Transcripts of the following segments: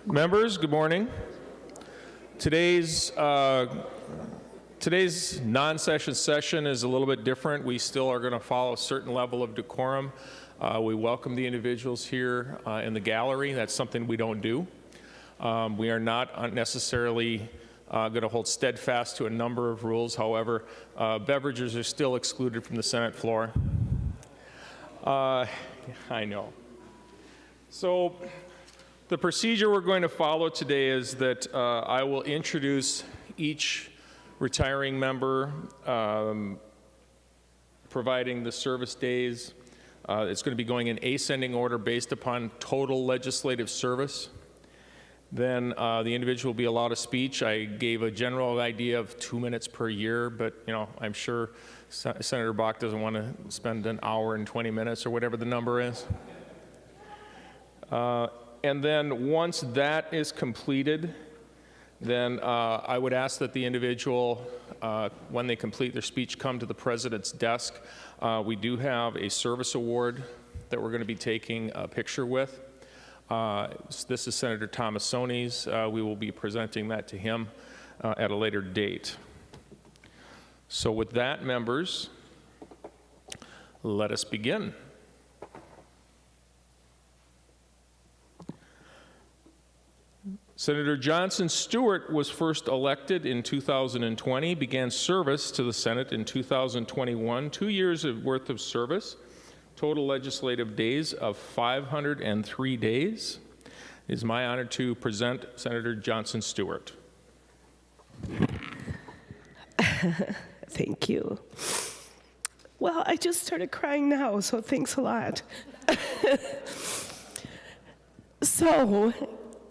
Members, good morning. Today's non-session session is a little bit different. We still are going to follow a certain level of decorum. We welcome the individuals here in the gallery. That's something we don't do. We are not necessarily going to hold steadfast to a number of rules. However, beverages are still excluded from the Senate floor. I know. So the procedure we're going to follow today is that I will introduce each retiring member, providing the service days. It's going to be going in ascending order based upon total legislative service. Then the individual will be allowed a speech. I gave a general idea of 2 minutes per year, but I'm sure Senator Bach doesn't want to spend an hour and 20 minutes or whatever the number is. And then once that is completed, then I would ask that the individual, when they complete their speech, come to the president's desk. We do have a service award that we're going to be taking a picture with. This is Senator Thomasoni's. We will be presenting that to him at a later date. So with that, members, let us begin. Senator Johnson Stewart was first elected in 2020, began service to the Senate in 2021, 2 years worth of service, total legislative days of 503 days. It is my honor to present Senator Johnson Stewart. Thank you. Well, I just started crying now, so thanks a lot. So,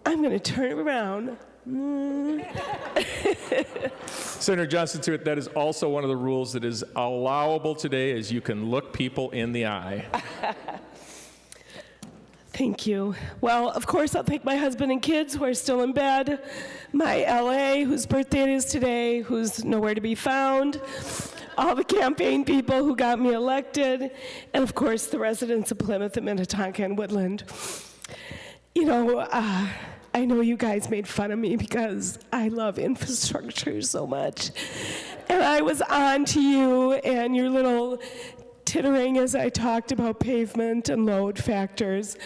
I'm going to turn it around. Senator Johnson Stewart, that is also one of the rules that is allowable today, is you can look people in the eye. Thank you. Well, of course, I'll thank my husband and kids who are still in bed, my LA, whose birthday it is today, who's nowhere to be found, all the campaign people who got me elected, and of course, the residents of Plymouth and Minnetonka and Woodland. I know you guys made fun of me because I love infrastructure so much. And I was on to you and your little tittering as I talked about pavement and load factors.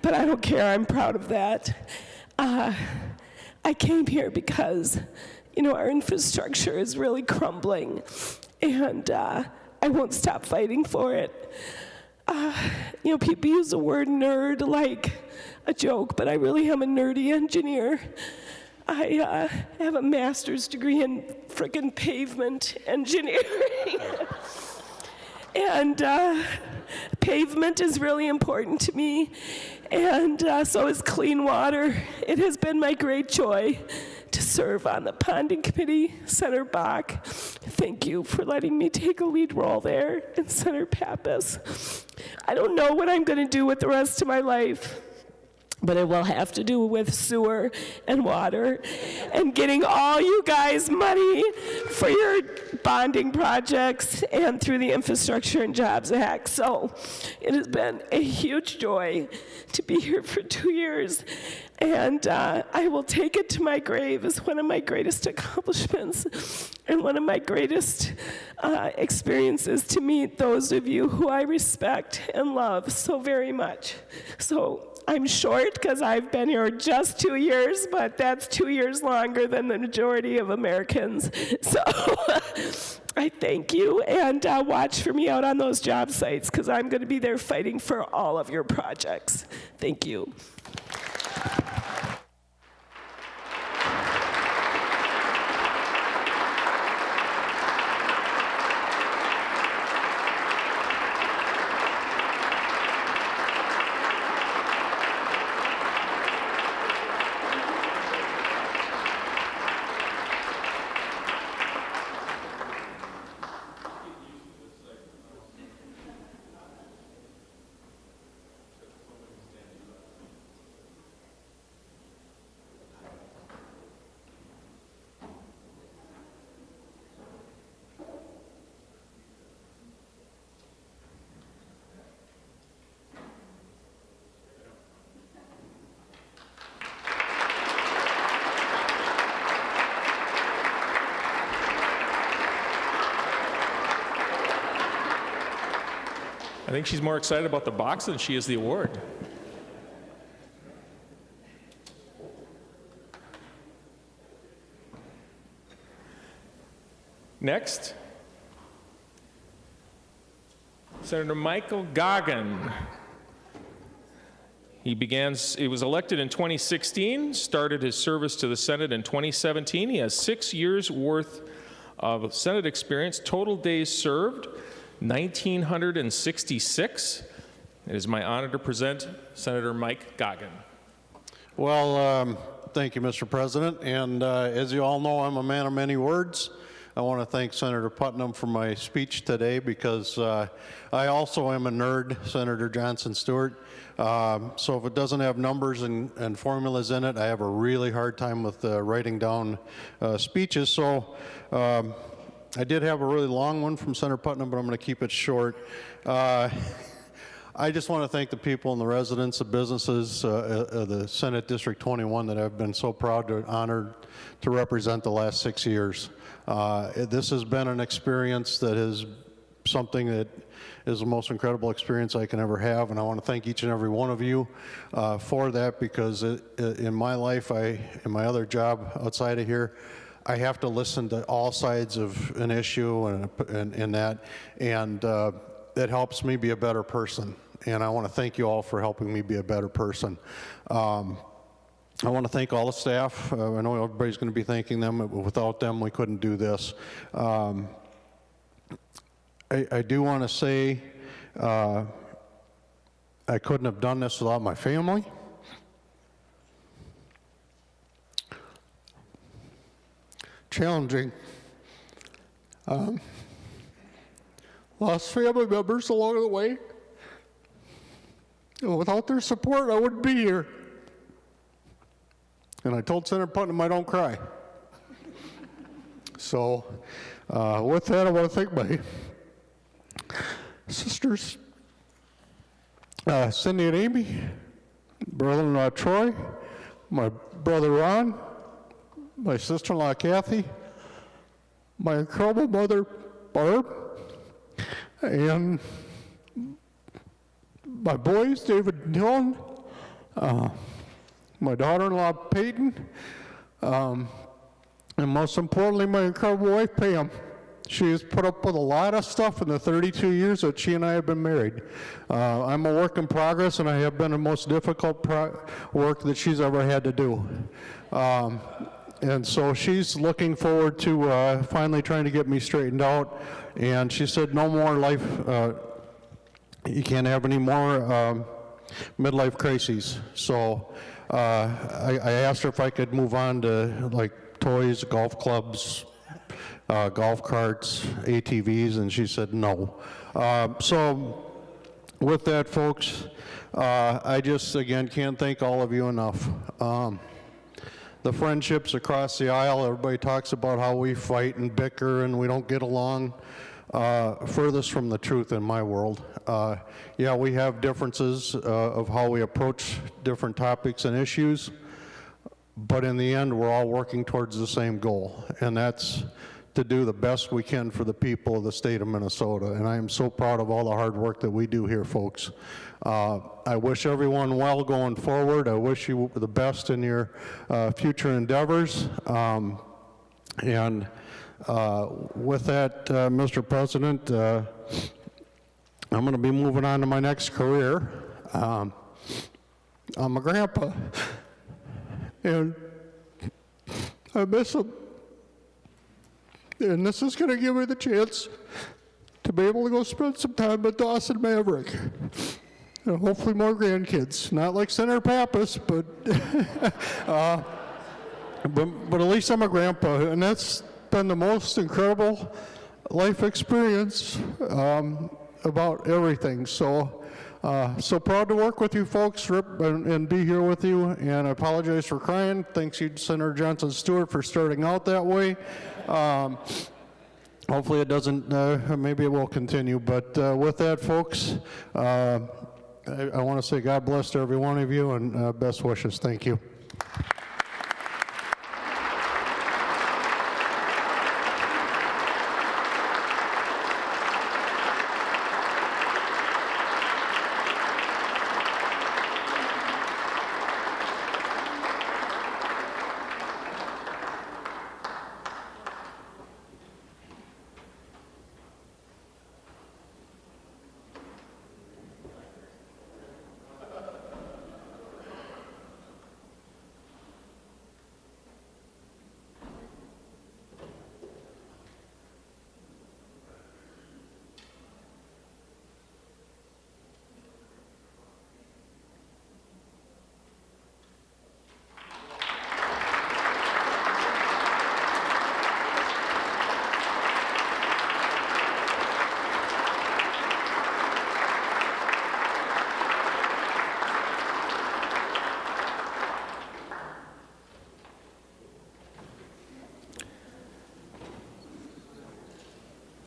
But I don't care, I'm proud of that. I came here because, our infrastructure is really crumbling. And I won't stop fighting for it. People use the word nerd like a joke, but I really am a nerdy engineer. I have a master's degree in frickin' pavement engineering. And pavement is really important to me, and so is clean water. It has been my great joy to serve on the Ponding Committee. Senator Bach, thank you for letting me take a lead role there, and Senator Pappas. I don't know what I'm going to do with the rest of my life, but it will have to do with sewer and water and getting all you guys money for your bonding projects and through the Infrastructure and Jobs Act. So it has been a huge joy to be here for 2 years. And I will take it to my grave as one of my greatest accomplishments and one of my greatest experiences to meet those of you who I respect and love so very much. So I'm short because I've been here just 2 years, but that's 2 years longer than the majority of Americans. So I thank you, and watch for me out on those job sites because I'm going to be there fighting for all of your projects. Thank you. think she's more excited about the box than she is the award. Next, Senator Michael Goggin. He was elected in 2016, started his service to the Senate in 2017. He has 6 years worth of Senate experience, total days served, 1,966. It is my honor to present Senator Mike Goggin. Well, thank you, Mr. President. And as you all know, I'm a man of many words. I want to thank Senator Putnam for my speech today because I also am a nerd, Senator Johnson Stewart. So if it doesn't have numbers and formulas in it, I have a really hard time with writing down speeches. So I did have a really long one from Senator Putnam, but I'm going to keep it short. I just want to thank the people and the residents, the businesses, the Senate District 21 that I've been so proud and honored to represent the last 6 years. This has been an experience that is something that is the most incredible experience I can ever have, and I want to thank each and every one of you for that, because in my life, in my other job outside of here, I have to listen to all sides of an issue and that, and it helps me be a better person. And I want to thank you all for helping me be a better person. I want to thank all the staff. I know everybody's going to be thanking them. Without them, we couldn't do this. I do want to say I couldn't have done this without my family. Challenging. Lost family members along the way. And without their support, I wouldn't be here. And I told Senator Putnam I don't cry. So with that, I want to thank my sisters, Cindy and Amy, brother-in-law Troy, my brother Ron, my sister-in-law Kathy, my incredible mother Barb, and my boys David and Dylan, my daughter-in-law Peyton, and most importantly, my incredible wife Pam. She has put up with a lot of stuff in the 32 years that she and I have been married. I'm a work in progress, and I have been the most difficult work that she's ever had to do. And so she's looking forward to finally trying to get me straightened out. And she said, no more life, you can't have any more midlife crises. So I asked her if I could move on to like toys, golf clubs, golf carts, ATVs, and she said no. So with that, folks, I just, again, can't thank all of you enough. The friendships across the aisle, everybody talks about how we fight and bicker and we don't get along. Furthest from the truth in my world. Yeah, we have differences of how we approach different topics and issues, but in the end, we're all working towards the same goal, and that's to do the best we can for the people of the state of Minnesota. And I am so proud of all the hard work that we do here, folks. I wish everyone well going forward. I wish you the best in your future endeavors. And with that, Mr. President, I'm going to be moving on to my next career. I'm a grandpa, and I miss him. And this is going to give me the chance to be able to go spend some time with Dawson Maverick. And hopefully more grandkids. Not like Senator Pappas, but at least I'm a grandpa, and that's been the most incredible life experience about everything. So so proud to work with you folks and be here with you, and I apologize for crying. Thanks you, Senator Johnson Stewart, for starting out that way. Hopefully it doesn't, maybe it will continue, but with that, folks, I want to say God bless to every one of you, and best wishes. Thank you.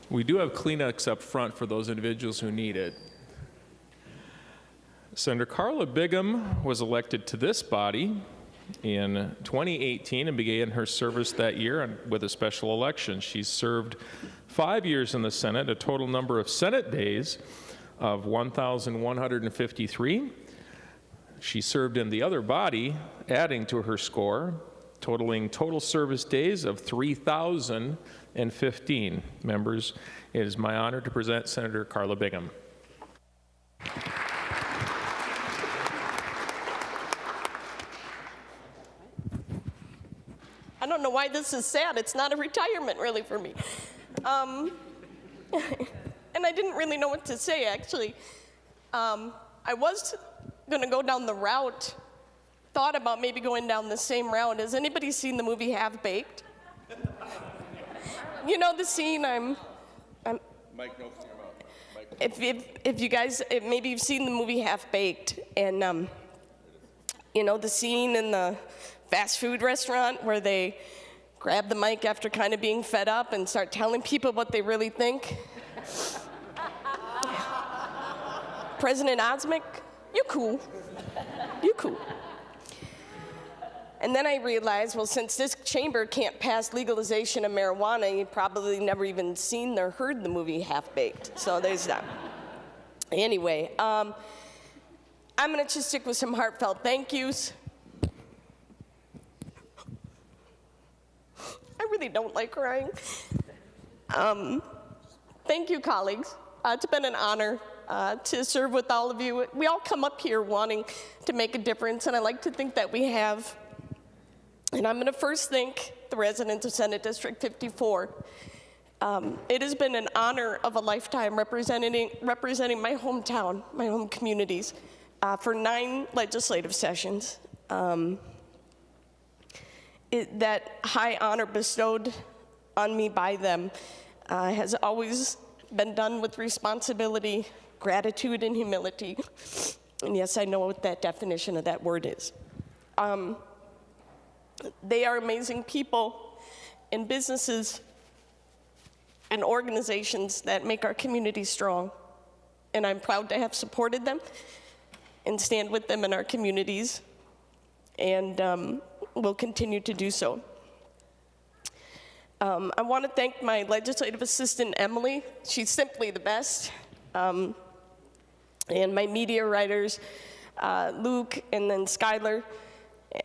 We do have Kleenex up front for those individuals who need it. Senator Carla Bigham was elected to this body in 2018 and began her service that year with a special election. She's served 5 years in the Senate, a total number of Senate days of 1,153. She served in the other body, adding to her score, totaling total service days of 3,015. Members, it is my honor to present Senator Carla Bigham. I don't know why this is sad. It's not a retirement, really, for me. And I didn't really know what to say, actually. I was going to go down the route, thought about maybe going down the same route. Has anybody seen the movie Half-Baked? You know the scene, Mike, no, if you guys, maybe you've seen the movie Half-Baked, and you know the scene in the fast food restaurant where they grab the mic after kind of being fed up and start telling people what they really think? President Osmek, you cool. You cool. And then I realized, well, since this chamber can't pass legalization of marijuana, you've probably never even seen or heard the movie Half-Baked. So there's that. Anyway, I'm going to just stick with some heartfelt thank yous. I really don't like crying. Thank you, colleagues. It's been an honor to serve with all of you. We all come up here wanting to make a difference, and I like to think that we have. And I'm going to first thank the residents of Senate District 54. It has been an honor of a lifetime representing my hometown, my home communities, for 9 legislative sessions. That high honor bestowed on me by them has always been done with responsibility, gratitude, and humility. And yes, I know what that definition of that word is. They are amazing people and businesses and organizations that make our community strong. And I'm proud to have supported them and stand with them in our communities. And will continue to do so. I want to thank my legislative assistant, Emily. She's simply the best. And my media writers, Luke and then Skylar.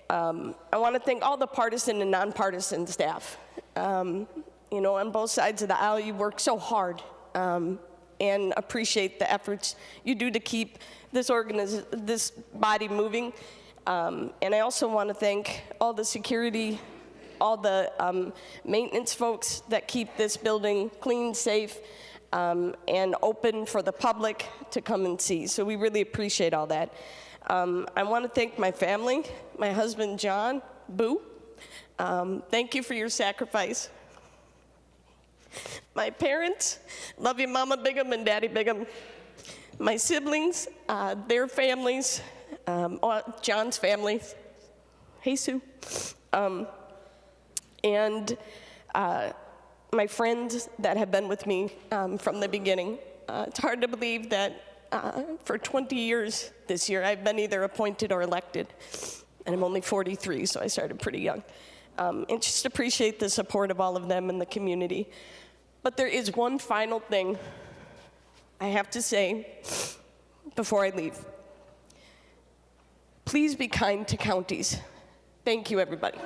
I want to thank all the partisan and nonpartisan staff. You know, on both sides of the aisle, you work so hard and appreciate the efforts you do to keep this body moving. And I also want to thank all the security, all the maintenance folks that keep this building clean, safe, and open for the public to come and see. So we really appreciate all that. I want to thank my family, my husband, John, Boo. Thank you for your sacrifice. My parents, love you, Mama Bigham and Daddy Bigham. My siblings, their families, John's family. Hey, Sue. And my friends that have been with me from the beginning. It's hard to believe that for 20 years this year, I've been either appointed or elected. And I'm only 43, so I started pretty young. And just appreciate the support of all of them in the community. But there is one final thing I have to say before I leave. Please be kind to counties. Thank you, everybody.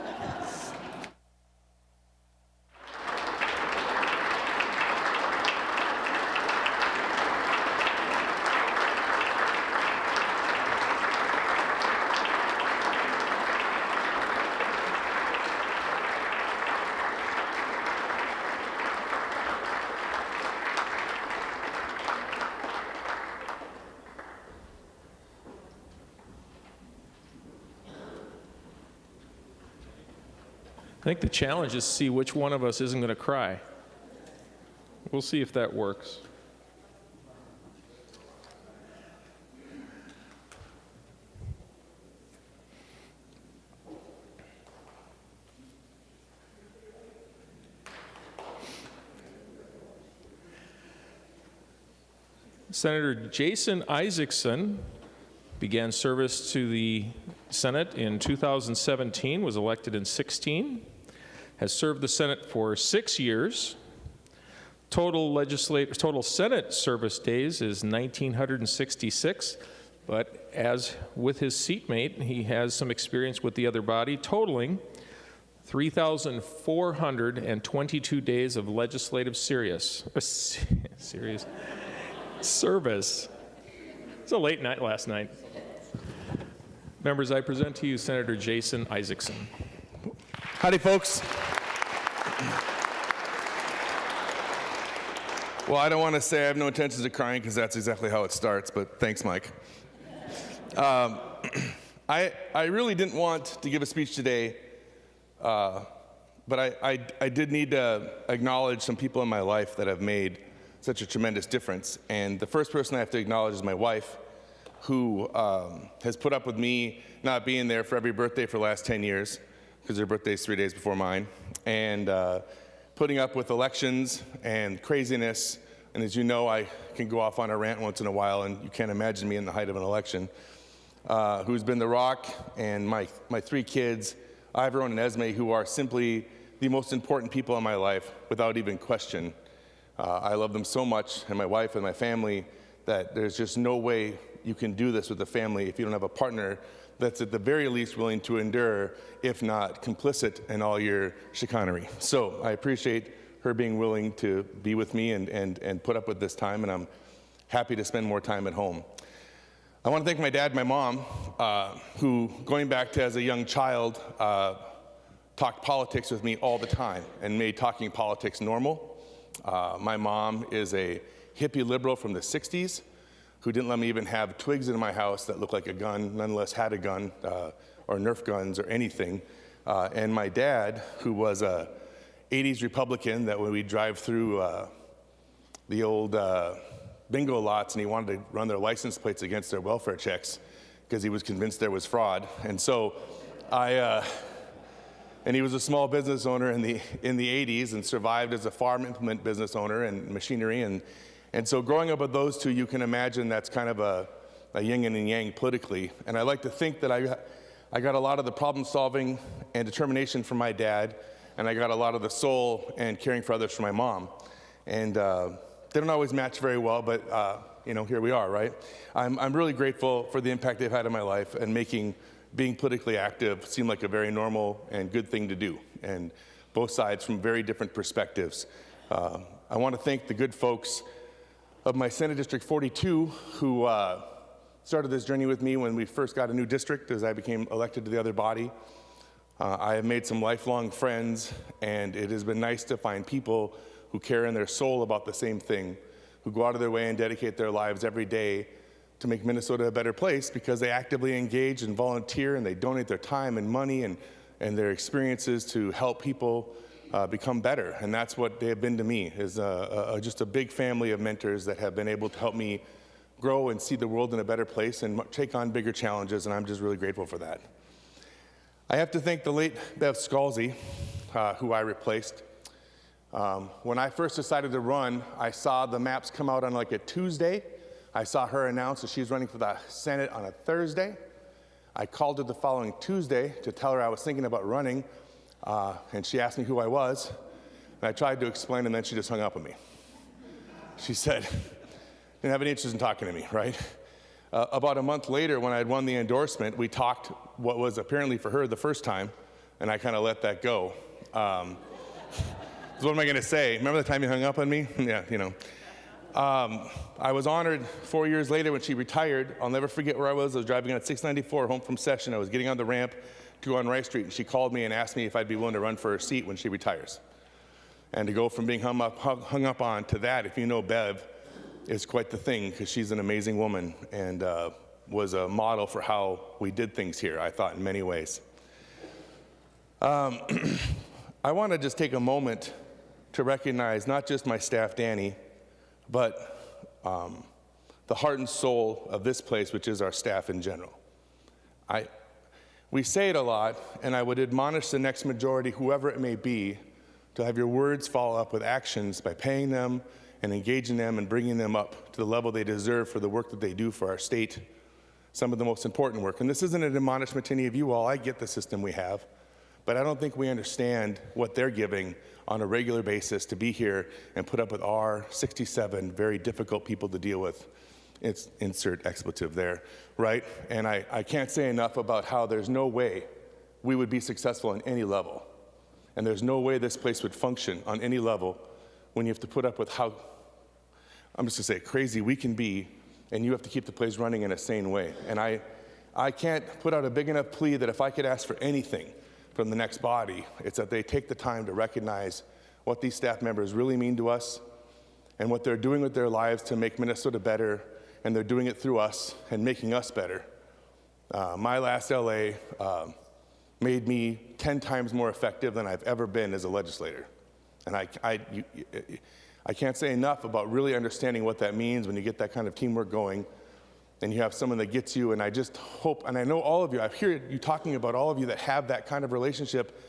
I think the challenge is to see which one of us isn't going to cry. We'll see if that works. Senator Jason Isaacson began service to the Senate in 2017, was elected in 16, has served the Senate for 6 years. Total Senate service days is 1,966, but as with his seatmate, he has some experience with the other body, totaling 3,422 days of legislative serious service. It's a late night last night. Members, I present to you Senator Jason Isaacson. Howdy, folks. Well, I don't want to say I have no intentions of crying because that's exactly how it starts, but thanks, Mike. I really didn't want to give a speech today, but I did need to acknowledge some people in my life that have made such a tremendous difference. And the first person I have to acknowledge is my wife, who has put up with me not being there for every birthday for the last 10 years, because her birthday is 3 days before mine, and putting up with elections and craziness. And as you know, I can go off on a rant once in a while, and you can't imagine me in the height of an election. Who's been the rock, and my 3 kids, Ivor and Esme, who are simply the most important people in my life without even question. I love them so much, and my wife and my family, that there's just no way you can do this with a family if you don't have a partner that's at the very least willing to endure, if not complicit in all your chicanery. So I appreciate her being willing to be with me and put up with this time, and I'm happy to spend more time at home. I want to thank my dad and my mom, who, going back to as a young child, talked politics with me all the time and made talking politics normal. My mom is a hippie liberal from the 60s who didn't let me even have twigs in my house that looked like a gun, nonetheless had a gun, or Nerf guns or anything. And my dad, who was a 80s Republican, that when we drive through the old bingo lots and he wanted to run their license plates against their welfare checks because he was convinced there was fraud. And so and he was a small business owner in the 80s and survived as a farm implement business owner and machinery. And so growing up with those two, you can imagine that's kind of a yin and yang politically. And I like to think that I got a lot of the problem solving and determination from my dad, and I got a lot of the soul and caring for others from my mom. And they don't always match very well, but here we are, right? I'm really grateful for the impact they've had in my life and making being politically active seem like a very normal and good thing to do, and both sides from very different perspectives. I want to thank the good folks of my Senate District 42 who started this journey with me when we first got a new district as I became elected to the other body. I have made some lifelong friends, and it has been nice to find people who care in their soul about the same thing, who go out of their way and dedicate their lives every day to make Minnesota a better place because they actively engage and volunteer, and they donate their time and money and their experiences to help people become better. And that's what they have been to me, is just a big family of mentors that have been able to help me grow and see the world in a better place and take on bigger challenges, and I'm just really grateful for that. I have to thank the late Bev Scalzi, who I replaced. When I first decided to run, I saw the maps come out on like a Tuesday. I saw her announce that she's running for the Senate on a Thursday. I called her the following Tuesday to tell her I was thinking about running, and she asked me who I was, and I tried to explain, and then she just hung up on me. She said, didn't have any interest in talking to me, right? About a month later, when I had won the endorsement, we talked what was apparently for her the first time, and I kind of let that go. So what am I going to say? Remember the time you hung up on me? Yeah, I was honored 4 years later when she retired. I'll never forget where I was. I was driving on 694 home from session. I was getting on the ramp to go on Rice Street, and she called me and asked me if I'd be willing to run for her seat when she retires. And to go from being hung up on to that, if you know Bev, is quite the thing, because she's an amazing woman and was a model for how we did things here, I thought, in many ways. I want to just take a moment to recognize not just my staff, Danny, but the heart and soul of this place, which is our staff in general. We say it a lot, and I would admonish the next majority, whoever it may be, to have your words follow up with actions by paying them and engaging them and bringing them up to the level they deserve for the work that they do for our state, some of the most important work. And this isn't an admonishment to any of you all. I get the system we have, but I don't think we understand what they're giving on a regular basis to be here and put up with our 67 very difficult people to deal with. It's insert expletive there, right? And I can't say enough about how there's no way we would be successful on any level. And there's no way this place would function on any level when you have to put up with how, I'm just gonna say, crazy we can be, and you have to keep the place running in a sane way. And I can't put out a big enough plea that if I could ask for anything from the next body, it's that they take the time to recognize what these staff members really mean to us and what they're doing with their lives to make Minnesota better, and they're doing it through us and making us better. My last LA made me 10 times more effective than I've ever been as a legislator. And I can't say enough about really understanding what that means when you get that kind of teamwork going and you have someone that gets you. And I just hope, and I know all of you, I hear you talking about all of you that have that kind of relationship.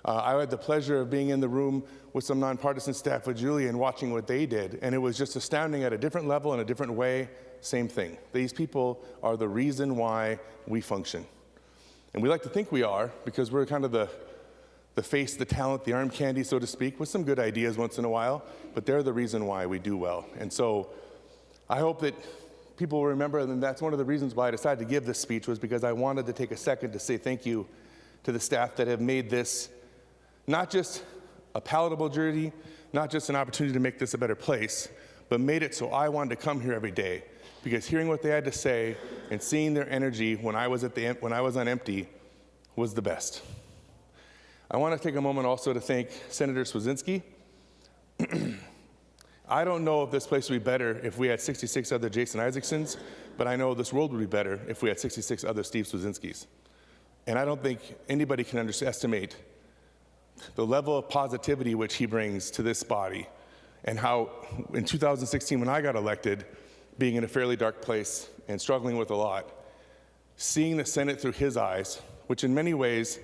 I had the pleasure of being in the room with some nonpartisan staff with Julie and watching what they did. And it was just astounding at a different level, in a different way, same thing. These people are the reason why we function. And we like to think we are because we're kind of the face, the talent, the arm candy, so to speak, with some good ideas once in a while, but they're the reason why we do well. And so I hope that people will remember, and that's one of the reasons why I decided to give this speech, was because I wanted to take a second to say thank you to the staff that have made this not just a palatable journey, not just an opportunity to make this a better place, but made it so I wanted to come here every day. Because hearing what they had to say and seeing their energy when I was on empty was the best. I want to take a moment also to thank Senator Swedzinski. I don't know if this place would be better if we had 66 other Jason Isaacsons, but I know this world would be better if we had 66 other Steve Swedzinskis. And I don't think anybody can underestimate the level of positivity which he brings to this body, and how in 2016 when I got elected, being in a fairly dark place and struggling with a lot, seeing the Senate through his eyes, which in many ways,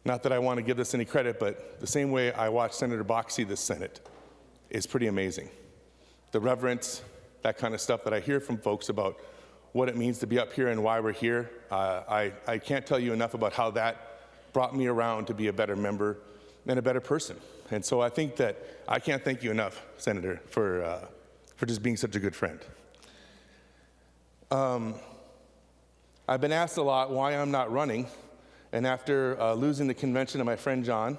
not that I want to give this any credit, but the same way I watched Senator Bach see this Senate is pretty amazing. The reverence, that kind of stuff that I hear from folks about what it means to be up here and why we're here, I can't tell you enough about how that brought me around to be a better member and a better person. And so I think that I can't thank you enough, Senator, for just being such a good friend. I've been asked a lot why I'm not running, and after losing the convention to my friend John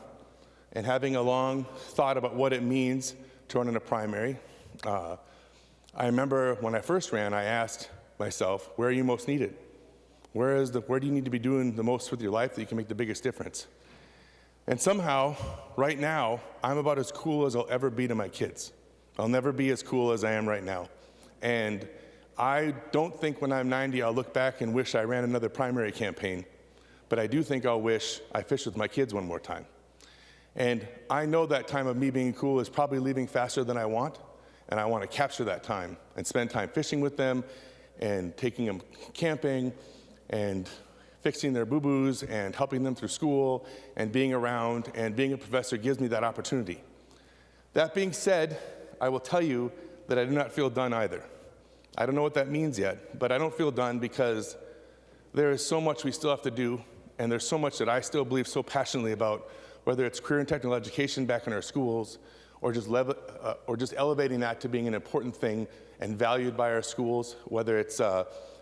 and having a long thought about what it means to run in a primary, I remember when I first ran, I asked myself, where are you most needed? Where do you need to be doing the most with your life that you can make the biggest difference? And somehow, right now, I'm about as cool as I'll ever be to my kids. I'll never be as cool as I am right now. And I don't think when I'm 90, I'll look back and wish I ran another primary campaign, but I do think I'll wish I fished with my kids one more time. And I know that time of me being cool is probably leaving faster than I want, and I want to capture that time and spend time fishing with them and taking them camping and fixing their boo-boos and helping them through school and being around, and being a professor gives me that opportunity. That being said, I will tell you that I do not feel done either. I don't know what that means yet, but I don't feel done because there is so much we still have to do, and there's so much that I still believe so passionately about, whether it's career and technical education back in our schools, or just elevating that to being an important thing and valued by our schools, whether it's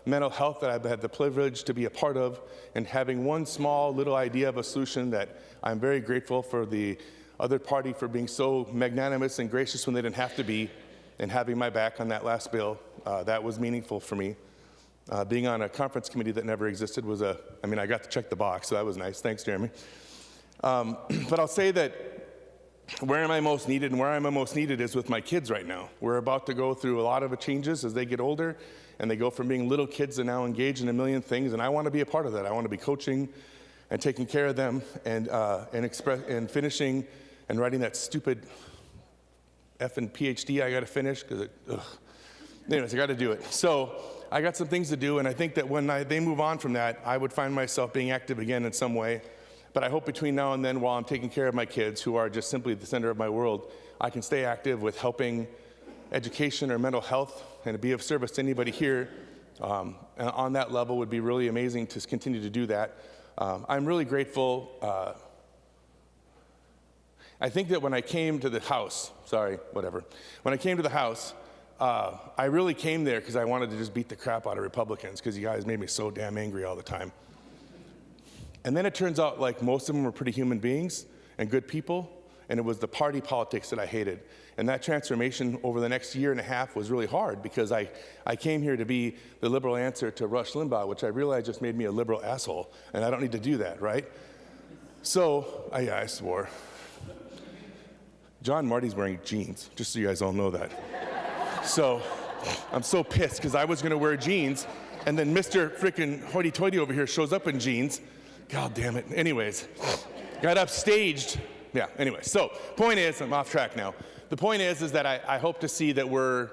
mental health that I've had the privilege to be a part of, and having one small little idea of a solution that I'm very grateful for the other party for being so magnanimous and gracious when they didn't have to be, and having my back on that last bill. That was meaningful for me. Being on a conference committee that never existed was I got to check the box, so that was nice. Thanks, Jeremy. But I'll say that where am I most needed, and where I'm most needed is with my kids right now. We're about to go through a lot of changes as they get older, and they go from being little kids to now engaged in a million things, and I want to be a part of that. I want to be coaching and taking care of them and finishing and writing that stupid effing PhD I got to finish because anyways, I got to do it. So I got some things to do, and I think that when they move on from that, I would find myself being active again in some way. But I hope between now and then, while I'm taking care of my kids, who are just simply the center of my world, I can stay active with helping education or mental health and to be of service to anybody here on that level would be really amazing to continue to do that. I'm really grateful. I think that when I came to the House, when I came to the House, I really came there because I wanted to just beat the crap out of Republicans because you guys made me so damn angry all the time. And then it turns out like most of them were pretty human beings and good people, and it was the party politics that I hated. And that transformation over the next year and a half was really hard because I came here to be the liberal answer to Rush Limbaugh, which I realized just made me a liberal asshole, and I don't need to do that, right? So, I swore. John Marty's wearing jeans, just so you guys all know that. So, I'm so pissed because I was gonna wear jeans, and then Mr. frickin' hoity-toity over here shows up in jeans. God damn it. Anyways, got upstaged. Yeah, anyway, so point is, I'm off track now. The point is that I hope to see that we're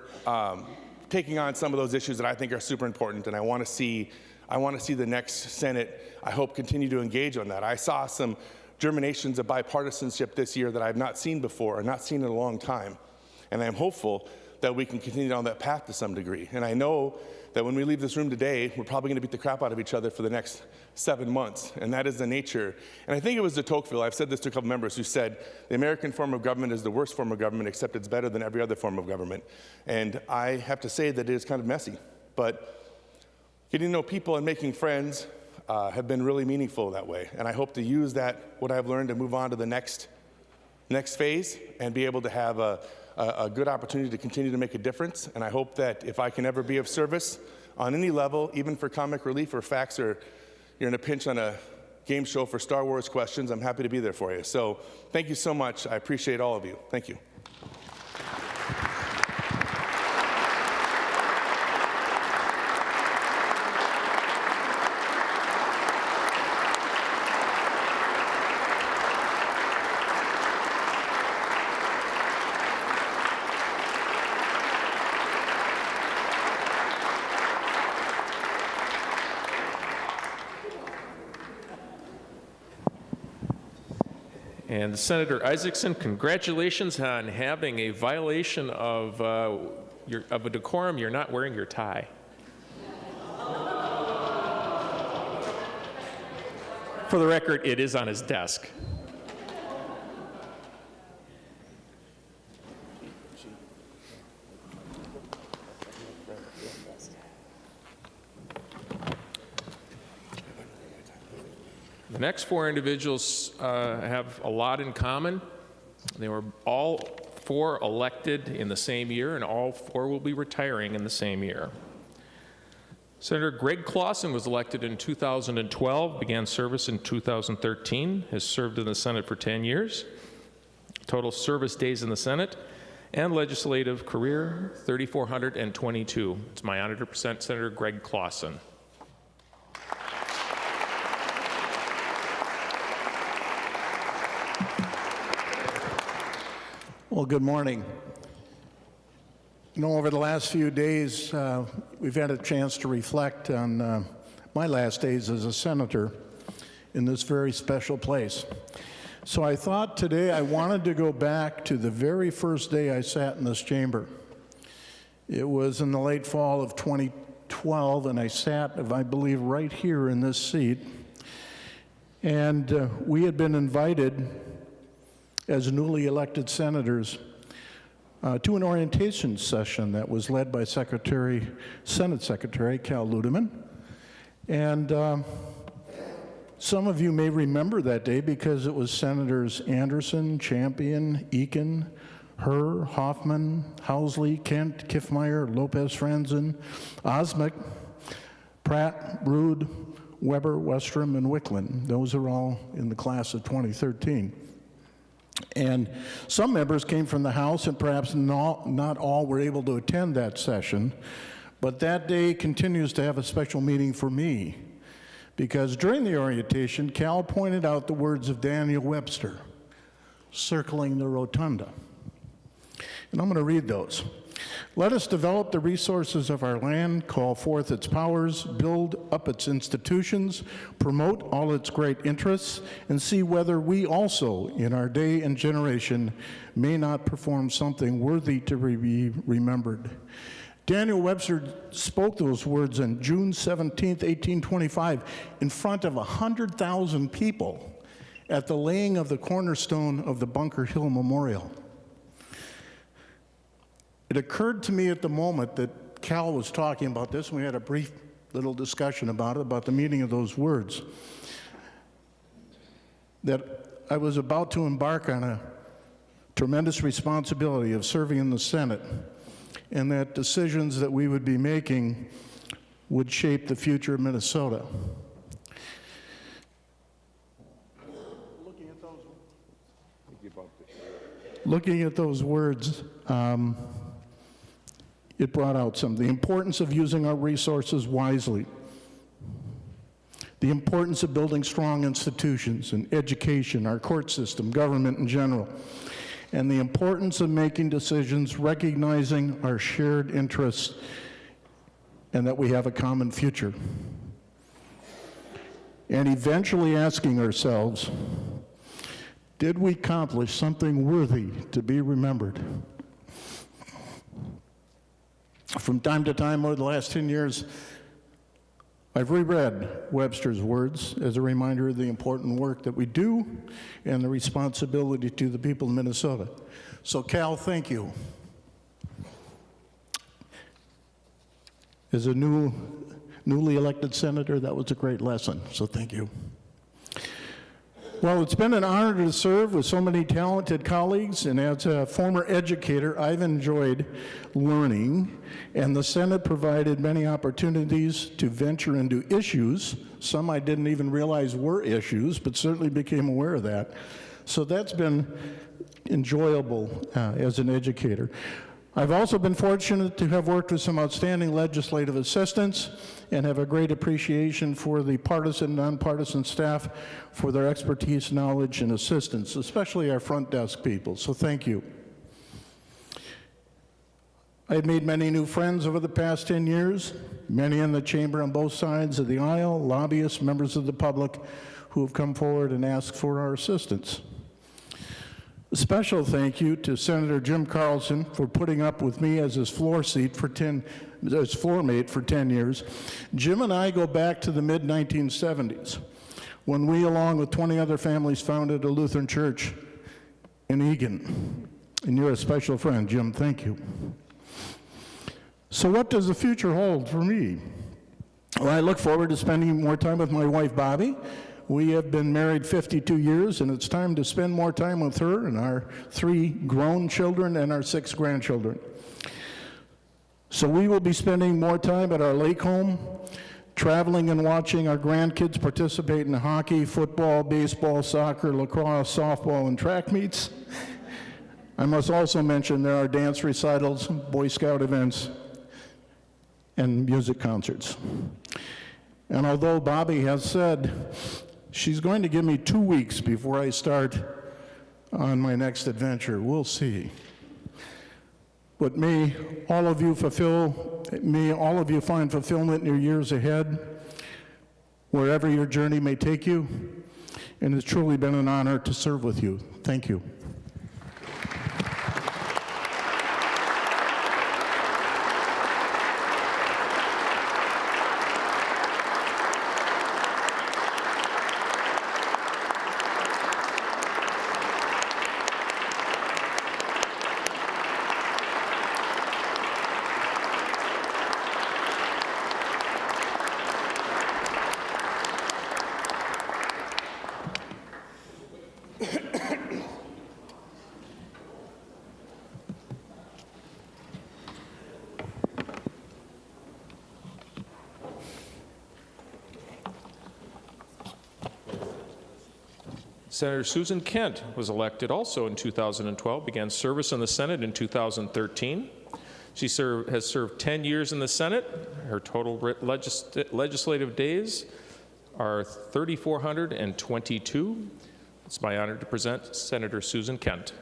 taking on some of those issues that I think are super important, and I want to see the next Senate, I hope, continue to engage on that. I saw some germinations of bipartisanship this year that I've not seen before, or not seen in a long time, and I'm hopeful that we can continue down that path to some degree. And I know that when we leave this room today, we're probably going to beat the crap out of each other for the next 7 months, and that is the nature. And I think it was de Tocqueville, I've said this to a couple members, who said, the American form of government is the worst form of government, except it's better than every other form of government. And I have to say that it is kind of messy, but getting to know people and making friends have been really meaningful that way. And I hope to use that, what I've learned, to move on to the next phase and be able to have a good opportunity to continue to make a difference. And I hope that if I can ever be of service on any level, even for comic relief or facts, or you're in a pinch on a game show for Star Wars questions, I'm happy to be there for you. So thank you so much. I appreciate all of you. Thank you. And Senator Isaacson, congratulations on having a violation of a decorum. You're not wearing your tie. For the record, it is on his desk. The next four individuals have a lot in common. They were all four elected in the same year, and all four will be retiring in the same year. Senator Greg Clausen was elected in 2012, began service in 2013, has served in the Senate for 10 years. Total service days in the Senate and legislative career, 3,422. It's my honor to present Senator Greg Clausen. Well, good morning. You know, over the last few days, we've had a chance to reflect on my last days as a senator in this very special place. So I thought today I wanted to go back to the very first day I sat in this chamber. It was in the late fall of 2012, and I sat, I believe, right here in this seat. And we had been invited as newly elected senators to an orientation session that was led by Senate Secretary Cal Ludeman. And some of you may remember that day because it was Senators Anderson, Champion, Eken, Herr, Hoffman, Housley, Kent, Kiffmeyer, Lopez, Franzen, Osmek, Pratt, Ruud, Weber, Westrom, and Wicklund. Those are all in the class of 2013. And some members came from the House, and perhaps not all were able to attend that session, but that day continues to have a special meaning for me, because during the orientation, Cal pointed out the words of Daniel Webster, circling the rotunda. And I'm going to read those. Let us develop the resources of our land, call forth its powers, build up its institutions, promote all its great interests, and see whether we also, in our day and generation, may not perform something worthy to be remembered. Daniel Webster spoke those words on June 17, 1825, in front of 100,000 people at the laying of the cornerstone of the Bunker Hill Memorial. It occurred to me at the moment that Cal was talking about this, and we had a brief little discussion about it, about the meaning of those words, that I was about to embark on a tremendous responsibility of serving in the Senate, and that decisions that we would be making would shape the future of Minnesota. Looking at those words, it brought out some. The importance of using our resources wisely. The importance of building strong institutions and education, our court system, government in general. And the importance of making decisions recognizing our shared interests and that we have a common future. And eventually asking ourselves, did we accomplish something worthy to be remembered? From time to time over the last 10 years, I've reread Webster's words as a reminder of the important work that we do and the responsibility to the people of Minnesota. So Cal, thank you. As a newly elected senator, that was a great lesson, so thank you. Well, it's been an honor to serve with so many talented colleagues, and as a former educator, I've enjoyed learning, and the Senate provided many opportunities to venture into issues. Some I didn't even realize were issues, but certainly became aware of that. So that's been enjoyable as an educator. I've also been fortunate to have worked with some outstanding legislative assistants and have a great appreciation for the partisan and nonpartisan staff for their expertise, knowledge, and assistance, especially our front desk people, so thank you. I've made many new friends over the past 10 years, many in the chamber on both sides of the aisle, lobbyists, members of the public who have come forward and asked for our assistance. A special thank you to Senator Jim Carlson for putting up with me as his floor mate for 10 years. Jim and I go back to the mid-1970s when we, along with 20 other families, founded a Lutheran church in Eken. And you're a special friend, Jim, thank you. So what does the future hold for me? Well, I look forward to spending more time with my wife, Bobby. We have been married 52 years, and it's time to spend more time with her and our 3 grown children and our 6 grandchildren. So we will be spending more time at our lake home, traveling and watching our grandkids participate in hockey, football, baseball, soccer, lacrosse, softball, and track meets. I must also mention there are dance recitals, Boy Scout events, and music concerts. And although Bobby has said she's going to give me 2 weeks before I start on my next adventure, we'll see. But may all of you find fulfillment in your years ahead, wherever your journey may take you. And it's truly been an honor to serve with you. Thank you. Senator Susan Kent was elected also in 2012, began service in the Senate in 2013. She has served 10 years in the Senate. Her total legislative days are 3,422. It's my honor to present Senator Susan Kent.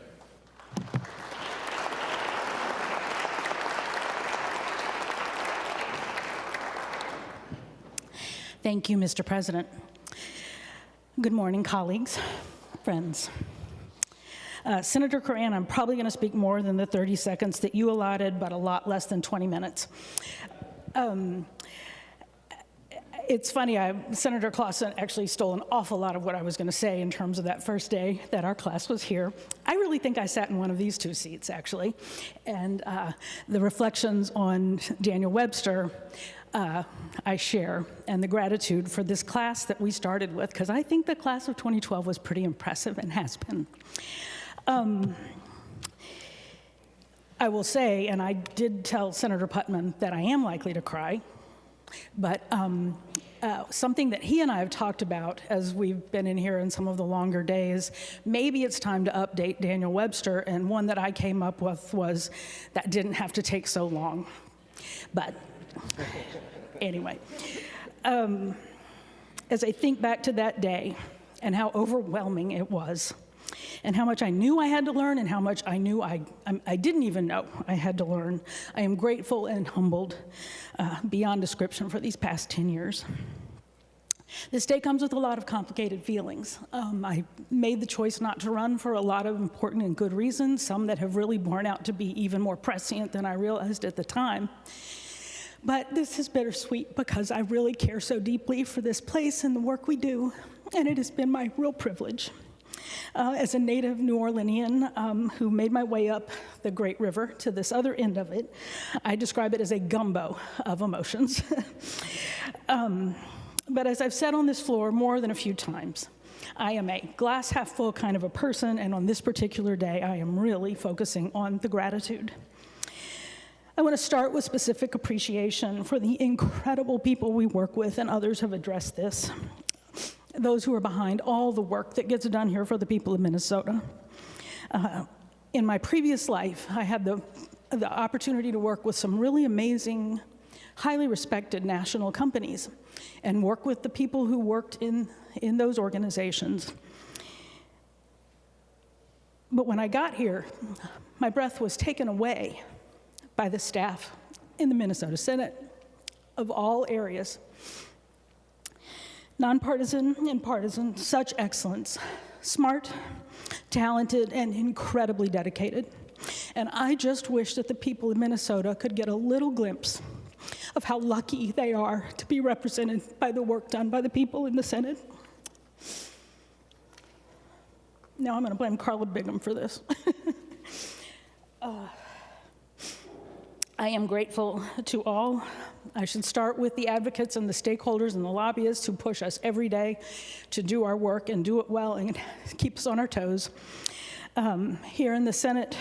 Thank you, Mr. President. Good morning, colleagues, friends. Senator Coran, I'm probably going to speak more than the 30 seconds that you allotted, but a lot less than 20 minutes. It's funny, Senator Clausen actually stole an awful lot of what I was going to say in terms of that first day that our class was here. I really think I sat in one of these two seats, actually. And the reflections on Daniel Webster, I share, and the gratitude for this class that we started with, because I think the class of 2012 was pretty impressive and has been. I will say, and I did tell Senator Putman that I am likely to cry, but something that he and I have talked about as we've been in here in some of the longer days, maybe it's time to update Daniel Webster, and one that I came up with was that didn't have to take so long. But anyway, as I think back to that day and how overwhelming it was, and how much I knew I had to learn and how much I knew I didn't even know I had to learn, I am grateful and humbled beyond description for these past 10 years. This day comes with a lot of complicated feelings. I made the choice not to run for a lot of important and good reasons, some that have really borne out to be even more prescient than I realized at the time. But this is bittersweet because I really care so deeply for this place and the work we do, and it has been my real privilege. As a native New Orleanian who made my way up the Great River to this other end of it, I describe it as a gumbo of emotions. But as I've said on this floor more than a few times, I am a glass half full kind of a person, and on this particular day, I am really focusing on the gratitude. I want to start with specific appreciation for the incredible people we work with, and others have addressed this. Those who are behind all the work that gets done here for the people of Minnesota. In my previous life, I had the opportunity to work with some really amazing, highly respected national companies and work with the people who worked in those organizations. But when I got here, my breath was taken away by the staff in the Minnesota Senate of all areas. Nonpartisan and partisan, such excellence, smart, talented, and incredibly dedicated. And I just wish that the people of Minnesota could get a little glimpse of how lucky they are to be represented by the work done by the people in the Senate. Now I'm going to blame Carla Bigham for this. I am grateful to all. I should start with the advocates and the stakeholders and the lobbyists who push us every day to do our work and do it well and keep us on our toes. Here in the Senate,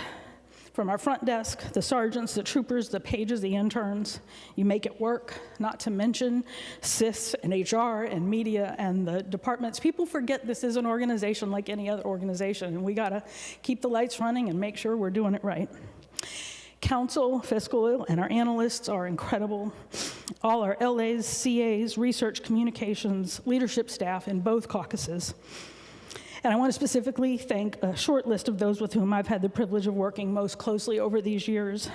from our front desk, the sergeants, the troopers, the pages, the interns, you make it work, not to mention CIS and HR and media and the departments. People forget this is an organization like any other organization, and we gotta keep the lights running and make sure we're doing it right. Council, fiscal, and our analysts are incredible. All our LAs, CAs, research communications, leadership staff in both caucuses. And I want to specifically thank a short list of those with whom I've had the privilege of working most closely over these years.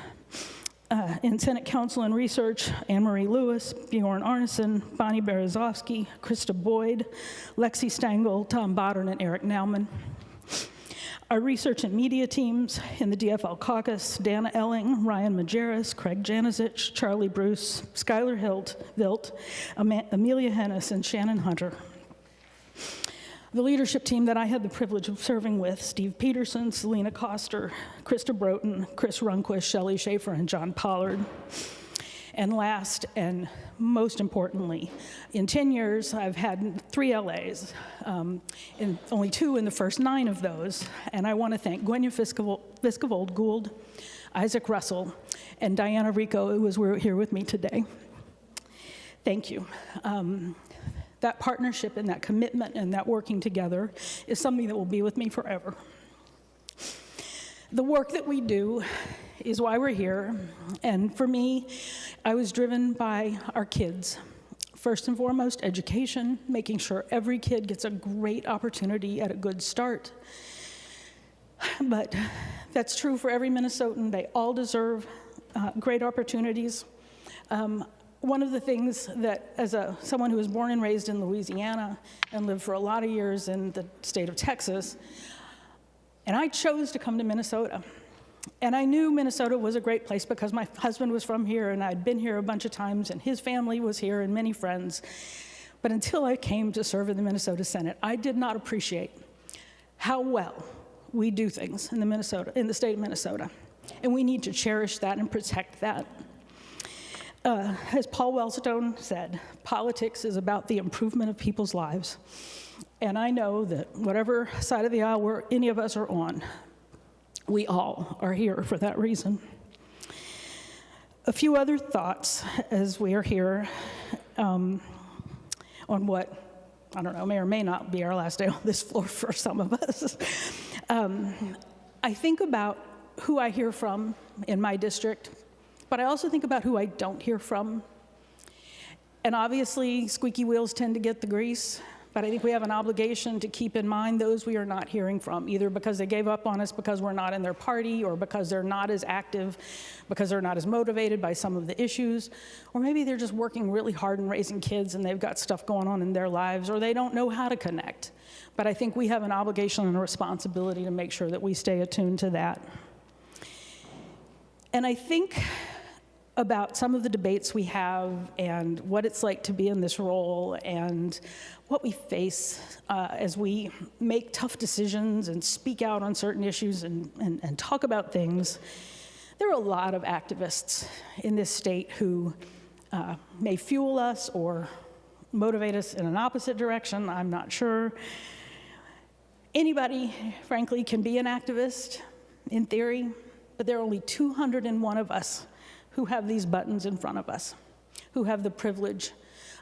In Senate Council and Research, Anne-Marie Lewis, Bjorn Arneson, Bonnie Berezovsky, Krista Boyd, Lexi Stengel, Tom Boddern, and Eric Naumann. Our research and media teams in the DFL caucus, Dana Elling, Ryan Majerus, Craig Janicic, Charlie Bruce, Skylar Vilt, Amelia Hennis, and Shannon Hunter. The leadership team that I had the privilege of serving with, Steve Peterson, Selena Koster, Krista Broughton, Chris Runquist, Shelley Schaefer, and John Pollard. And last, and most importantly, in 10 years, I've had 3 LAs, and only 2 in the first 9 of those. And I want to thank Gwenya Fiskovold Gould, Isaac Russell, and Diana Rico, who was here with me today. Thank you. That partnership and that commitment and that working together is something that will be with me forever. The work that we do is why we're here, and for me, I was driven by our kids. First and foremost, education, making sure every kid gets a great opportunity at a good start. But that's true for every Minnesotan. They all deserve great opportunities. one of the things that, as someone who was born and raised in Louisiana and lived for a lot of years in the state of Texas, and I chose to come to Minnesota. And I knew Minnesota was a great place because my husband was from here, and I'd been here a bunch of times, and his family was here, and many friends. But until I came to serve in the Minnesota Senate, I did not appreciate how well we do things in the state of Minnesota. And we need to cherish that and protect that. As Paul Wellstone said, politics is about the improvement of people's lives. And I know that whatever side of the aisle any of us are on, we all are here for that reason. A few other thoughts as we are here on what, I don't know, may or may not be our last day on this floor for some of us. I think about who I hear from in my district, but I also think about who I don't hear from. And obviously, squeaky wheels tend to get the grease, but I think we have an obligation to keep in mind those we are not hearing from, either because they gave up on us because we're not in their party, or because they're not as active, because they're not as motivated by some of the issues, or maybe they're just working really hard and raising kids and they've got stuff going on in their lives, or they don't know how to connect. But I think we have an obligation and a responsibility to make sure that we stay attuned to that. And I think about some of the debates we have and what it's like to be in this role and what we face as we make tough decisions and speak out on certain issues and talk about things. There are a lot of activists in this state who may fuel us or motivate us in an opposite direction. I'm not sure. Anybody, frankly, can be an activist in theory, but there are only 201 of us who have these buttons in front of us, who have the privilege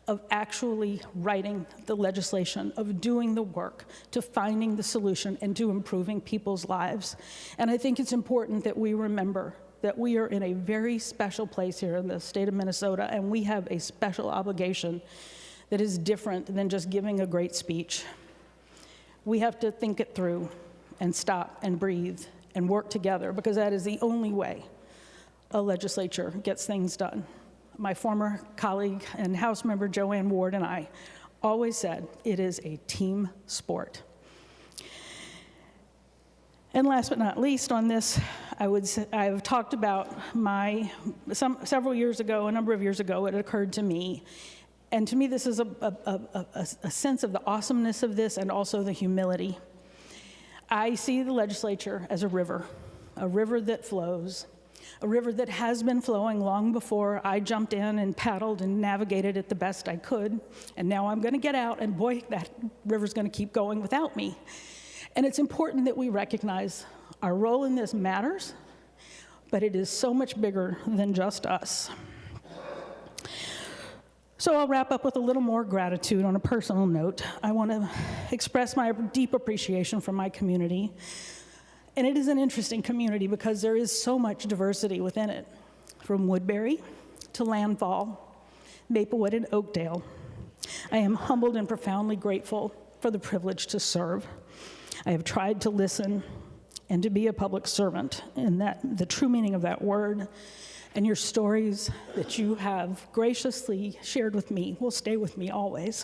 of actually writing the legislation, of doing the work, to finding the solution, and to improving people's lives. And I think it's important that we remember that we are in a very special place here in the state of Minnesota, and we have a special obligation that is different than just giving a great speech. We have to think it through and stop and breathe and work together, because that is the only way a legislature gets things done. My former colleague and House member Joanne Ward and I always said it is a team sport. And last but not least on this, I've talked about several years ago, a number of years ago, it occurred to me. And to me, this is a sense of the awesomeness of this and also the humility. I see the legislature as a river that flows, a river that has been flowing long before I jumped in and paddled and navigated it the best I could. And now I'm going to get out, and boy, that river's going to keep going without me. And it's important that we recognize our role in this matters, but it is so much bigger than just us. So I'll wrap up with a little more gratitude on a personal note. I want to express my deep appreciation for my community. And it is an interesting community because there is so much diversity within it, from Woodbury to Landfall, Maplewood, and Oakdale. I am humbled and profoundly grateful for the privilege to serve. I have tried to listen and to be a public servant in the true meaning of that word. And your stories that you have graciously shared with me will stay with me always.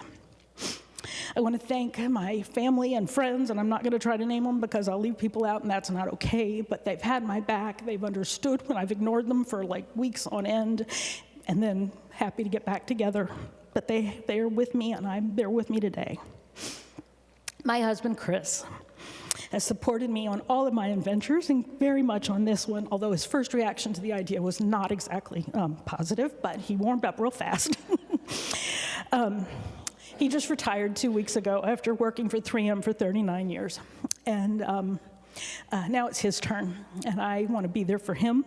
I want to thank my family and friends, and I'm not going to try to name them because I'll leave people out, and that's not okay, but they've had my back. They've understood when I've ignored them for like weeks on end, and then happy to get back together. But they are with me, and they're with me today. My husband, Chris, has supported me on all of my adventures, and very much on this one, although his first reaction to the idea was not exactly positive, but he warmed up real fast. He just retired 2 weeks ago after working for 3M for 39 years. And now it's his turn, and I want to be there for him.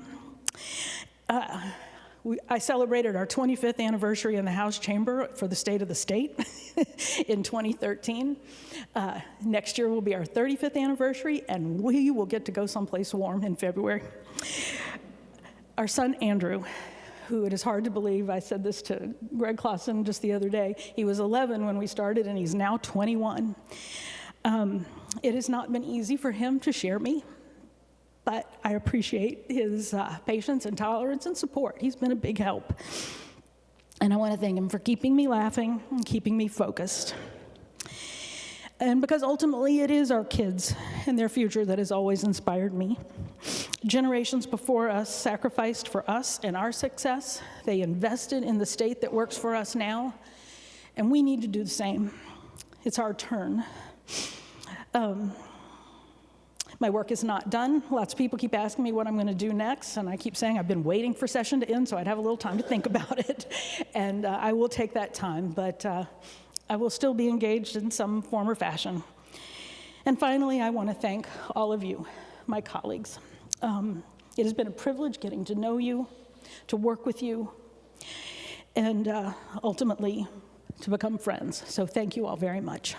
I celebrated our 25th anniversary in the House chamber for the state of the state in 2013. Next year will be our 35th anniversary, and we will get to go someplace warm in February. Our son, Andrew, who it is hard to believe, I said this to Greg Clausen just the other day, he was 11 when we started, and he's now 21. It has not been easy for him to share me, but I appreciate his patience and tolerance and support. He's been a big help. And I want to thank him for keeping me laughing and keeping me focused. And because ultimately it is our kids and their future that has always inspired me. Generations before us sacrificed for us and our success. They invested in the state that works for us now, and we need to do the same. It's our turn. My work is not done. Lots of people keep asking me what I'm going to do next, and I keep saying I've been waiting for session to end so I'd have a little time to think about it. And I will take that time, but I will still be engaged in some form or fashion. And finally, I want to thank all of you, my colleagues. It has been a privilege getting to know you, to work with you, and ultimately to become friends. So thank you all very much.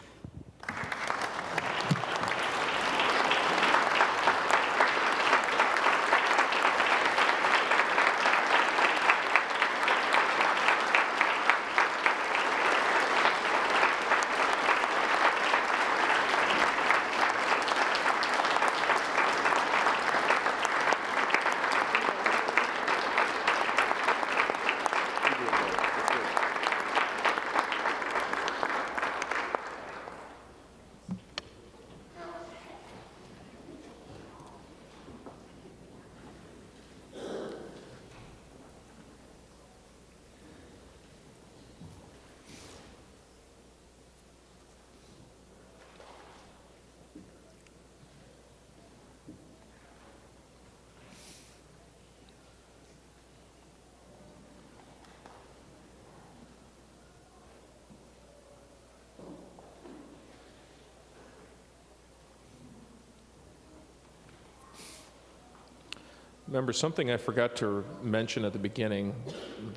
Remember, something I forgot to mention at the beginning,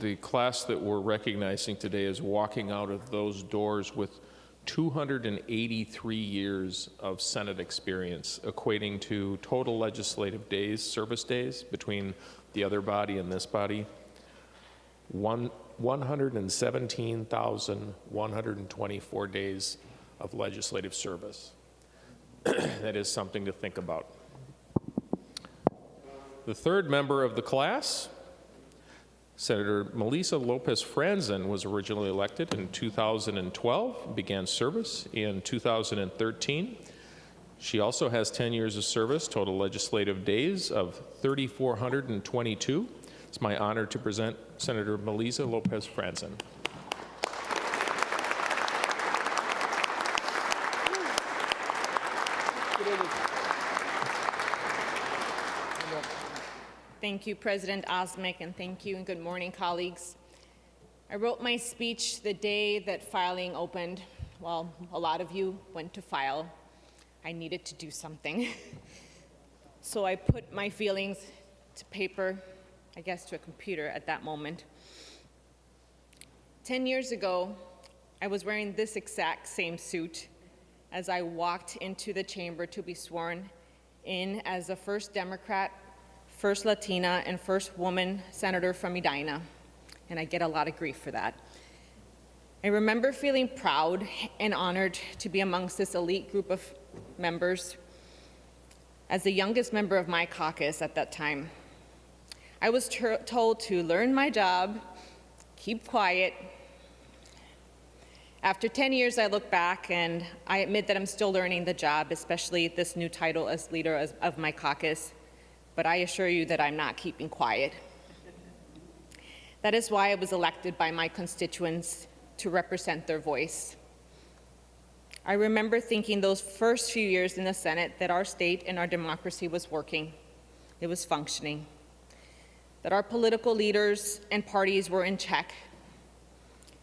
the class that we're recognizing today is walking out of those doors with 283 years of Senate experience, equating to total legislative days, service days, between the other body and this body, 117,124 days of legislative service. That is something to think about. The third member of the class, Senator Melissa Lopez Franzen, was originally elected in 2012, began service in 2013. She also has 10 years of service, total legislative days of 3,422. It's my honor to present Senator Melissa Lopez Franzen. Thank you, President Osmek, and thank you and good morning, colleagues. I wrote my speech the day that filing opened. Well, a lot of you went to file. I needed to do something. So I put my feelings to paper, I guess to a computer at that moment. 10 years ago, I was wearing this exact same suit as I walked into the chamber to be sworn in as the first Democrat, first Latina, and first woman senator from Edina, and I get a lot of grief for that. I remember feeling proud and honored to be amongst this elite group of members as the youngest member of my caucus at that time. I was told to learn my job, keep quiet. After 10 years, I look back and I admit that I'm still learning the job, especially this new title as leader of my caucus. But I assure you that I'm not keeping quiet. That is why I was elected by my constituents to represent their voice. I remember thinking those first few years in the Senate that our state and our democracy was working, it was functioning, that our political leaders and parties were in check,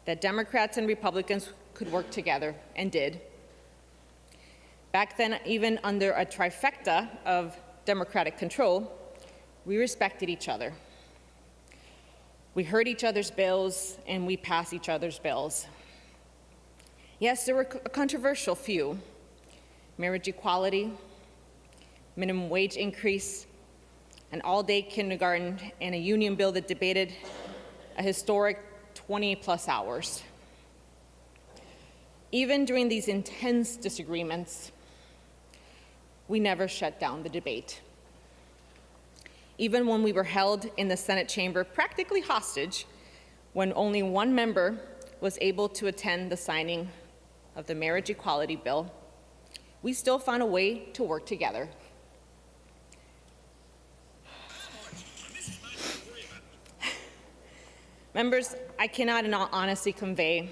that Democrats and Republicans could work together, and did. Back then, even under a trifecta of Democratic control, we respected each other. We heard each other's bills and we passed each other's bills. Yes, there were a controversial few: marriage equality, minimum wage increase, an all-day kindergarten, and a union bill that debated a historic 20+ hours. Even during these intense disagreements, we never shut down the debate. Even when we were held in the Senate chamber practically hostage, when only one member was able to attend the signing of the marriage equality bill, we still found a way to work together. Members, I cannot in all honesty convey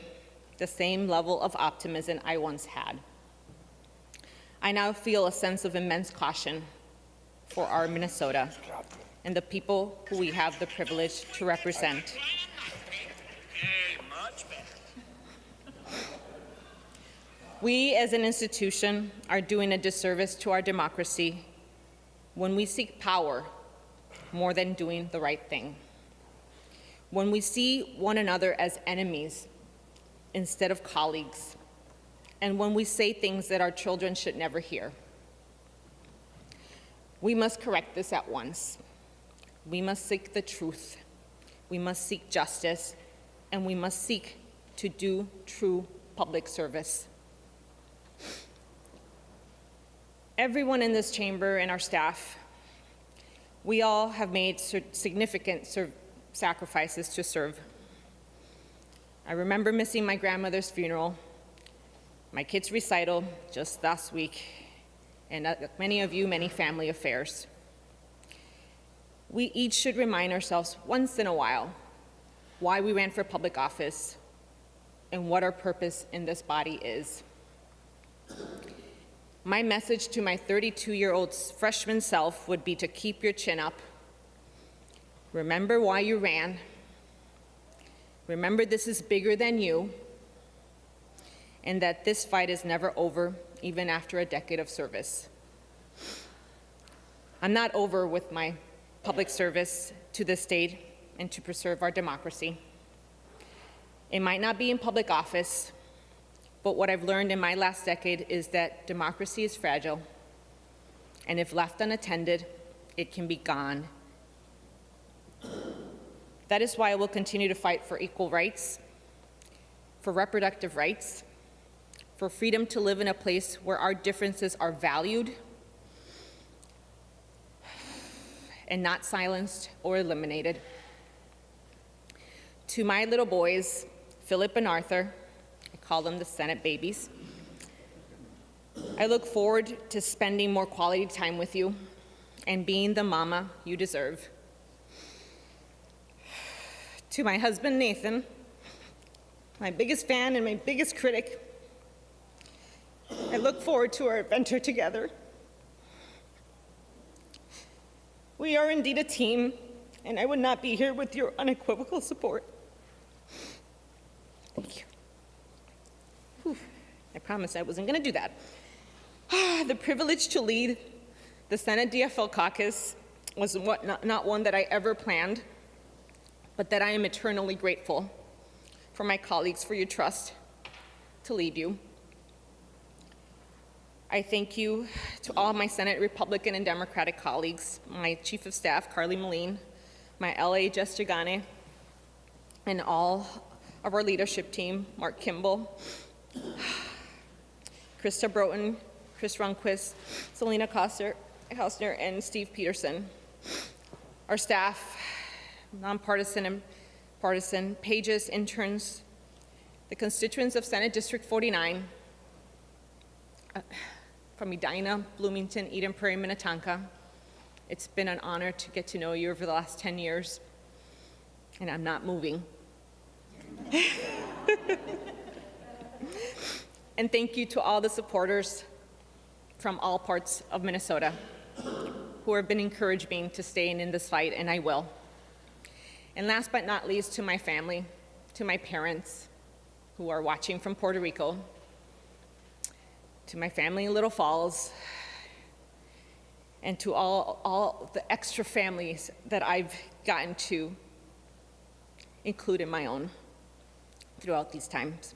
the same level of optimism I once had. I now feel a sense of immense caution for our Minnesota and the people who we have the privilege to represent. We as an institution are doing a disservice to our democracy when we seek power more than doing the right thing. When we see one another as enemies instead of colleagues, and when we say things that our children should never hear. We must correct this at once. We must seek the truth. We must seek justice, and we must seek to do true public service. Everyone in this chamber and our staff, we all have made significant sacrifices to serve. I remember missing my grandmother's funeral, my kid's recital just last week, and many of you, many family affairs. We each should remind ourselves once in a while why we ran for public office and what our purpose in this body is. My message to my 32-year-old freshman self would be to keep your chin up. Remember why you ran. Remember this is bigger than you, and that this fight is never over, even after a decade of service. I'm not over with my public service to the state and to preserve our democracy. It might not be in public office, but what I've learned in my last decade is that democracy is fragile, and if left unattended, it can be gone. That is why I will continue to fight for equal rights, for reproductive rights, for freedom to live in a place where our differences are valued and not silenced or eliminated. To my little boys, Philip and Arthur, I call them the Senate babies, I look forward to spending more quality time with you and being the mama you deserve. To my husband, Nathan, my biggest fan and my biggest critic, I look forward to our adventure together. We are indeed a team, and I would not be here with your unequivocal support. Thank you. Whew. I promised I wasn't going to do that. The privilege to lead the Senate DFL caucus was not one that I ever planned, but that I am eternally grateful for my colleagues for your trust to lead you. I thank you to all my Senate Republican and Democratic colleagues, my Chief of Staff, Carly Moline, my LA Jess Jagane, and all of our leadership team, Mark Kimball, Krista Broughton, Chris Runquist, Selena Kostner, and Steve Peterson. Our staff, nonpartisan and partisan, pages, interns, the constituents of Senate District 49, from Edina, Bloomington, Eden Prairie, Minnetonka. It's been an honor to get to know you over the last 10 years, and I'm not moving. And thank you to all the supporters from all parts of Minnesota who have been encouraging me to stay in this fight, and I will. And last but not least, to my family, to my parents who are watching from Puerto Rico, to my family in Little Falls, and to all the extra families that I've gotten to include in my own throughout these times.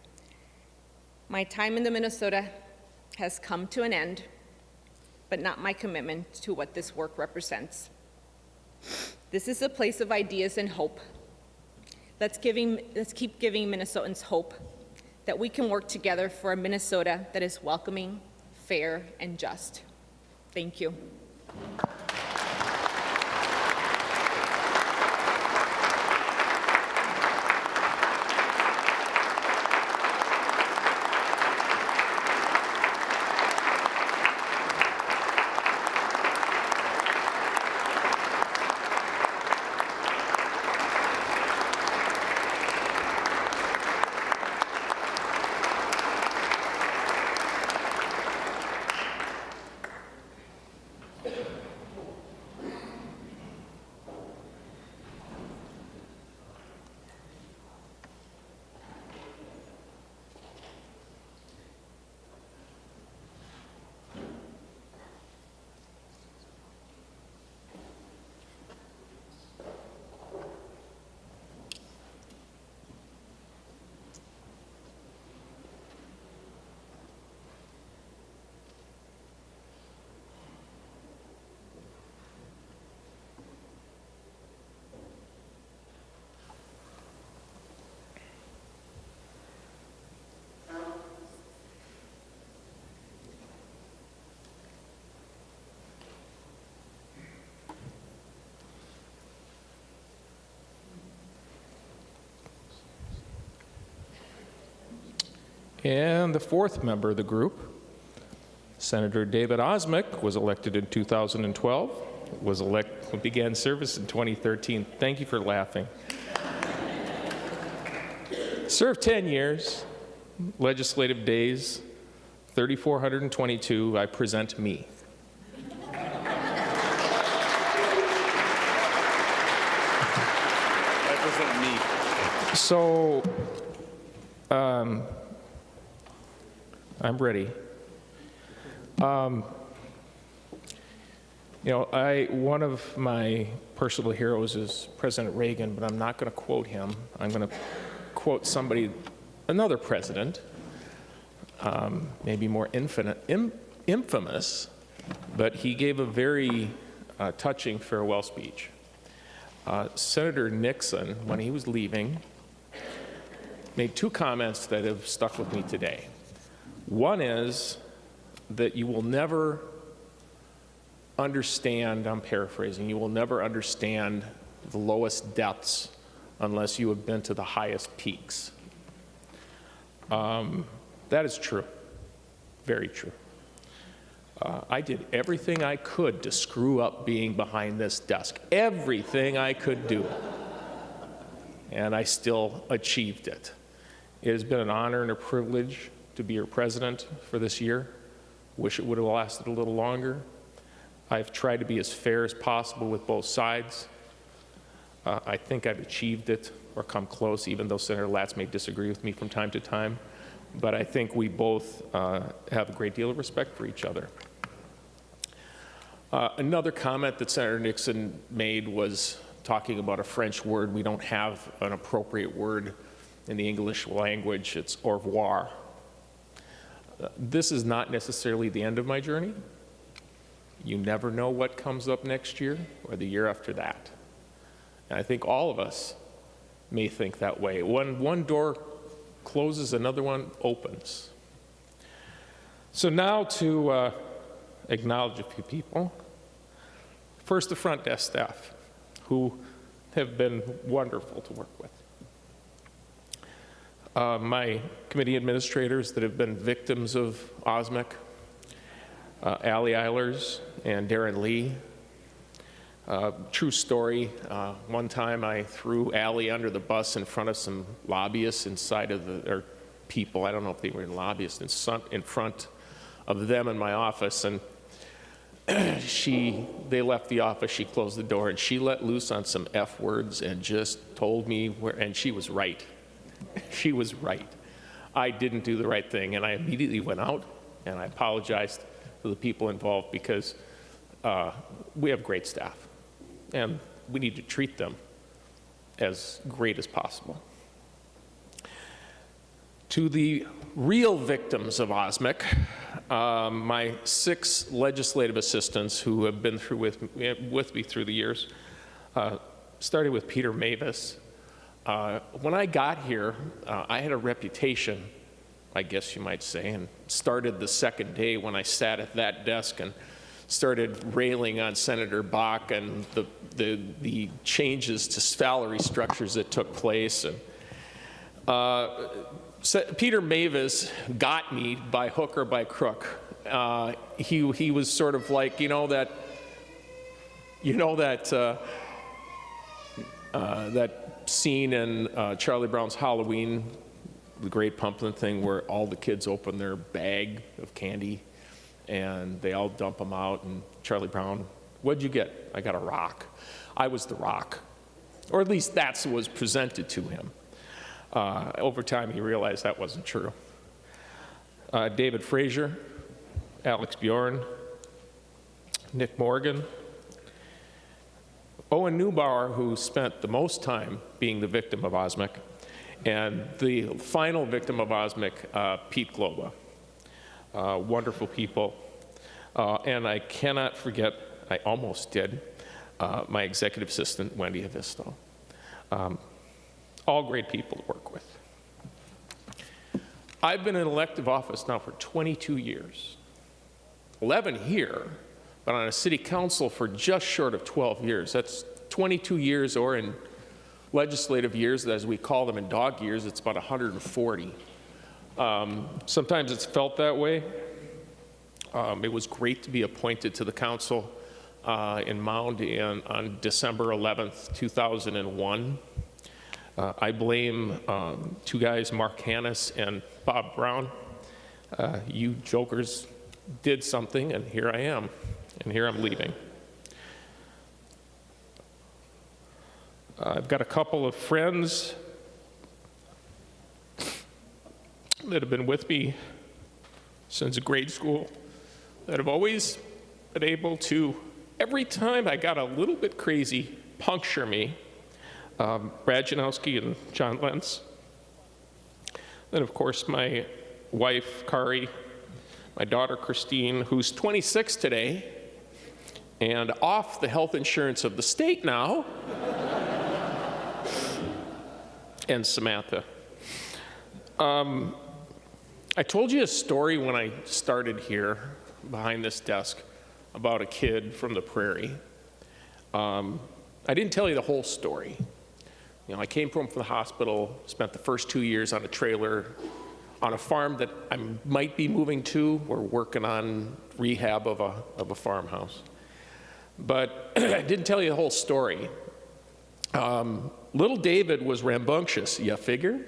My time in the Minnesota has come to an end, but not my commitment to what this work represents. This is a place of ideas and hope. Let's keep giving Minnesotans hope that we can work together for a Minnesota that is welcoming, fair, and just. Thank you. And the fourth member of the group, Senator David Osmek, was elected in 2012, began service in 2013. Thank you for laughing. Served 10 years, legislative days, 3,422. I present me. I present me. So, I'm ready. One of my personal heroes is President Reagan, but I'm not going to quote him. I'm going to quote another president, maybe more infamous, but he gave a very touching farewell speech. Senator Nixon, when he was leaving, made two comments that have stuck with me today. One is that you will never understand, I'm paraphrasing, you will never understand the lowest depths unless you have been to the highest peaks. That is true, very true. I did everything I could to screw up being behind this desk, everything I could do, and I still achieved it. It has been an honor and a privilege to be your president for this year. Wish it would have lasted a little longer. I've tried to be as fair as possible with both sides. I think I've achieved it or come close, even though Senator Latz may disagree with me from time to time. But I think we both have a great deal of respect for each other. Another comment that Senator Nixon made was talking about a French word. We don't have an appropriate word in the English language. It's au revoir. This is not necessarily the end of my journey. You never know what comes up next year or the year after that. And I think all of us may think that way. When one door closes, another one opens. So now to acknowledge a few people. First, the front desk staff, who have been wonderful to work with. My committee administrators that have been victims of Osmek, Allie Eilers and Darren Lee. True story, one time I threw Allie under the bus in front of some lobbyists inside of or people, I don't know if they were lobbyists, in front of them in my office, and they left the office, she closed the door, and she let loose on some F words and just told me where, and she was right. She was right. I didn't do the right thing, and I immediately went out and I apologized to the people involved because we have great staff and we need to treat them as great as possible. To the real victims of Osmek, my 6 legislative assistants who have been through with me through the years, starting with Peter Mavis. When I got here, I had a reputation, I guess you might say, and started the second day when I sat at that desk and started railing on Senator Bach and the changes to salary structures that took place. And Peter Mavis got me by hook or by crook. He was sort of like, that scene in Charlie Brown's Halloween, the Great Pumpkin thing, where all the kids open their bag of candy and they all dump them out, and Charlie Brown, what'd you get? I got a rock. I was the rock, or at least that's what was presented to him. Over time, he realized that wasn't true. David Frazier, Alex Bjorn, Nick Morgan, Owen Neubauer, who spent the most time being the victim of Osmek, and the final victim of Osmek, Pete Globa. Wonderful people. And I cannot forget, I almost did, my executive assistant, Wendy Avisto. All great people to work with. I've been in elective office now for 22 years. 11 here, but on a city council for just short of 12 years. That's 22 years, or in legislative years, as we call them in dog years, it's about 140. Sometimes it's felt that way. It was great to be appointed to the council in Mound on December 11th, 2001. I blame two guys, Mark Hannes and Bob Brown. You jokers did something, and here I am, and here I'm leaving. I've got a couple of friends that have been with me since grade school that have always been able to, every time I got a little bit crazy, puncture me. Brad Janowski and John Lentz. Then, of course, my wife, Kari, my daughter, Christine, who's 26 today, and off the health insurance of the state now, and Samantha. I told you a story when I started here behind this desk about a kid from the prairie. I didn't tell you the whole story. You know, I came from the hospital, spent the first 2 years on a trailer on a farm that I might be moving to. We're working on rehab of a farmhouse. But I didn't tell you the whole story. Little David was rambunctious, you figure?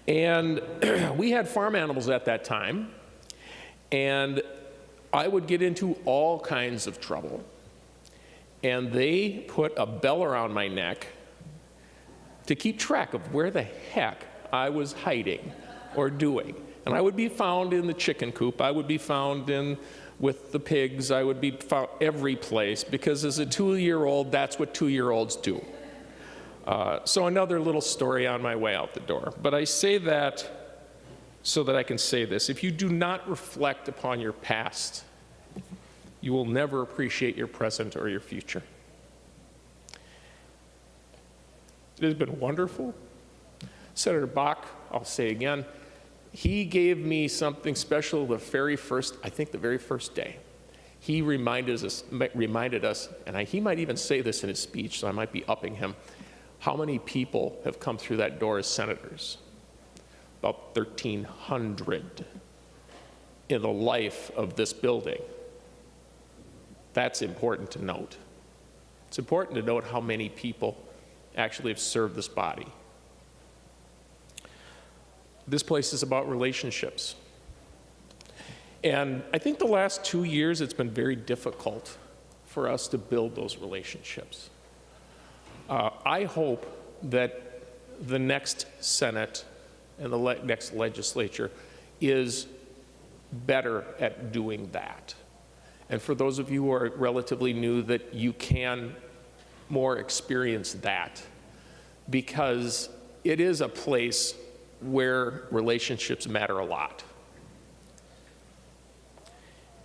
And we had farm animals at that time, and I would get into all kinds of trouble. And they put a bell around my neck to keep track of where the heck I was hiding or doing. And I would be found in the chicken coop, I would be found with the pigs, I would be found every place, because as a 2-year-old, that's what 2-year-olds do. So another little story on my way out the door. But I say that so that I can say this. If you do not reflect upon your past, you will never appreciate your present or your future. It has been wonderful. Senator Bach, I'll say again, he gave me something special the very first day. He reminded us, and he might even say this in his speech, so I might be upping him, how many people have come through that door as senators? About 1,300 in the life of this building. That's important to note. It's important to note how many people actually have served this body. This place is about relationships. And I think the last 2 years, it's been very difficult for us to build those relationships. I hope that the next Senate and the next legislature is better at doing that. And for those of you who are relatively new, that you can more experience that, because it is a place where relationships matter a lot.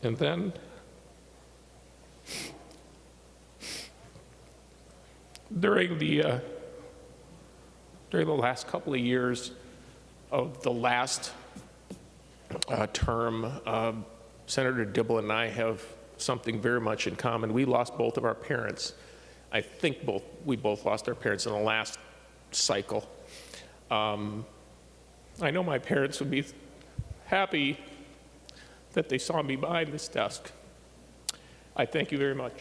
And then during the last couple of years of the last term, Senator Dibble and I have something very much in common. We lost both of our parents. I think we both lost our parents in the last cycle. I know my parents would be happy that they saw me behind this desk. I thank you very much.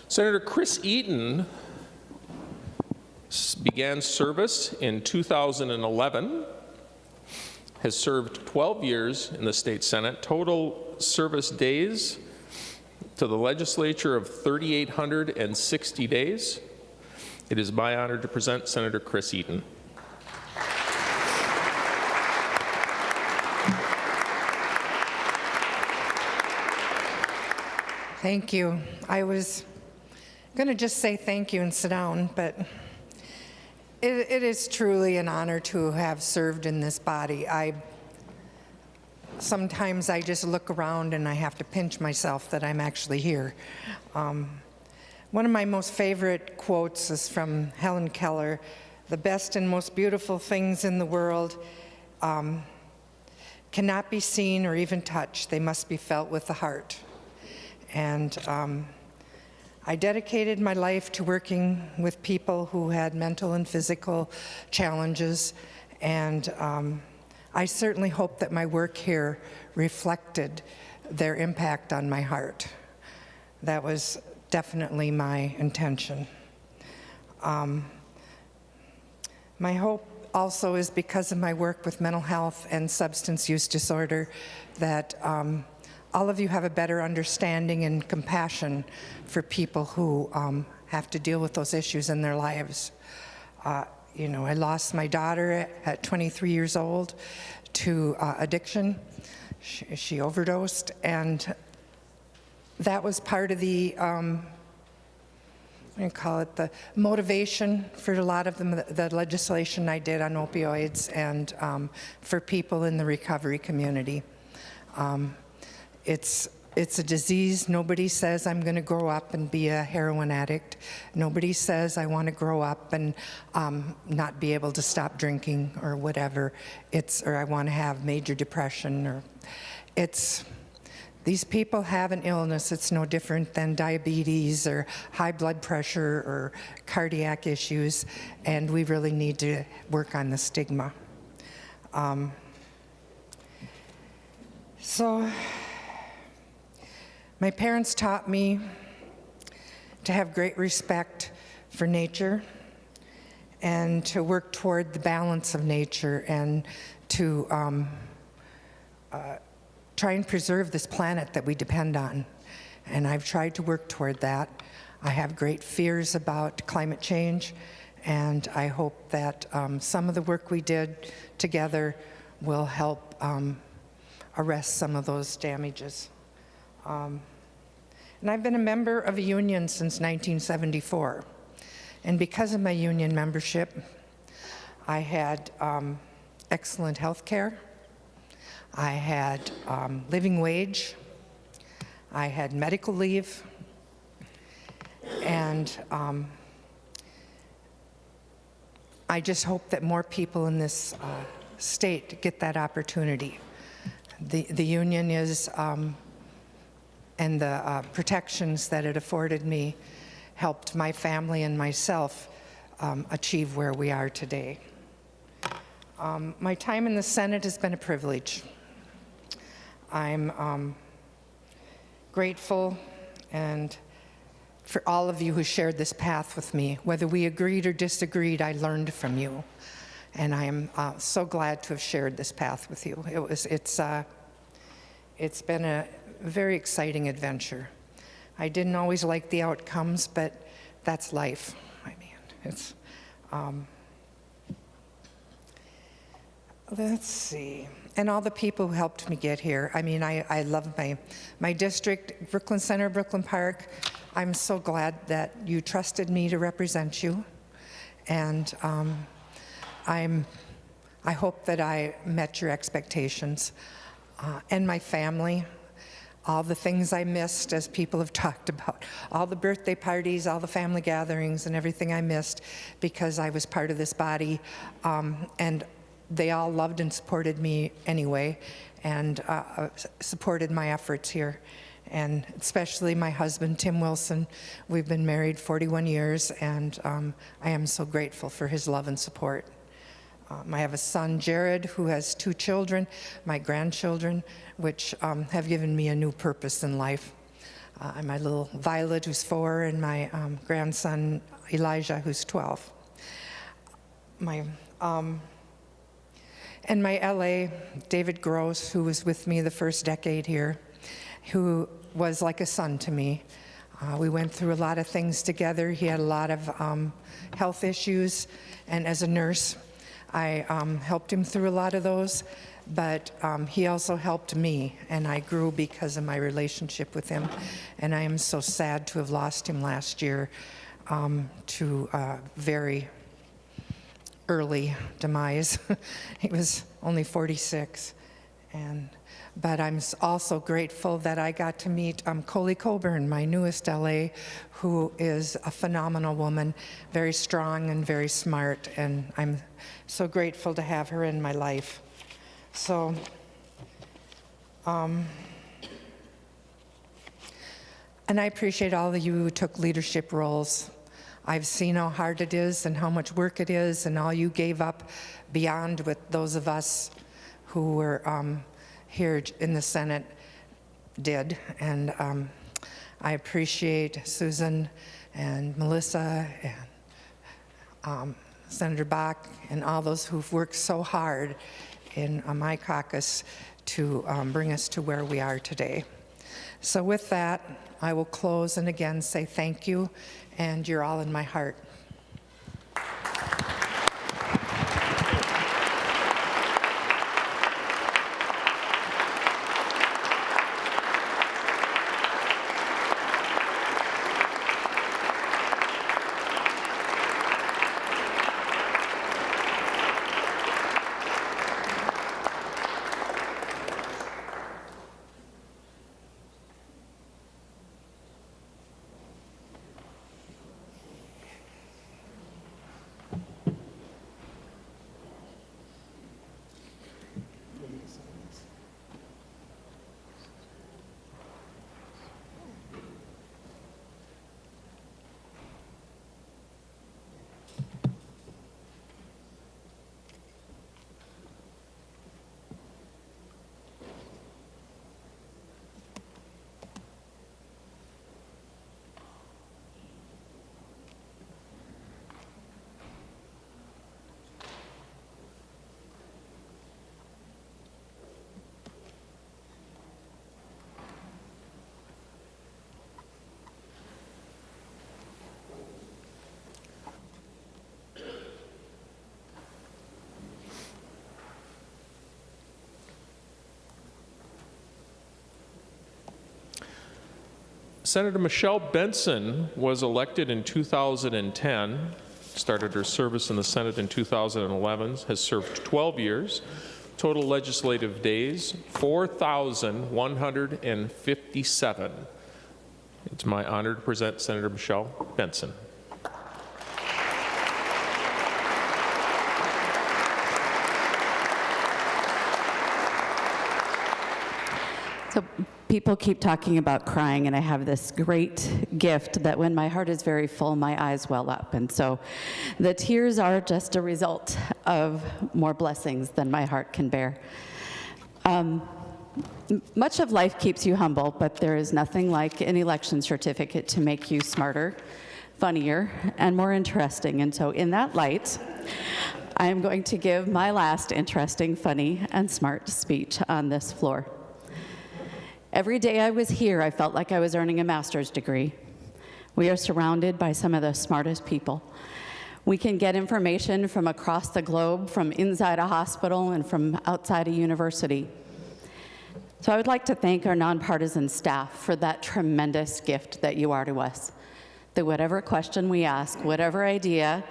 Senator Chris Eaton began service in 2011, has served 12 years in the state Senate, total service days to the legislature of 3,860 days. It is my honor to present Senator Chris Eaton. Thank you. I was going to just say thank you and sit down, but it is truly an honor to have served in this body. Sometimes I just look around and I have to pinch myself that I'm actually here. One of my most favorite quotes is from Helen Keller: "The best and most beautiful things in the world cannot be seen or even touched. They must be felt with the heart." And I dedicated my life to working with people who had mental and physical challenges, and I certainly hope that my work here reflected their impact on my heart. That was definitely my intention. My hope also is, because of my work with mental health and substance use disorder, that all of you have a better understanding and compassion for people who have to deal with those issues in their lives. You know, I lost my daughter at 23 years old to addiction. She overdosed, and that was part of the, the motivation for a lot of the legislation I did on opioids and for people in the recovery community. It's a disease. Nobody says I'm going to grow up and be a heroin addict. Nobody says I want to grow up and not be able to stop drinking or whatever. Or I want to have major depression. These people have an illness. It's no different than diabetes or high blood pressure or cardiac issues, and we really need to work on the stigma. My parents taught me to have great respect for nature and to work toward the balance of nature and to try and preserve this planet that we depend on. And I've tried to work toward that. I have great fears about climate change, and I hope that some of the work we did together will help arrest some of those damages. And I've been a member of a union since 1974. And because of my union membership, I had excellent health care. I had living wage. I had medical leave. And I just hope that more people in this state get that opportunity. The union is, and the protections that it afforded me helped my family and myself achieve where we are today. My time in the Senate has been a privilege. I'm grateful and for all of you who shared this path with me. Whether we agreed or disagreed, I learned from you. And I am so glad to have shared this path with you. It's been a very exciting adventure. I didn't always like the outcomes, but that's life. I mean, it's, let's see. And all the people who helped me get here. I mean, I love my district, Brooklyn Center, Brooklyn Park. I'm so glad that you trusted me to represent you. And I hope that I met your expectations. And my family, all the things I missed, as people have talked about, all the birthday parties, all the family gatherings, and everything I missed because I was part of this body. And they all loved and supported me anyway, and supported my efforts here. And especially my husband, Tim Wilson. We've been married 41 years, and I am so grateful for his love and support. I have a son, Jared, who has 2 children, my grandchildren, which have given me a new purpose in life. My little Violet, who's 4, and my grandson, Elijah, who's 12. And my LA, David Gross, who was with me the first decade here, who was like a son to me. We went through a lot of things together. He had a lot of health issues, and as a nurse, I helped him through a lot of those, but he also helped me, and I grew because of my relationship with him, and I am so sad to have lost him last year to a very early demise. He was only 46, but I'm also grateful that I got to meet Coley Coburn, my newest LA, who is a phenomenal woman, very strong and very smart, and I'm so grateful to have her in my life. So, and I appreciate all of you who took leadership roles. I've seen how hard it is and how much work it is, and all you gave up beyond what those of us who were here in the Senate did. And I appreciate Susan and Melissa and Senator Bach and all those who've worked so hard in my caucus to bring us to where we are today. So with that, I will close and again say thank you, and you're all in my heart. Senator Michelle Benson was elected in 2010, started her service in the Senate in 2011, has served 12 years, total legislative days, 4,157. It's my honor to present Senator Michelle Benson. So people keep talking about crying, and I have this great gift that when my heart is very full, my eyes well up. And so the tears are just a result of more blessings than my heart can bear. Much of life keeps you humble, but there is nothing like an election certificate to make you smarter, funnier, and more interesting. And so in that light, I am going to give my last interesting, funny, and smart speech on this floor. Every day I was here, I felt like I was earning a master's degree. We are surrounded by some of the smartest people. We can get information from across the globe, from inside a hospital and from outside a university. So I would like to thank our nonpartisan staff for that tremendous gift that you are to us. That whatever question we ask, whatever idea,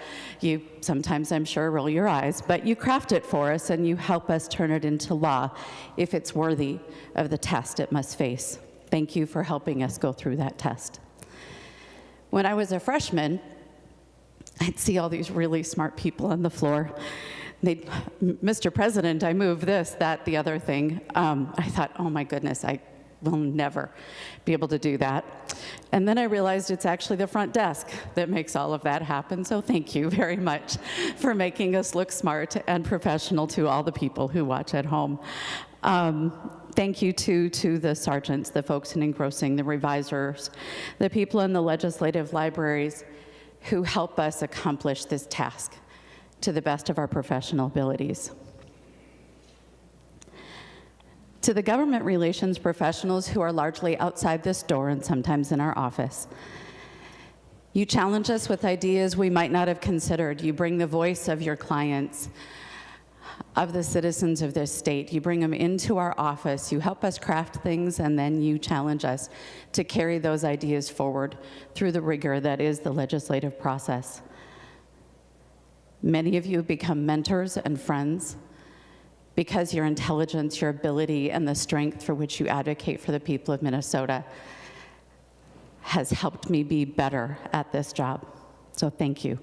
you sometimes, I'm sure, roll your eyes, but you craft it for us and you help us turn it into law if it's worthy of the test it must face. Thank you for helping us go through that test. When I was a freshman, I'd see all these really smart people on the floor. They'd, Mr. President, I moved this, that, the other thing. I thought, oh my goodness, I will never be able to do that. And then I realized it's actually the front desk that makes all of that happen. So thank you very much for making us look smart and professional to all the people who watch at home. Thank you to the sergeants, the folks in engrossing, the revisers, the people in the legislative libraries who help us accomplish this task to the best of our professional abilities. To the government relations professionals who are largely outside this door and sometimes in our office, you challenge us with ideas we might not have considered. You bring the voice of your clients, of the citizens of this state. You bring them into our office. You help us craft things, and then you challenge us to carry those ideas forward through the rigor that is the legislative process. Many of you have become mentors and friends because your intelligence, your ability, and the strength for which you advocate for the people of Minnesota has helped me be better at this job. So thank you.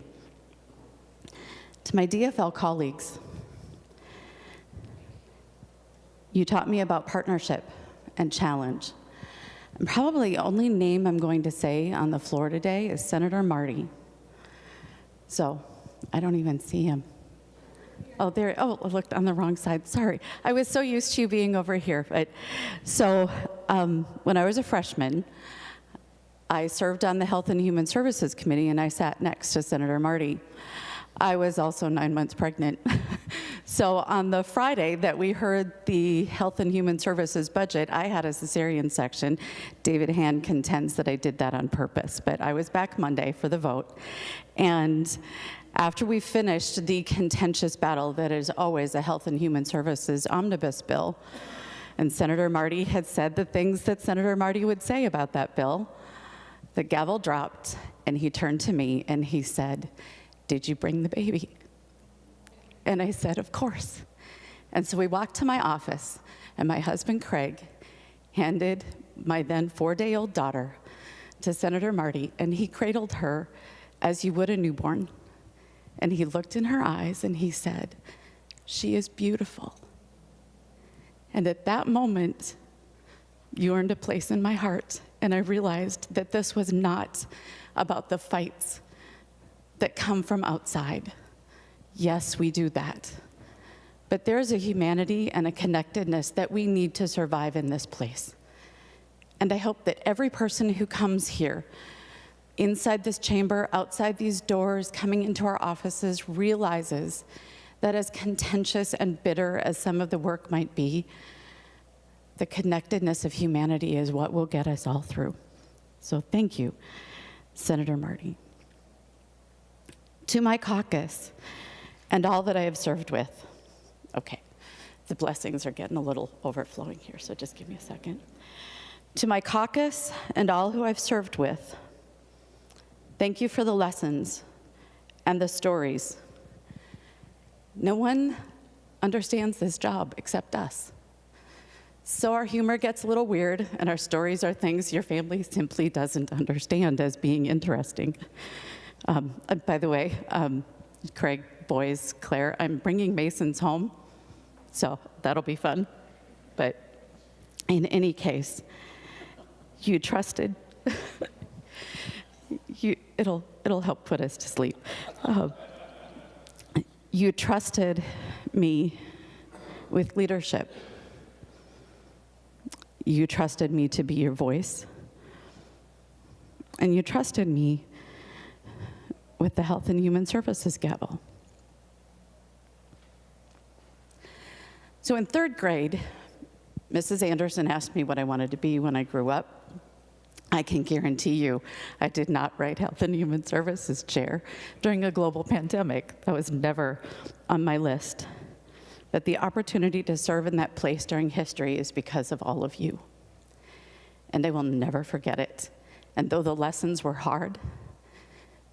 To my DFL colleagues, you taught me about partnership and challenge. And probably the only name I'm going to say on the floor today is Senator Marty. So I don't even see him. Oh, there, oh, I looked on the wrong side, sorry. I was so used to you being over here. But so when I was a freshman, I served on the Health and Human Services Committee, and I sat next to Senator Marty. I was also 9 months pregnant. So on the Friday that we heard the Health and Human Services budget, I had a cesarean section. David Hand contends that I did that on purpose, but I was back Monday for the vote. And after we finished the contentious battle that is always a Health and Human Services omnibus bill, and Senator Marty had said the things that Senator Marty would say about that bill, the gavel dropped, and he turned to me and he said, "Did you bring the baby?" And I said, "Of course." And so we walked to my office, and my husband, Craig, handed my then 4-day-old daughter to Senator Marty, and he cradled her as you would a newborn. And he looked in her eyes, and he said, "She is beautiful." And at that moment, you earned a place in my heart, and I realized that this was not about the fights that come from outside. Yes, we do that. But there's a humanity and a connectedness that we need to survive in this place. And I hope that every person who comes here, inside this chamber, outside these doors, coming into our offices, realizes that as contentious and bitter as some of the work might be, the connectedness of humanity is what will get us all through. So thank you, Senator Marty. To my caucus and all that I have served with. Okay, the blessings are getting a little overflowing here, so just give me a second. To my caucus and all who I've served with, thank you for the lessons and the stories. No one understands this job except us. So our humor gets a little weird, and our stories are things your family simply doesn't understand as being interesting. By the way, Craig, boys, Claire, I'm bringing Masons home, so that'll be fun. But in any case, you trusted. It'll help put us to sleep. You trusted me with leadership. You trusted me to be your voice. And you trusted me with the Health and Human Services gavel. So in 3rd grade, Mrs. Anderson asked me what I wanted to be when I grew up. I can guarantee you I did not write Health and Human Services chair during a global pandemic. That was never on my list. But the opportunity to serve in that place during history is because of all of you. And I will never forget it. And though the lessons were hard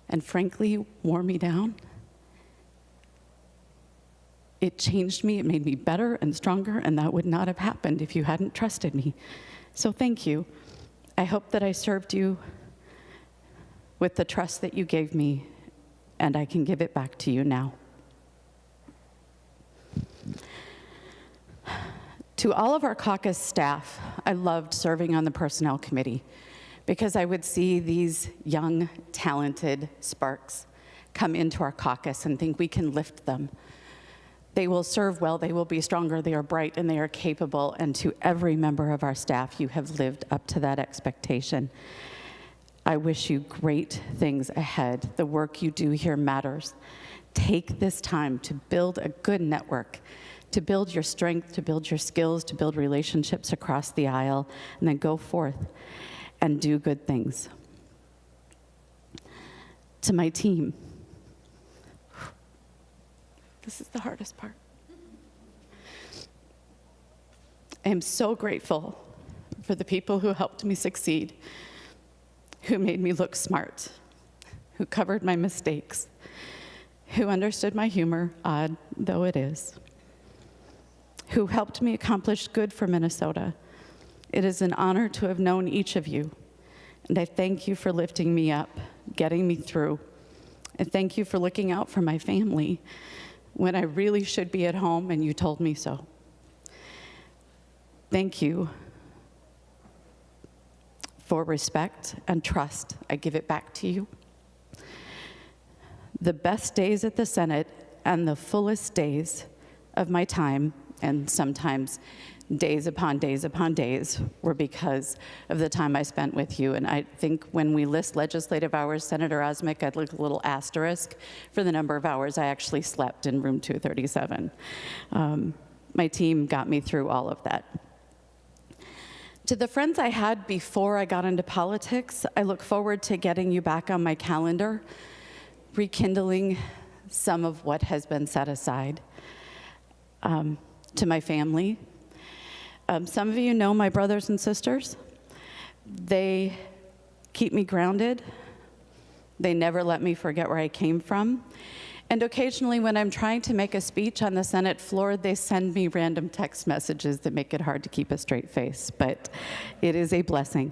and frankly wore me down, it changed me, it made me better and stronger, and that would not have happened if you hadn't trusted me. So thank you. I hope that I served you with the trust that you gave me, and I can give it back to you now. To all of our caucus staff, I loved serving on the Personnel Committee because I would see these young, talented sparks come into our caucus and think we can lift them. They will serve well, they will be stronger, they are bright, and they are capable, and to every member of our staff, you have lived up to that expectation. I wish you great things ahead. The work you do here matters. Take this time to build a good network, to build your strength, to build your skills, to build relationships across the aisle, and then go forth and do good things. To my team, this is the hardest part. I am so grateful for the people who helped me succeed, who made me look smart, who covered my mistakes, who understood my humor, odd though it is, who helped me accomplish good for Minnesota. It is an honor to have known each of you, and I thank you for lifting me up, getting me through, and thank you for looking out for my family when I really should be at home and you told me so. Thank you for respect and trust. I give it back to you. The best days at the Senate and the fullest days of my time, and sometimes days upon days upon days, were because of the time I spent with you. And I think when we list legislative hours, Senator Osmek, I'd like a little asterisk for the number of hours I actually slept in room 237. My team got me through all of that. To the friends I had before I got into politics, I look forward to getting you back on my calendar, rekindling some of what has been set aside. To my family, some of you know my brothers and sisters. They keep me grounded. They never let me forget where I came from. And occasionally when I'm trying to make a speech on the Senate floor, they send me random text messages that make it hard to keep a straight face. But it is a blessing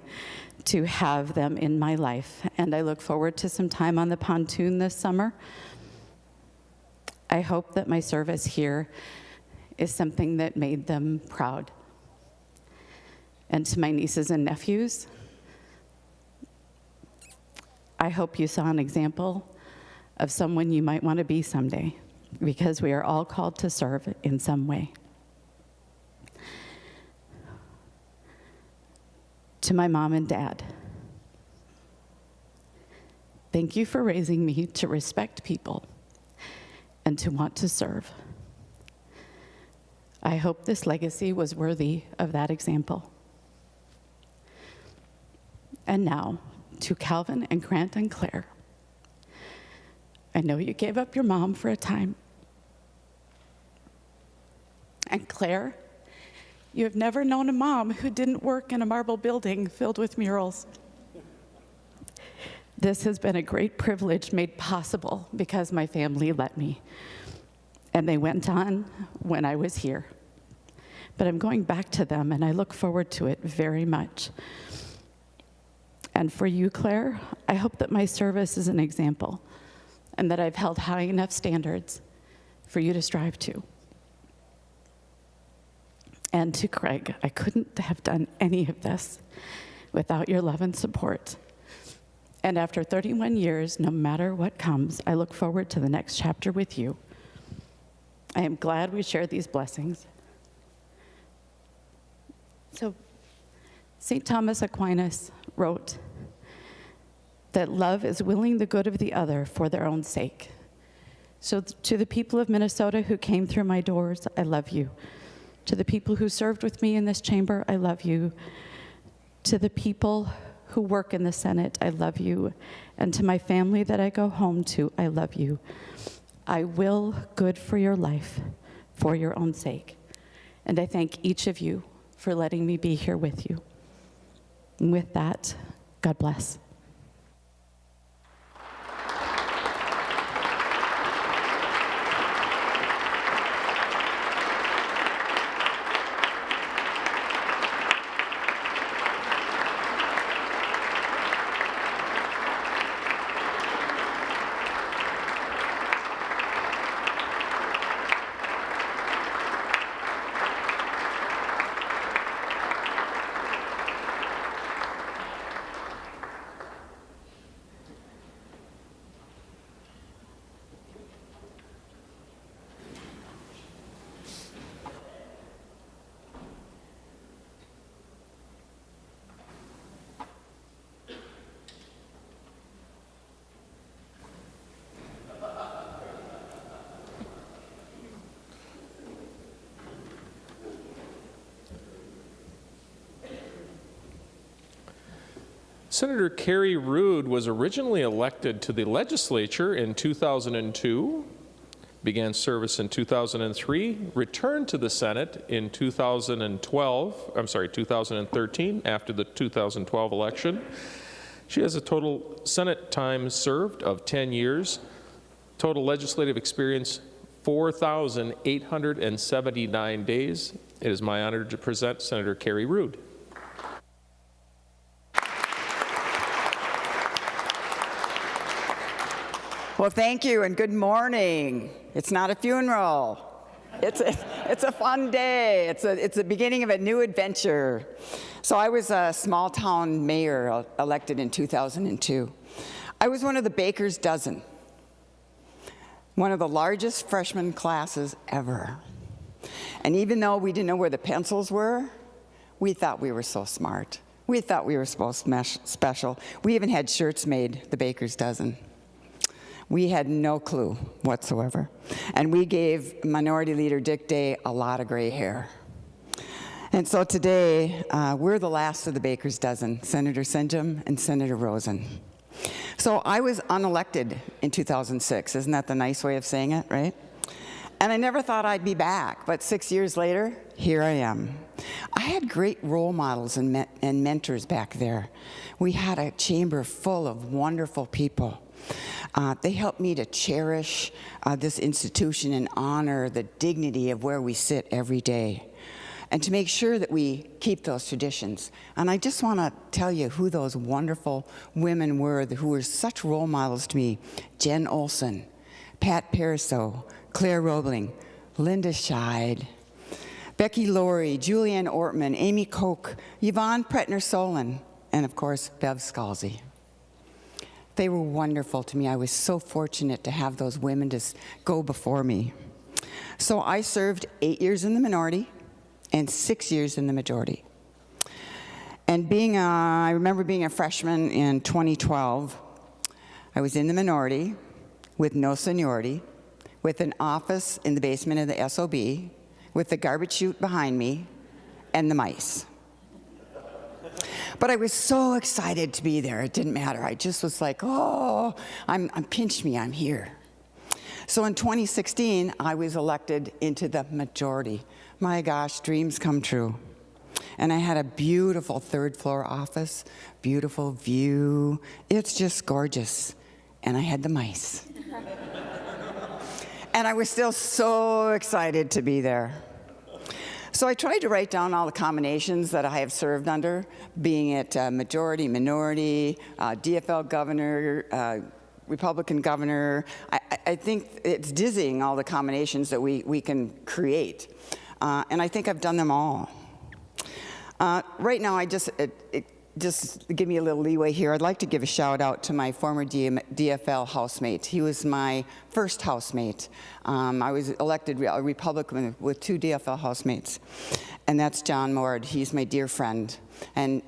to have them in my life. And I look forward to some time on the pontoon this summer. I hope that my service here is something that made them proud. And to my nieces and nephews, I hope you saw an example of someone you might want to be someday, because we are all called to serve in some way. To my mom and dad, thank you for raising me to respect people and to want to serve. I hope this legacy was worthy of that example. And now, to Calvin and Grant and Claire, I know you gave up your mom for a time. And Claire, you have never known a mom who didn't work in a marble building filled with murals. This has been a great privilege made possible because my family let me. And they went on when I was here. But I'm going back to them, and I look forward to it very much. And for you, Claire, I hope that my service is an example, and that I've held high enough standards for you to strive to. And to Craig, I couldn't have done any of this without your love and support. And after 31 years, no matter what comes, I look forward to the next chapter with you. I am glad we share these blessings. So, St. Thomas Aquinas wrote that love is willing the good of the other for their own sake. So to the people of Minnesota who came through my doors, I love you. To the people who served with me in this chamber, I love you. To the people who work in the Senate, I love you. And to my family that I go home to, I love you. I will good for your life for your own sake. And I thank each of you for letting me be here with you. And with that, God bless. Senator Carrie Ruud was originally elected to the legislature in 2002, began service in 2003, returned to the Senate in 2013 after the 2012 election. She has a total Senate time served of 10 years, total legislative experience 4,879 days. It is my honor to present Senator Carrie Ruud. Well, thank you and good morning. It's not a funeral. It's a fun day. It's the beginning of a new adventure. So I was a small town mayor elected in 2002. I was one of the baker's dozen, one of the largest freshman classes ever. And even though we didn't know where the pencils were, we thought we were so smart. We thought we were so special. We even had shirts made, the baker's dozen. We had no clue whatsoever. And we gave Minority Leader Dick Day a lot of gray hair. And so today, we're the last of the baker's dozen, Senator Senjem and Senator Rosen. So I was unelected in 2006. Isn't that the nice way of saying it, right? And I never thought I'd be back, but 6 years later, here I am. I had great role models and mentors back there. We had a chamber full of wonderful people. They helped me to cherish this institution and honor the dignity of where we sit every day, and to make sure that we keep those traditions. And I just want to tell you who those wonderful women were who were such role models to me. Jen Olson, Pat Pariseau, Claire Roebling, Linda Scheid, Becky Laurie, Julianne Ortman, Amy Koch, Yvonne Pretner-Solon, and of course, Bev Scalzi. They were wonderful to me. I was so fortunate to have those women just go before me. So I served 8 years in the minority and 6 years in the majority. And I remember being a freshman in 2012. I was in the minority with no seniority, with an office in the basement of the SOB, with the garbage chute behind me, and the mice. But I was so excited to be there. It didn't matter. I just was like, oh, pinch me, I'm here. So in 2016, I was elected into the majority. My gosh, dreams come true. And I had a beautiful third floor office, beautiful view. It's just gorgeous. And I had the mice. And I was still so excited to be there. So I tried to write down all the combinations that I have served under, being it majority, minority, DFL governor, Republican governor. I think it's dizzying, all the combinations that we can create. And I think I've done them all. Right now, just give me a little leeway here. I'd like to give a shout out to my former DFL housemate. He was my first housemate. I was elected a Republican with 2 DFL housemates, and that's John Mord. He's my dear friend. And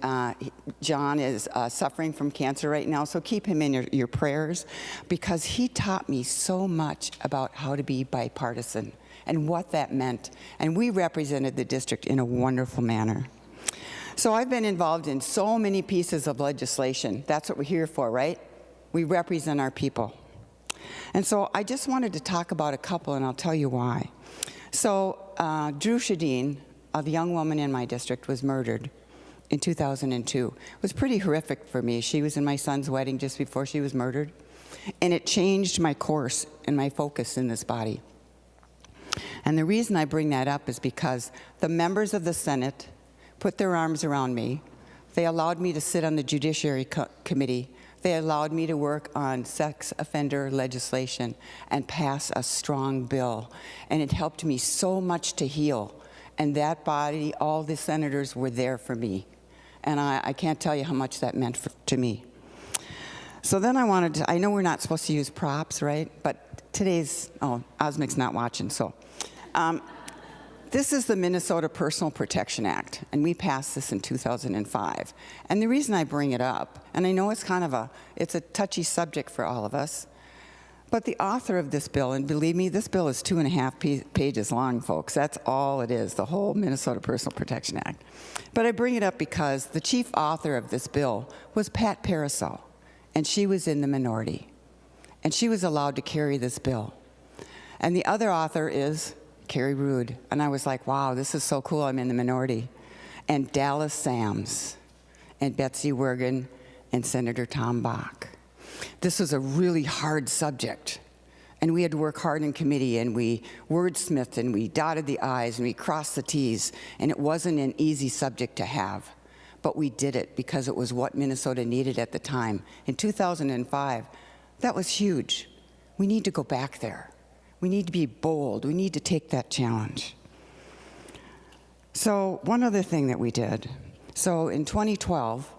John is suffering from cancer right now, so keep him in your prayers, because he taught me so much about how to be bipartisan and what that meant. And we represented the district in a wonderful manner. So I've been involved in so many pieces of legislation. That's what we're here for, right? We represent our people. And so I just wanted to talk about a couple, and I'll tell you why. So Drew Shadeen, a young woman in my district, was murdered in 2002. It was pretty horrific for me. She was in my son's wedding just before she was murdered. And it changed my course and my focus in this body. And the reason I bring that up is because the members of the Senate put their arms around me. They allowed me to sit on the Judiciary Committee. They allowed me to work on sex offender legislation and pass a strong bill. And it helped me so much to heal. And that body, all the senators were there for me. And I can't tell you how much that meant to me. So then I know we're not supposed to use props, right? But Osmek's not watching, so. This is the Minnesota Personal Protection Act, and we passed this in 2005. And the reason I bring it up, and I know it's it's a touchy subject for all of us, But the author of this bill, and believe me, this bill is 2.5 pages long, folks. That's all it is, the whole Minnesota Personal Protection Act. But I bring it up because the chief author of this bill was Pat Paraso, and she was in the minority. And she was allowed to carry this bill. And the other author is Carrie Ruud. And I was like, wow, this is so cool, I'm in the minority. And Dallas Sams, and Betsy Wergen, and Senator Tom Bach. This was a really hard subject, and we had to work hard in committee, and we wordsmithed, and we dotted the I's, and we crossed the T's, and it wasn't an easy subject to have, but we did it because it was what Minnesota needed at the time. In 2005, that was huge. We need to go back there. We need to be bold. We need to take that challenge. So one other thing that we did. So in 2012,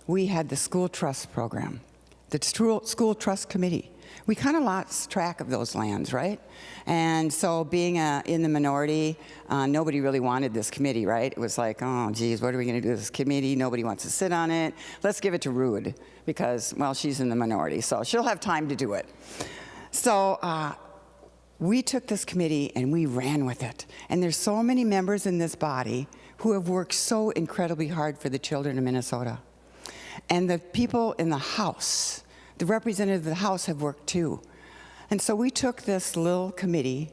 we had the school trust program. The school trust committee. We kind of lost track of those lands, right? And so being in the minority, nobody really wanted this committee, right? It was like, oh, geez, what are we going to do with this committee? Nobody wants to sit on it. Let's give it to Ruud because, well, she's in the minority, so she'll have time to do it. So we took this committee and we ran with it. And there's so many members in this body who have worked so incredibly hard for the children of Minnesota. And the people in the House, the representatives of the House have worked too. And so we took this little committee,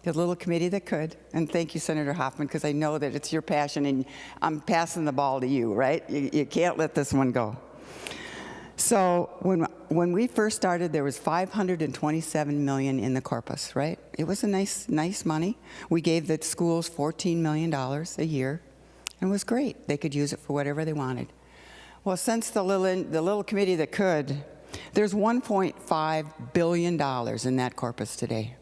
the little committee that could, and thank you, Senator Hoffman, because I know that it's your passion and I'm passing the ball to you, right? You can't let this one go. So when we first started, there was $527 million in the corpus, right? It was a nice money. We gave the schools $14 million a year, and it was great. They could use it for whatever they wanted. Well, since the little committee that could, there's $1.5 billion in that corpus today.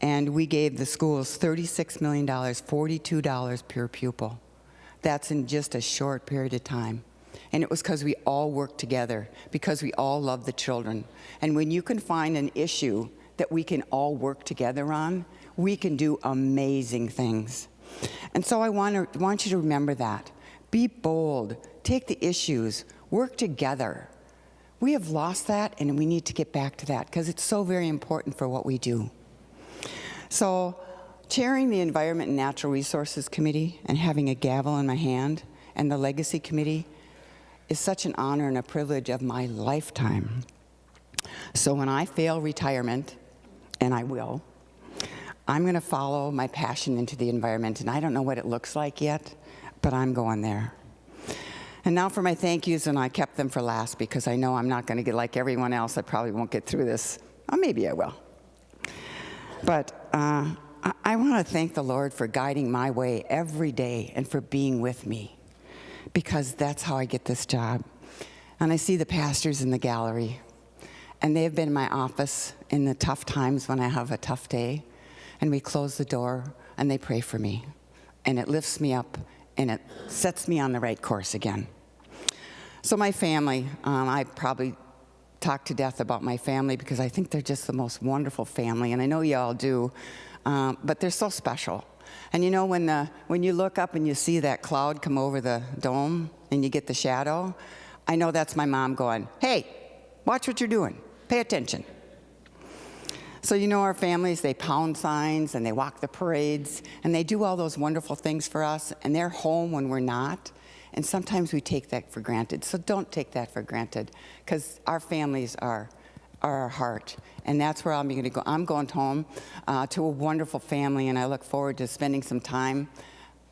And we gave the schools $36 million, $42 per pupil. That's in just a short period of time. And it was because we all worked together, because we all love the children. And when you can find an issue that we can all work together on, we can do amazing things. And so I want you to remember that. Be bold. Take the issues. Work together. We have lost that, and we need to get back to that because it's so very important for what we do. So chairing the Environment and Natural Resources Committee and having a gavel in my hand and the Legacy Committee is such an honor and a privilege of my lifetime. So when I fail retirement, and I will, I'm going to follow my passion into the environment, and I don't know what it looks like yet, but I'm going there. And now for my thank yous, and I kept them for last because I know I'm not going to get like everyone else. I probably won't get through this. Or maybe I will. But I want to thank the Lord for guiding my way every day and for being with me because that's how I get this job. And I see the pastors in the gallery, and they have been in my office in the tough times when I have a tough day, and we close the door, and they pray for me, and it lifts me up, and it sets me on the right course again. So my family, I probably talk to death about my family because I think they're just the most wonderful family, and I know you all do, but they're so special. And you know, when you look up and you see that cloud come over the dome and you get the shadow, I know that's my mom going, hey, watch what you're doing. Pay attention. So you know our families, they pound signs and they walk the parades and they do all those wonderful things for us and they're home when we're not. And sometimes we take that for granted. So don't take that for granted because our families are our heart. And that's where I'm going to go. I'm going home to a wonderful family and I look forward to spending some time,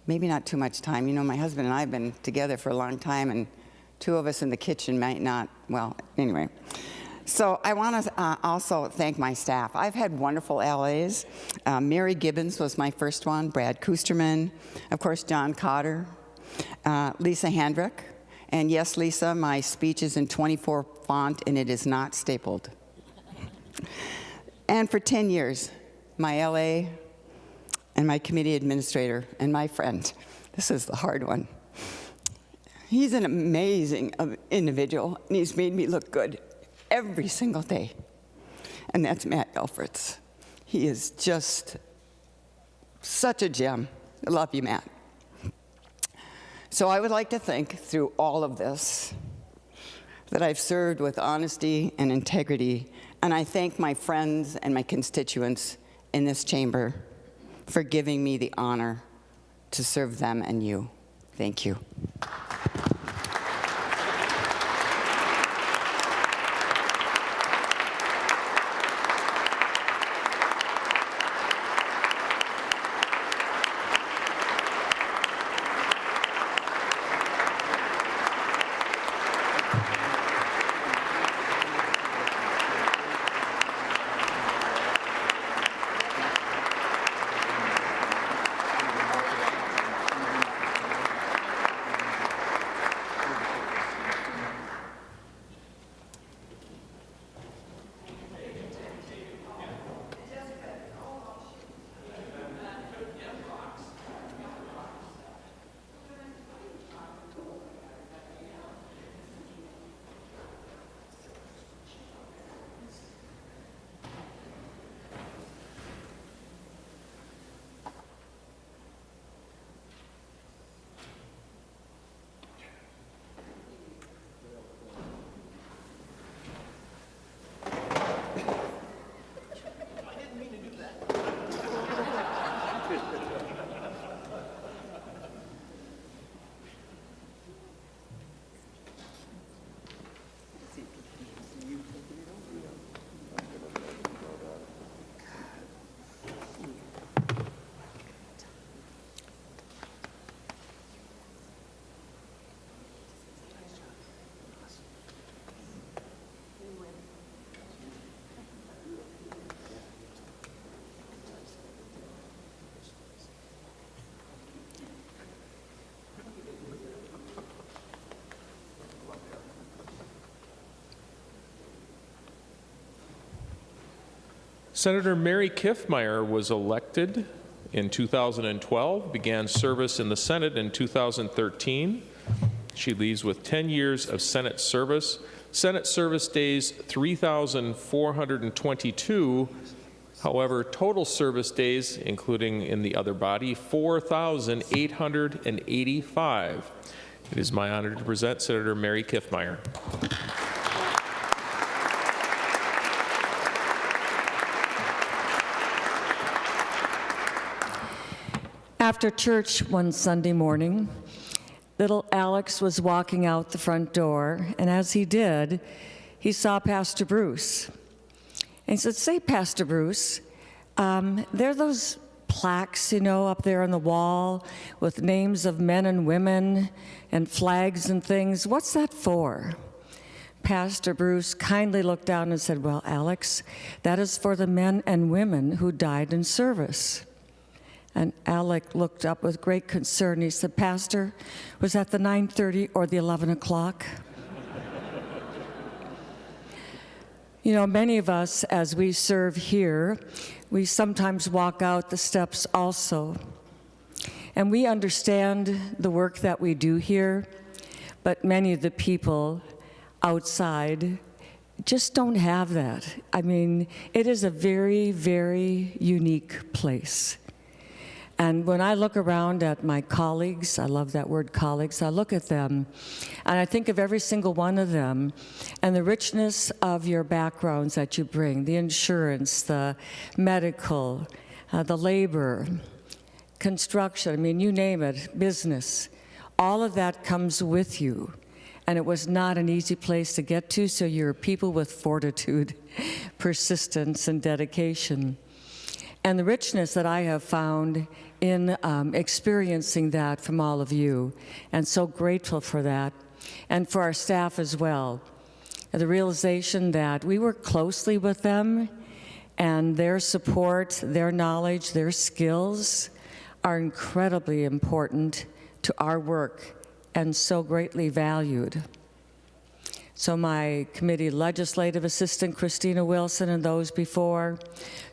maybe not too much time. You know, my husband and I have been together for a long time and two of us in the kitchen might not, well, anyway. So I want to also thank my staff. I've had wonderful LAs. Mary Gibbons was my first one, Brad Kusterman, of course, John Cotter, Lisa Handrick. And yes, Lisa, my speech is in 24 font and it is not stapled. And for 10 years, my LA and my committee administrator and my friend, this is the hard one. He's an amazing individual and he's made me look good every single day. And that's Matt Elfritz. He is just such a gem. I love you, Matt. So I would like to think through all of this that I've served with honesty and integrity And I thank my friends and my constituents in this chamber for giving me the honor to serve them and you. Thank you. Senator Mary Kiffmeyer was elected in 2012, began service in the Senate in 2013. She leaves with 10 years of Senate service. Senate service days, 3,422. However, total service days, including in the other body, 4,885. It is my honor to present Senator Mary Kiffmeyer. After church one Sunday morning, little Alex was walking out the front door, and as he did, he saw Pastor Bruce. And he said, "Say, Pastor Bruce, there are those plaques, you know, up there on the wall with names of men and women and flags and things. What's that for?" Pastor Bruce kindly looked down and said, "Well, Alex, that is for the men and women who died in service." And Alec looked up with great concern. He said, "Pastor, was that the 9:30 or the 11 o'clock?" You know, many of us, as we serve here, we sometimes walk out the steps also. And we understand the work that we do here, but many of the people outside just don't have that. I mean, it is a very, very unique place. And when I look around at my colleagues, I love that word colleagues, I look at them and I think of every single one of them and the richness of your backgrounds that you bring, the insurance, the medical, the labor, construction, I mean, you name it, business. All of that comes with you. And it was not an easy place to get to, so you're people with fortitude, persistence, and dedication. And the richness that I have found in experiencing that from all of you, and so grateful for that, and for our staff as well. The realization that we work closely with them, and their support, their knowledge, their skills are incredibly important to our work and so greatly valued. So my committee legislative assistant, Christina Wilson, and those before,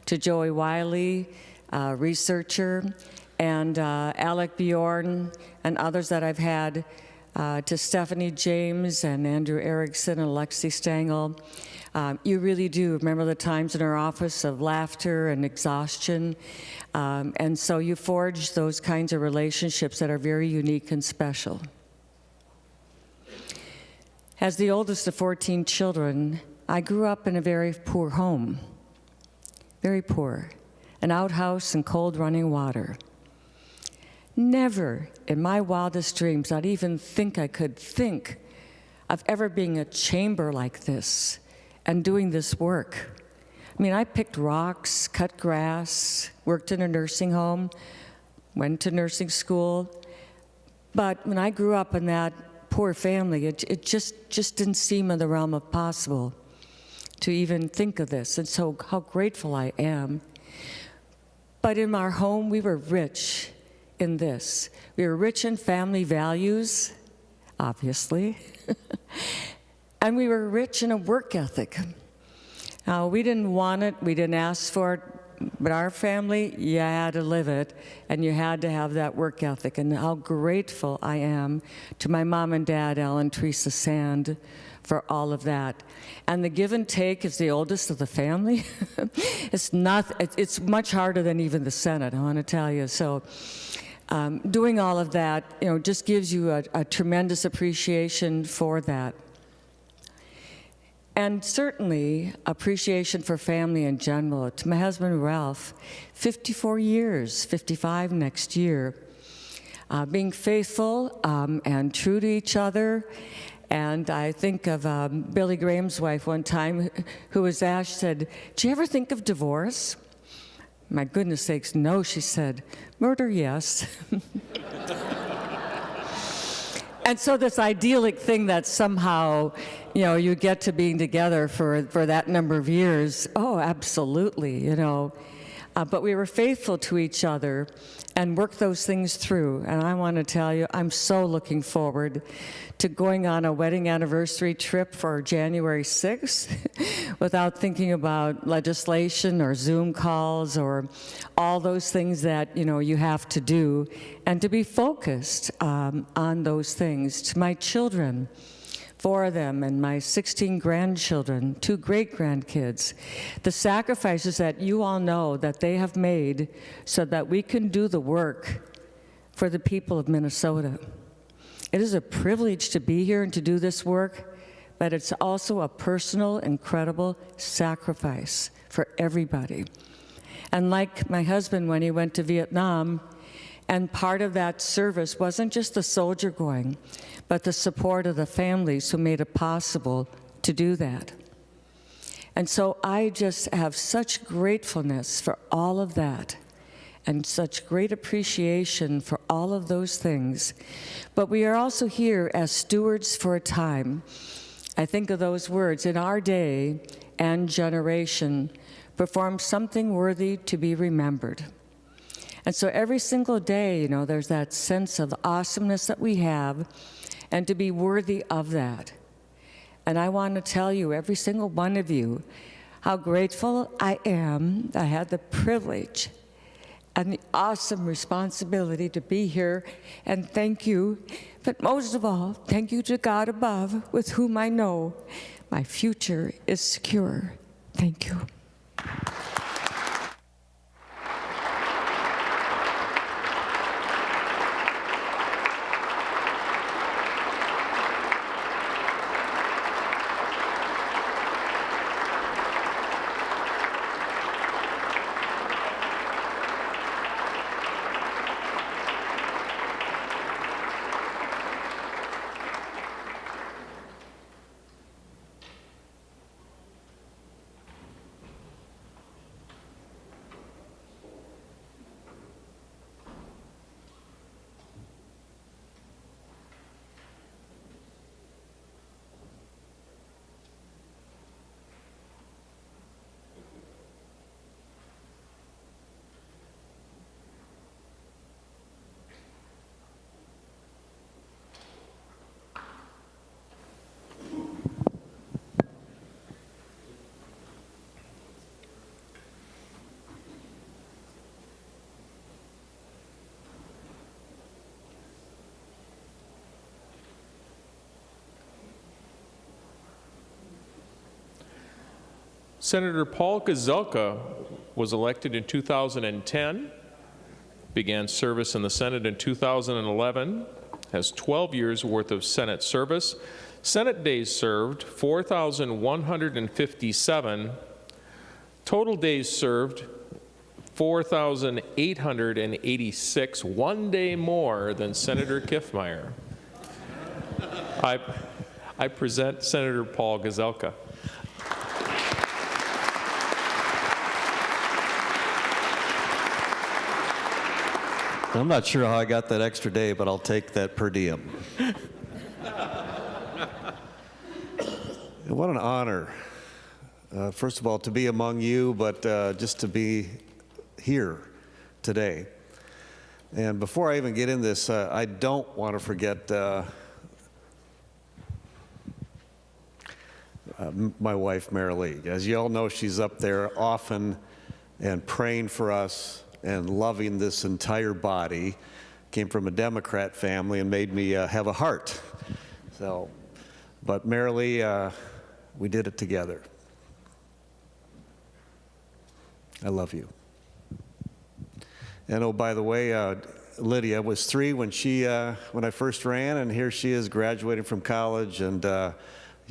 to Joey Wiley, researcher, and Alec Bjorn, and others that I've had, to Stephanie James and Andrew Erickson and Alexi Stengel. You really do remember the times in our office of laughter and exhaustion, and so you forge those kinds of relationships that are very unique and special. As the oldest of 14 children, I grew up in a very poor home, very poor, an outhouse and cold running water. Never in my wildest dreams, I'd even think I could think of ever being a chamber like this and doing this work. I mean, I picked rocks, cut grass, worked in a nursing home, went to nursing school. But when I grew up in that poor family, it just didn't seem in the realm of possible to even think of this. And so how grateful I am. But in our home, we were rich in this. We were rich in family values, obviously. And we were rich in a work ethic. We didn't want it, we didn't ask for it, but our family, you had to live it, and you had to have that work ethic. And how grateful I am to my mom and dad, Al and Teresa Sand, for all of that. And the give and take as the oldest of the family, it's much harder than even the Senate, I want to tell you. So doing all of that, just gives you a tremendous appreciation for that. And certainly appreciation for family in general. To my husband, Ralph, 54 years, 55 next year, being faithful and true to each other. And I think of Billy Graham's wife one time, who was asked, said, "Do you ever think of divorce?" My goodness sakes, no, she said. "Murder, yes." And so this idyllic thing that somehow, you get to being together for that number of years, oh, absolutely, But we were faithful to each other and worked those things through. And I want to tell you, I'm so looking forward to going on a wedding anniversary trip for January 6th without thinking about legislation or Zoom calls or all those things that, you have to do, and to be focused on those things. To my children, 4 of them, and my 16 grandchildren, 2 great-grandkids, the sacrifices that you all know that they have made so that we can do the work for the people of Minnesota. It is a privilege to be here and to do this work, but it's also a personal, incredible sacrifice for everybody. And like my husband when he went to Vietnam, and part of that service wasn't just the soldier going, but the support of the families who made it possible to do that. And so I just have such gratefulness for all of that and such great appreciation for all of those things. But we are also here as stewards for a time. I think of those words, in our day and generation, perform something worthy to be remembered. And so every single day, there's that sense of awesomeness that we have, and to be worthy of that. And I want to tell you, every single one of you, how grateful I am that I had the privilege and the awesome responsibility to be here, and thank you. But most of all, thank you to God above, with whom I know my future is secure. Thank you. Senator Paul Gazelka was elected in 2010, began service in the Senate in 2011, has 12 years worth of Senate service, Senate days served, 4,157. Total days served, 4,886, 1 day more than Senator Kiffmeyer. I present Senator Paul Gazelka. I'm not sure how I got that extra day, but I'll take that per diem. What an honor. First of all, to be among you, but just to be here today. And before I even get in this, I don't want to forget my wife, Marilee. As you all know, she's up there often and praying for us and loving this entire body. Came from a Democrat family and made me have a heart. So, but Marilee, we did it together. I love you. And oh, by the way, Lydia was 3 when I first ran, and here she is graduating from college, and you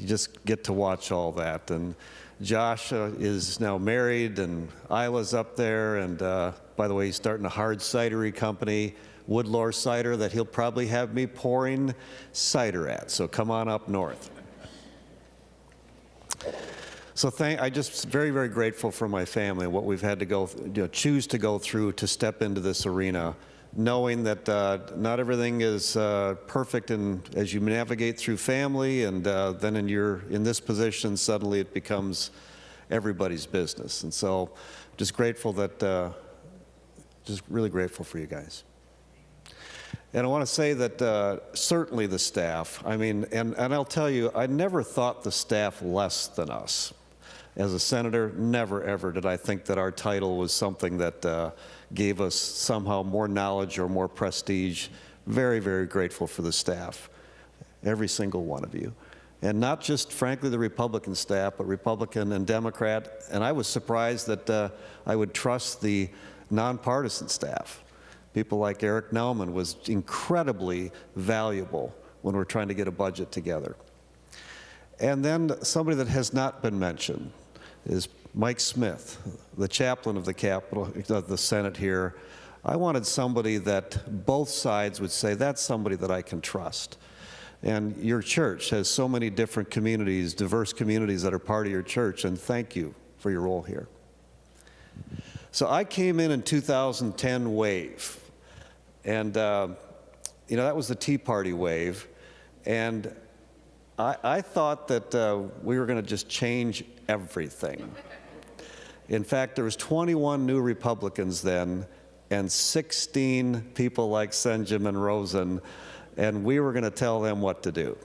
just get to watch all that. And Josh is now married, and Isla's up there, and by the way, he's starting a hard cidery company, Woodlore Cider, that he'll probably have me pouring cider at. So come on up north. So I'm just very, very grateful for my family and what we've had to choose to go through to step into this arena, knowing that not everything is perfect, and as you navigate through family, and then in this position, suddenly it becomes everybody's business. And so, just grateful that, just really grateful for you guys. And I want to say that certainly the staff, I mean, and I'll tell you, I never thought the staff less than us. As a senator, never ever did I think that our title was something that gave us somehow more knowledge or more prestige. Very, very grateful for the staff, every single one of you. And not just, frankly, the Republican staff, but Republican and Democrat. And I was surprised that I would trust the nonpartisan staff. People like Eric Newman was incredibly valuable when we're trying to get a budget together. And then somebody that has not been mentioned is Mike Smith, the chaplain of the Capitol, of the Senate here. I wanted somebody that both sides would say, that's somebody that I can trust. And your church has so many different communities, diverse communities that are part of your church, and thank you for your role here. So I came in 2010 wave, and that was the Tea Party wave, and I thought that we were going to just change everything. In fact, there was 21 new Republicans then, and 16 people like Senjem and Rosen, and we were going to tell them what to do.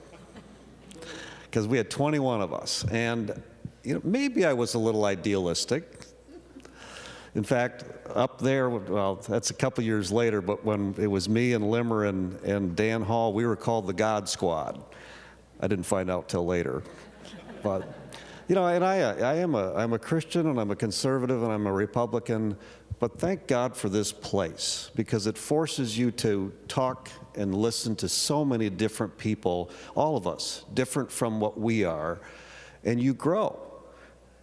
Because we had 21 of us, and maybe I was a little idealistic. In fact, up there, well, that's a couple years later, but when it was me and Limmer and Dan Hall, we were called the God Squad. I didn't find out till later. But, and I'm a Christian, and I'm a conservative, and I'm a Republican, but thank God for this place, because it forces you to talk and listen to so many different people, all of us, different from what we are, and you grow.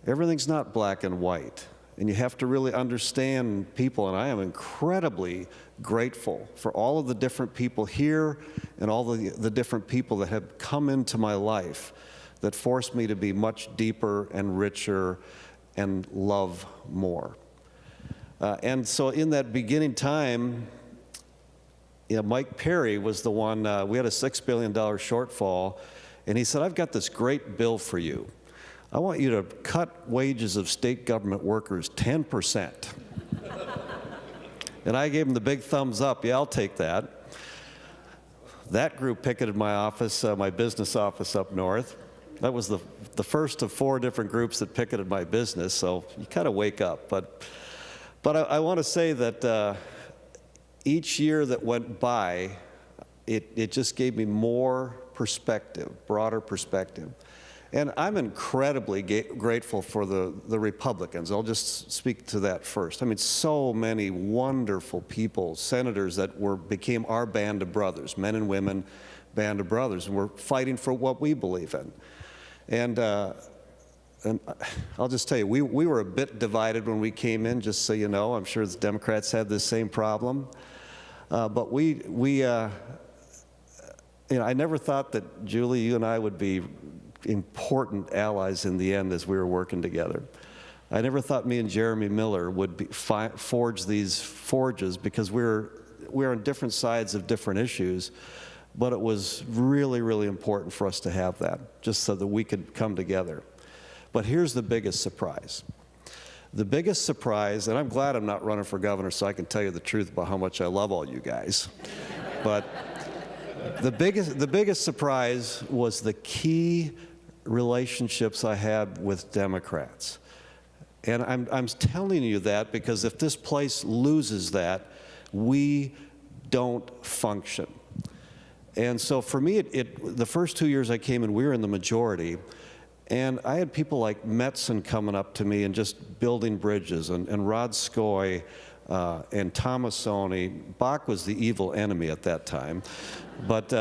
Everything's not black and white. And you have to really understand people, and I am incredibly grateful for all of the different people here and all the different people that have come into my life that forced me to be much deeper and richer and love more. And so in that beginning time, Mike Perry was the one, we had a $6 billion shortfall, and he said, I've got this great bill for you. I want you to cut wages of state government workers 10%. And I gave him the big thumbs up. Yeah, I'll take that. That group picketed my office, my business office up north. That was the first of 4 different groups that picketed my business, so you kind of wake up. But I want to say that each year that went by, it just gave me more perspective, broader perspective. And I'm incredibly grateful for the Republicans. I'll just speak to that first. I mean, so many wonderful people, senators that became our band of brothers, men and women, band of brothers, and we're fighting for what we believe in. And I'll just tell you, we were a bit divided when we came in, just so you know. I'm sure the Democrats had the same problem. But I never thought that, Julie, you and I would be important allies in the end as we were working together. I never thought me and Jeremy Miller would forge these forges, because we're on different sides of different issues, but it was really, really important for us to have that, just so that we could come together. But here's the biggest surprise. The biggest surprise, and I'm glad I'm not running for governor so I can tell you the truth about how much I love all you guys, but the biggest surprise was the key relationships I had with Democrats. And I'm telling you that because if this place loses that, we don't function. And so for me, the first 2 years I came in, we were in the majority, and I had people like Benson coming up to me and just building bridges, and Rod Skoy and Tomasoni. Bach was the evil enemy at that time. But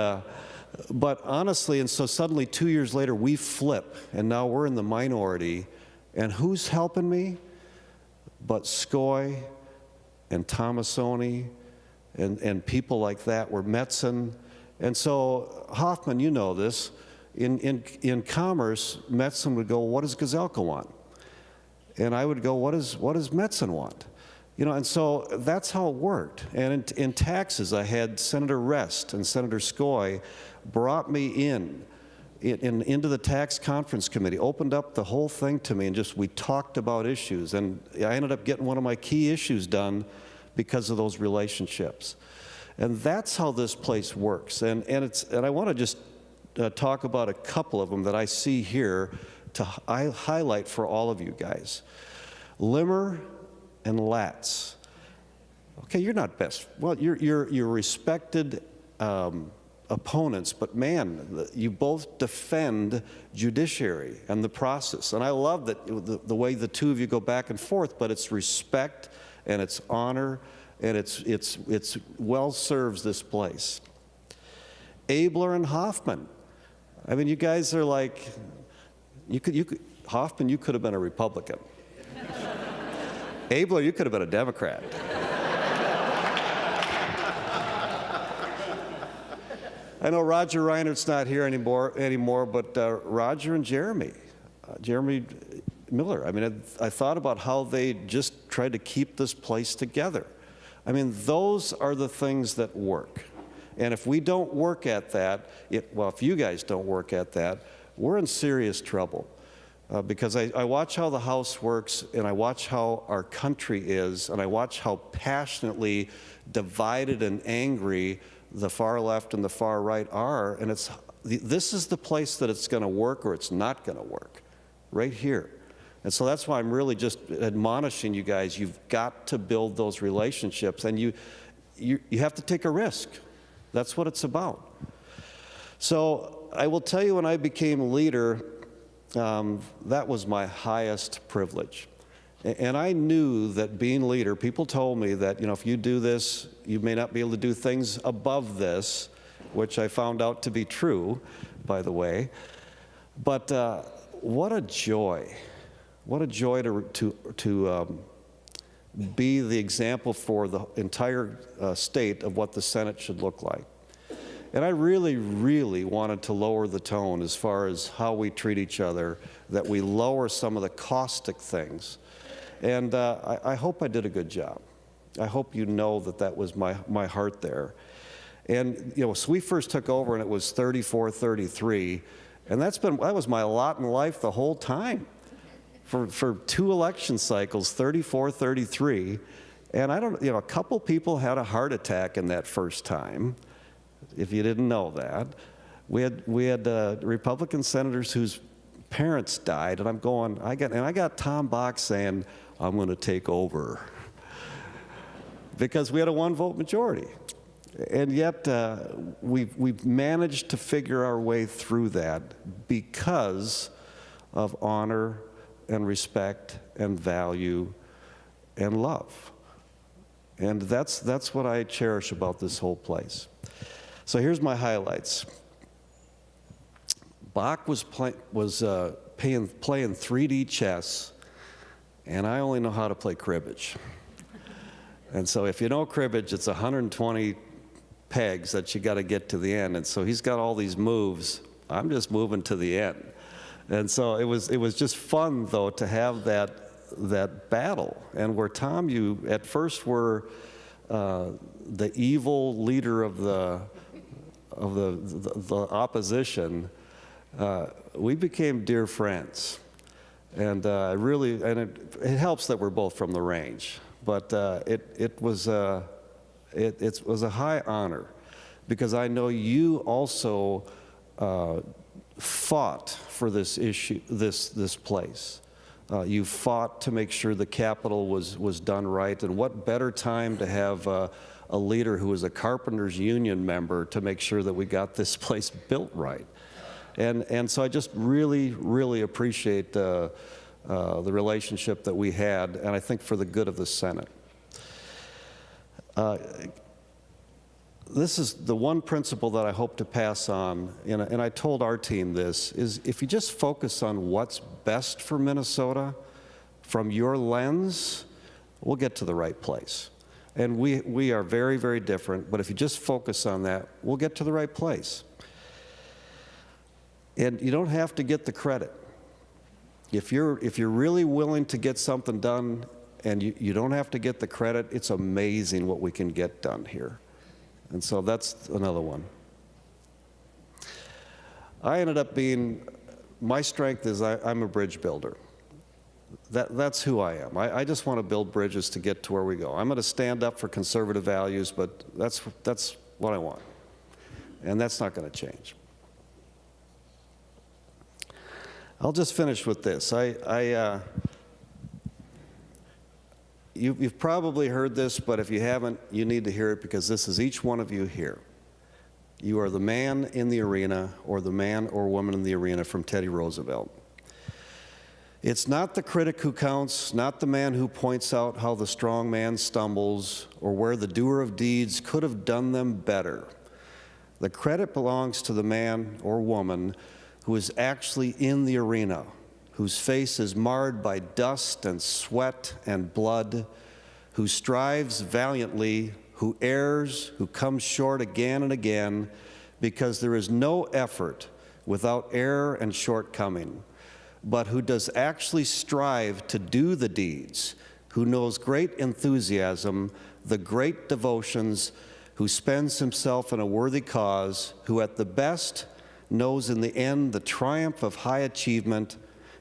honestly, and so suddenly 2 years later, we flip, and now we're in the minority. And who's helping me but Skoy and Tomasoni and people like that were Benson. And so, Hoffman, you know this, in commerce, Benson would go, what does Gazelka want? And I would go, what does Benson want? You know, and so that's how it worked. And in taxes, I had Senator Rest and Senator Skoy brought me into the tax conference committee, opened up the whole thing to me, and we talked about issues. And I ended up getting one of my key issues done because of those relationships. And that's how this place works. And I want to just talk about a couple of them that I see here to highlight for all of you guys. Limmer and Latz. Okay, you're not best. Well, you're respected opponents, but man, you both defend judiciary and the process. And I love that the way the two of you go back and forth, but it's respect and it's honor, and it's well serves this place. Abler and Hoffman. I mean, you guys are like, Hoffman, you could have been a Republican. Abler, you could have been a Democrat. I know Roger Reinert's not here anymore, but Roger and Jeremy Miller. I mean, I thought about how they just tried to keep this place together. I mean, those are the things that work. And if we don't work at that, if you guys don't work at that, we're in serious trouble. Because I watch how the House works, and I watch how our country is, and I watch how passionately divided and angry the far left and the far right are, and this is the place that it's going to work or it's not going to work, right here. And so that's why I'm really just admonishing you guys. You've got to build those relationships, and you have to take a risk. That's what it's about. So I will tell you, when I became leader, that was my highest privilege. And I knew that being leader, people told me that, if you do this, you may not be able to do things above this, which I found out to be true, by the way. But what a joy. What a joy to be the example for the entire state of what the Senate should look like. And I really, really wanted to lower the tone as far as how we treat each other, that we lower some of the caustic things. And I hope I did a good job. I hope you know that was my heart there. And, so we first took over, and it was 34-33, and that was my lot in life the whole time. For 2 election cycles, 34-33, and a couple people had a heart attack in that first time, if you didn't know that. We had Republican senators whose parents died, and I got Tom Bach saying, I'm going to take over, because we had a 1-vote majority. And yet we've managed to figure our way through that because of honor and respect and value and love. And that's what I cherish about this whole place. So here's my highlights. Bach was playing 3D chess, and I only know how to play cribbage. And so if you know cribbage, it's 120 pegs that you got to get to the end. And so he's got all these moves. I'm just moving to the end. And so it was just fun, though, to have that battle. And where, Tom, you at first were the evil leader of the opposition, we became dear friends. And it helps that we're both from the range. But it was a high honor, because I know you also fought for this issue, this place. You fought to make sure the Capitol was done right, and what better time to have a leader who was a Carpenters Union member to make sure that we got this place built right. And so I just really appreciate the relationship that we had, and I think for the good of the Senate. This is the one principle that I hope to pass on, and I told our team this, is if you just focus on what's best for Minnesota from your lens, we'll get to the right place. And we are very, very different, but if you just focus on that, we'll get to the right place. And you don't have to get the credit. If you're really willing to get something done and you don't have to get the credit, it's amazing what we can get done here. And so that's another one. I ended up my strength is I'm a bridge builder. That's who I am. I just want to build bridges to get to where we go. I'm going to stand up for conservative values, but that's what I want. And that's not going to change. I'll just finish with this. You've probably heard this, but if you haven't, you need to hear it, because this is each one of you here. You are the man in the arena, or the man or woman in the arena from Teddy Roosevelt. It's not the critic who counts, not the man who points out how the strong man stumbles, or where the doer of deeds could have done them better. The credit belongs to the man or woman who is actually in the arena, whose face is marred by dust and sweat and blood, who strives valiantly, who errs, who comes short again and again, because there is no effort without error and shortcoming, but who does actually strive to do the deeds, who knows great enthusiasm, the great devotions, who spends himself in a worthy cause, who at the best knows in the end the triumph of high achievement,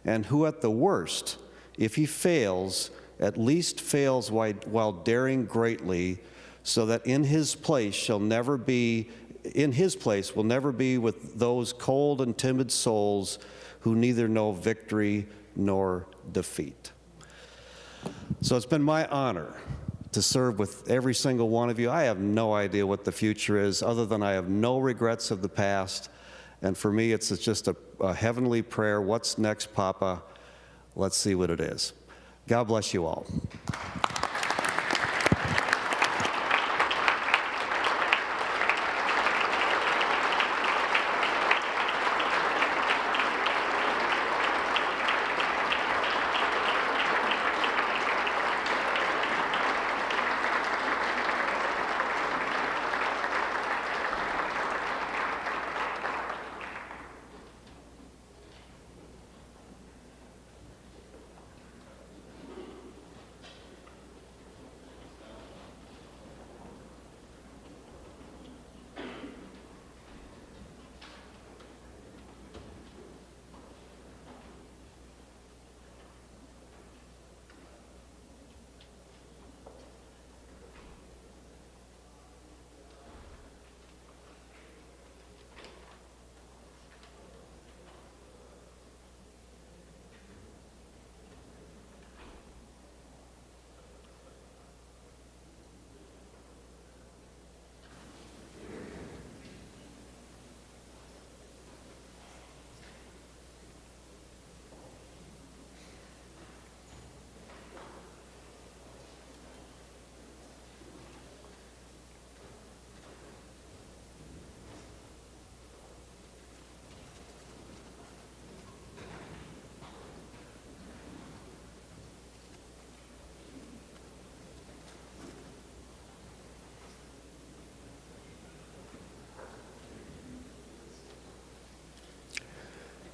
and who at the worst, if he fails, at least fails while daring greatly, so that in his place will never be with those cold and timid souls who neither know victory nor defeat. So it's been my honor to serve with every single one of you. I have no idea what the future is, other than I have no regrets of the past. And for me, it's just a heavenly prayer. What's next, Papa? Let's see what it is. God bless you all.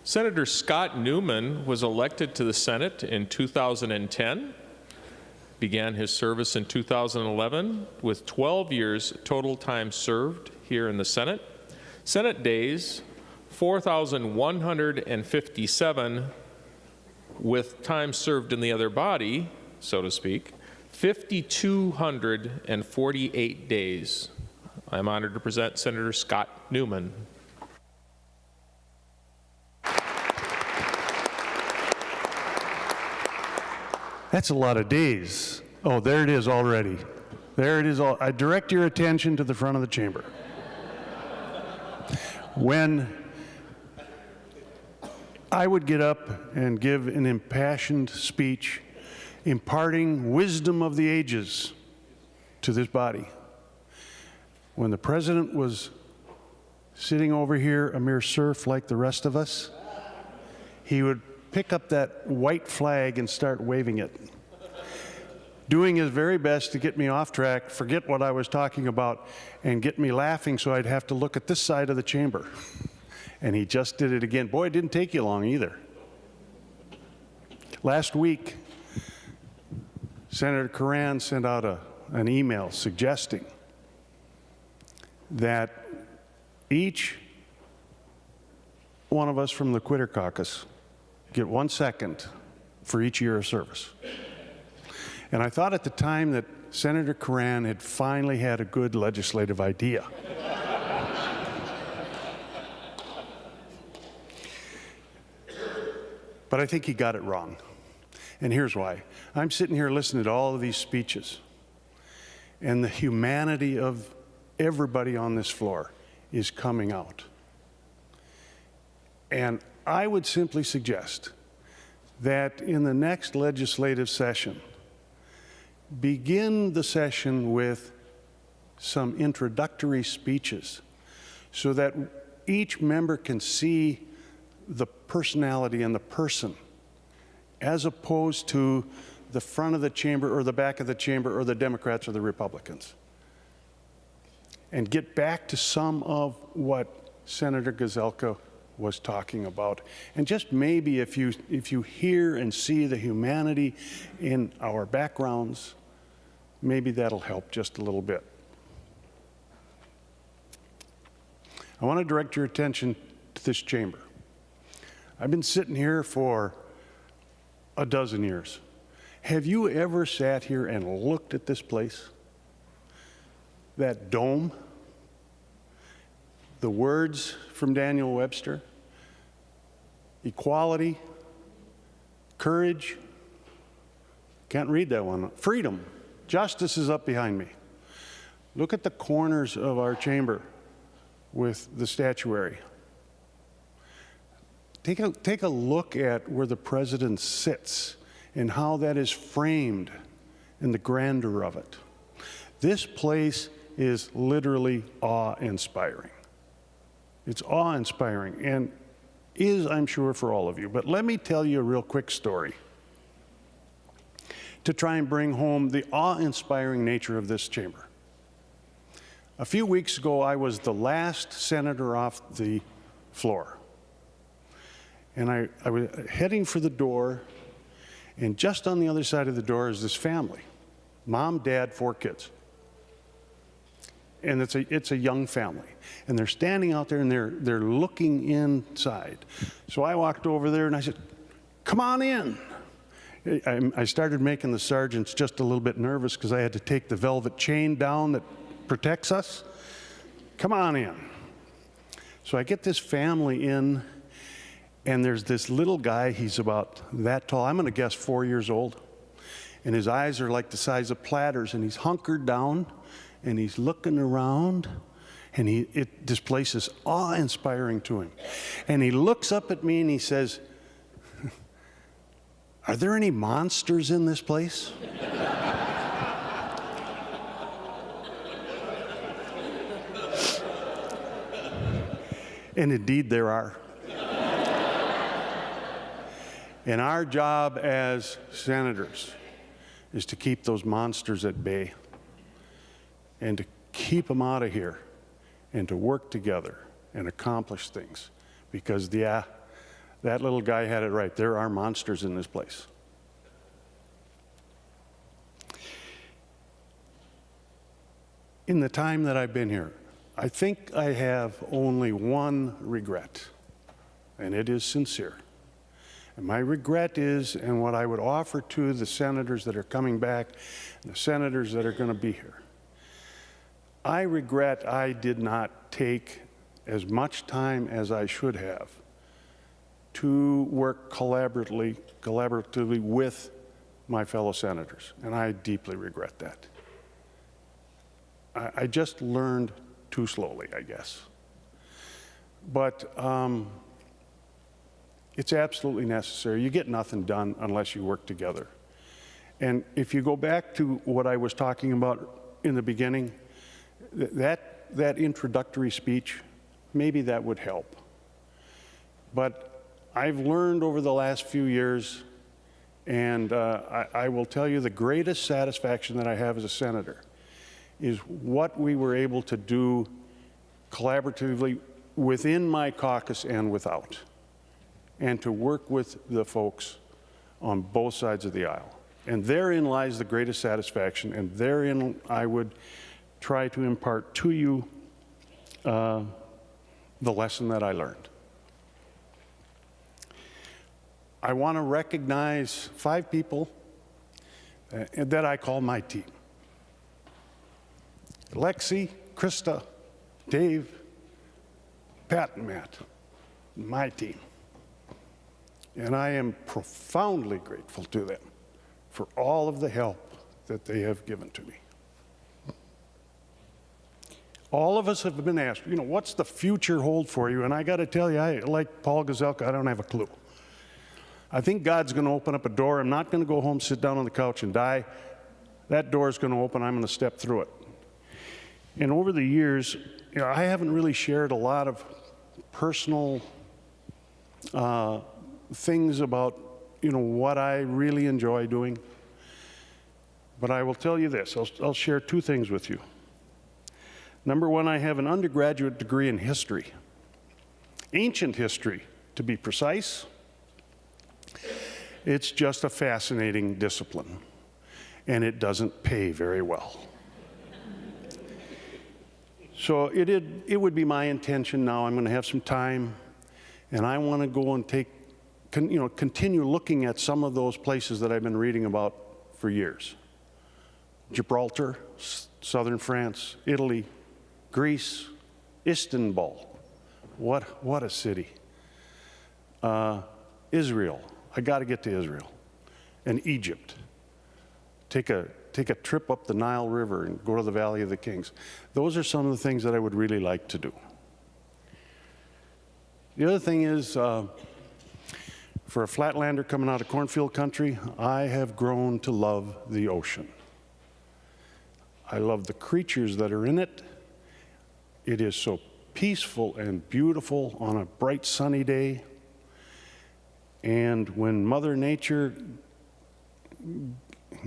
Senator Scott Newman was elected to the Senate in 2010, began his service in 2011 with 12 years total time served here in the Senate. Senate days, 4,157, with time served in the other body, so to speak, 5,248 days. I'm honored to present Senator Scott Newman. That's a lot of days. Oh, there it is already. There it is. I direct your attention to the front of the chamber. When I would get up and give an impassioned speech imparting wisdom of the ages to this body, when the president was sitting over here, a mere serf like the rest of us, he would pick up that white flag and start waving it, doing his very best to get me off track, forget what I was talking about, and get me laughing so I'd have to look at this side of the chamber. And he just did it again. Boy, it didn't take you long either. Last week, Senator Curran sent out an email suggesting that each one of us from the Quitter Caucus get 1 second for each year of service. And I thought at the time that Senator Curran had finally had a good legislative idea. But I think he got it wrong. And here's why. I'm sitting here listening to all of these speeches, and the humanity of everybody on this floor is coming out. And I would simply suggest that in the next legislative session, begin the session with some introductory speeches so that each member can see the personality and the person, as opposed to the front of the chamber or the back of the chamber or the Democrats or the Republicans. And get back to some of what Senator Gazelka was talking about. And just maybe if you hear and see the humanity in our backgrounds, maybe that'll help just a little bit. I want to direct your attention to this chamber. I've been sitting here for a dozen years. Have you ever sat here and looked at this place? That dome? The words from Daniel Webster? Equality, courage, can't read that one. Freedom, justice is up behind me. Look at the corners of our chamber with the statuary. Take a look at where the president sits and how that is framed and the grandeur of it. This place is literally awe-inspiring. It's awe-inspiring and is, I'm sure, for all of you. But let me tell you a real quick story to try and bring home the awe-inspiring nature of this chamber. A few weeks ago, I was the last senator off the floor. And I was heading for the door, and just on the other side of the door is this family. Mom, dad, 4 kids. And it's a young family. And they're standing out there and they're looking inside. So I walked over there and I said, "Come on in." I started making the sergeants just a little bit nervous because I had to take the velvet chain down that protects us. "Come on in." So I get this family in, and there's this little guy, he's about that tall, I'm gonna guess 4 years old. And his eyes are like the size of platters, and he's hunkered down, and he's looking around, and this place is awe-inspiring to him. And he looks up at me and he says, "Are there any monsters in this place?" And indeed there are. And our job as senators is to keep those monsters at bay and to keep them out of here and to work together and accomplish things. Because, yeah, That little guy had it right. There are monsters in this place. In the time that I've been here, I think I have only one regret, and it is sincere. And my regret is, and what I would offer to the senators that are coming back, and the senators that are going to be here, I regret I did not take as much time as I should have to work collaboratively with my fellow senators, and I deeply regret that. I just learned too slowly, I guess. But it's absolutely necessary. You get nothing done unless you work together. And if you go back to what I was talking about in the beginning, that introductory speech, maybe that would help. But I've learned over the last few years, and I will tell you the greatest satisfaction that I have as a senator is what we were able to do collaboratively within my caucus and without, and to work with the folks on both sides of the aisle. And therein lies the greatest satisfaction, and therein I would try to impart to you the lesson that I learned. I want to recognize 5 people that I call my team. Lexi, Krista, Dave, Pat, and Matt, my team. And I am profoundly grateful to them for all of the help that they have given to me. All of us have been asked, what's the future hold for you? And I got to tell you, like Paul Gazelka, I don't have a clue. I think God's going to open up a door. I'm not going to go home, sit down on the couch, and die. That door is going to open. I'm going to step through it. And over the years, I haven't really shared a lot of personal things about, what I really enjoy doing. But I will tell you this. I'll share 2 things with you. Number 1, I have an undergraduate degree in history. Ancient history, to be precise. It's just a fascinating discipline, and it doesn't pay very well. So it would be my intention now, I'm going to have some time, and I want to go and continue looking at some of those places that I've been reading about for years. Gibraltar, southern France, Italy, Greece, Istanbul. What a city. Israel. I got to get to Israel. And Egypt. Take a trip up the Nile River and go to the Valley of the Kings. Those are some of the things that I would really like to do. The other thing is, for a flatlander coming out of cornfield country, I have grown to love the ocean. I love the creatures that are in it. It is so peaceful and beautiful on a bright sunny day. And when Mother Nature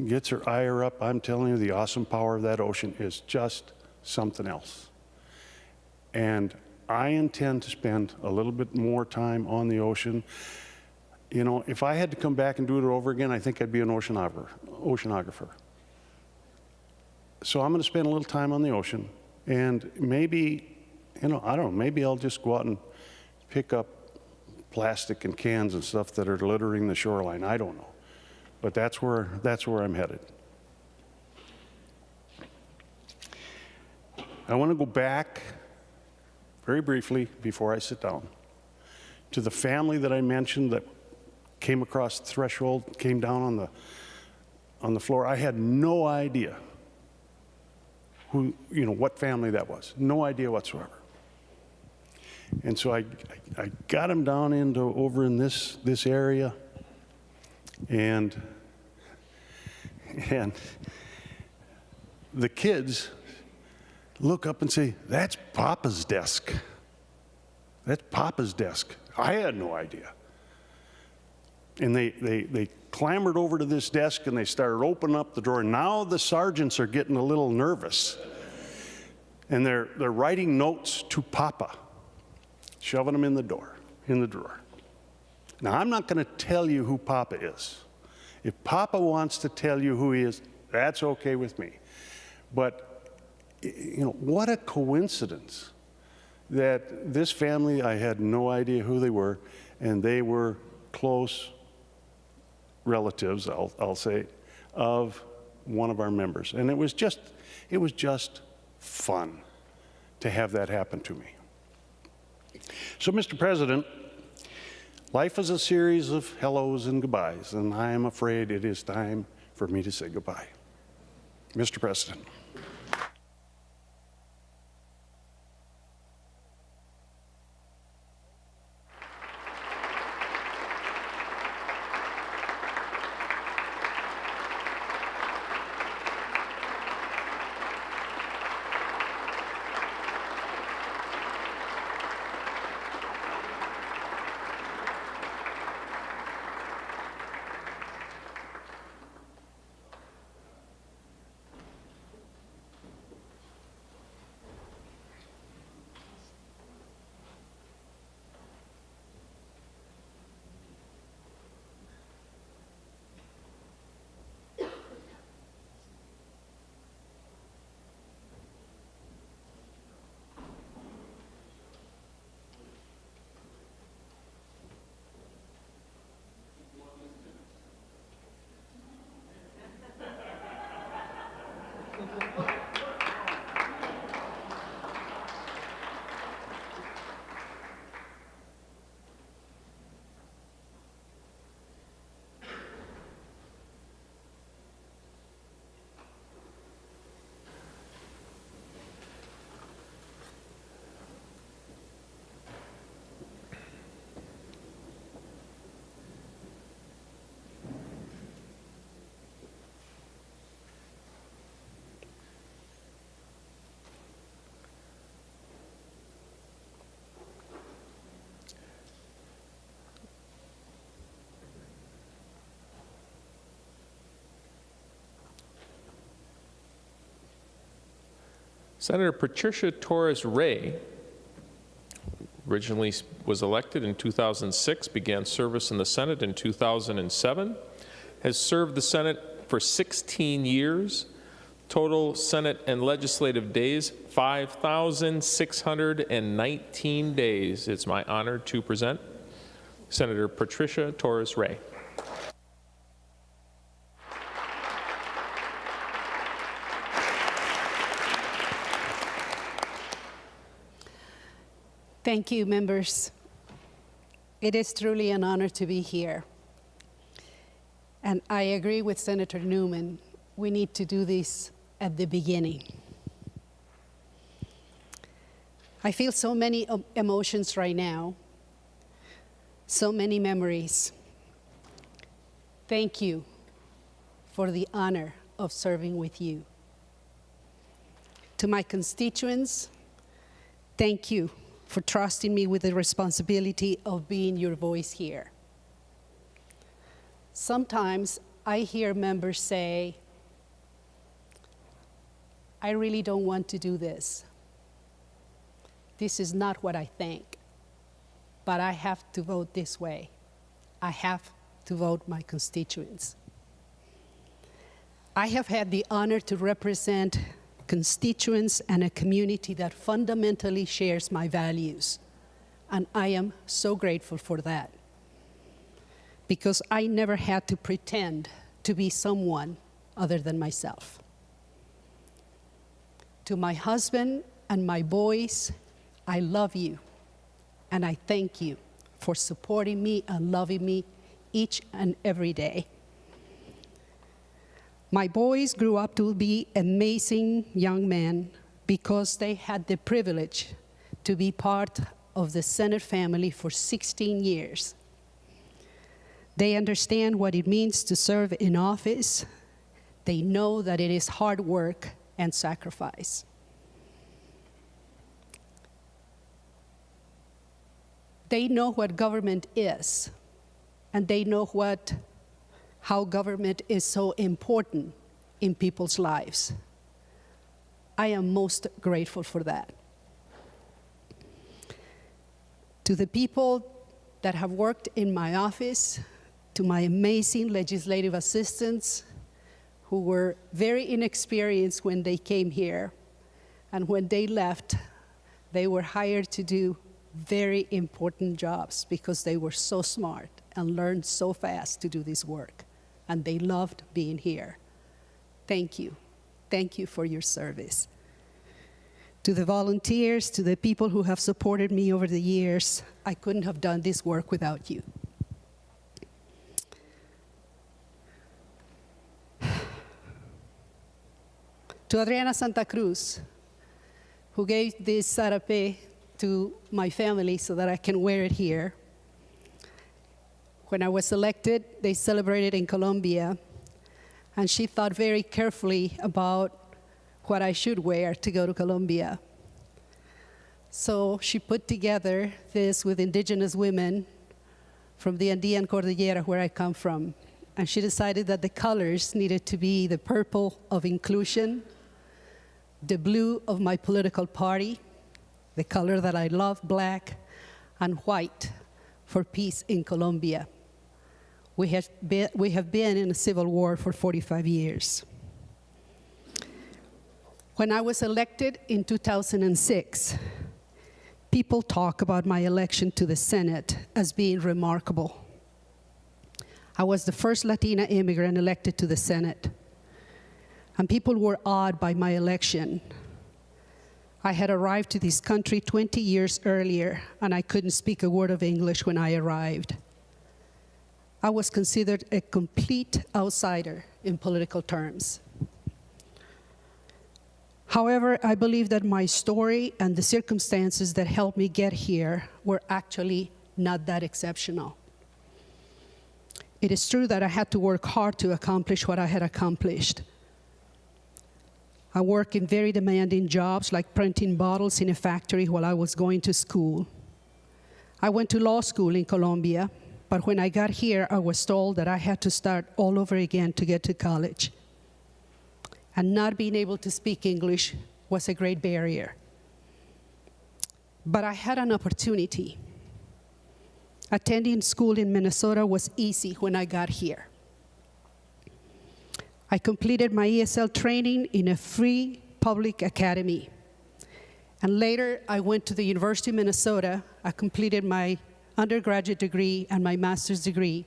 gets her ire up, I'm telling you, the awesome power of that ocean is just something else. And I intend to spend a little bit more time on the ocean. If I had to come back and do it over again, I think I'd be an oceanographer. So I'm going to spend a little time on the ocean, and maybe, I don't know, maybe I'll just go out and pick up plastic and cans and stuff that are littering the shoreline. I don't know. But that's where I'm headed. I want to go back very briefly before I sit down to the family that I mentioned that came across the threshold, came down on the floor. I had no idea what family that was. No idea whatsoever. And so I got him down over in this area, and the kids look up and say, "That's Papa's desk. That's Papa's desk." I had no idea. And they clambered over to this desk and they started opening up the drawer. Now the sergeants are getting a little nervous, and they're writing notes to Papa, shoving them in the drawer. Now, I'm not going to tell you who Papa is. If Papa wants to tell you who he is, that's okay with me. But, you know, what a coincidence that this family, I had no idea who they were, and they were close relatives, I'll say, of one of our members. And it was just fun to have that happen to me. So, Mr. President, life is a series of hellos and goodbyes, and I am afraid it is time for me to say goodbye. Mr. President. Senator Patricia Torres Ray originally was elected in 2006, began service in the Senate in 2007, has served the Senate for 16 years, total Senate and legislative days, 5,619 days. It's my honor to present Senator Patricia Torres Ray. Thank you, members. It is truly an honor to be here. And I agree with Senator Newman. We need to do this at the beginning. I feel so many emotions right now, so many memories. Thank you for the honor of serving with you. To my constituents, thank you for trusting me with the responsibility of being your voice here. Sometimes I hear members say, I really don't want to do this. This is not what I think, but I have to vote this way. I have to vote my constituents. I have had the honor to represent constituents and a community that fundamentally shares my values. And I am so grateful for that, because I never had to pretend to be someone other than myself. To my husband and my boys, I love you, and I thank you for supporting me and loving me each and every day. My boys grew up to be amazing young men because they had the privilege to be part of the Senate family for 16 years. They understand what it means to serve in office. They know that it is hard work and sacrifice. They know what government is, and they know how government is so important in people's lives. I am most grateful for that. To the people that have worked in my office, to my amazing legislative assistants who were very inexperienced when they came here. And when they left, they were hired to do very important jobs because they were so smart and learned so fast to do this work. And they loved being here. Thank you. Thank you for your service. To the volunteers, to the people who have supported me over the years, I couldn't have done this work without you. To Adriana Santa Cruz, who gave this sarape to my family so that I can wear it here. When I was elected, they celebrated in Colombia, and she thought very carefully about what I should wear to go to Colombia. So she put together this with indigenous women from the Andean Cordillera, where I come from. And she decided that the colors needed to be the purple of inclusion, the blue of my political party, the color that I love, black, and white for peace in Colombia. We have been in a civil war for 45 years. When I was elected in 2006, people talk about my election to the Senate as being remarkable. I was the first Latina immigrant elected to the Senate, and people were awed by my election. I had arrived to this country 20 years earlier, and I couldn't speak a word of English when I arrived. I was considered a complete outsider in political terms. However, I believe that my story and the circumstances that helped me get here were actually not that exceptional. It is true that I had to work hard to accomplish what I had accomplished. I worked in very demanding jobs like printing bottles in a factory while I was going to school. I went to law school in Colombia, but when I got here, I was told that I had to start all over again to get to college. And not being able to speak English was a great barrier. But I had an opportunity. Attending school in Minnesota was easy when I got here. I completed my ESL training in a free public academy. And later, I went to the University of Minnesota. I completed my undergraduate degree and my master's degree.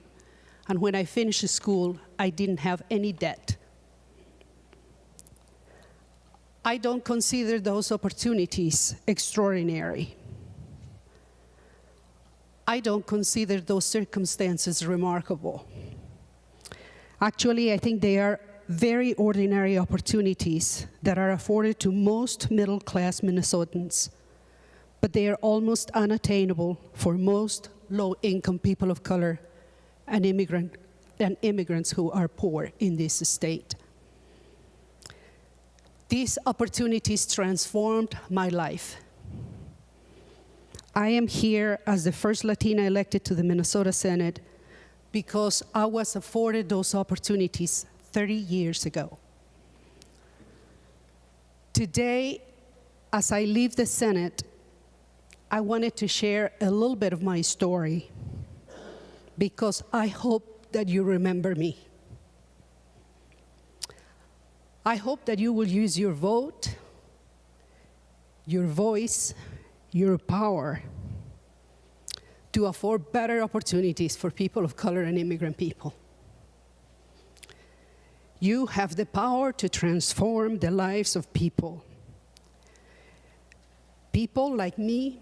And when I finished school, I didn't have any debt. I don't consider those opportunities extraordinary. I don't consider those circumstances remarkable. Actually, I think they are very ordinary opportunities that are afforded to most middle-class Minnesotans, but they are almost unattainable for most low-income people of color and immigrants who are poor in this state. These opportunities transformed my life. I am here as the first Latina elected to the Minnesota Senate because I was afforded those opportunities 30 years ago. Today, as I leave the Senate, I wanted to share a little bit of my story because I hope that you remember me. I hope that you will use your vote, your voice, your power to afford better opportunities for people of color and immigrant people. You have the power to transform the lives of people. People like me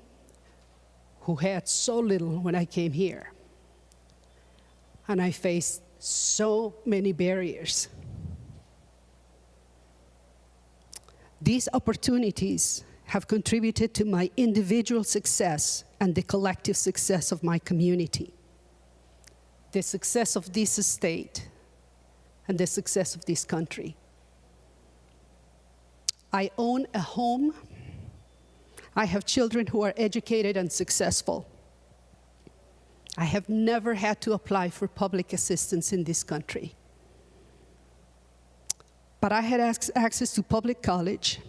who had so little when I came here. And I faced so many barriers. These opportunities have contributed to my individual success and the collective success of my community, the success of this state, and the success of this country. I own a home. I have children who are educated and successful. I have never had to apply for public assistance in this country. But I had access to public college,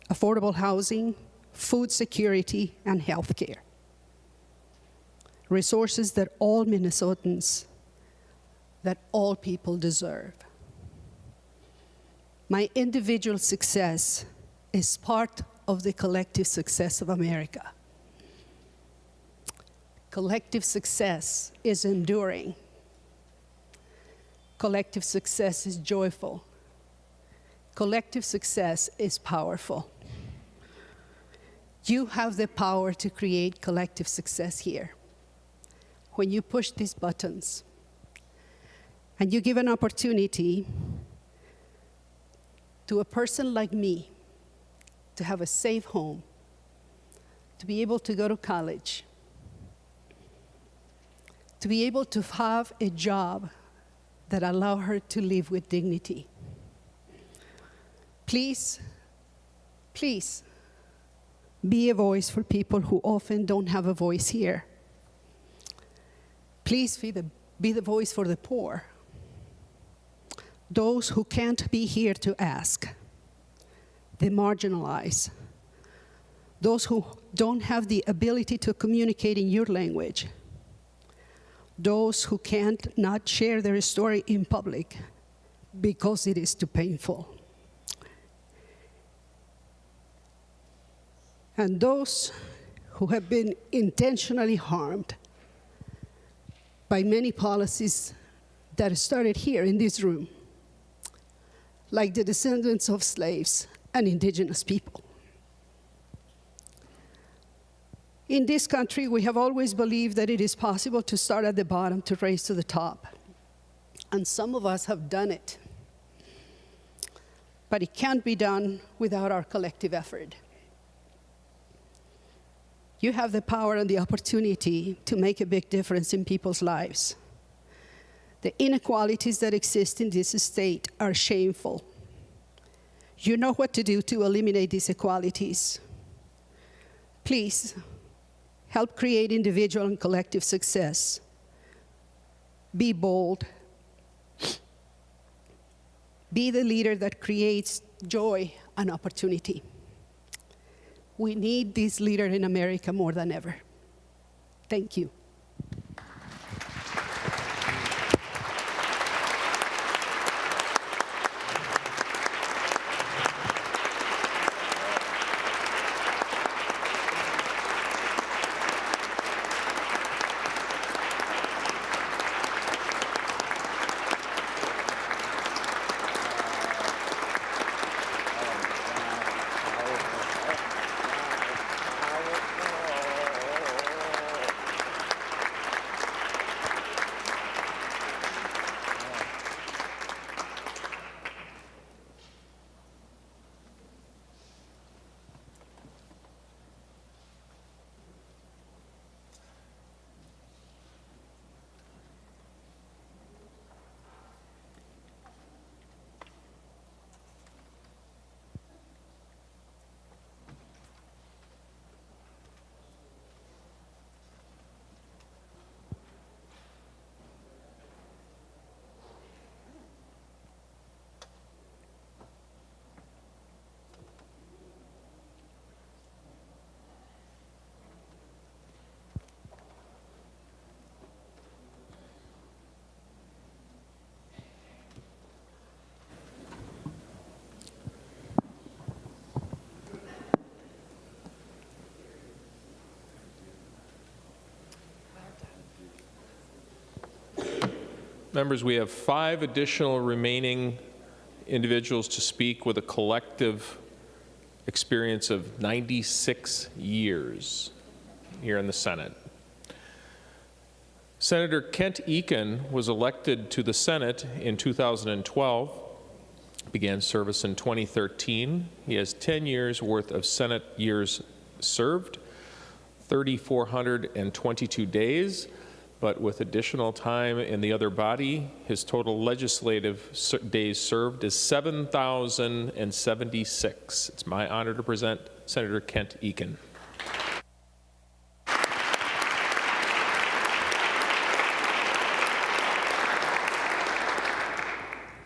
affordable housing, food security, and health care. resources that all Minnesotans, that all people deserve. My individual success is part of the collective success of America. Collective success is enduring. Collective success is joyful. Collective success is powerful. You have the power to create collective success here. When you push these buttons and you give an opportunity to a person like me to have a safe home, to be able to go to college, to be able to have a job that allow her to live with dignity. Please, please, be a voice for people who often don't have a voice here. Please be the voice for the poor, those who can't be here to ask, the marginalized, those who don't have the ability to communicate in your language, those who can't not share their story in public because it is too painful. And those who have been intentionally harmed by many policies that started here in this room, like the descendants of slaves and indigenous people. In this country, we have always believed that it is possible to start at the bottom to raise to the top. And some of us have done it. But it can't be done without our collective effort. You have the power and the opportunity to make a big difference in people's lives. The inequalities that exist in this state are shameful. You know what to do to eliminate these inequalities. Please, help create individual and collective success. Be bold. Be the leader that creates joy and opportunity. We need this leader in America more than ever. Thank you. Members, we have 5 additional remaining individuals to speak with a collective experience of 96 years here in the Senate. Senator Kent Eken was elected to the Senate in 2012, began service in 2013. He has 10 years worth of Senate years served, 3,422 days, but with additional time in the other body, his total legislative days served is 7,076. It's my honor to present Senator Kent Eken.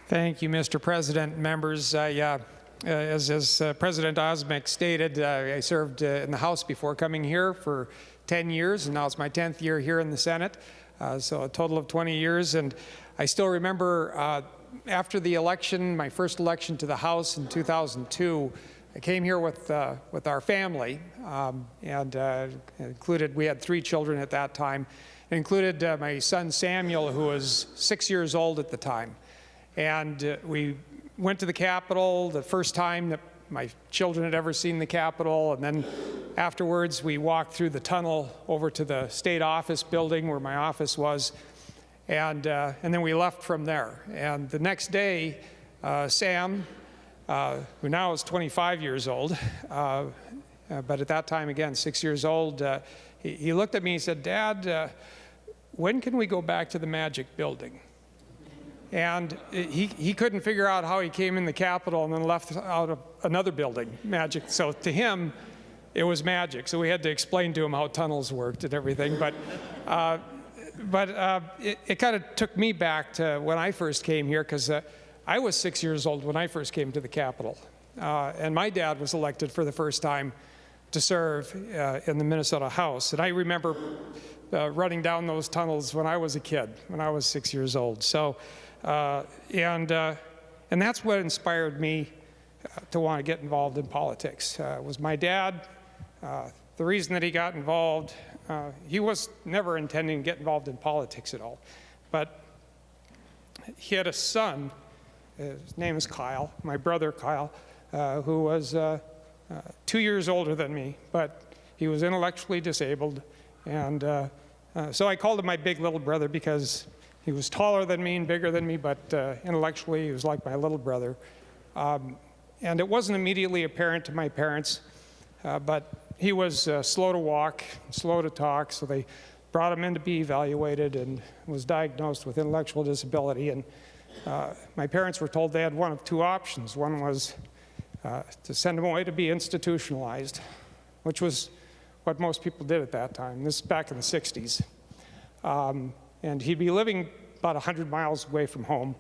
Thank you, Mr. President. Members, as President Osmek stated, I served in the House before coming here for 10 years, and now it's my 10th year here in the Senate, so a total of 20 years. And I still remember after the election, my first election to the House in 2002, I came here with our family, and we had 3 children at that time. It included my son Samuel, who was 6 years old at the time. And we went to the Capitol the first time that my children had ever seen the Capitol, and then afterwards we walked through the tunnel over to the state office building where my office was, and then we left from there. And the next day, Sam, who now is 25 years old, but at that time, again, 6 years old, he looked at me and said, "Dad, when can we go back to the Magic Building?" And he couldn't figure out how he came in the Capitol and then left out of another building, Magic. So to him, it was magic. So we had to explain to him how tunnels worked and everything. But it kind of took me back to when I first came here, because I was 6 years old when I first came to the Capitol. And my dad was elected for the first time to serve in the Minnesota House. And I remember running down those tunnels when I was a kid, when I was 6 years old. So, and that's what inspired me to want to get involved in politics. Was my dad. The reason that he got involved, he was never intending to get involved in politics at all. But he had a son, his name is Kyle, my brother Kyle, who was 2 years older than me, but he was intellectually disabled. And so I called him my big little brother because he was taller than me and bigger than me, but intellectually he was like my little brother. And it wasn't immediately apparent to my parents, but he was slow to walk, slow to talk, so they brought him in to be evaluated and was diagnosed with intellectual disability. And my parents were told they had one of 2 options. One was to send him away to be institutionalized, which was what most people did at that time. This is back in the 60s. And he'd be living about 100 miles away from home,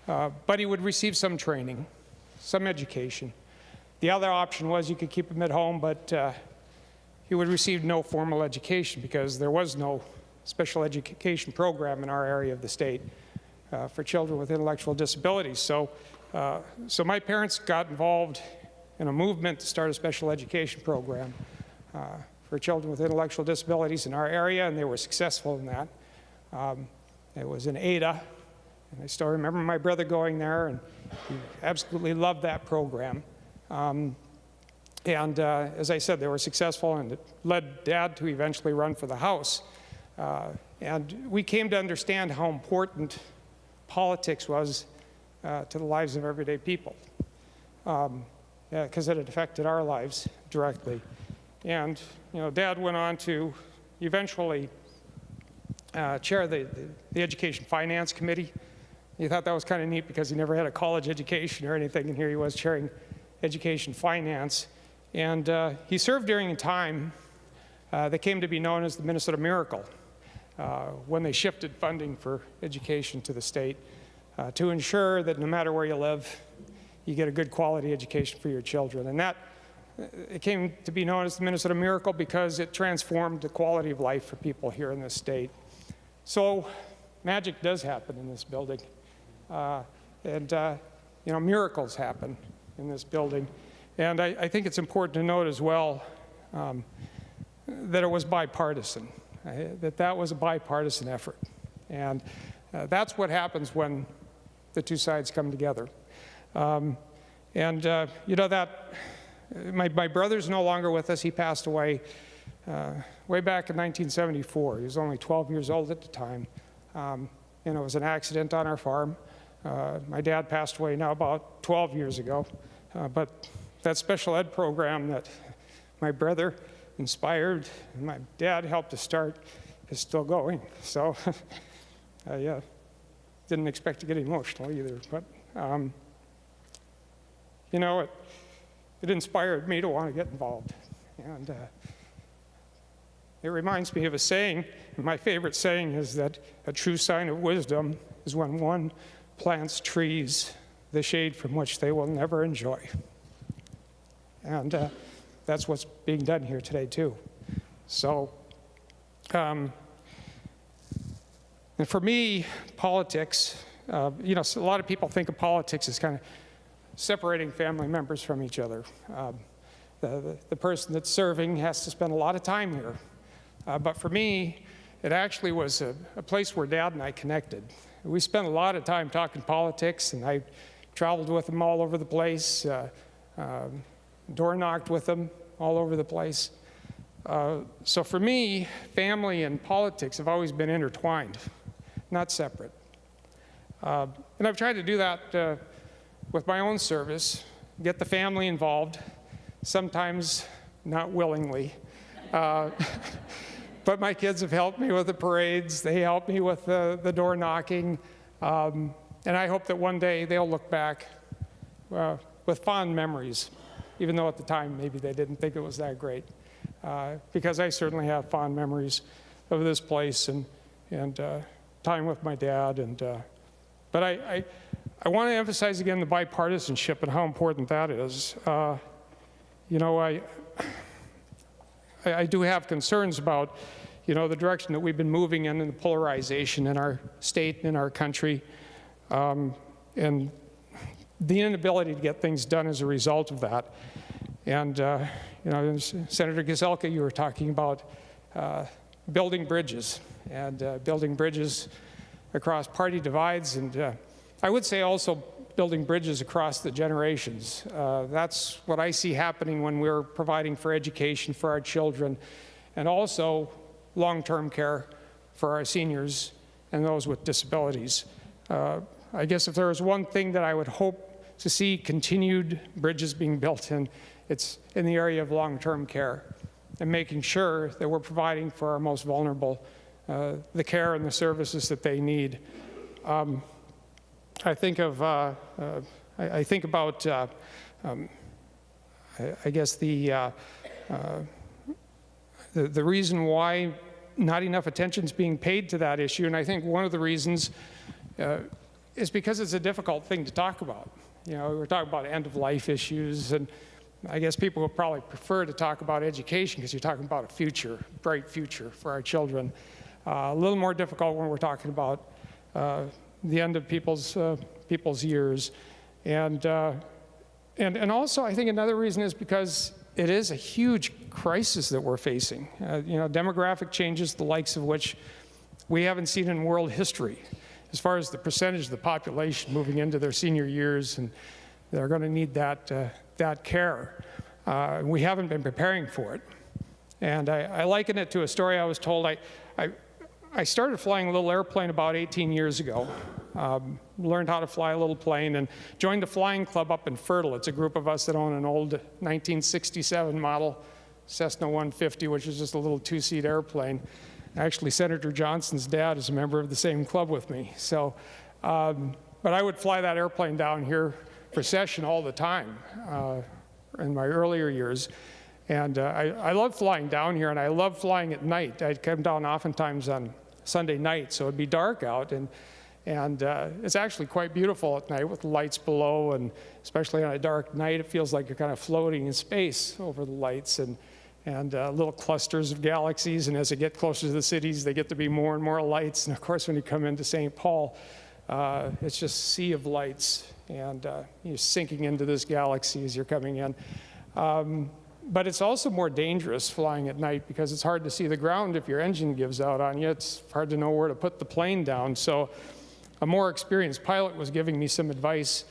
but he would receive some training, some education. The other option was you could keep him at home, but he would receive no formal education because there was no special education program in our area of the state for children with intellectual disabilities. So my parents got involved in a movement to start a special education program for children with intellectual disabilities in our area, and they were successful in that. It was in Ada, and I still remember my brother going there, and he absolutely loved that program. As I said, they were successful, and it led Dad to eventually run for the House. And we came to understand how important politics was to the lives of everyday people, because it had affected our lives directly. And Dad went on to eventually chair the Education Finance Committee. He thought that was kind of neat because he never had a college education or anything, and here he was chairing Education Finance. And he served during a time that came to be known as the Minnesota Miracle, when they shifted funding for education to the state to ensure that no matter where you live, you get a good quality education for your children. And that it came to be known as the Minnesota Miracle because it transformed the quality of life for people here in this state. So magic does happen in this building. Miracles happen in this building. And I think it's important to note as well that it was bipartisan, that was a bipartisan effort. And that's what happens when the 2 sides come together. My brother's no longer with us. He passed away way back in 1974. He was only 12 years old at the time. It was an accident on our farm. My dad passed away now about 12 years ago. But that special ed program that my brother inspired and my dad helped to start is still going. So, didn't expect to get emotional either. But, it inspired me to want to get involved. And it reminds me of a saying. My favorite saying is that a true sign of wisdom is when one plants trees, the shade from which they will never enjoy. And that's what's being done here today, too. So And for me, politics, you know, so a lot of people think of politics as kind of separating family members from each other. The person that's serving has to spend a lot of time here. But for me, it actually was a place where Dad and I connected. We spent a lot of time talking politics, and I traveled with him all over the place, door knocked with him all over the place. So for me, family and politics have always been intertwined, not separate. And I've tried to do that with my own service, get the family involved, sometimes not willingly. But my kids have helped me with the parades, they help me with the door knocking, and I hope that one day they'll look back with fond memories, even though at the time maybe they didn't think it was that great. Because I certainly have fond memories of this place and time with my dad. But I want to emphasize again the bipartisanship and how important that is. You know, I do have concerns about, you know, the direction that we've been moving in the polarization in our state and in our country, and the inability to get things done as a result of that. And, you know, Senator Gazelka, you were talking about building bridges and building bridges across party divides, and I would say also building bridges across the generations. That's what I see happening when we're providing for education for our children, and also long-term care for our seniors and those with disabilities. I guess if there was one thing that I would hope to see continued bridges being built in, it's in the area of long-term care and making sure that we're providing for our most vulnerable the care and the services that they need. I think about I guess the reason why not enough attention is being paid to that issue, and I think one of the reasons is because it's a difficult thing to talk about. You know, we're talking about end-of-life issues, and I guess people would probably prefer to talk about education because you're talking about a future, bright future for our children. A little more difficult when we're talking about the end of people's years, and also I think another reason is because it is a huge crisis that we're facing. You know, demographic changes, the likes of which we haven't seen in world history, as far as the percentage of the population moving into their senior years, and they're going to need that care. We haven't been preparing for it, and I liken it to a story I was told. I started flying a little airplane about 18 years ago, learned how to fly a little plane, and joined a flying club up in Fertile. It's a group of us that own an old 1967 model Cessna 150, which is just a little two-seat airplane. Actually, Senator Johnson's dad is a member of the same club with me. So, but I would fly that airplane down here for session all the time in my earlier years. And I love flying down here, and I love flying at night. I'd come down oftentimes on Sunday night, so it'd be dark out, and it's actually quite beautiful at night with the lights below, and especially on a dark night, it feels like you're kind of floating in space over the lights, and little clusters of galaxies, and as they get closer to the cities, they get to be more and more lights, and of course when you come into St. Paul, it's just a sea of lights, and you're sinking into this galaxy as you're coming in. But it's also more dangerous flying at night because it's hard to see the ground if your engine gives out on you. It's hard to know where to put the plane down. So a more experienced pilot was giving me some advice.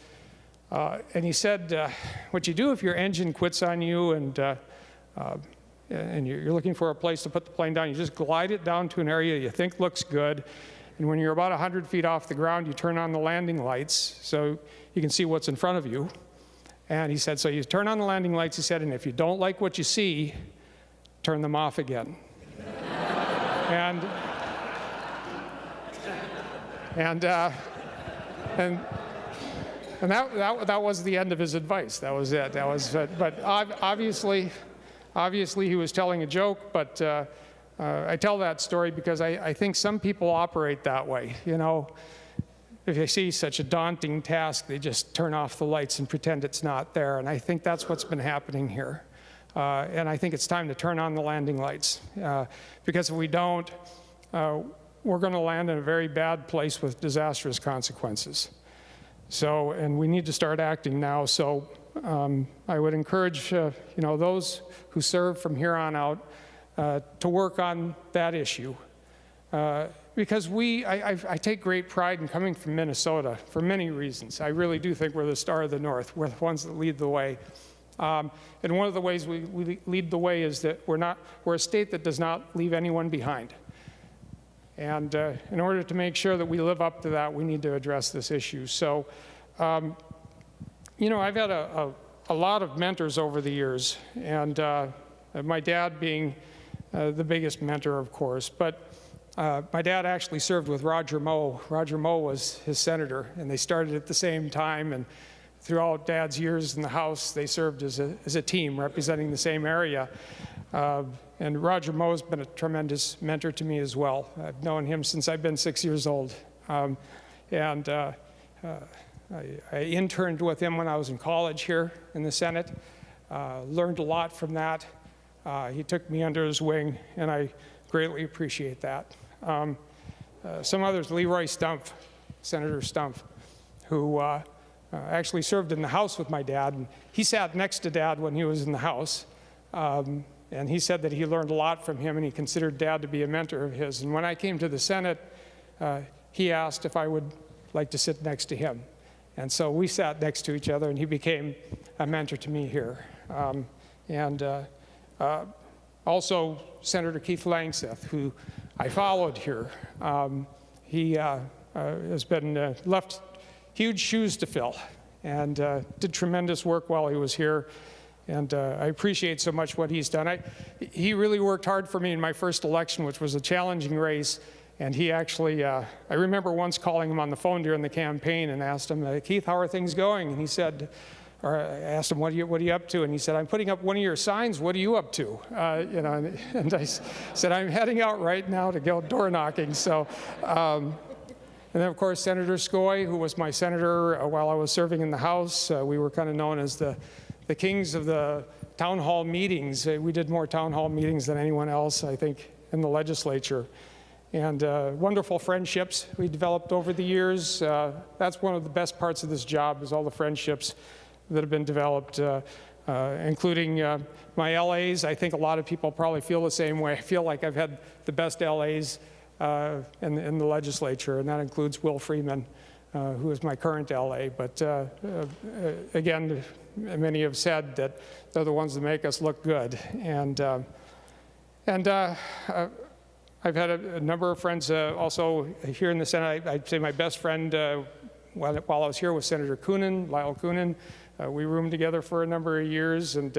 And he said, what you do if your engine quits on you and you're looking for a place to put the plane down, you just glide it down to an area you think looks good. And when you're about 100 feet off the ground, you turn on the landing lights so you can see what's in front of you. And he said, so you turn on the landing lights, he said, and if you don't like what you see, turn them off again. and that was the end of his advice. That was it. That was it. But obviously he was telling a joke, but I tell that story because I think some people operate that way, you know. If they see such a daunting task, they just turn off the lights and pretend it's not there. And I think that's what's been happening here. And I think it's time to turn on the landing lights. Because if we don't, we're going to land in a very bad place with disastrous consequences. So, and we need to start acting now. So I would encourage, those who serve from here on out to work on that issue. Because I take great pride in coming from Minnesota for many reasons. I really do think we're the star of the North. We're the ones that lead the way. And one of the ways we lead the way is that we're a state that does not leave anyone behind. And in order to make sure that we live up to that, we need to address this issue. So, I've had a lot of mentors over the years, and my dad being the biggest mentor, of course. But my dad actually served with Roger Moe. Roger Moe was his senator, and they started at the same time. And throughout Dad's years in the House, they served as a team representing the same area. And Roger Moe's been a tremendous mentor to me as well. I've known him since I've been 6 years old. I interned with him when I was in college here in the Senate. Learned a lot from that. He took me under his wing, and I greatly appreciate that. Some others, Leroy Stumpf, Senator Stumpf, who actually served in the House with my dad. And he sat next to Dad when he was in the House. And he said that he learned a lot from him, and he considered Dad to be a mentor of his. And when I came to the Senate, he asked if I would like to sit next to him. And so we sat next to each other, and he became a mentor to me here. Also, Senator Keith Langseth, who I followed here. He has been left huge shoes to fill, and did tremendous work while he was here. And I appreciate so much what he's done. He really worked hard for me in my first election, which was a challenging race. And he actually, I remember once calling him on the phone during the campaign and asked him, Keith, how are things going? And he said, or I asked him, what are you up to? And he said, I'm putting up one of your signs. What are you up to? And I said, I'm heading out right now to go door knocking. So, and then of course, Senator Skoy, who was my senator while I was serving in the House. We were kind of known as the kings of the town hall meetings. We did more town hall meetings than anyone else, I think, in the legislature. And wonderful friendships we developed over the years. That's one of the best parts of this job, is all the friendships that have been developed, including my LAs. I think a lot of people probably feel the same way. I feel like I've had the best LAs in the legislature, and that includes Will Freeman, who is my current LA. But again, many have said that they're the ones that make us look good. And I've had a number of friends also here in the Senate. I'd say my best friend while I was here was Senator Coonan, Lyle Coonan. We roomed together for a number of years, and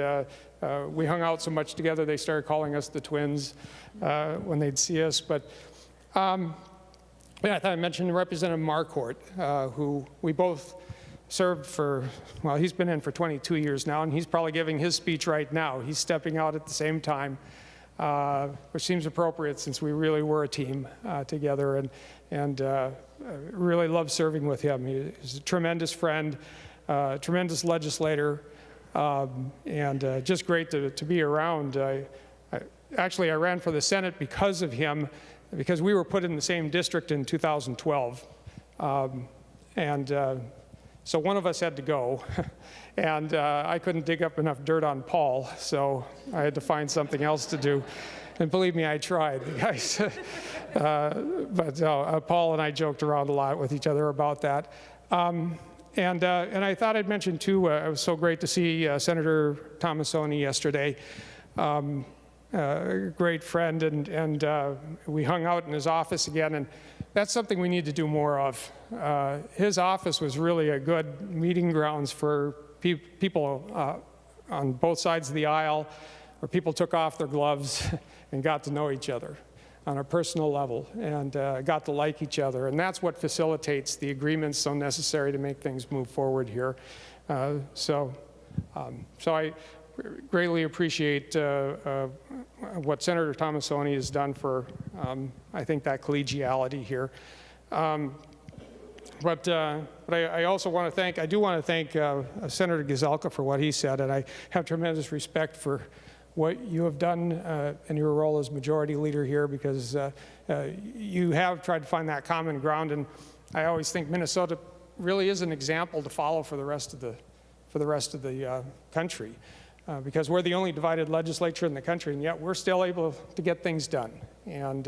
we hung out so much together they started calling us the twins when they'd see us. But yeah, I thought I mentioned Representative Marquardt, who we both served for, well, he's been in for 22 years now, and he's probably giving his speech right now. He's stepping out at the same time, which seems appropriate since we really were a team together, and really love serving with him. He's a tremendous friend, tremendous legislator, and just great to be around. Actually, I ran for the Senate because of him, because we were put in the same district in 2012. So one of us had to go, and I couldn't dig up enough dirt on Paul, so I had to find something else to do. And believe me, I tried, guys. But Paul and I joked around a lot with each other about that. And I thought I'd mention, too, it was so great to see Senator Tomassoni yesterday. A great friend, and we hung out in his office again, and that's something we need to do more of. His office was really a good meeting grounds for people on both sides of the aisle, where people took off their gloves and got to know each other on a personal level, and got to like each other. And that's what facilitates the agreements so necessary to make things move forward here. So I greatly appreciate what Senator Tomassoni has done for, I think, that collegiality here. But I also want to thank, Senator Gazelka for what he said, and I have tremendous respect for what you have done in your role as majority leader here, because you have tried to find that common ground, and I always think Minnesota really is an example to follow for the rest of the country, because we're the only divided legislature in the country, and yet we're still able to get things done. And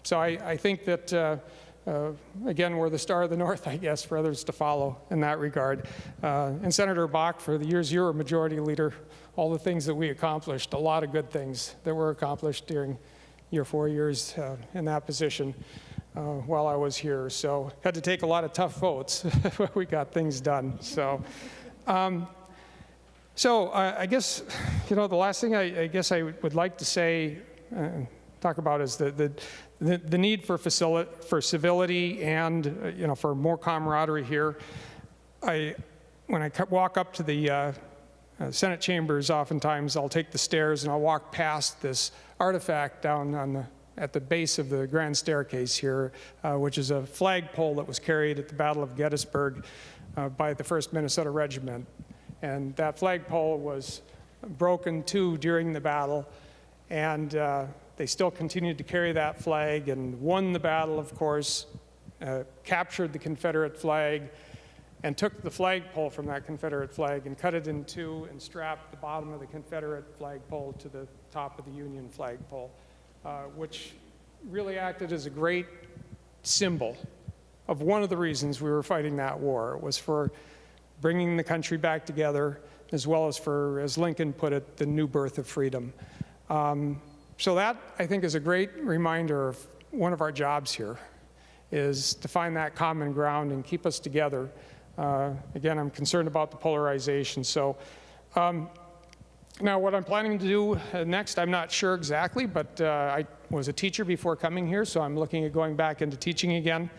so I think that again, we're the star of the North, I guess, for others to follow in that regard. And Senator Bach, for the years you were majority leader, all the things that we accomplished, a lot of good things that were accomplished during your 4 years in that position while I was here. So had to take a lot of tough votes, but we got things done. So, I guess, the last thing I guess I would like to say, talk about is the need for civility and for more camaraderie here. When I walk up to the Senate chambers, oftentimes I'll take the stairs and I'll walk past this artifact down at the base of the grand staircase here, which is a flagpole that was carried at the Battle of Gettysburg by the 1st Minnesota Regiment. And that flagpole was broken too during the battle, and they still continued to carry that flag and won the battle, of course, captured the Confederate flag, and took the flagpole from that Confederate flag and cut it in two and strapped the bottom of the Confederate flagpole to the top of the Union flagpole, which really acted as a great symbol of one of the reasons we were fighting that war. It was for bringing the country back together, as well as for, as Lincoln put it, the new birth of freedom. So that, I think, is a great reminder of one of our jobs here, is to find that common ground and keep us together. Again, I'm concerned about the polarization. So now what I'm planning to do next, I'm not sure exactly, but I was a teacher before coming here, so I'm looking at going back into teaching again.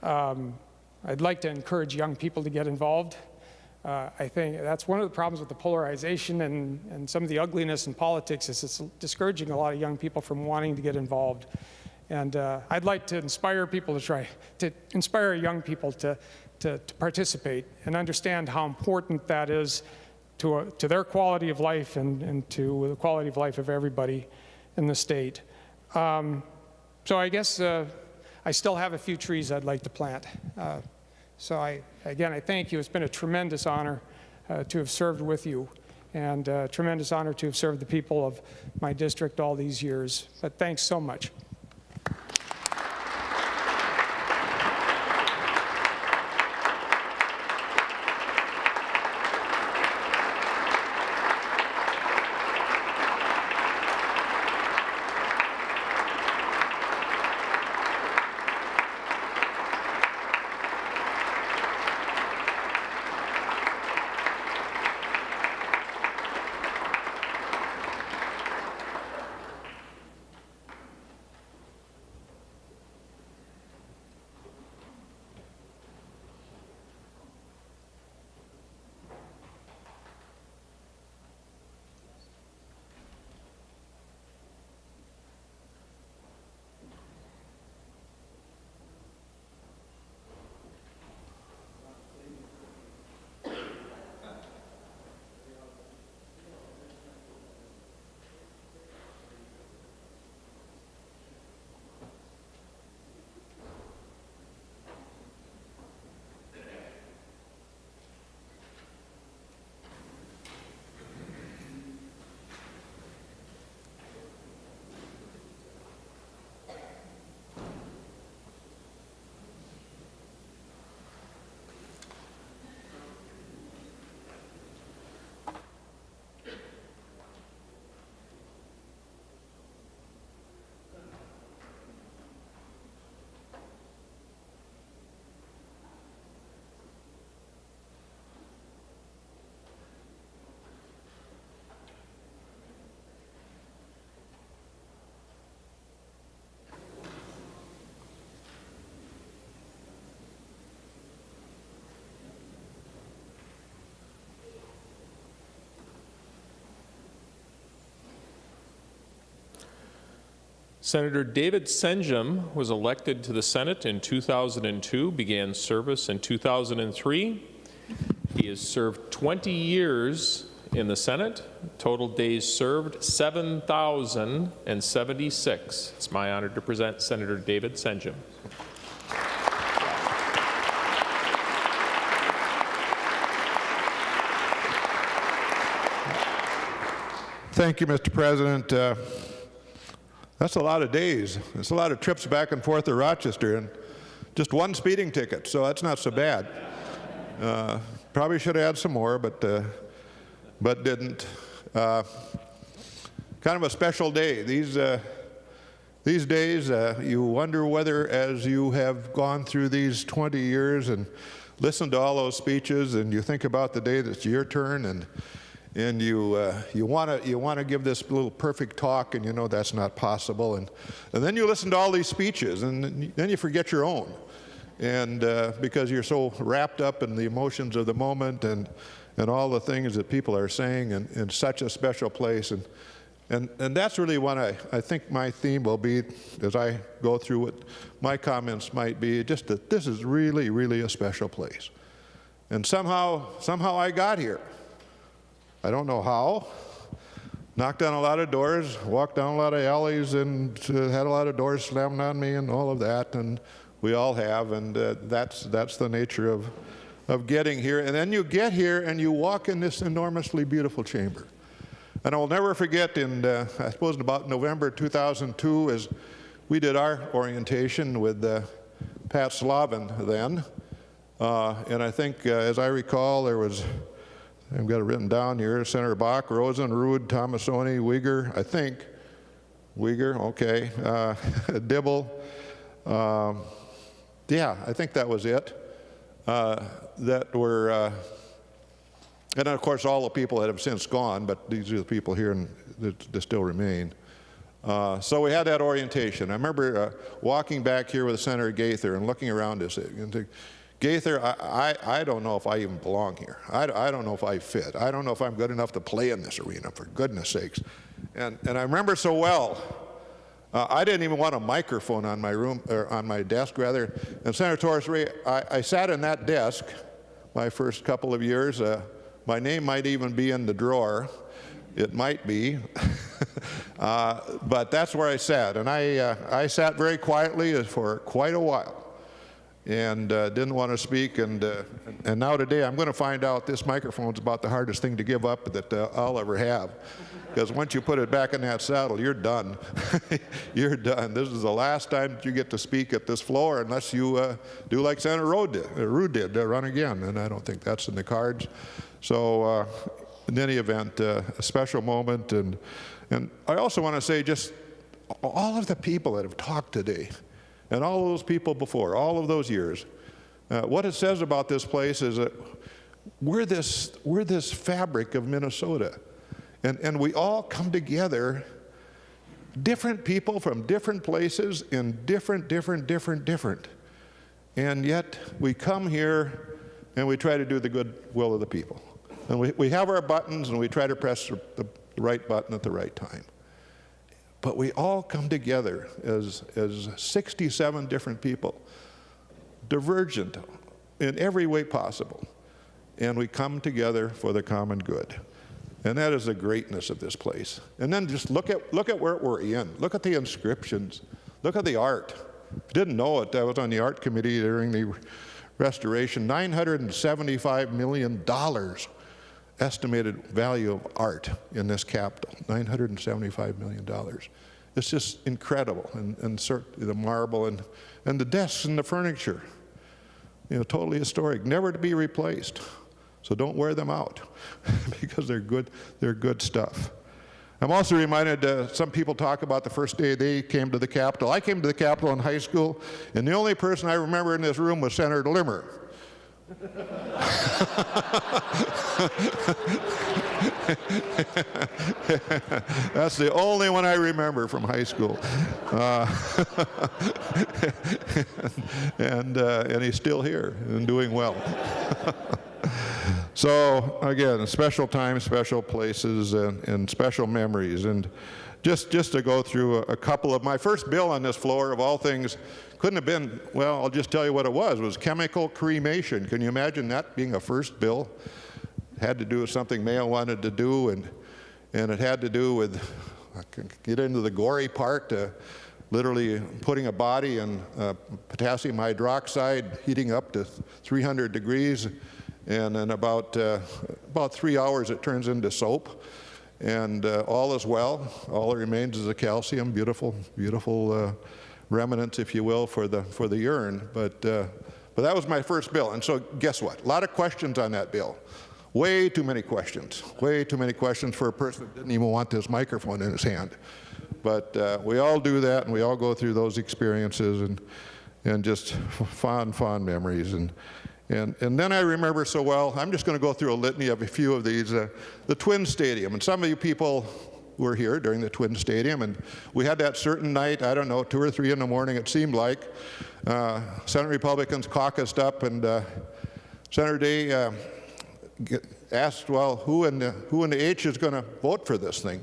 I'd like to encourage young people to get involved. I think that's one of the problems with the polarization and some of the ugliness in politics is it's discouraging a lot of young people from wanting to get involved. And I'd like to inspire people to inspire young people to participate and understand how important that is to their quality of life and to the quality of life of everybody in the state. So I guess I still have a few trees I'd like to plant. So again, I thank you. It's been a tremendous honor to have served with you, and a tremendous honor to have served the people of my district all these years. But thanks so much. Senator David Senjem was elected to the Senate in 2002, began service in 2003. He has served 20 years in the Senate, total days served 7,076. It's my honor to present Senator David Senjem. Thank you, Mr. President. That's a lot of days. It's a lot of trips back and forth to Rochester and just one speeding ticket, so that's not so bad. Probably should have had some more, but didn't. Kind of a special day. These days, you wonder whether, as you have gone through these 20 years and listened to all those speeches, and you think about the day that's your turn, and you want to give this little perfect talk, and you know that's not possible, and then you listen to all these speeches, and then you forget your own, and because you're so wrapped up in the emotions of the moment and all the things that people are saying in such a special place, and that's really what I think my theme will be as I go through what my comments might be, just that this is really, really a special place, and somehow I got here. I don't know how. Knocked on a lot of doors, walked down a lot of alleys, and had a lot of doors slammed on me and all of that, and we all have, and that's the nature of getting here. And then you get here and you walk in this enormously beautiful chamber. And I will never forget I suppose in about November 2002, as we did our orientation with Pat Slavin then, and I think as I recall there was, I've got it written down here, Senator Bach, Rosen, Ruud, Tomasoni, Uyghur, I think. Uyghur, okay. Dibble. Yeah, I think that was it. That were, and of course all the people that have since gone, but these are the people here that still remain. So we had that orientation. I remember walking back here with Senator Gaither and looking around us and thinking, Gaither, I don't know if I even belong here. I don't know if I fit. I don't know if I'm good enough to play in this arena, for goodness sakes. And I remember so well, I didn't even want a microphone on my room, or on my desk rather. And Senator Torres Ray, I sat in that desk my first couple of years. My name might even be in the drawer. It might be. But that's where I sat. And I sat very quietly for quite a while. And didn't want to speak, and now today I'm going to find out this microphone's about the hardest thing to give up that I'll ever have, because once you put it back in that saddle, you're done. You're done. This is the last time that you get to speak at this floor unless you do like Senator Ruud did, run again, and I don't think that's in the cards. So in any event, a special moment, and I also want to say just all of the people that have talked today, and all those people before, all of those years, what it says about this place is that we're this fabric of Minnesota. And we all come together, different people from different places in different. And yet we come here and we try to do the good will of the people. And we have our buttons and we try to press the right button at the right time. But we all come together as 67 different people, divergent in every way possible, and we come together for the common good. And that is the greatness of this place. And then just look at where we're in. Look at the inscriptions. Look at the art. If you didn't know it, I was on the art committee during the restoration. $975 million estimated value of art in this capital, $975 million. It's just incredible, and certainly the marble and the desks and the furniture, totally historic, never to be replaced. So don't wear them out because they're good stuff. I'm also reminded, some people talk about the first day they came to the Capitol. I came to the Capitol in high school, and the only person I remember in this room was Senator Limmer. That's the only one I remember from high school. And he's still here and doing well. So again, special times, special places, and special memories. And just to go through a couple of my first bill on this floor, of all things, couldn't have been, well, I'll just tell you what it was chemical cremation. Can you imagine that being a first bill? It had to do with something Mayo wanted to do, and it had to do with, I can get into the gory part, literally putting a body in potassium hydroxide, heating up to 300 degrees, and in about 3 hours it turns into soap. And all is well. All that remains is the calcium. Beautiful, beautiful remnants, if you will, for the urine. But that was my first bill. And so guess what? A lot of questions on that bill. Way too many questions. Way too many questions for a person that didn't even want this microphone in his hand. But we all do that, and we all go through those experiences, and just fond memories. And then I remember so well, I'm just going to go through a litany of a few of these. The Twin Stadium, and some of you people were here during the Twin Stadium, and we had that certain night, I don't know, 2 or 3 in the morning it seemed like. Senate Republicans caucused up, and Senator Day asked, well, who in the H is going to vote for this thing?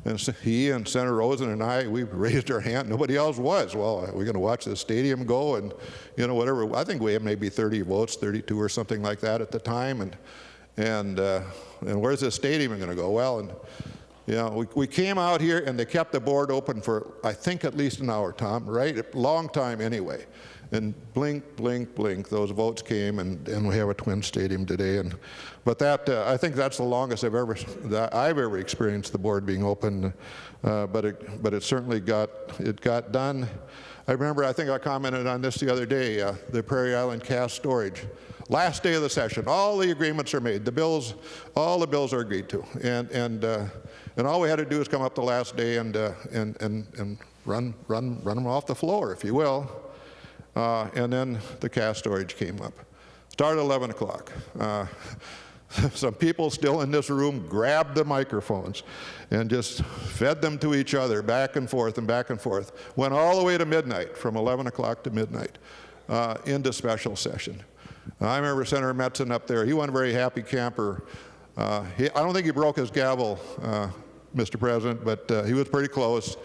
And so he and Senator Rosen and I, we raised our hand. Nobody else was. Well, we're going to watch the stadium go, and whatever. I think we had maybe 30 votes, 32 or something like that at the time. And where's this stadium going to go? Well, and we came out here, and they kept the board open for I think at least an hour, Tom. Right? A long time anyway. And blink, blink, blink, those votes came, and we have a Twin Stadium today. But that I think that's the longest I've ever experienced the board being open. But it certainly got done. I remember, I think I commented on this the other day. The Prairie Island cask storage, last day of the session, all the agreements are made. All the bills are agreed to, and all we had to do is come up the last day and run them off the floor, if you will. And then the cask storage came up. Started at 11 o'clock. Some people still in this room grabbed the microphones and just fed them to each other back and forth and back and forth. Went all the way to midnight, from 11 o'clock to midnight, into special session. I remember Senator Metzen up there. He wasn't a very happy camper. I don't think he broke his gavel, Mr. President, but he was pretty close.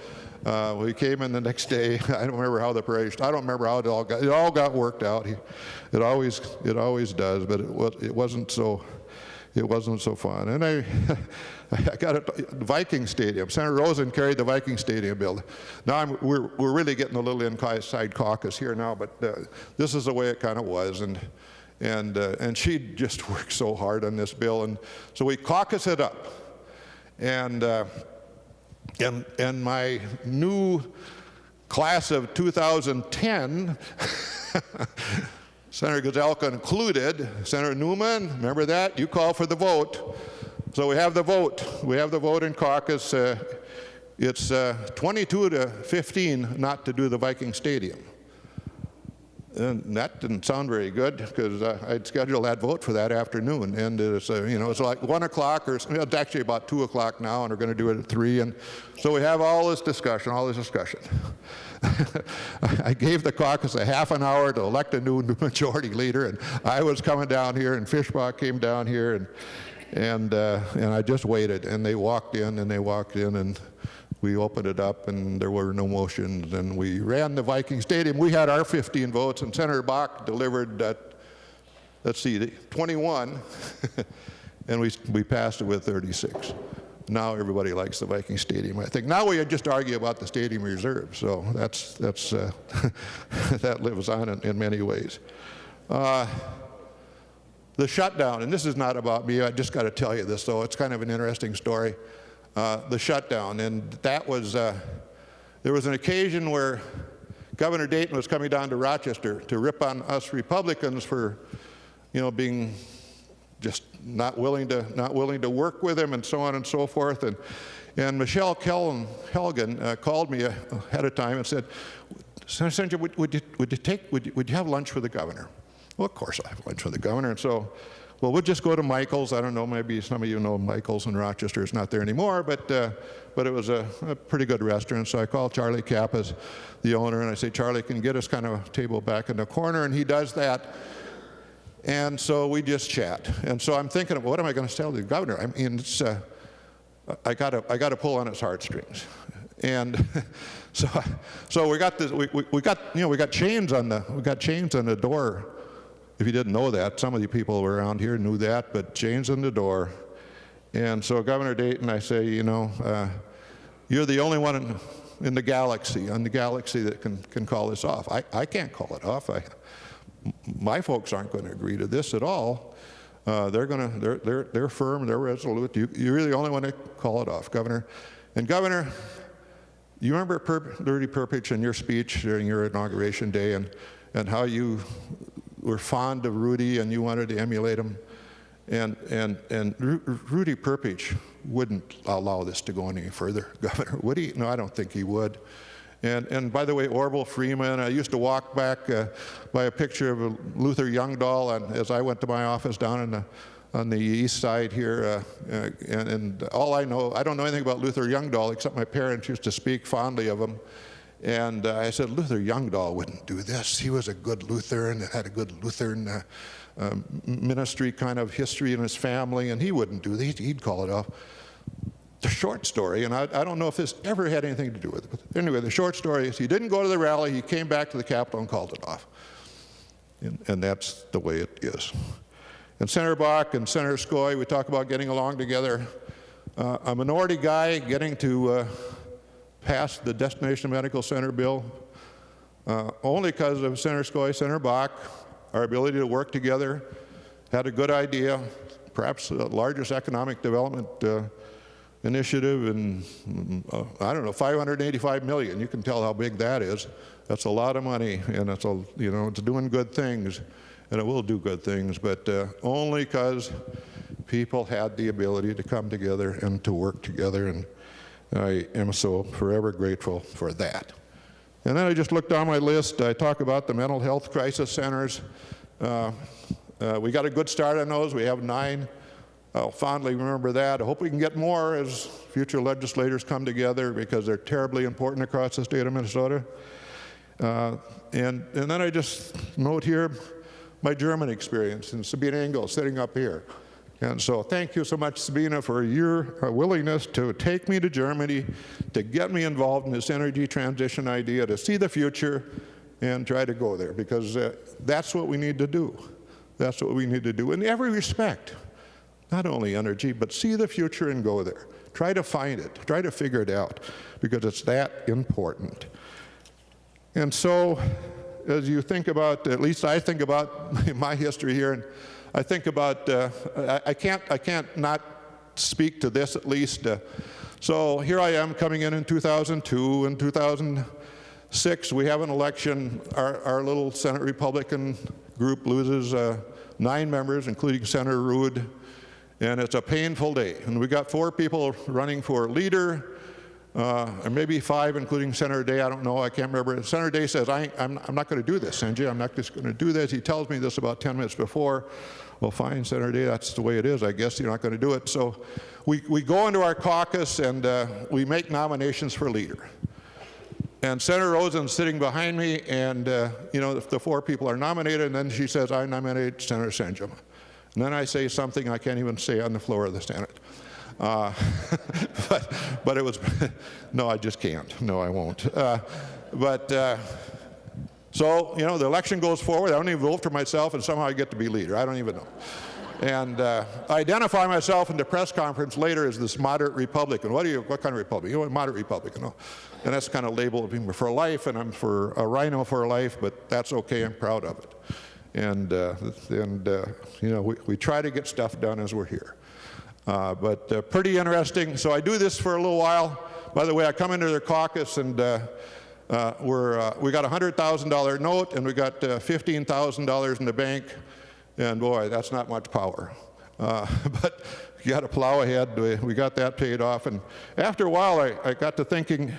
We came in the next day. I don't remember how the parade. I don't remember how it all got worked out. It always does, but it wasn't so fun. And I got a Viking Stadium. Senator Rosen carried the Viking Stadium bill. Now we're really getting a little inside caucus here now, but this is the way it kind of was. And she just worked so hard on this bill, and so we caucus it up, and my new class of 2010, Senator Gazelka included, Senator Newman, remember that? You call for the vote. So we have the vote. We have the vote in caucus. It's 22 to 15 not to do the Viking Stadium. And that didn't sound very good, because I'd scheduled that vote for that afternoon. And it's like 1 o'clock, or it's actually about 2 o'clock now, and we're going to do it at 3. And so we have all this discussion. I gave the caucus a half an hour to elect a new majority leader, and I was coming down here, and Fishbach came down here, and I just waited. And they walked in, and we opened it up, and there were no motions, and we ran the Viking Stadium. We had our 15 votes, and Senator Bach delivered, 21, and we passed it with 36. Now everybody likes the Viking Stadium, I think. Now we just argue about the stadium reserve, so that's that lives on in many ways. The shutdown, and this is not about me, I just got to tell you this, though. It's kind of an interesting story. The shutdown, and that was, there was an occasion where Governor Dayton was coming down to Rochester to rip on us Republicans for, being just not willing to work with him, and so on and so forth. And Michelle Helgen called me ahead of time and said, Senator, would you have lunch with the governor? Well, of course I'll have lunch with the governor. And so, well, we'll just go to Michael's. I don't know, maybe some of you know Michael's in Rochester. It's not there anymore, but it was a pretty good restaurant. So I called Charlie Kappas, the owner, and I say, Charlie, can you get us kind of a table back in the corner? And he does that. And so we just chat. And so I'm thinking, what am I going to tell the governor? I mean, I got to pull on his heartstrings. And so we got this, we got chains on the door. If you didn't know that, some of the people around here knew that, but chains on the door. And so Governor Dayton, I say, you're the only one in the galaxy, that can call this off. I can't call it off. My folks aren't going to agree to this at all. They're firm, they're resolute. You're really the only one to call it off, Governor. And Governor, you remember Rudy Perpich in your speech during your inauguration day and how you were fond of Rudy and you wanted to emulate him? And Rudy Perpich wouldn't allow this to go any further, Governor, would he? No, I don't think he would. And by the way, Orville Freeman, I used to walk back by a picture of Luther Youngdahl, and as I went to my office down on the east side here, and all I don't know anything about Luther Youngdahl except my parents used to speak fondly of him. And I said, Luther Youngdahl wouldn't do this. He was a good Lutheran and had a good Lutheran ministry kind of history in his family, and he wouldn't do this. He'd call it off. The short story, and I don't know if this ever had anything to do with it, but anyway, the short story is he didn't go to the rally, he came back to the Capitol and called it off. And that's the way it is. And Senator Bach and Senator Skoye, we talk about getting along together. A minority guy getting to pass the Destination Medical Center bill, only because of Senator Skoye, Senator Bach, our ability to work together, had a good idea, perhaps the largest economic development initiative in, I don't know, $585 million. You can tell how big that is. That's a lot of money, and it's doing good things, and it will do good things, but only because people had the ability to come together and to work together, and I am so forever grateful for that. And then I just looked down my list. I talk about the mental health crisis centers. We got a good start on those. We have 9. I'll fondly remember that. I hope we can get more as future legislators come together because they're terribly important across the state of Minnesota. And then I just note here my German experience and Sabine Engel sitting up here. And so thank you so much, Sabine, for your willingness to take me to Germany, to get me involved in this energy transition idea, to see the future and try to go there, because that's what we need to do. That's what we need to do in every respect. Not only energy, but see the future and go there. Try to find it. Try to figure it out, because it's that important. And so, as you think about, at least I think about my history here, and I think about, I can't not speak to this at least. So here I am coming in 2002. In 2006, we have an election. Our little Senate Republican group loses 9 members, including Senator Ruud. And it's a painful day. And we got 4 people running for leader, or maybe 5, including Senator Day. I don't know. I can't remember. Senator Day says, I'm not going to do this, Senjem. I'm not just going to do this. He tells me this about 10 minutes before. Well, fine, Senator Day. That's the way it is. I guess you're not going to do it. So we go into our caucus, and we make nominations for leader. And Senator Rosen's sitting behind me, and the 4 people are nominated, and then she says, I nominate Senator Senjem. And then I say something I can't even say on the floor of the Senate. But it was, no, I just can't. No, I won't. So, the election goes forward. I don't even vote for myself, and somehow I get to be leader. I don't even know. And I identify myself in the press conference later as this moderate Republican. What kind of Republican? Moderate Republican. Oh. And that's kind of labeled for life, and I'm for a rhino for life, but that's okay. I'm proud of it. And we try to get stuff done as we're here. But pretty interesting. So I do this for a little while. By the way, I come into their caucus, and we got a $100,000 note, and we got $15,000 in the bank. And boy, that's not much power. But you got to plow ahead. We got that paid off. And after a while, I got to thinking,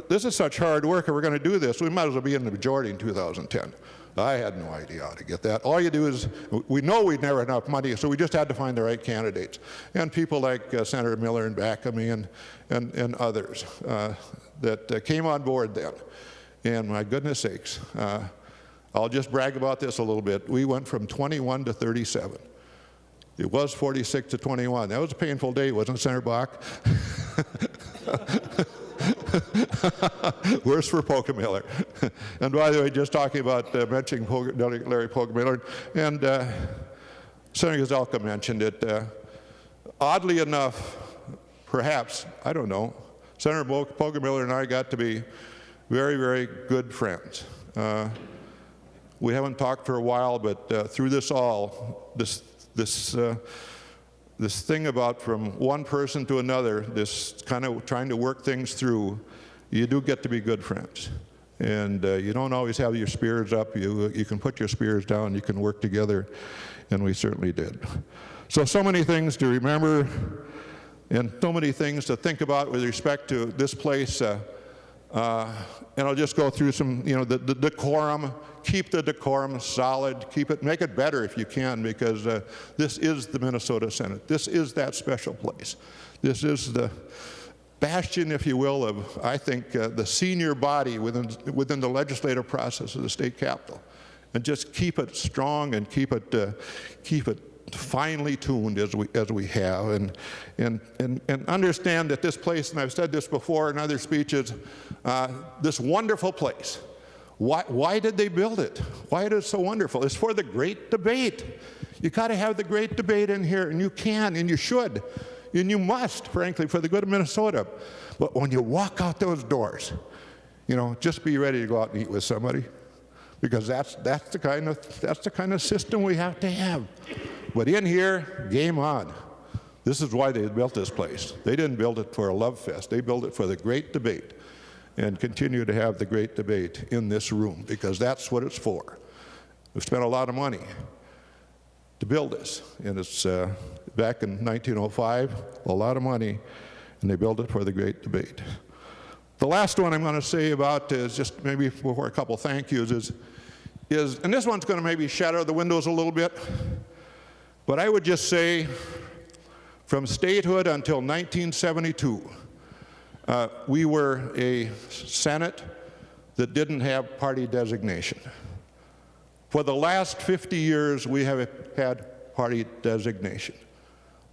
this is such hard work. If we're going to do this, we might as well be in the majority in 2010. I had no idea how to get that. All you do is, we know we'd never have enough money, so we just had to find the right candidates. And people like Senator Miller and Bigham and others that came on board then. And my goodness sakes, I'll just brag about this a little bit. We went from 21 to 37 It was 46-21. That was a painful day, wasn't it, Senator Bach? Worse for Pokemiller. And by the way, just talking about mentioning Larry Pokemiller, and Senator Gazelka mentioned it. Oddly enough, perhaps, I don't know, Senator Pokemiller and I got to be very, very good friends. We haven't talked for a while, but through this all, this thing about from one person to another, this kind of trying to work things through, you do get to be good friends. And you don't always have your spears up. You can put your spears down, you can work together, and we certainly did. So many things to remember, and so many things to think about with respect to this place. And I'll just go through some, the decorum. Keep the decorum solid. Make it better if you can, because this is the Minnesota Senate. This is that special place. This is the bastion, if you will, of, I think, the senior body within the legislative process of the state capitol. And just keep it strong and keep it finely tuned as we have, and understand that this place, and I've said this before in other speeches, this wonderful place. Why did they build it? Why it is so wonderful? It's for the great debate. You got to have the great debate in here, and you can, and you should, and you must, frankly, for the good of Minnesota. But when you walk out those doors, just be ready to go out and eat with somebody, because that's the kind of system we have to have. But in here, game on. This is why they built this place. They didn't build it for a love fest. They built it for the great debate, and continue to have the great debate in this room, because that's what it's for. We've spent a lot of money to build this, and it's back in 1905, a lot of money, and they built it for the great debate. The last one I'm going to say about is just maybe before a couple thank yous is, and this one's going to maybe shatter the windows a little bit, but I would just say from statehood until 1972, we were a Senate that didn't have party designation. For the last 50 years, we have had party designation.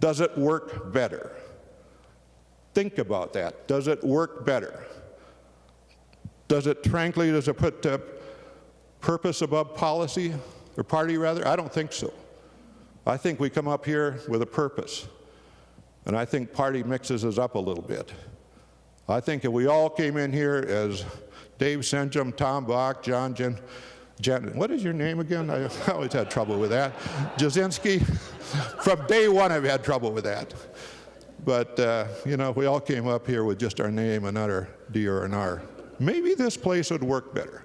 Does it work better? Think about that. Does it work better? Does it put purpose above policy, or party rather? I don't think so. I think we come up here with a purpose, and I think party mixes us up a little bit. I think if we all came in here as Dave Senjem, Tom Bach, John what is your name again? I always had trouble with that. Jasinski. From day one, I've had trouble with that. But, if we all came up here with just our name and not our D or an R, maybe this place would work better.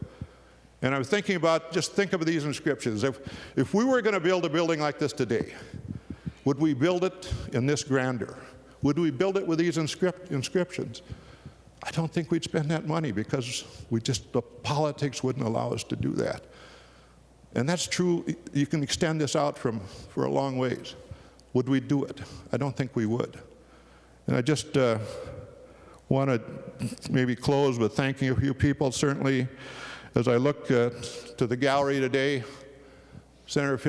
And I was thinking about, just think of these inscriptions. If we were going to build a building like this today, would we build it in this grandeur? Would we build it with these inscriptions? I don't think we'd spend that money, because the politics wouldn't allow us to do that. And that's true. You can extend this out for a long ways. Would we do it? I don't think we would. And I just want to maybe close with thanking a few people. Certainly, as I look to the gallery today, Chaplain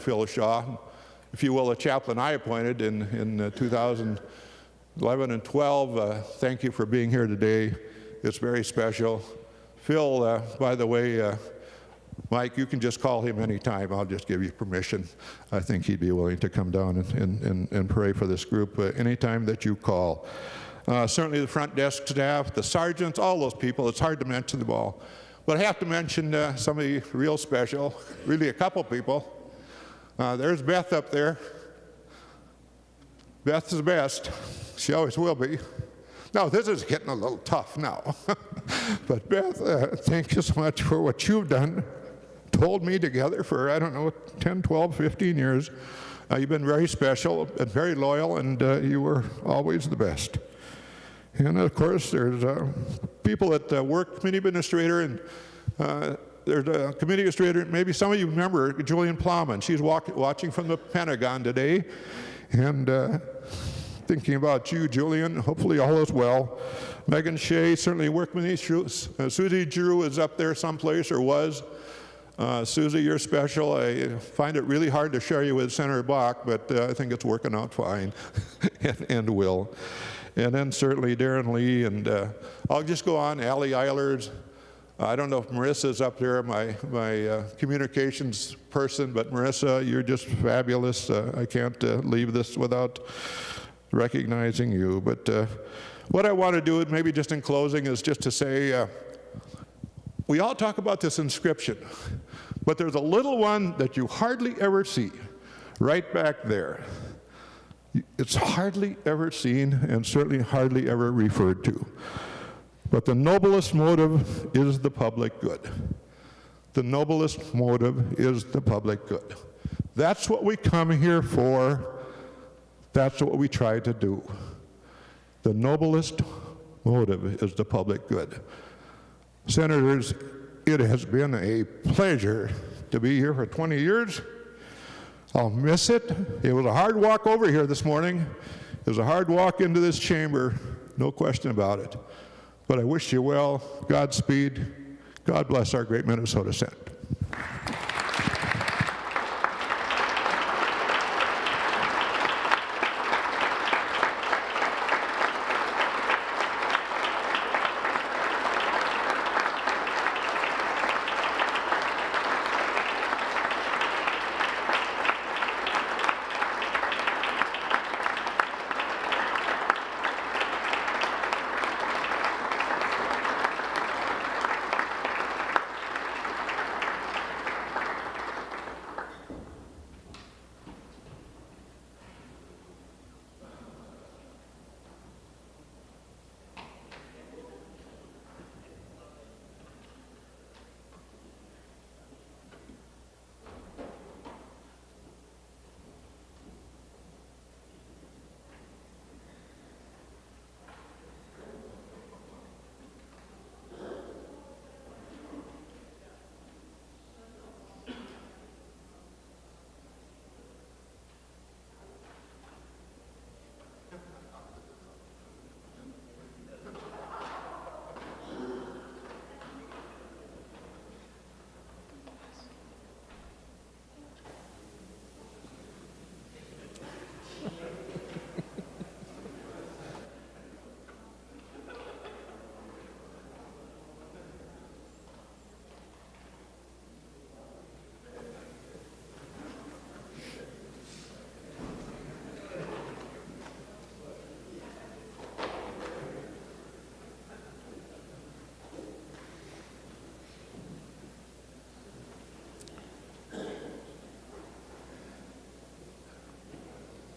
Phil Shaw, if you will, a chaplain I appointed in 2011 and 12. Thank you for being here today. It's very special. Phil, by the way, Mike, you can just call him anytime. I'll just give you permission. I think he'd be willing to come down and pray for this group anytime that you call. Certainly the front desk staff, the sergeants, all those people. It's hard to mention them all. But I have to mention somebody real special, really a couple people. There's Beth up there. Beth's the best. She always will be. Now, this is getting a little tough now. But Beth, thank you so much for what you've done. Hold me together for, 10, 12, 15 years. You've been very special and very loyal, and you were always the best. And of course, there's people at work, committee administrator, and there's a committee administrator, maybe some of you remember Julian Plowman. She's watching from the Pentagon today, and thinking about you, Julian. Hopefully all is well. Megan Shea, certainly work with me. Susie Drew is up there someplace, or was. Susie, you're special. I find it really hard to share you with Senator Bach, but I think it's working out fine, and will. And then certainly Darren Lee, and I'll just go on, Allie Eilers. I don't know if Marissa's up there, my communications person, but Marissa, you're just fabulous. I can't leave this without recognizing you. But what I want to do, maybe just in closing, is just to say, we all talk about this inscription, but there's a little one that you hardly ever see, right back there. It's hardly ever seen and certainly hardly ever referred to. But the noblest motive is the public good. The noblest motive is the public good. That's what we come here for. That's what we try to do. The noblest motive is the public good. Senators, it has been a pleasure to be here for 20 years. I'll miss it. It was a hard walk over here this morning. It was a hard walk into this chamber, no question about it. But I wish you well, Godspeed. God bless our great Minnesota Senate.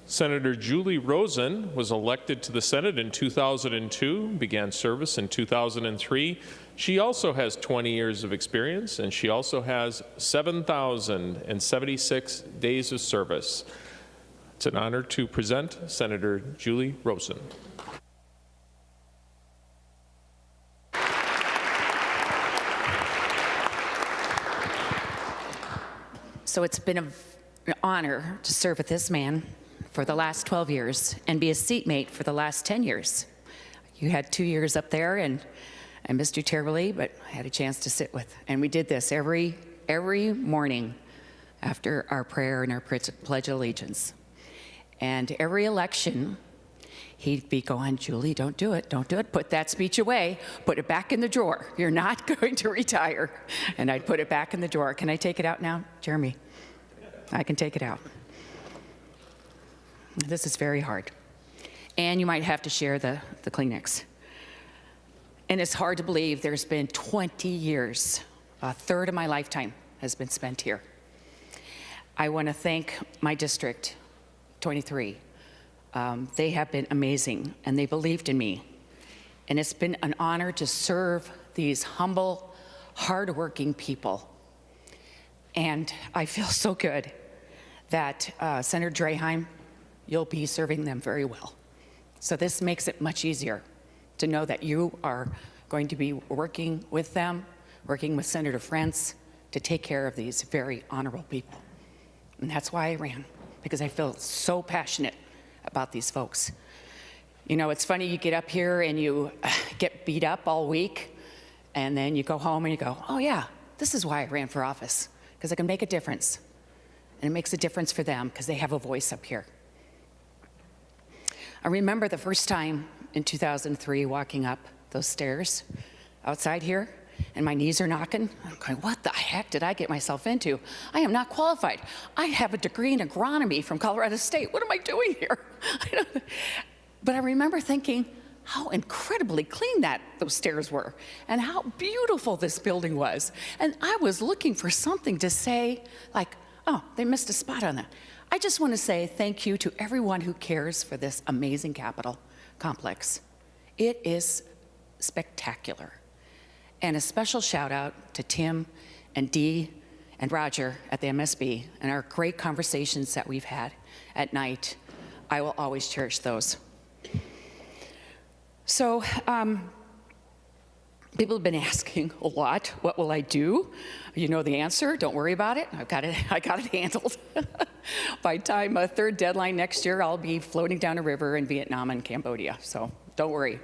Senator Julie Rosen was elected to the Senate in 2002, began service in 2003. She also has 20 years of experience, and she also has 7,076 days of service. It's an honor to present Senator Julie Rosen. So it's been an honor to serve with this man for the last 12 years and be a seatmate for the last 10 years. You had 2 years up there, and I missed you terribly, but I had a chance to sit with. And we did this every morning after our prayer and our Pledge of Allegiance. And every election, he'd be going, Julie, don't do it, put that speech away, put it back in the drawer. You're not going to retire. And I'd put it back in the drawer. Can I take it out now, Jeremy? I can take it out. This is very hard. And you might have to share the Kleenex. And it's hard to believe there's been 20 years, a third of my lifetime has been spent here. I want to thank my district, 23. They have been amazing, and they believed in me. And it's been an honor to serve these humble, hardworking people. And I feel so good that Senator Draheim, you'll be serving them very well. So this makes it much easier to know that you are going to be working with them, working with Senator Franzen to take care of these very honorable people. And that's why I ran, because I feel so passionate about these folks. You know, it's funny, you get up here and you get beat up all week, and then you go home and you go, oh yeah, this is why I ran for office, because I can make a difference. And it makes a difference for them because they have a voice up here. I remember the first time in 2003 walking up those stairs outside here, and my knees are knocking. I'm going, what the heck did I get myself into? I am not qualified. I have a degree in agronomy from Colorado State. What am I doing here? But I remember thinking how incredibly clean those stairs were and how beautiful this building was. And I was looking for something to say, like, oh, they missed a spot on that. I just want to say thank you to everyone who cares for this amazing Capitol complex. It is spectacular. And a special shout out to Tim and Dee and Roger at the MSB and our great conversations that we've had at night. I will always cherish those. So, people have been asking a lot, what will I do? You know the answer, don't worry about it. I got it handled. By time a third deadline next year, I'll be floating down a river in Vietnam and Cambodia, so don't worry.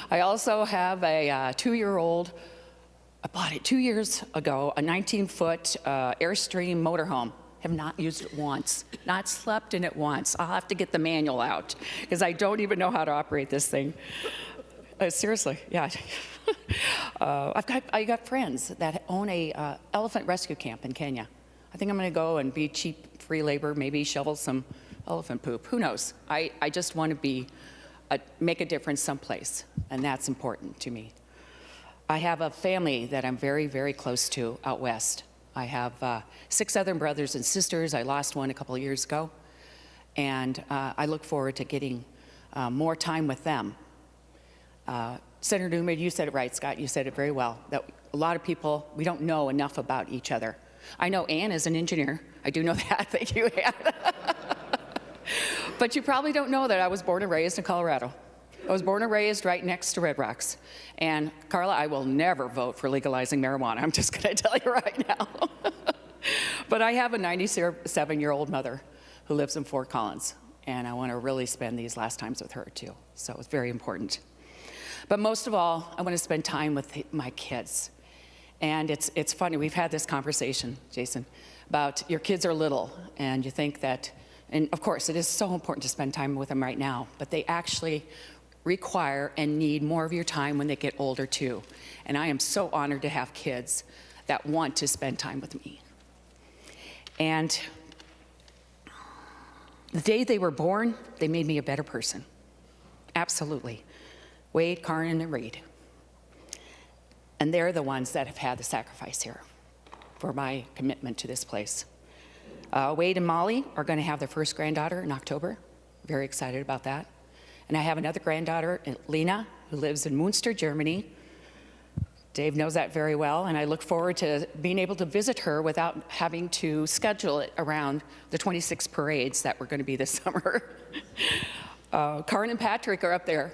I also have a 2-year-old, I bought it 2 years ago, a 19-foot Airstream motorhome. Have not used it once, not slept in it once. I'll have to get the manual out because I don't even know how to operate this thing. Seriously, yeah. I got friends that own a elephant rescue camp in Kenya. I think I'm going to go and be cheap free labor, maybe shovel some elephant poop. Who knows? I just want to make a difference someplace, and that's important to me. I have a family that I'm very, very close to out west. I have 6 other brothers and sisters. I lost one a couple of years ago, and I look forward to getting more time with them. Senator Newman, you said it right, Scott, you said it very well, that a lot of people, we don't know enough about each other. I know Ann is an engineer. I do know that, thank you, Ann. But you probably don't know that I was born and raised in Colorado. I was born and raised right next to Red Rocks. And Carla, I will never vote for legalizing marijuana. I'm just gonna tell you right now. But I have a 97-year-old mother who lives in Fort Collins. And I wanna really spend these last times with her too. So it's very important. But most of all, I want to spend time with my kids. And it's funny, we've had this conversation, Jason, about your kids are little, and you think that, and of course, it is so important to spend time with them right now, but they actually require and need more of your time when they get older too. And I am so honored to have kids that want to spend time with me. And the day they were born, they made me a better person. Absolutely. Wade, Karin, and Reed. And they're the ones that have had the sacrifice here for my commitment to this place. Wade and Molly are going to have their first granddaughter in October. Very excited about that. And I have another granddaughter, Lena, who lives in Münster, Germany. Dave knows that very well, and I look forward to being able to visit her without having to schedule it around the 26 parades that were going to be this summer. Karin and Patrick are up there.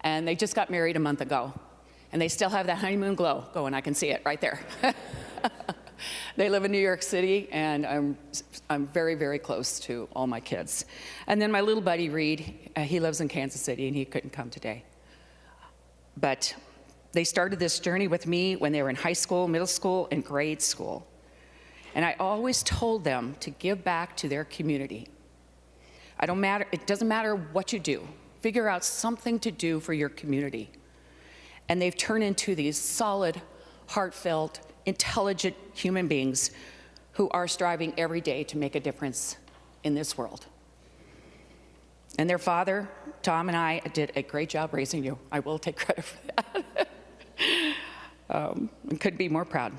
And they just got married a month ago. And they still have that honeymoon glow going. I can see it right there. They live in New York City, and I'm very, very close to all my kids. And then my little buddy, Reed, he lives in Kansas City, and he couldn't come today. But they started this journey with me when they were in high school, middle school, and grade school. And I always told them to give back to their community. It doesn't matter what you do. Figure out something to do for your community. And they've turned into these solid, heartfelt, intelligent human beings who are striving every day to make a difference in this world. And their father, Tom, and I did a great job raising you. I will take credit for that. And couldn't be more proud.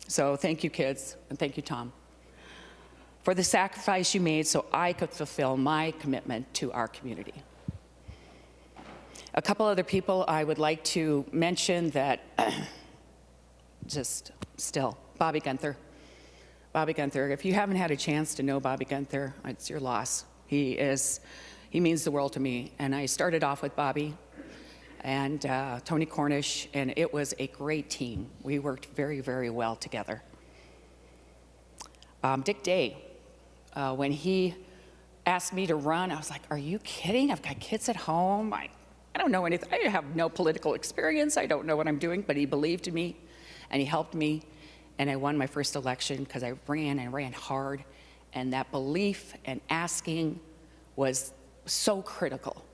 So thank you, kids, and thank you, Tom, for the sacrifice you made so I could fulfill my commitment to our community. A couple other people I would like to mention that just still, Bobby Gunther. Bobby Gunther, if you haven't had a chance to know Bobby Gunther, it's your loss. He means the world to me. And I started off with Bobby and Tony Cornish, and it was a great team. We worked very, very well together. Dick Day, when he asked me to run, I was like, are you kidding? I've got kids at home. I don't know anything. I have no political experience. I don't know what I'm doing, but he believed in me, and he helped me, And I won my first election because I ran and ran hard. And that belief and asking was so critical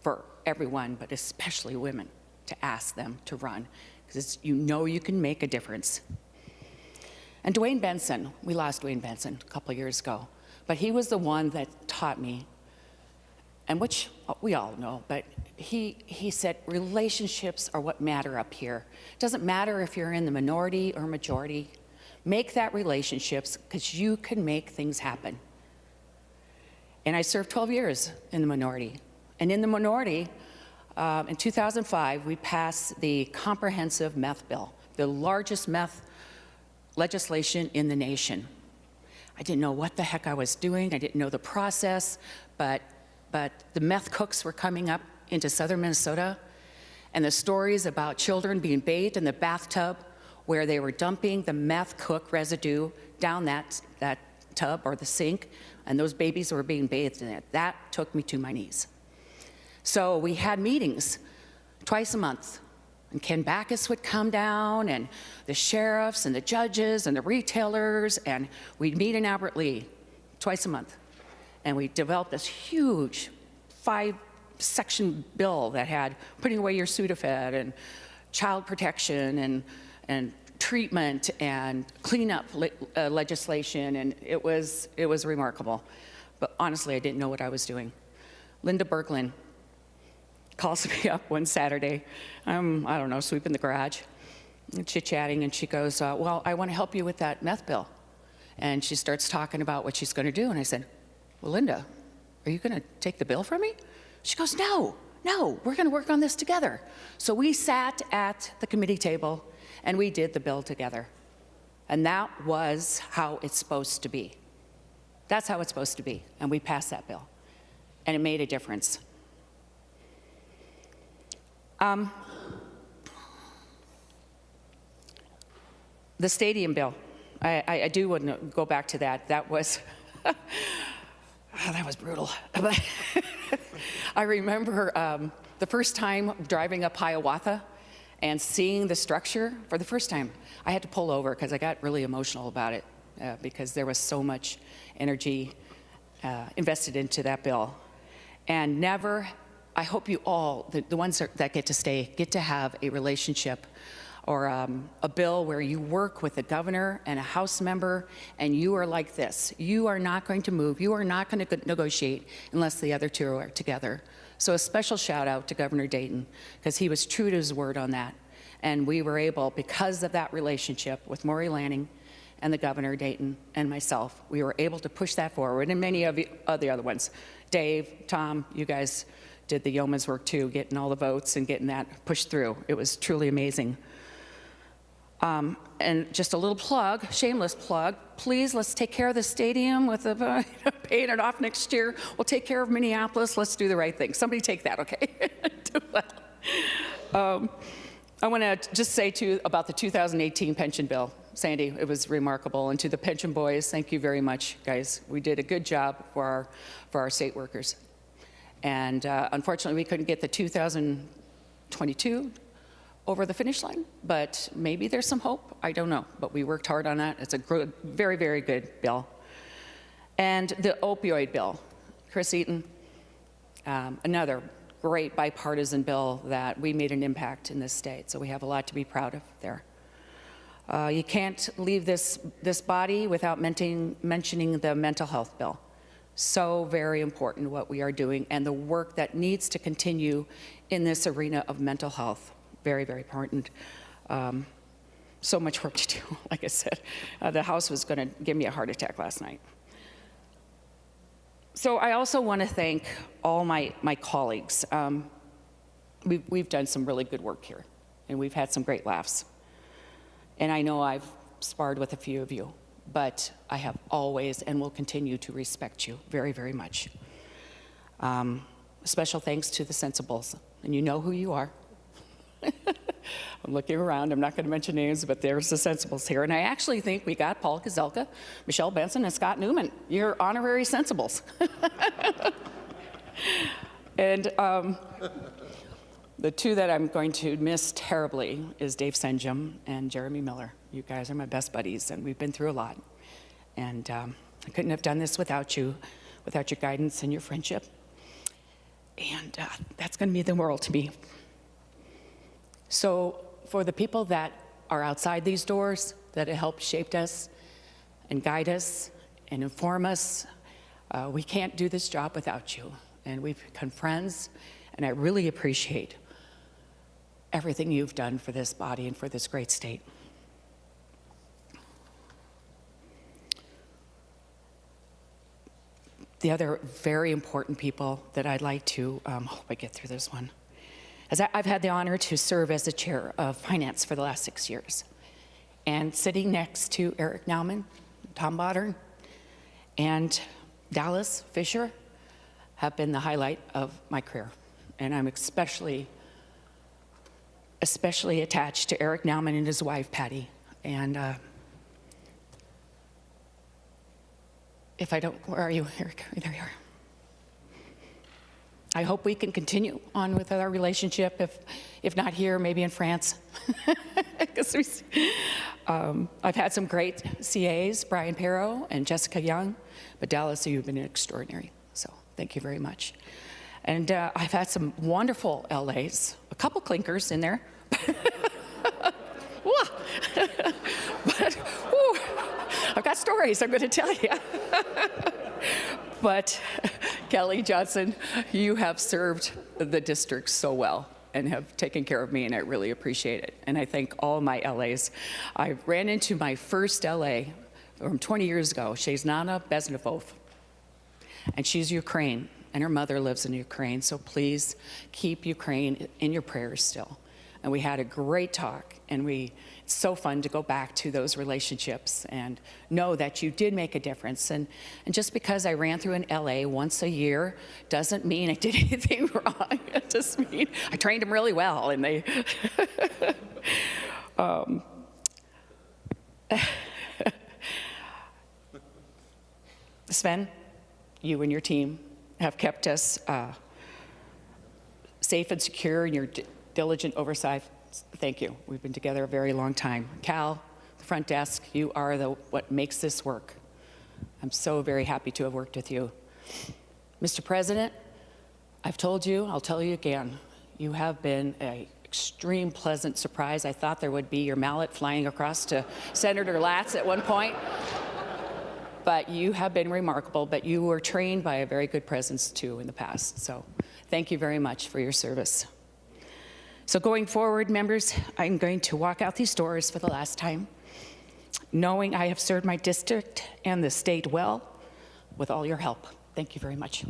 for everyone, but especially women, to ask them to run, because you know you can make a difference. And Dwayne Benson, we lost Dwayne Benson a couple of years ago, but he was the one that taught me, and which we all know, but he said relationships are what matter up here. It doesn't matter if you're in the minority or majority. Make that relationships, because you can make things happen. And I served 12 years in the minority. And in the minority, in 2005, we passed the comprehensive meth bill, the largest meth legislation in the nation. I didn't know what the heck I was doing. I didn't know the process, but the meth cooks were coming up into southern Minnesota, and the stories about children being bathed in the bathtub where they were dumping the meth cook residue down that tub or the sink, and those babies were being bathed in it. That took me to my knees. So we had meetings twice a month, and Ken Backus would come down, and the sheriffs and the judges and the retailers, and we'd meet in Albert Lee twice a month. And we developed this huge 5-section bill that had putting away your Sudafed and child protection and treatment and cleanup legislation, and it was remarkable. But honestly, I didn't know what I was doing. Linda Berglund calls me up one Saturday. I'm, I don't know, sweeping the garage, chit-chatting, and she goes, well, I want to help you with that meth bill. And she starts talking about what she's going to do, and I said, well, Linda, are you going to take the bill from me? She goes, no, we're going to work on this together. So we sat at the committee table, and we did the bill together. And that was how it's supposed to be. That's how it's supposed to be, and we passed that bill, and it made a difference. The stadium bill, I do want to go back to that. That was, that was brutal. But I remember the first time driving up Hiawatha and seeing the structure for the first time. I had to pull over because I got really emotional about it because there was so much energy invested into that bill. And never, I hope you all, the ones that get to stay, get to have a relationship or a bill where you work with a governor and a House member, and you are like this. You are not going to move. You are not going to negotiate unless the other two are together. So a special shout out to Governor Dayton, because he was true to his word on that. And we were able, because of that relationship with Maury Lanning and the Governor Dayton and myself, we were able to push that forward, and many of the other ones. Dave, Tom, you guys did the yeoman's work too, getting all the votes and getting that pushed through. It was truly amazing. And just a little plug, shameless plug, please let's take care of the stadium with the paying it off next year. We'll take care of Minneapolis. Let's do the right thing. Somebody take that, okay? Do well. I want to just say too about the 2018 pension bill. Sandy, it was remarkable. And to the pension boys, thank you very much, guys. We did a good job for our state workers. And unfortunately, we couldn't get the 2022 over the finish line, but maybe there's some hope. I don't know, but we worked hard on that. It's a good, very, very good bill. And the opioid bill, Chris Eaton, another great bipartisan bill that we made an impact in this state, so we have a lot to be proud of there. You can't leave this body without mentioning the mental health bill. So very important what we are doing and the work that needs to continue in this arena of mental health. Very, very important. So much work to do, like I said. The House was going to give me a heart attack last night. So I also want to thank all my colleagues. We've done some really good work here, and we've had some great laughs. And I know I've sparred with a few of you, but I have always and will continue to respect you very, very much. Special thanks to the Sensibles, and you know who you are. I'm looking around, I'm not going to mention names, but there's the Sensibles here. And I actually think we got Paul Gazelka, Michelle Benson, and Scott Newman. You're honorary Sensibles. And the two that I'm going to miss terribly is Dave Senjem and Jeremy Miller. You guys are my best buddies, and we've been through a lot. And I couldn't have done this without you, without your guidance and your friendship. And that's going to mean the world to me. So for the people that are outside these doors, that have helped shape us and guide us and inform us, we can't do this job without you. And we've become friends, and I really appreciate everything you've done for this body and for this great state. The other very important people that I'd like to, hope I get through this one, is I've had the honor to serve as the chair of finance for the last 6 years. And sitting next to Eric Newman, Tom Modern, and Dallas Fisher have been the highlight of my career. And I'm especially attached to Eric Newman and his wife, Patty. And if I don't, where are you, Eric? There you are. I hope we can continue on with our relationship, if not here, maybe in France. I've had some great CAs, Brian Perro and Jessica Young, but Dallas, you've been extraordinary, so thank you very much. And I've had some wonderful LAs, a couple clinkers in there. But whew, I've got stories I'm going to tell you. But Kelly Johnson, you have served the district so well and have taken care of me, and I really appreciate it. And I thank all my LAs. I ran into my first LA from 20 years ago, Sheznana Beznevov, and she's Ukraine, and her mother lives in Ukraine, so please keep Ukraine in your prayers still. And we had a great talk, and it's so fun to go back to those relationships and know that you did make a difference. And just because I ran through an LA once a year doesn't mean I did anything wrong. It just means I trained them really well, and they Sven, you and your team have kept us safe and secure in your diligent oversight. Thank you. We've been together a very long time. Cal, the front desk, you are what makes this work. I'm so very happy to have worked with you. Mr. President, I've told you, I'll tell you again, you have been an extreme pleasant surprise. I thought there would be your mallet flying across to Senator Latz at one point. But you have been remarkable, but you were trained by a very good presence too in the past. So thank you very much for your service. So going forward, members, I'm going to walk out these doors for the last time, knowing I have served my district and the state well with all your help. Thank you very much.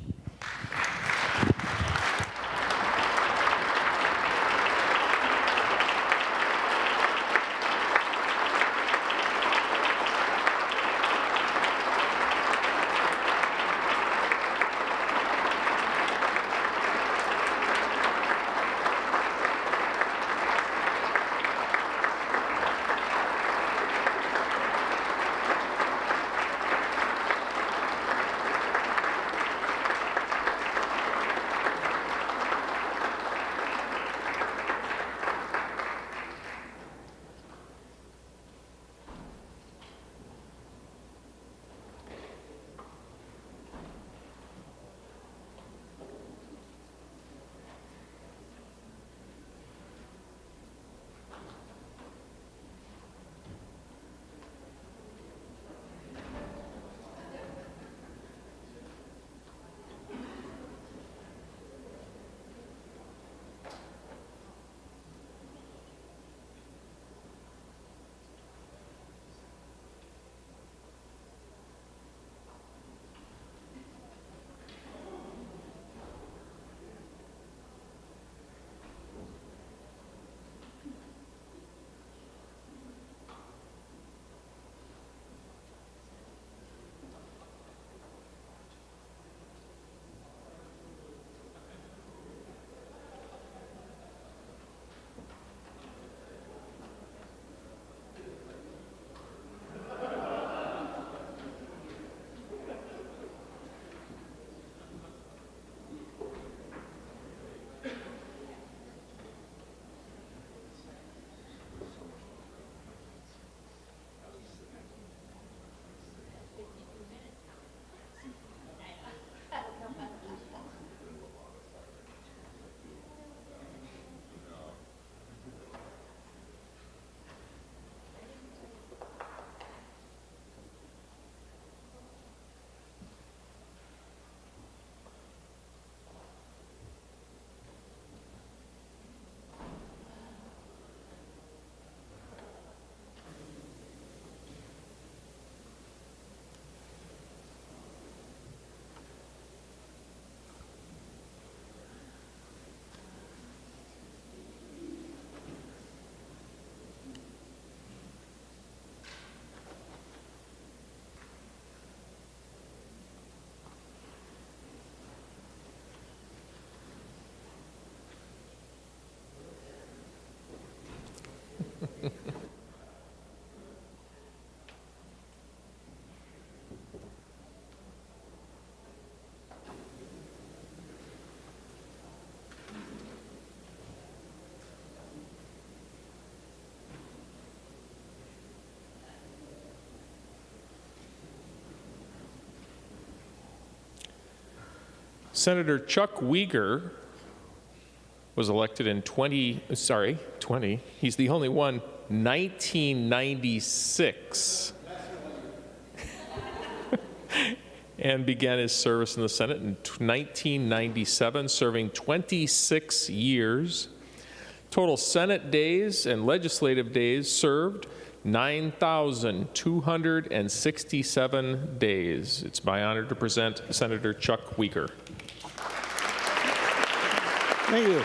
Senator Chuck Uyghur was elected in 20, he's the only one, 1996. And began his service in the Senate in 1997, serving 26 years. Total Senate days and legislative days served, 9,267 days. It's my honor to present Senator Chuck Uyghur. Thank you.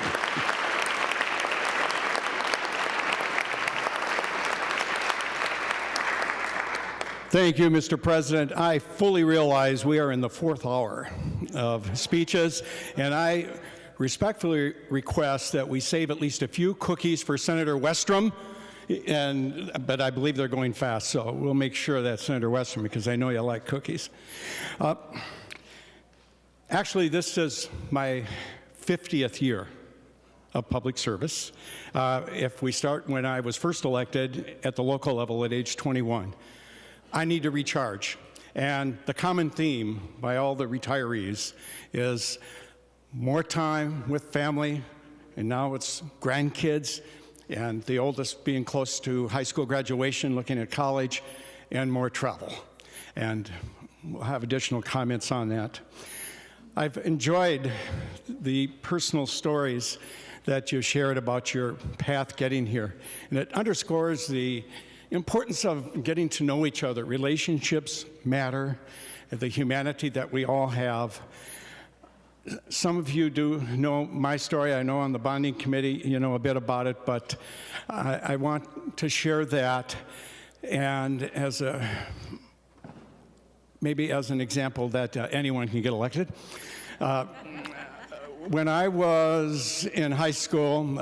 Thank you, Mr. President. I fully realize we are in the fourth hour of speeches, and I respectfully request that we save at least a few cookies for Senator Westrom, but I believe they're going fast, so we'll make sure that's Senator Westrom, because I know you like cookies. Actually, this is my 50th year of public service. If we start when I was first elected at the local level at age 21. I need to recharge. And the common theme by all the retirees is more time with family, and now it's grandkids, and the oldest being close to high school graduation, looking at college, and more travel. And we'll have additional comments on that. I've enjoyed the personal stories that you shared about your path getting here, and it underscores the importance of getting to know each other. Relationships matter, the humanity that we all have. Some of you do know my story. I know on the bonding committee you know a bit about it, but I want to share that, and maybe as an example that anyone can get elected. When I was in high school,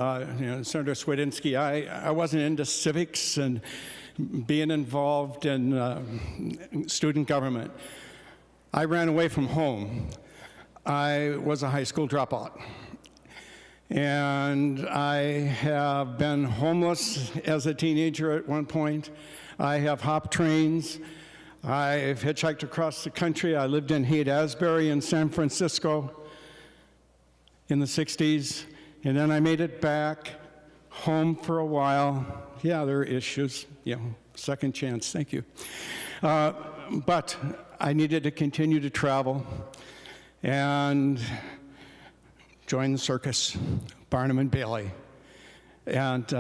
Senator Swedinsky, I wasn't into civics and being involved in student government. I ran away from home. I was a high school dropout. And I have been homeless as a teenager at one point. I have hopped trains. I've hitchhiked across the country. I lived in Haight-Ashbury in San Francisco in the 60s, and then I made it back home for a while. Yeah, there are issues. Yeah, second chance, thank you. But I needed to continue to travel and join the circus, Barnum and Bailey. And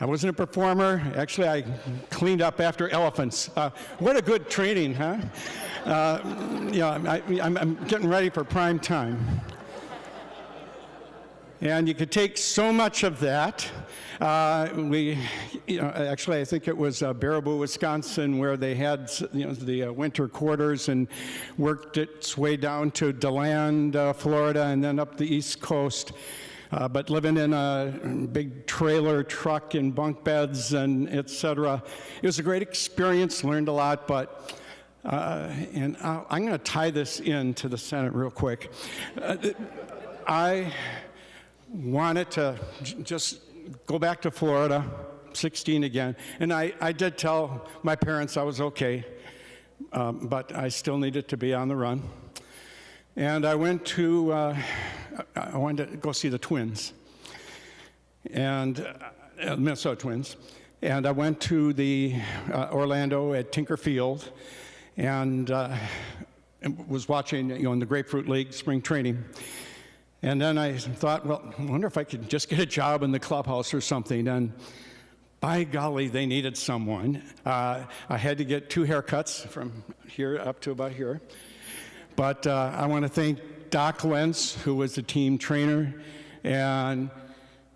I wasn't a performer. Actually, I cleaned up after elephants. What a good training, huh? I'm getting ready for prime time. And you could take so much of that. Actually, I think it was Baraboo, Wisconsin, where they had the winter quarters, and worked its way down to DeLand, Florida, and then up the East Coast. But living in a big trailer truck in bunk beds and et cetera. It was a great experience, learned a lot, but I'm going to tie this into the Senate real quick. I wanted to just go back to Florida, 16 again, and I did tell my parents I was okay, but I still needed to be on the run. And I went to, I wanted to go see the Twins, and Minnesota Twins, and I went to the Orlando at Tinker Field, and was watching, in the Grapefruit League spring training. And then I thought, well, I wonder if I could just get a job in the clubhouse or something. And by golly, they needed someone. I had to get 2 haircuts from here up to about here. But I want to thank Doc Lentz, who was the team trainer, and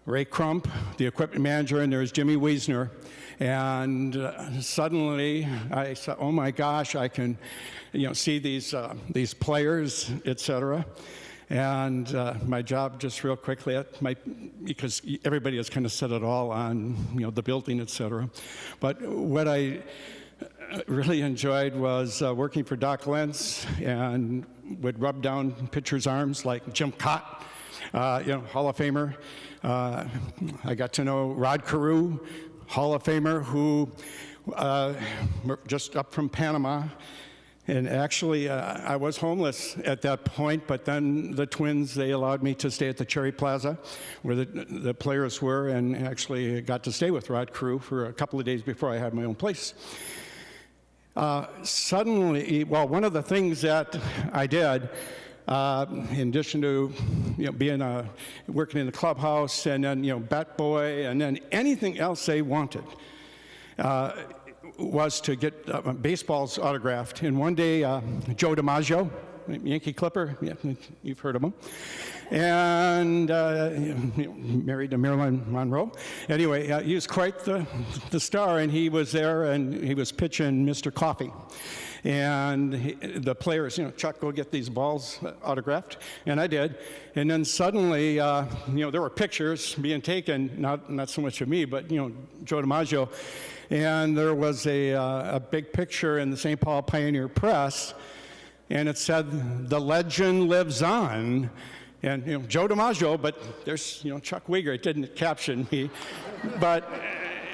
Ray Crump, the equipment manager, and there's Jimmy Wiesner. And suddenly I said, oh my gosh, I can see these players, et cetera. And my job, just real quickly, because everybody has kind of said it all on the building, et cetera. But what I really enjoyed was working for Doc Lentz, and would rub down pitchers' arms like Jim Cott, Hall of Famer. I got to know Rod Carew, Hall of Famer, who just up from Panama, And actually, I was homeless at that point, but then the Twins, they allowed me to stay at the Cherry Plaza where the players were, and actually got to stay with Rod Crew for a couple of days before I had my own place. Suddenly, well, one of the things that I did, in addition to being working in the clubhouse and then bat boy and then anything else they wanted, was to get baseballs autographed. And one day, Joe DiMaggio, Yankee Clipper, yeah, you've heard of him, and married to Marilyn Monroe. Anyway, he was quite the star, and he was there, and he was pitching Mr. Coffee. And the players, Chuck, go get these balls autographed, and I did. And then suddenly, there were pictures being taken, not so much of me, but Joe DiMaggio, and there was a big picture in the St. Paul Pioneer Press, and it said, "The legend lives on." And Joe DiMaggio, but there's Chuck Weger. It didn't caption me, but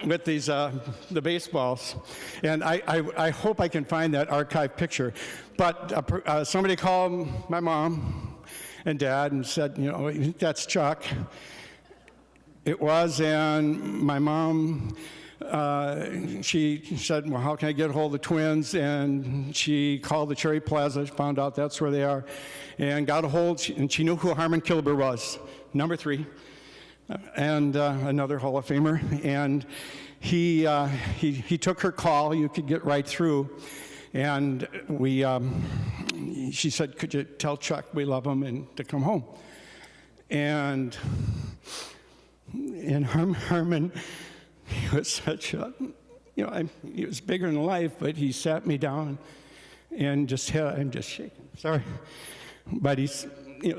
with these the baseballs, and I hope I can find that archive picture. But somebody called my mom and dad and said, that's Chuck. It was, and my mom, she said, well, how can I get a hold of the Twins? And she called the Cherry Plaza, found out that's where they are, and got a hold, and she knew who Harmon Killebrew was, number 3. And another Hall of Famer, and he took her call. You could get right through, and she said, "Could you tell Chuck we love him and to come home?" And Harmon, he was such a, he was bigger than life, but he sat me down and I'm just shaking. Sorry, but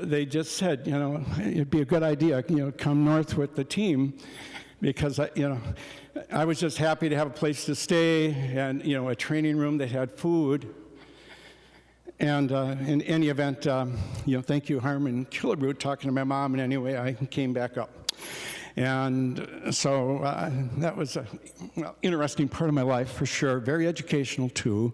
they just said, it'd be a good idea, come north with the team, because I was just happy to have a place to stay and a training room that had food. And in any event, thank you, Harmon Killebrew, talking to my mom, and anyway, I came back up. And so that was an interesting part of my life for sure, very educational too.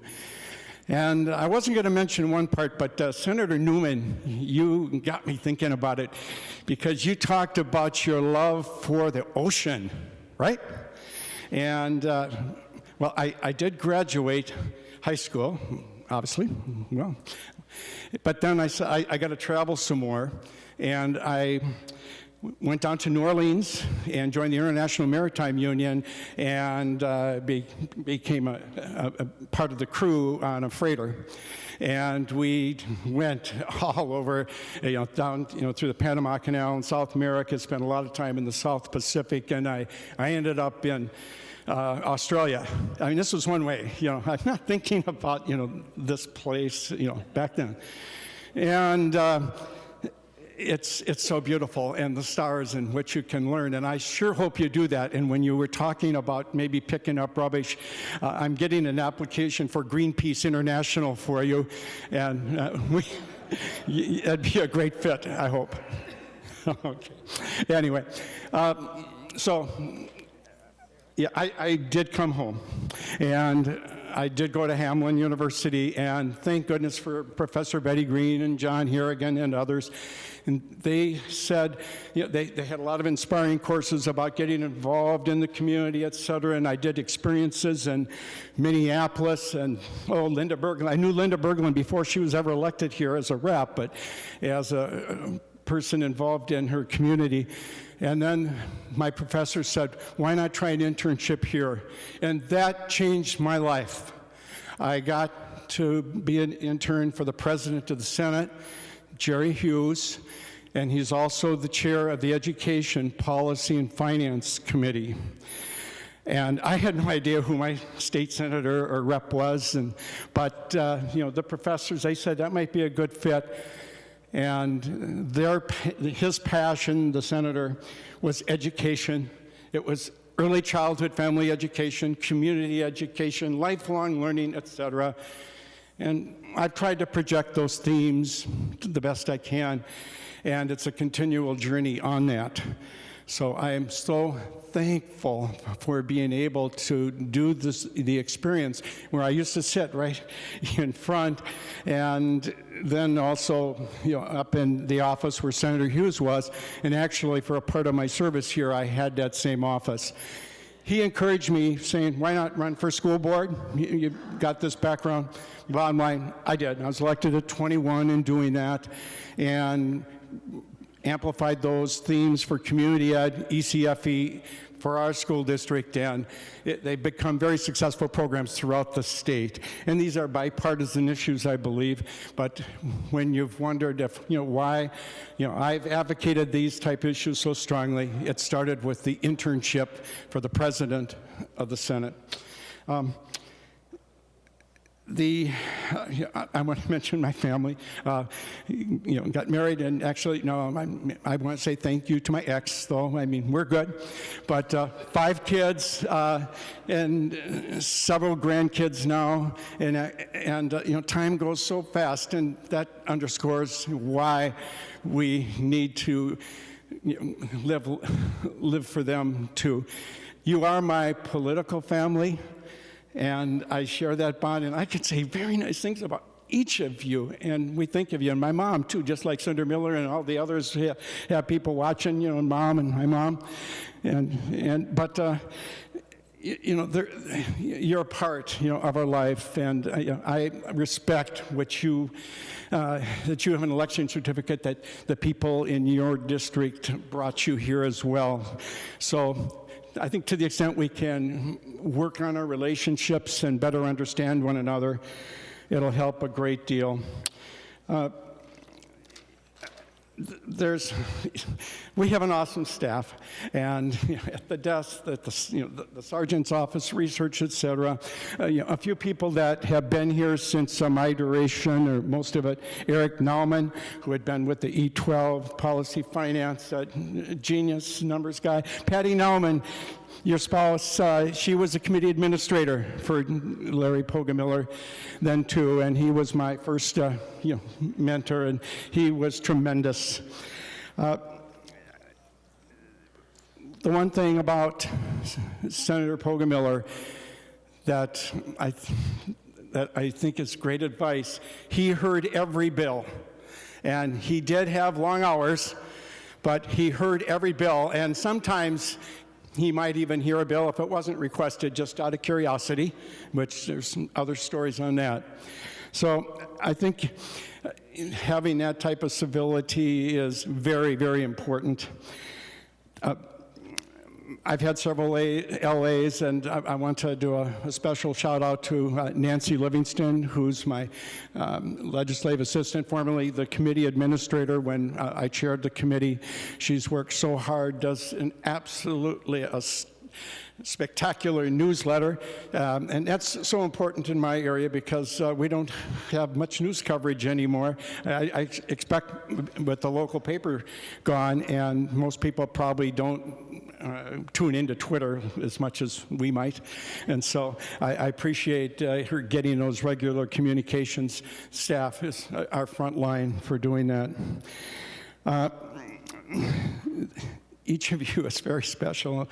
And I wasn't going to mention one part, but Senator Newman, you got me thinking about it, because you talked about your love for the ocean, right? And, well, I did graduate high school, obviously, well, but then I said I got to travel some more, and I went down to New Orleans and joined the International Maritime Union and became a part of the crew on a freighter. And we went all over, down, through the Panama Canal in South America, spent a lot of time in the South Pacific, and I ended up in Australia. I mean, this was one way, I'm not thinking about, this place, back then. And it's so beautiful, and the stars in which you can learn, and I sure hope you do that. And when you were talking about maybe picking up rubbish, I'm getting an application for Greenpeace International for you, and it'd be a great fit, I hope. Okay. Anyway, so yeah, I did come home, and I did go to Hamline University, and thank goodness for Professor Betty Green and John Harrigan and others. And they said, they had a lot of inspiring courses about getting involved in the community, et cetera, and I did experiences in Minneapolis, and Linda Berglund. I knew Linda Berglund before she was ever elected here as a rep, but as a person involved in her community. And then my professor said, why not try an internship here? And that changed my life. I got to be an intern for the President of the Senate, Jerry Hughes, and he's also the chair of the Education, Policy, and Finance Committee. And I had no idea who my state senator or rep was, but the professors, they said that might be a good fit. And his passion, the senator, was education. It was early childhood family education, community education, lifelong learning, etc. And I've tried to project those themes to the best I can, and it's a continual journey on that. So I am so thankful for being able to do the experience where I used to sit right in front, and then also up in the office where Senator Hughes was, and actually for a part of my service here I had that same office. He encouraged me, saying, why not run for school board? You've got this background. Bottom line, I did. I was elected at 21 in doing that, and amplified those themes for community ed, ECFE, for our school district, and they've become very successful programs throughout the state. And these are bipartisan issues, I believe, but when you've wondered if, why, I've advocated these type issues so strongly, it started with the internship for the president of the Senate. I want to mention my family. Got married, and actually, I want to say thank you to my ex, though. I mean, we're good. But 5 kids and several grandkids now, and time goes so fast, and that underscores why we need to live for them too. You are my political family. And I share that bond, and I can say very nice things about each of you, and we think of you, and my mom too, just like Senator Miller and all the others have people watching, and mom and my mom, but you're a part, of our life, and I respect what you, that you have an election certificate, that the people in your district brought you here as well. So I think to the extent we can work on our relationships and better understand one another, it'll help a great deal. We have an awesome staff, and at the desk, at the sergeant's office, research, etc. A few people that have been here since my duration, or most of it. Eric Newman, who had been with the E12 Policy Finance, genius numbers guy. Patty Newman, your spouse, she was a committee administrator for Larry Pogamiller then too, and he was my first mentor, and he was tremendous. The one thing about Senator Pogamiller that I think is great advice, he heard every bill, and he did have long hours, but he heard every bill, and sometimes he might even hear a bill if it wasn't requested, just out of curiosity, which there's some other stories on that. So I think having that type of civility is very, very important. I've had several LAs, and I want to do a special shout out to Nancy Livingston, who's my legislative assistant, formerly the committee administrator when I chaired the committee. She's worked so hard, does an absolutely spectacular newsletter, and that's so important in my area because we don't have much news coverage anymore. I expect with the local paper gone, and most people probably don't tune into Twitter as much as we might, and so I appreciate her getting those regular communications staff is our front line for doing that. Each of you is very special,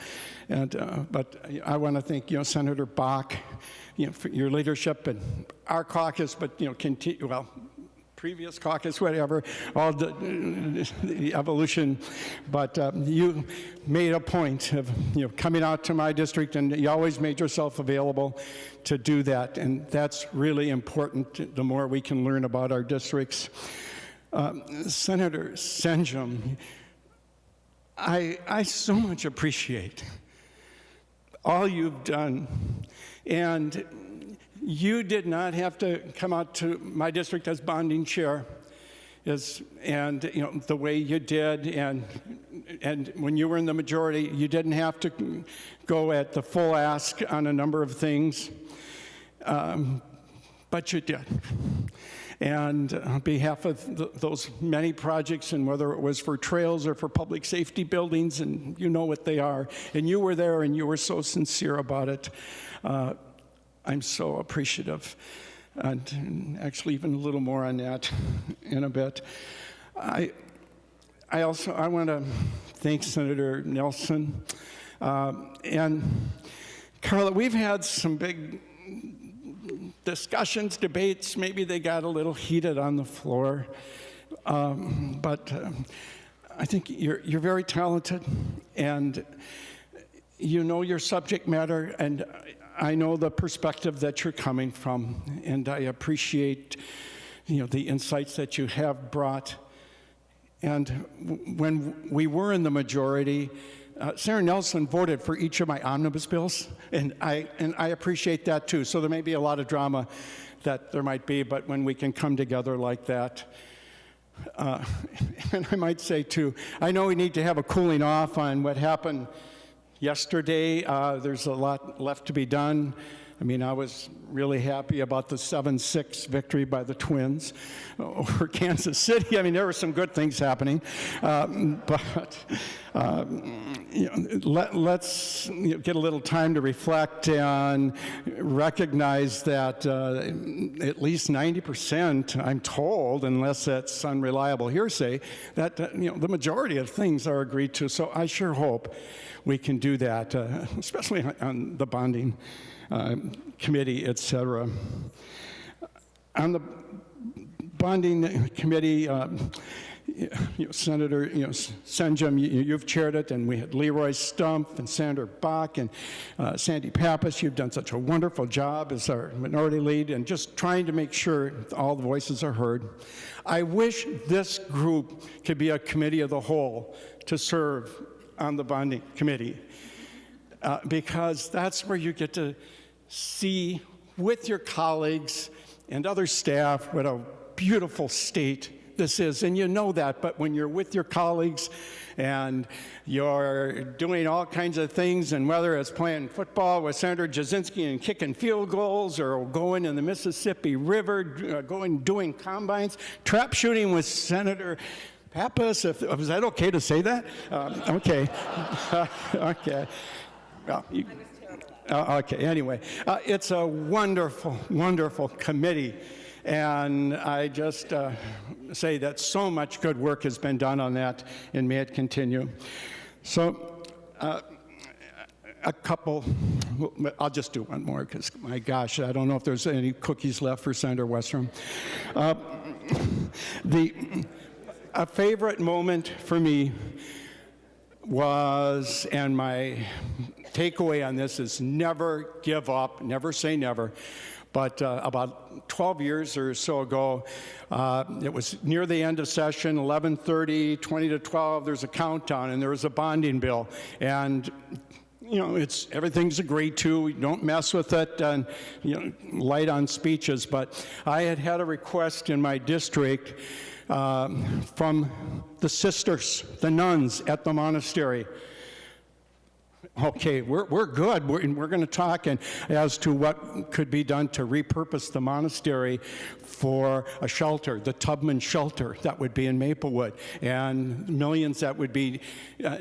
and but I want to thank Senator Bach, for your leadership and our caucus, but previous caucus, whatever, all the evolution. But you made a point of coming out to my district, and you always made yourself available to do that, and that's really important. The more we can learn about our districts, Senator Senjem, I so much appreciate all you've done, and you did not have to come out to my district as bonding chair, and the way you did, and when you were in the majority, you didn't have to go at the full ask on a number of things, but you did. And on behalf of those many projects, and whether it was for trails or for public safety buildings, and you know what they are, and you were there and you were so sincere about it, I'm so appreciative. And actually even a little more on that in a bit. I want to thank Senator Nelson. And Carla, we've had some big discussions, debates. Maybe they got a little heated on the floor. But I think you're very talented, and you know your subject matter, and I know the perspective that you're coming from, and I appreciate, the insights that you have brought. And when we were in the majority, Senator Nelson voted for each of my omnibus bills, and I appreciate that too. So there may be a lot of drama that there might be, but when we can come together like that, and I might say too, I know we need to have a cooling off on what happened yesterday. There's a lot left to be done. I mean, I was really happy about the 7-6 victory by the Twins over Kansas City. I mean, there were some good things happening. But let's get a little time to reflect and recognize that at least 90%, I'm told, unless that's unreliable hearsay, that the majority of things are agreed to. So I sure hope we can do that, especially on the bonding committee, et cetera. On the bonding committee, Senator Senjem, you've chaired it, and we had Leroy Stumpf and Senator Bach and Sandy Pappas. You've done such a wonderful job as our minority lead and just trying to make sure all the voices are heard. I wish this group could be a committee of the whole to serve on the bonding committee, because that's where you get to see with your colleagues and other staff what a beautiful state this is. And you know that, but when you're with your colleagues and you're doing all kinds of things, and whether it's playing football with Senator Jasinski and kicking field goals, or going in the Mississippi River, doing combines, trap shooting with Senator Pappas, is that okay to say that? Okay. Okay. Well, okay, anyway, it's a wonderful, wonderful committee, and I just say that so much good work has been done on that, and may it continue. So, a couple, I'll just do one more, because, my gosh, I don't know if there's any cookies left for Senator Westrom. A favorite moment for me was, and my takeaway on this is never give up, never say never. But about 12 years or so ago, it was near the end of session, 11:30, 20 to 12, there's a countdown, and there was a bonding bill. And everything's agreed to. We don't mess with it, and light on speeches. But I had a request in my district from the sisters, the nuns at the monastery. Okay, we're good, we're going to talk as to what could be done to repurpose the monastery for a shelter, the Tubman shelter that would be in Maplewood, and millions that would be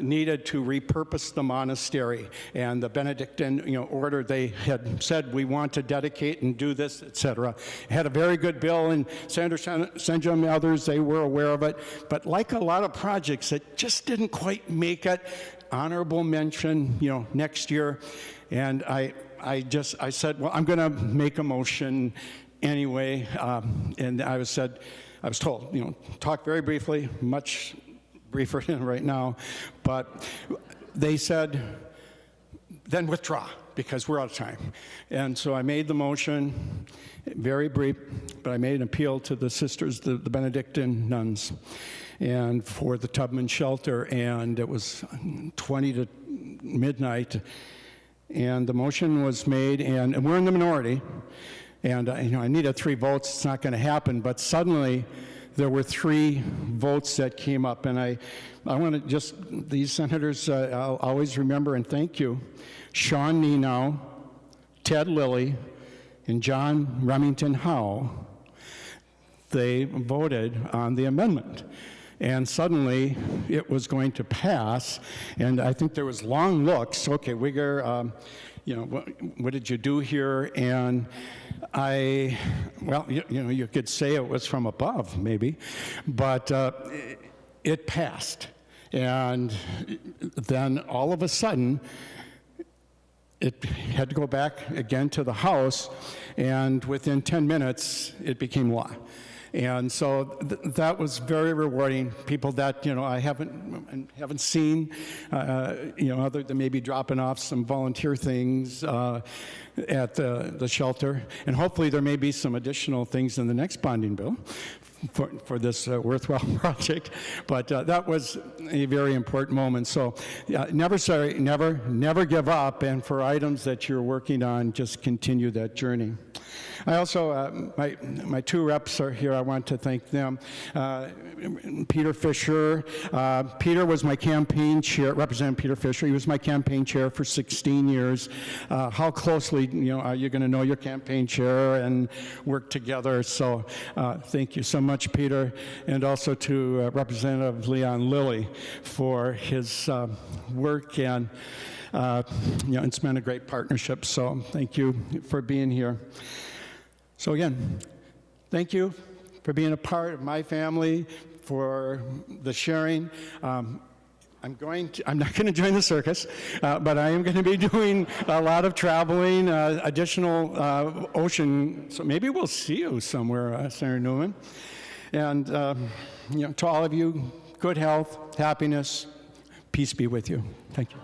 needed to repurpose the monastery. And the Benedictine order, they had said, we want to dedicate and do this, etc. Had a very good bill, and Senator Senjem and others, they were aware of it. But like a lot of projects, it just didn't quite make it. Honorable mention, next year. And I said, well, I'm going to make a motion anyway. And I was told, talk very briefly, much briefer than right now. But they said, then withdraw, because we're out of time. And so I made the motion, very brief, but I made an appeal to the sisters, the Benedictine nuns, and for the Tubman shelter, and it was 20 to midnight, and the motion was made, and we're in the minority, and I needed 3 votes. It's not going to happen, but suddenly there were 3 votes that came up, and I want to just, these senators, I'll always remember and thank you: Sean Nenow, Ted Lilly, and John Remington Howe. They voted on the amendment. And suddenly, it was going to pass, and I think there was long looks. Okay, Wigger, what did you do here? And you could say it was from above, maybe, but it passed. And then all of a sudden, it had to go back again to the House, and within 10 minutes, it became law. And so that was very rewarding. People that, I haven't seen, other than maybe dropping off some volunteer things at the shelter. And hopefully there may be some additional things in the next bonding bill for this worthwhile project. But that was a very important moment. So never give up. And for items that you're working on, just continue that journey. I also, my two reps are here. I want to thank them. Peter Fisher. Peter was my campaign chair, Representative Peter Fisher. He was my campaign chair for 16 years. How closely, are you going to know your campaign chair and work together? So thank you so much, Peter. And also to Representative Leon Lilly for his work, and it's been a great partnership. So thank you for being here. So again, thank you for being a part of my family, for the sharing. I'm not going to join the circus, but I am going to be doing a lot of traveling, additional ocean. So maybe we'll see you somewhere, Senator Newman. And to all of you, good health, happiness, peace be with you. Thank you.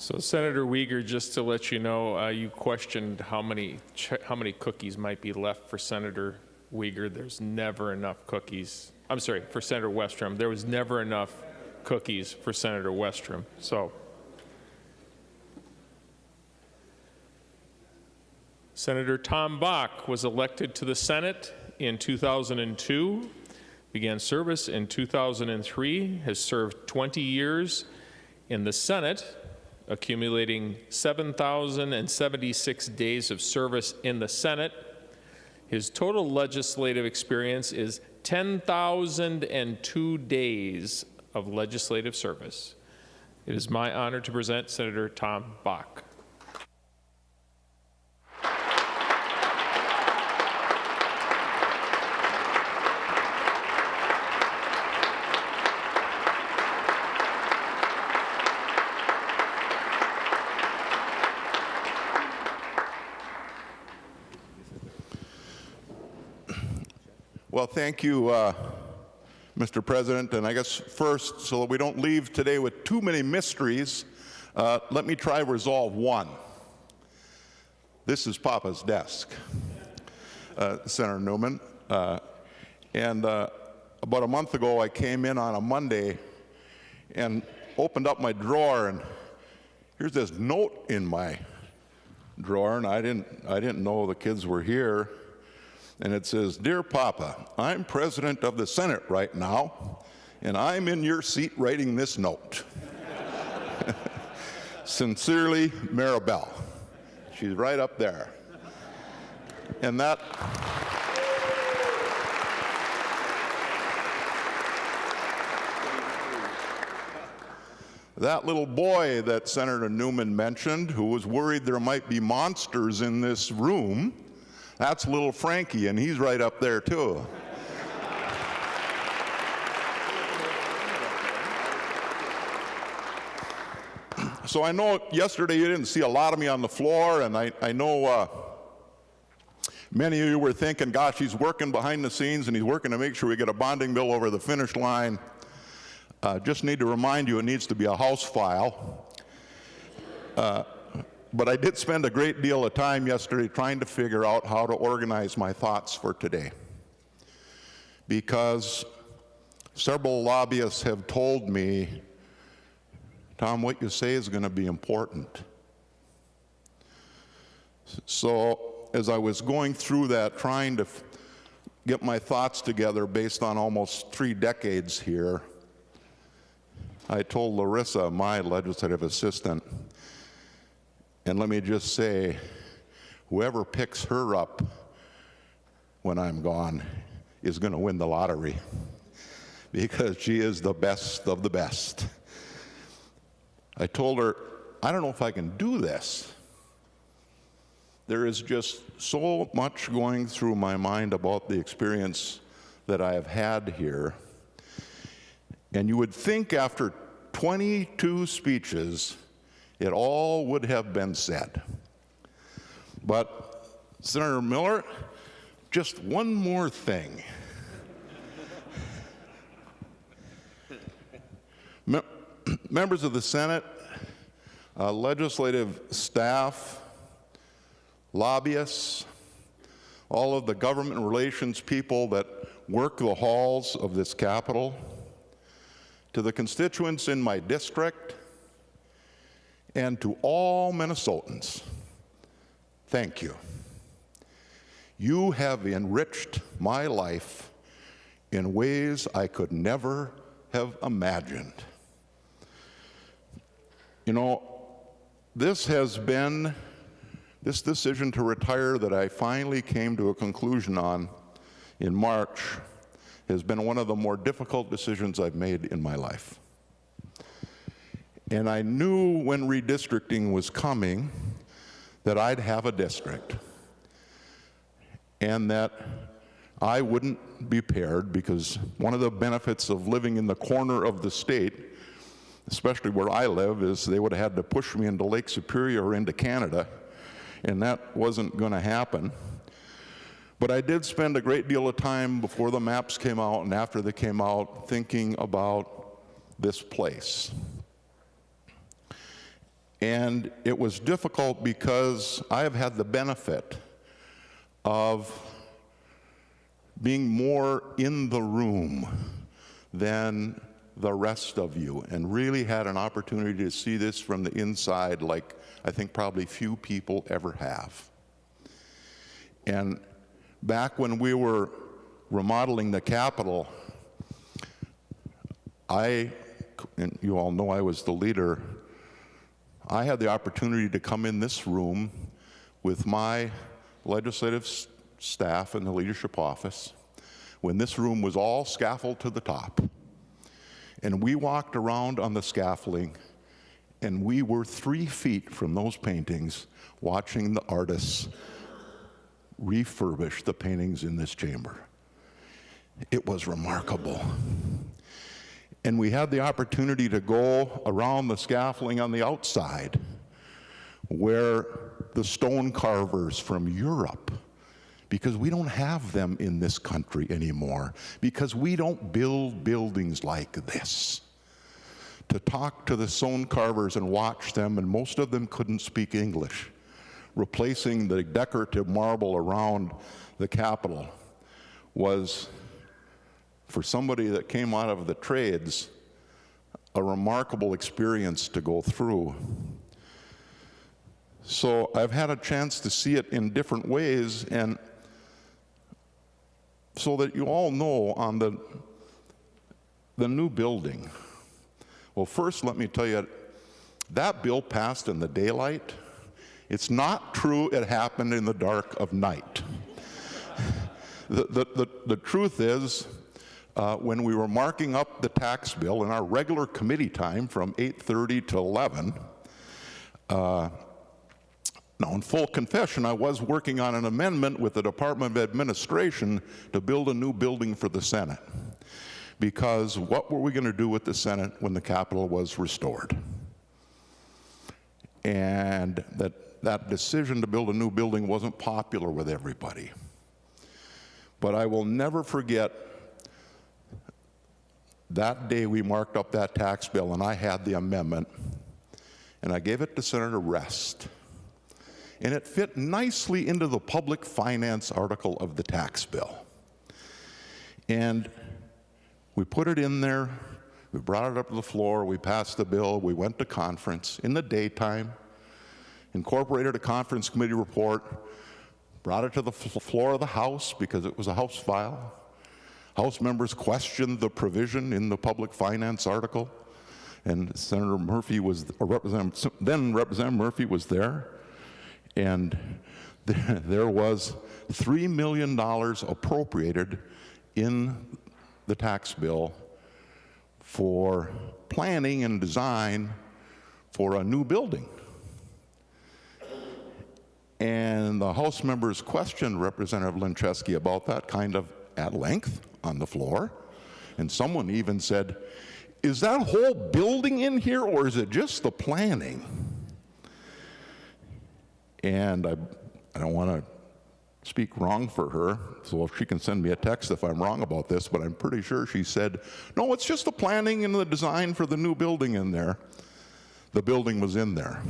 So Senator Uyghur, just to let you know, you questioned how many cookies might be left for Senator Uyghur. There's never enough cookies. I'm sorry, for Senator Westrom. There was never enough cookies for Senator Westrom. So, Senator Tom Bach was elected to the Senate in 2002, began service in 2003, has served 20 years in the Senate, accumulating 7,076 days of service in the Senate. His total legislative experience is 10,002 days of legislative service. It is my honor to present Senator Tom Bach. Well, thank you, Mr. President. And I guess first, so that we don't leave today with too many mysteries, let me try resolve one. This is Papa's desk, Senator Newman. And about a month ago, I came in on a Monday and opened up my drawer, and here's this note in my drawer, and I didn't know the kids were here. And it says, "Dear Papa, I'm president of the Senate right now, and I'm in your seat writing this note. Sincerely, Maribel." She's right up there. And that little boy that Senator Newman mentioned, who was worried there might be monsters in this room, that's little Frankie, and he's right up there too. So I know yesterday you didn't see a lot of me on the floor, and I know many of you were thinking, gosh, he's working behind the scenes and he's working to make sure we get a bonding bill over the finish line. Just need to remind you, it needs to be a House file. But I did spend a great deal of time yesterday trying to figure out how to organize my thoughts for today. Because several lobbyists have told me, Tom, what you say is going to be important. So as I was going through that, trying to get my thoughts together based on almost 3 decades here, I told Larissa, my legislative assistant, and let me just say, whoever picks her up when I'm gone is going to win the lottery, because she is the best of the best. I told her, I don't know if I can do this. There is just so much going through my mind about the experience that I have had here. And you would think after 22 speeches, it all would have been said. But Senator Miller, just one more thing. Members of the Senate, legislative staff, lobbyists, all of the government relations people that work the halls of this Capitol, to the constituents in my district, and to all Minnesotans, thank you. You have enriched my life in ways I could never have imagined. You know, this decision to retire that I finally came to a conclusion on in March has been one of the more difficult decisions I've made in my life. And I knew when redistricting was coming that I'd have a district and that I wouldn't be paired, because one of the benefits of living in the corner of the state, especially where I live, is they would have had to push me into Lake Superior or into Canada, and that wasn't going to happen. But I did spend a great deal of time before the maps came out and after they came out thinking about this place. And it was difficult because I have had the benefit of being more in the room than the rest of you, and really had an opportunity to see this from the inside like I think probably few people ever have. And back when we were remodeling the Capitol, and you all know I was the leader, I had the opportunity to come in this room with my legislative staff in the leadership office when this room was all scaffolded to the top. And we walked around on the scaffolding And we were 3 feet from those paintings watching the artists refurbish the paintings in this chamber. It was remarkable. And we had the opportunity to go around the scaffolding on the outside where the stone carvers from Europe, because we don't have them in this country anymore, because we don't build buildings like this. To talk to the stone carvers and watch them, and most of them couldn't speak English, replacing the decorative marble around the Capitol was, for somebody that came out of the trades, a remarkable experience to go through. So I've had a chance to see it in different ways, and so that you all know on the new building. Well, first let me tell you, that bill passed in the daylight. It's not true it happened in the dark of night. The truth is, when we were marking up the tax bill in our regular committee time from 8:30 to 11, now, in full confession, I was working on an amendment with the Department of Administration to build a new building for the Senate. Because what were we going to do with the Senate when the Capitol was restored? And that decision to build a new building wasn't popular with everybody. But I will never forget that day we marked up that tax bill, and I had the amendment, and I gave it to Senator Rest. And it fit nicely into the public finance article of the tax bill. And we put it in there, we brought it up to the floor, we passed the bill, we went to conference in the daytime, incorporated a conference committee report, brought it to the floor of the House because it was a House file. House members questioned the provision in the public finance article, and Senator Murphy was, or then Representative Murphy was there. And there was $3 million appropriated in the tax bill for planning and design for a new building. And the House members questioned Representative Lincheski about that kind of at length on the floor. And someone even said, is that whole building in here, or is it just the planning? And I don't want to speak wrong for her, so if she can send me a text if I'm wrong about this, but I'm pretty sure she said, no, it's just the planning and the design for the new building in there. The building was in there.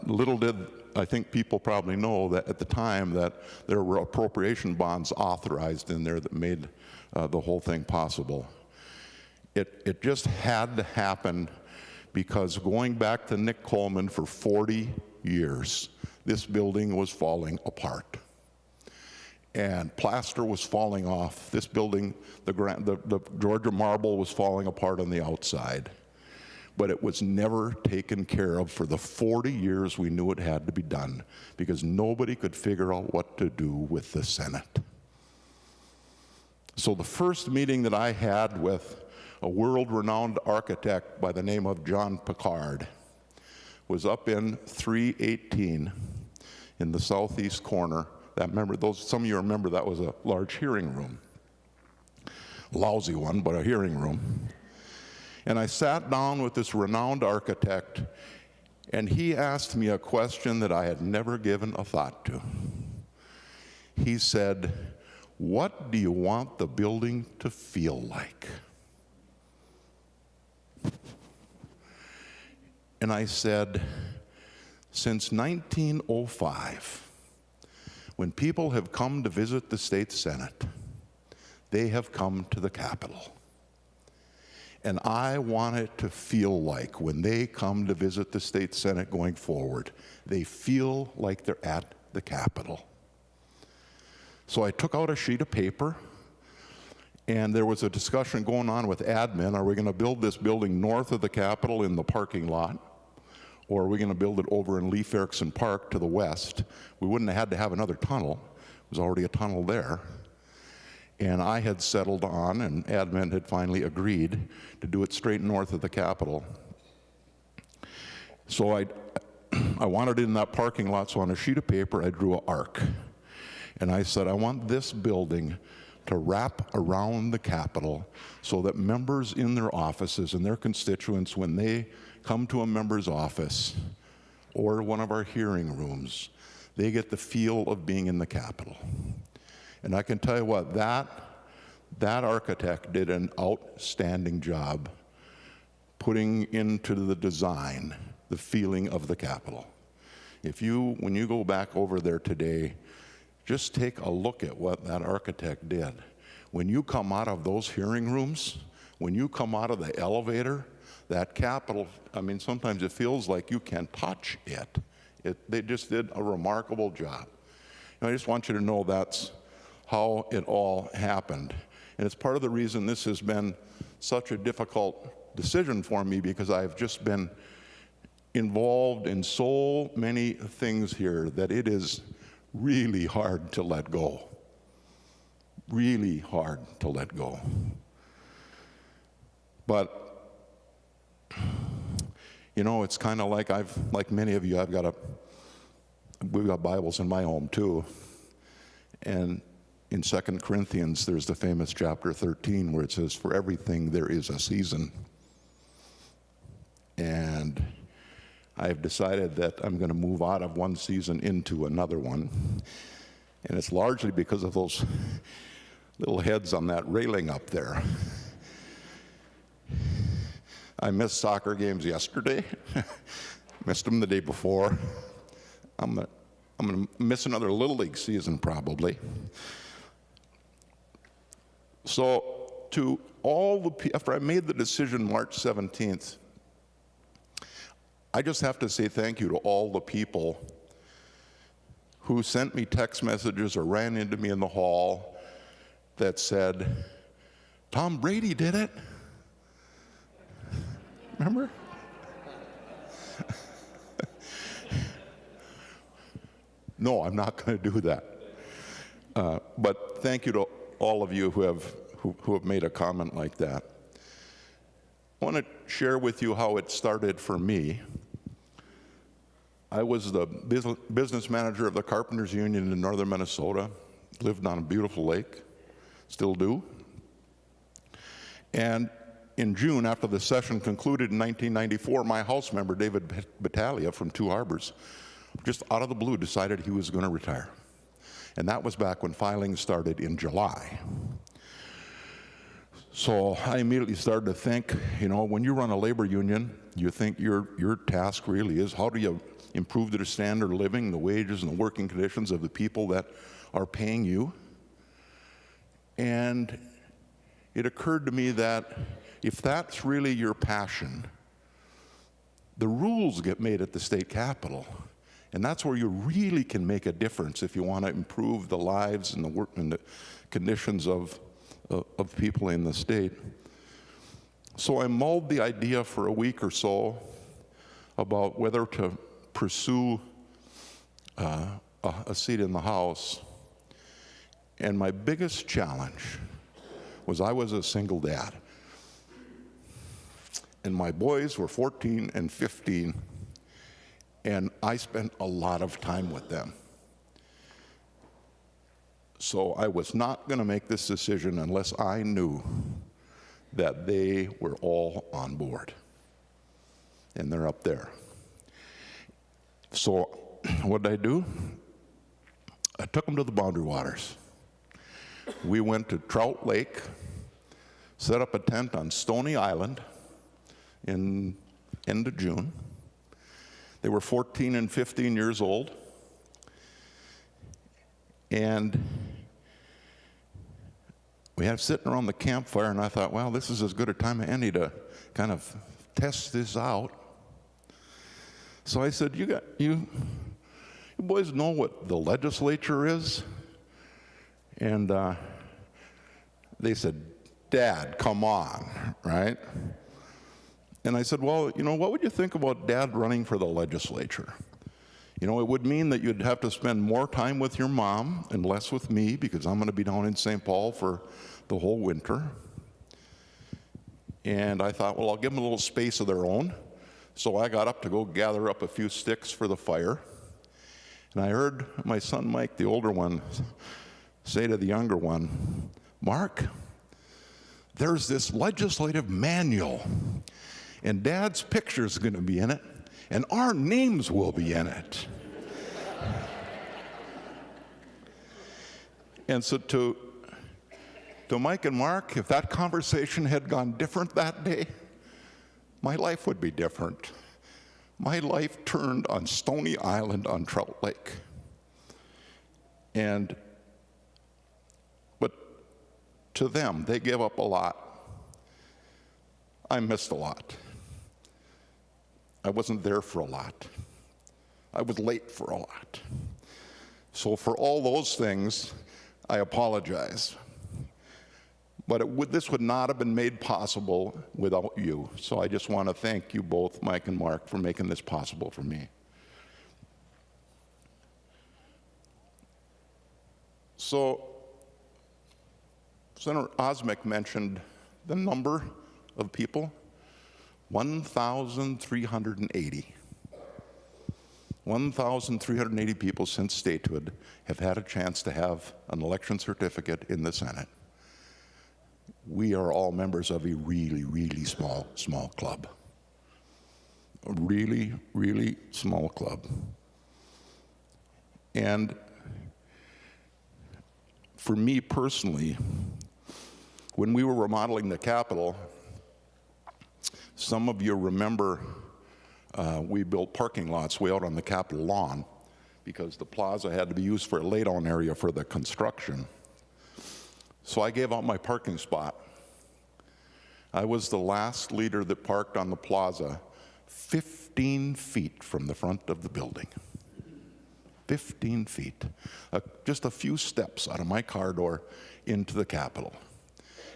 Little did I think people probably know that at the time that there were appropriation bonds authorized in there that made the whole thing possible. It just had to happen because going back to Nick Coleman for 40 years, this building was falling apart. And plaster was falling off. This building, the Georgia marble was falling apart on the outside. But it was never taken care of for the 40 years we knew it had to be done because nobody could figure out what to do with the Senate. So the first meeting that I had with a world-renowned architect by the name of John Picard was up in 318 in the southeast corner. Some of you remember that was a large hearing room. Lousy one, but a hearing room. And I sat down with this renowned architect, and he asked me a question that I had never given a thought to. He said, what do you want the building to feel like? And I said, since 1905, when people have come to visit the state Senate, they have come to the Capitol. And I want it to feel like when they come to visit the state Senate going forward, they feel like they're at the Capitol. So I took out a sheet of paper, and there was a discussion going on with admin. Are we going to build this building north of the Capitol in the parking lot? Or are we going to build it over in Leif Erikson Park to the west? We wouldn't have had to have another tunnel. There was already a tunnel there. And I had settled on, and admin had finally agreed to do it straight north of the Capitol. So I wanted it in that parking lot, so on a sheet of paper I drew an arc. And I said, I want this building to wrap around the Capitol so that members in their offices and their constituents, when they come to a member's office or one of our hearing rooms, they get the feel of being in the Capitol. And I can tell you what, that architect did an outstanding job putting into the design the feeling of the Capitol. When you go back over there today, just take a look at what that architect did. When you come out of those hearing rooms, when you come out of the elevator, that Capitol, I mean, sometimes it feels like you can touch it. They just did a remarkable job. And I just want you to know that's how it all happened. And it's part of the reason this has been such a difficult decision for me, because I've just been involved in so many things here that it is really hard to let go. Really hard to let go. But, you know, it's kind of like like many of you, we've got Bibles in my home too. And in 2 Corinthians, there's the famous chapter 13 where it says, for everything there is a season. And I've decided that I'm going to move out of one season into another one. And it's largely because of those little heads on that railing up there. I missed soccer games yesterday, missed them the day before. I'm going to miss another Little League season probably. So to all the people, after I made the decision March 17th, I just have to say thank you to all the people who sent me text messages or ran into me in the hall that said, Tom Brady did it. Remember? No, I'm not going to do that. But thank you to all of you who have made a comment like that. I want to share with you how it started for me. I was the business manager of the Carpenters Union in northern Minnesota, lived on a beautiful lake, still do. And in June, after the session concluded in 1994, my house member, David Battaglia from Two Harbors, just out of the blue decided he was going to retire. And that was back when filing started in July. So I immediately started to think, you know, when you run a labor union, you think your task really is how do you improve the standard of living, the wages and the working conditions of the people that are paying you. And it occurred to me that if that's really your passion, the rules get made at the state capitol. And that's where you really can make a difference if you want to improve the lives and the work and the conditions of people in the state. So I mulled the idea for a week or so about whether to pursue a seat in the House. And my biggest challenge was I was a single dad. And my boys were 14 and 15, and I spent a lot of time with them. So I was not going to make this decision unless I knew that they were all on board. And they're up there. So what did I do? I took them to the Boundary Waters. We went to Trout Lake, set up a tent on Stony Island in end of June. They were 14 and 15 years old. And we had sitting around the campfire, and I thought, well, this is as good a time as any to kind of test this out. So I said, you boys know what the legislature is? And they said, Dad, come on, right? And I said, well, you know, what would you think about Dad running for the legislature? You know, it would mean that you'd have to spend more time with your mom and less with me because I'm going to be down in St. Paul for the whole winter. And I thought, well, I'll give them a little space of their own So I got up to go gather up a few sticks for the fire, and I heard my son Mike, the older one, say to the younger one, "Mark, there's this legislative manual, and Dad's picture's going to be in it, and our names will be in it." And so to Mike and Mark, if that conversation had gone different that day, my life would be different. My life turned on Stony Island on Trout Lake. But to them, they gave up a lot. I missed a lot. I wasn't there for a lot. I was late for a lot. So for all those things, I apologize. But this would not have been made possible without you. So I just want to thank you both, Mike and Mark, for making this possible for me. So Senator Osmek mentioned the number of people, 1,380. 1,380 people since statehood have had a chance to have an election certificate in the Senate. We are all members of a really, really small club. A really, really small club. And for me personally, when we were remodeling the Capitol, some of you remember we built parking lots way out on the Capitol lawn because the plaza had to be used for a lay-down area for the construction. So I gave out my parking spot. I was the last leader that parked on the plaza 15 feet from the front of the building. 15 feet. Just a few steps out of my car door into the Capitol.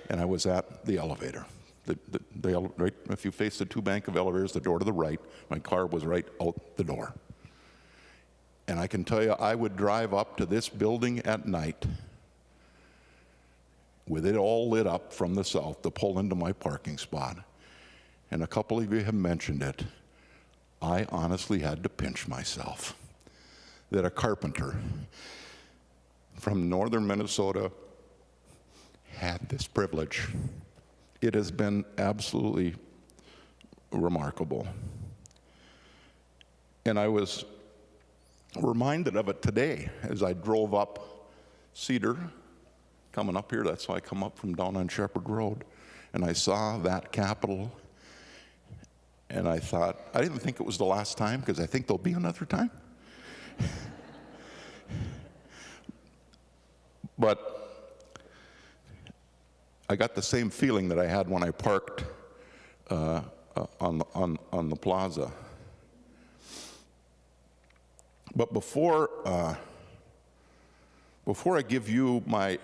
And I was at the elevator. Right, if you face the two bank of elevators, the door to the right, my car was right out the door. And I can tell you, I would drive up to this building at night with it all lit up from the south to pull into my parking spot. And a couple of you have mentioned it. I honestly had to pinch myself that a carpenter from northern Minnesota had this privilege. It has been absolutely remarkable. And I was reminded of it today as I drove up Cedar, coming up here. That's why I come up from down on Shepherd Road. And I saw that Capitol, and I thought, I didn't think it was the last time, because I think there'll be another time. But I got the same feeling that I had when I parked on the plaza. But before I give you my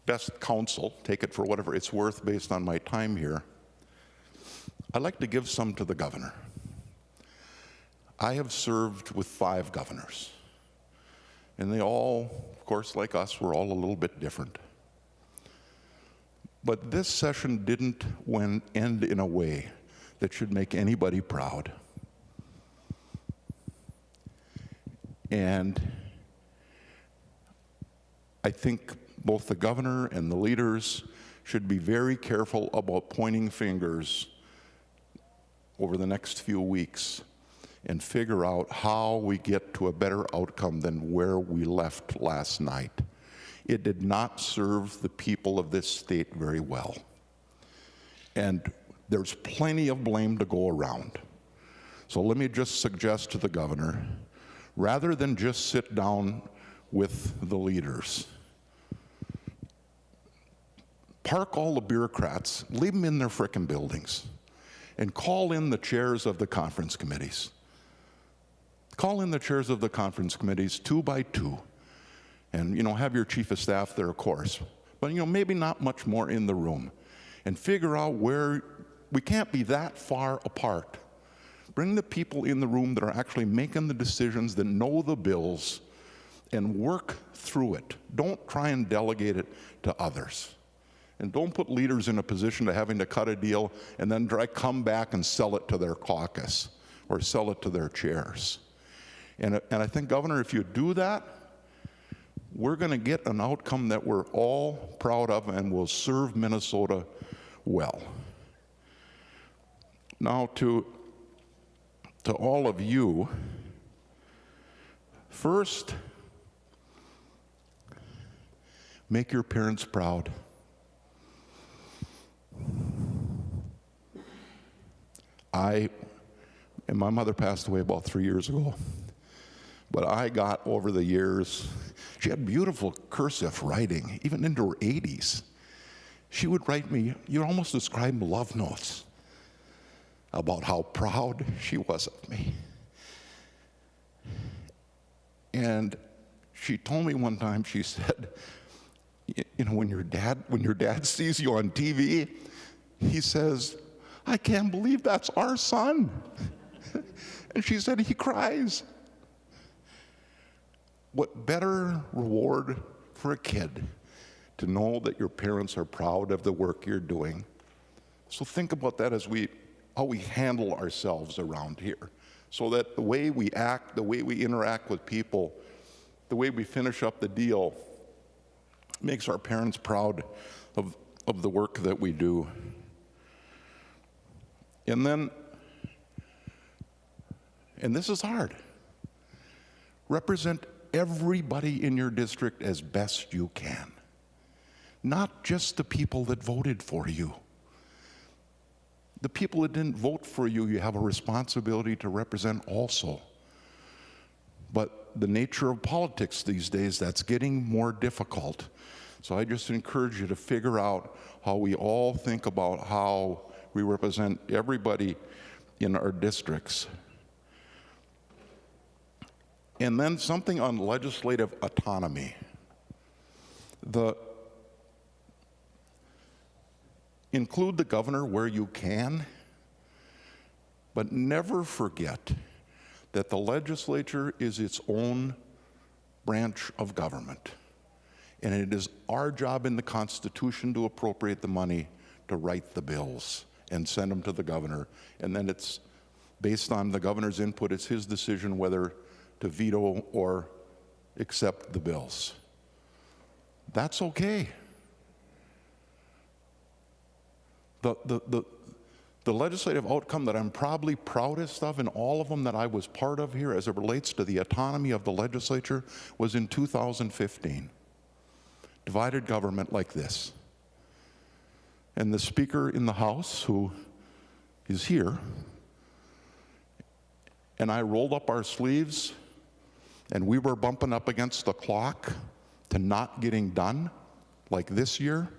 best counsel, take it for whatever it's worth based on my time here, I'd like to give some to the governor. I have served with 5 governors, and they all, of course, like us, were all a little bit different. But this session didn't end in a way that should make anybody proud. And I think both the governor and the leaders should be very careful about pointing fingers over the next few weeks and figure out how we get to a better outcome than where we left last night. It did not serve the people of this state very well. And there's plenty of blame to go around. So let me just suggest to the governor, rather than just sit down with the leaders, park all the bureaucrats, leave them in their frickin' buildings, and call in the chairs of the conference committees. Call in the chairs of the conference committees 2 by 2. And, have your chief of staff there, of course. But, maybe not much more in the room. And figure out where we can't be that far apart. Bring the people in the room that are actually making the decisions, that know the bills, and work through it. Don't try and delegate it to others. And don't put leaders in a position of having to cut a deal and then come back and sell it to their caucus or sell it to their chairs. And I think, Governor, if you do that, we're going to get an outcome that we're all proud of and will serve Minnesota well. Now, to all of you, first, make your parents proud. And my mother passed away about 3 years ago, but I got over the years, she had beautiful cursive writing, even into her 80s. She would write me, you'd almost describe love notes about how proud she was of me. And she told me one time, she said, you know, when your dad sees you on TV, he says, I can't believe that's our son. And she said, he cries. What better reward for a kid to know that your parents are proud of the work you're doing? So think about that as how we handle ourselves around here, so that the way we act, the way we interact with people, the way we finish up the deal makes our parents proud of the work that we do. And then, and this is hard, represent everybody in your district as best you can. Not just the people that voted for you. The people that didn't vote for you, you have a responsibility to represent also. But the nature of politics these days, that's getting more difficult. So I just encourage you to figure out how we all think about how we represent everybody in our districts. And then something on legislative autonomy. Include the governor where you can, but never forget that the legislature is its own branch of government. And it is our job in the Constitution to appropriate the money to write the bills and send them to the governor. And then it's based on the governor's input, it's his decision whether to veto or accept the bills. That's okay. The legislative outcome that I'm probably proudest of in all of them that I was part of here as it relates to the autonomy of the legislature was in 2015. Divided government like this. And the Speaker in the House, who is here, and I rolled up our sleeves, and we were bumping up against the clock to not getting done, like this year.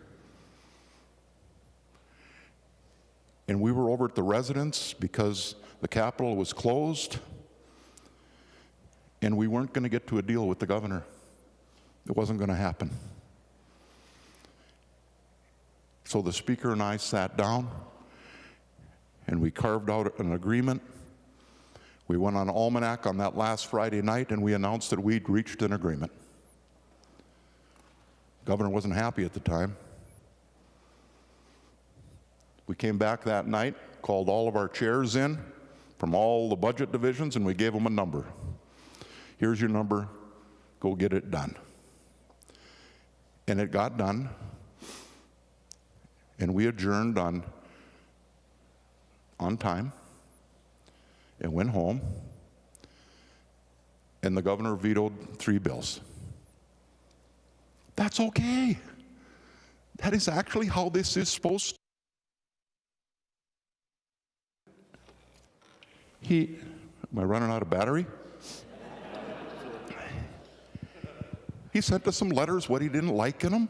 And we were over at the residence because the Capitol was closed, and we weren't going to get to a deal with the governor. It wasn't going to happen. So the Speaker and I sat down, and we carved out an agreement. We went on Almanac on that last Friday night, and we announced that we'd reached an agreement. The governor wasn't happy at the time. We came back that night, called all of our chairs in from all the budget divisions, and we gave them a number. Here's your number, go get it done. And it got done, and we adjourned on time and went home, and the governor vetoed 3 bills. That's okay. That is actually how this is supposed to. Am I running out of battery? He sent us some letters, what he didn't like in them.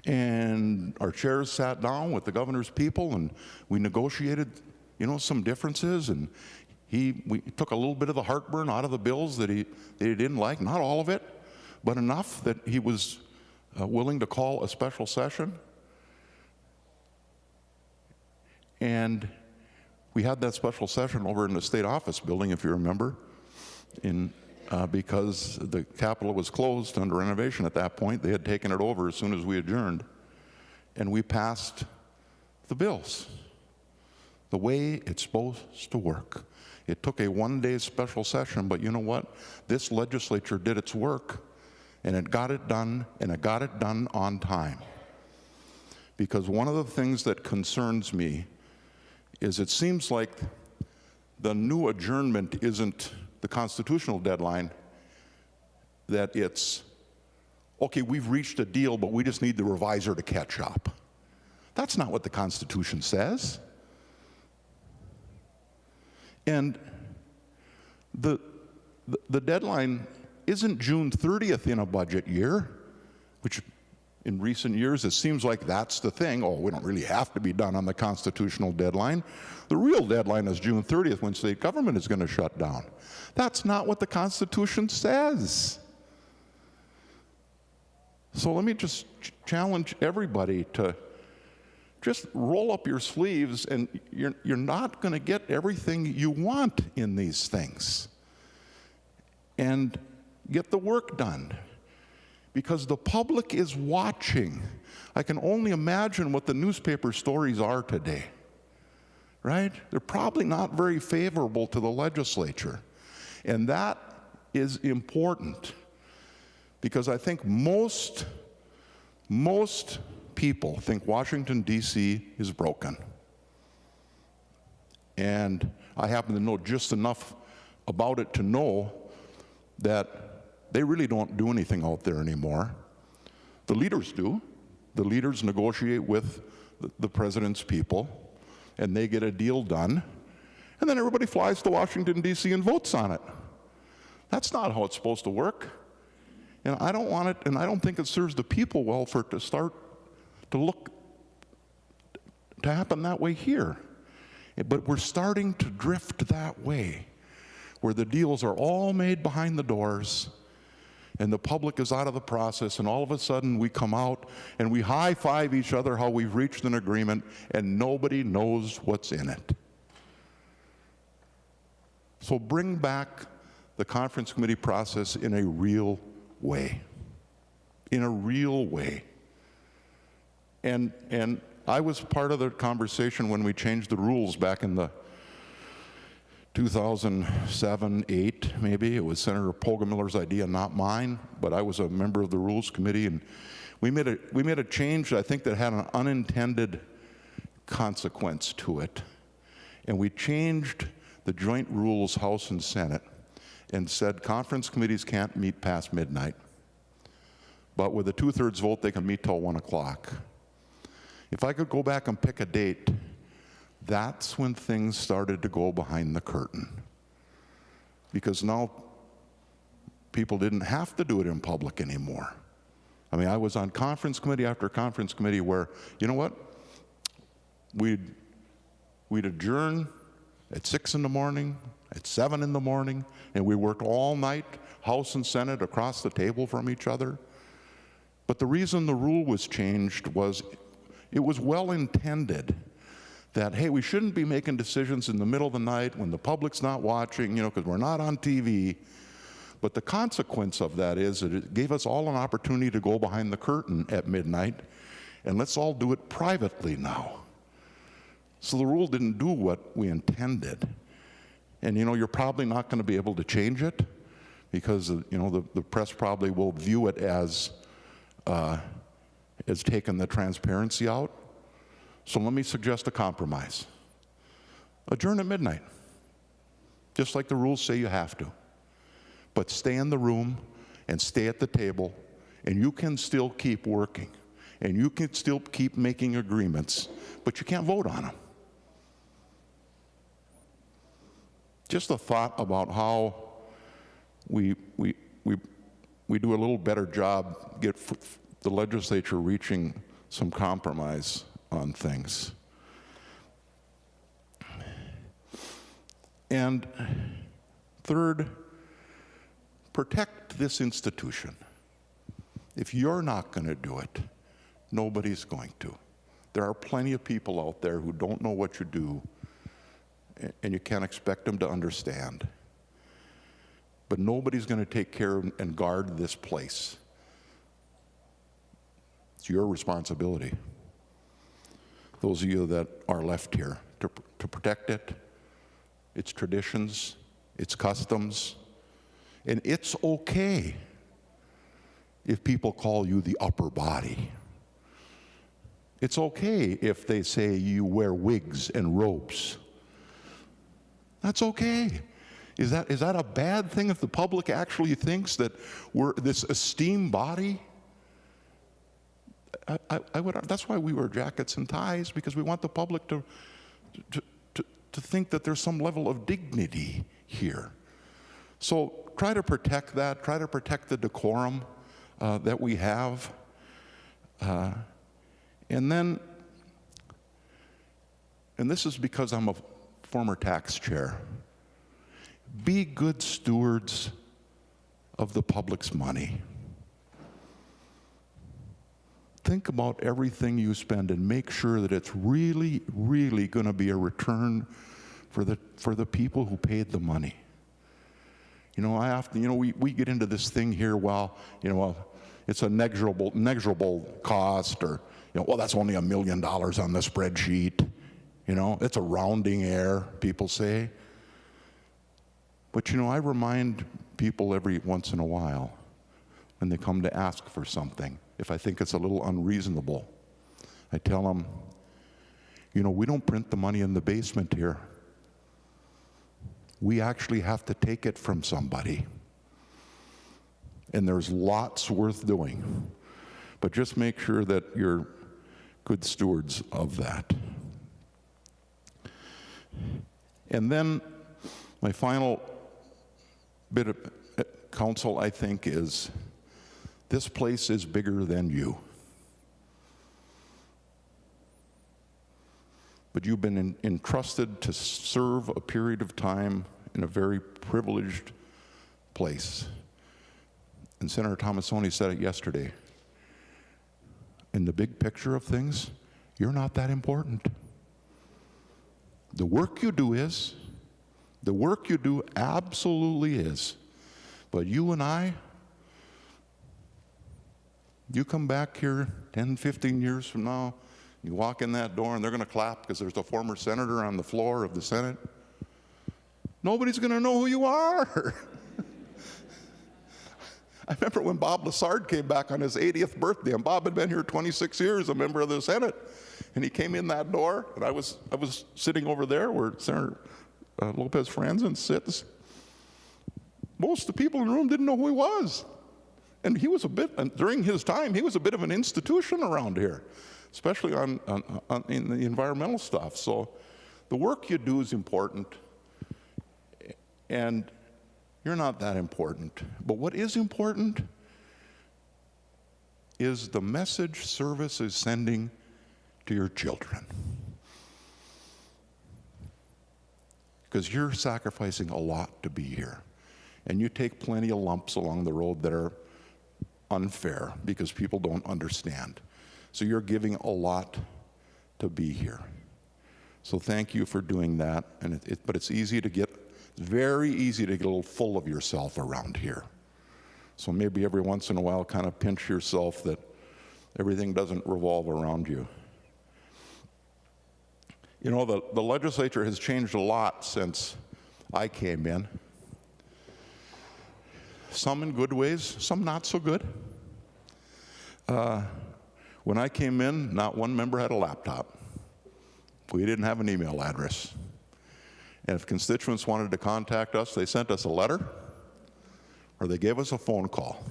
And our chairs sat down with the governor's people, and we negotiated, some differences. And we took a little bit of the heartburn out of the bills that he didn't like, not all of it, but enough that he was willing to call a special session. And we had that special session over in the state office building, if you remember, because the Capitol was closed under renovation at that point. They had taken it over as soon as we adjourned. and we passed the bills the way it's supposed to work. It took a one-day special session, but you know what? This legislature did its work, and it got it done, and it got it done on time. Because one of the things that concerns me is it seems like the new adjournment isn't the constitutional deadline, that it's, okay, we've reached a deal, but we just need the reviser to catch up. That's not what the Constitution says. And the deadline isn't June 30th in a budget year, which in recent years it seems like that's the thing. Oh, we don't really have to be done on the constitutional deadline. The real deadline is June 30th when state government is going to shut down. That's not what the Constitution says. So let me just challenge everybody to just roll up your sleeves, and you're not going to get everything you want in these things. And get the work done, because the public is watching. I can only imagine what the newspaper stories are today, right? They're probably not very favorable to the legislature. And that is important, because I think most people think Washington, D.C. is broken. And I happen to know just enough about it to know that they really don't do anything out there anymore. The leaders do. The leaders negotiate with the president's people, and they get a deal done, and then everybody flies to Washington, D.C. and votes on it. That's not how it's supposed to work. And I don't want it, and I don't think it serves the people well for it to start to happen that way here. But we're starting to drift that way, where the deals are all made behind the doors, and the public is out of the process, and all of a sudden we come out and we high-five each other how we've reached an agreement, and nobody knows what's in it. So bring back the conference committee process in a real way. In a real way. And I was part of the conversation when we changed the rules back in the 2007, 8, maybe. It was Senator Poggemiller's idea, not mine, but I was a member of the Rules Committee, and we made a change, I think, that had an unintended consequence to it. And we changed the joint rules, House and Senate, and said conference committees can't meet past midnight, but with a 2/3 vote, they can meet till 1 o'clock. If I could go back and pick a date, that's when things started to go behind the curtain. Because now people didn't have to do it in public anymore. I mean, I was on conference committee after conference committee where, you know what? We'd adjourn at 6 in the morning, at 7 in the morning, and we worked all night, House and Senate across the table from each other. But the reason the rule was changed was it was well intended that, hey, we shouldn't be making decisions in the middle of the night when the public's not watching, you know, because we're not on TV. But the consequence of that is that it gave us all an opportunity to go behind the curtain at midnight, and let's all do it privately now. So the rule didn't do what we intended. And, you know, you're probably not going to be able to change it because, you know, the press probably will view it as taking the transparency out. So let me suggest a compromise. Adjourn at midnight, just like the rules say you have to. But stay in the room and stay at the table, and you can still keep working, and you can still keep making agreements, but you can't vote on them. Just a thought about how we do a little better job, get the legislature reaching some compromise on things. And third, protect this institution. If you're not going to do it, nobody's going to. There are plenty of people out there who don't know what you do, and you can't expect them to understand. But nobody's going to take care of and guard this place. It's your responsibility. those of you that are left here, to protect it, its traditions, its customs. And it's okay if people call you the upper body. It's okay if they say you wear wigs and robes. That's okay. Is that a bad thing if the public actually thinks that we're this esteemed body? That's why we wear jackets and ties, because we want the public to think that there's some level of dignity here. So try to protect that. Try to protect the decorum that we have. And this is because I'm a former tax chair. Be good stewards of the public's money. Think about everything you spend and make sure that it's really, really going to be a return for the people who paid the money. You know, I often, we get into this thing here, well, it's a negligible cost, or, well, that's only $1 million on the spreadsheet. It's a rounding error, people say. But, I remind people every once in a while when they come to ask for something, if I think it's a little unreasonable, I tell them, we don't print the money in the basement here. We actually have to take it from somebody. And there's lots worth doing. But just make sure that you're good stewards of that. And then my final bit of counsel, I think, is this place is bigger than you. But you've been entrusted to serve a period of time in a very privileged place. And Senator Tomassoni said it yesterday. In the big picture of things, you're not that important. The work you do is. The work you do absolutely is. But you and I, you come back here 10, 15 years from now, you walk in that door and they're going to clap because there's a former senator on the floor of the Senate. Nobody's going to know who you are. I remember when Bob Lassard came back on his 80th birthday, and Bob had been here 26 years, a member of the Senate. And he came in that door, and I was sitting over there where Senator Lopez Franzen sits. Most of the people in the room didn't know who he was. And he was during his time, he was a bit of an institution around here, especially in the environmental stuff. So the work you do is important, and you're not that important. But what is important is the message service is sending to your children. Because you're sacrificing a lot to be here. And you take plenty of lumps along the road that are unfair because people don't understand. So you're giving a lot to be here. So thank you for doing that. But it's very easy to get a little full of yourself around here. So maybe every once in a while kind of pinch yourself that everything doesn't revolve around you. The legislature has changed a lot since I came in. Some in good ways, some not so good. When I came in, not one member had a laptop. We didn't have an email address. And if constituents wanted to contact us, they sent us a letter or they gave us a phone call.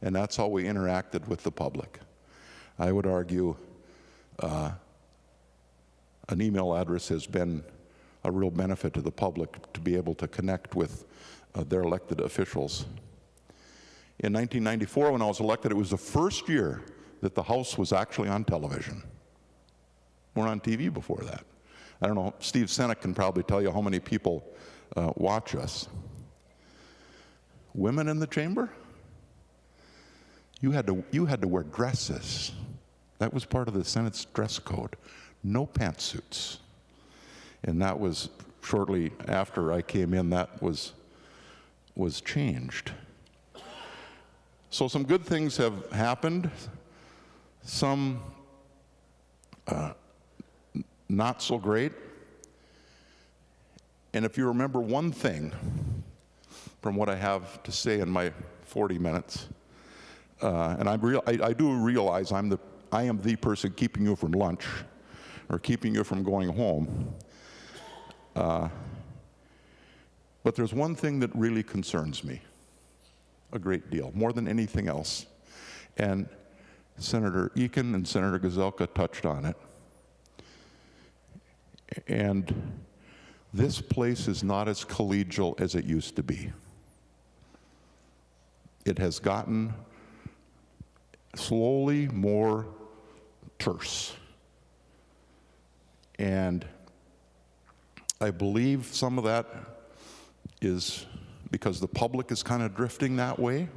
And that's how we interacted with the public. I would argue an email address has been a real benefit to the public to be able to connect with their elected officials. In 1994, when I was elected, it was the first year that the House was actually on television. We weren't on TV before that. I don't know, Steve Senek can probably tell you how many people watch us. Women in the chamber? You had to wear dresses. That was part of the Senate's dress code. No pantsuits. And that was shortly after I came in, that was changed. So some good things have happened. Some not so great. And if you remember one thing from what I have to say in my 40 minutes, and I do realize I am the person keeping you from lunch or keeping you from going home. But there's one thing that really concerns me a great deal, more than anything else. And Senator Eken and Senator Gazelka touched on it. And this place is not as collegial as it used to be. It has gotten slowly more terse. And I believe some of that is because the public is kind of drifting that way.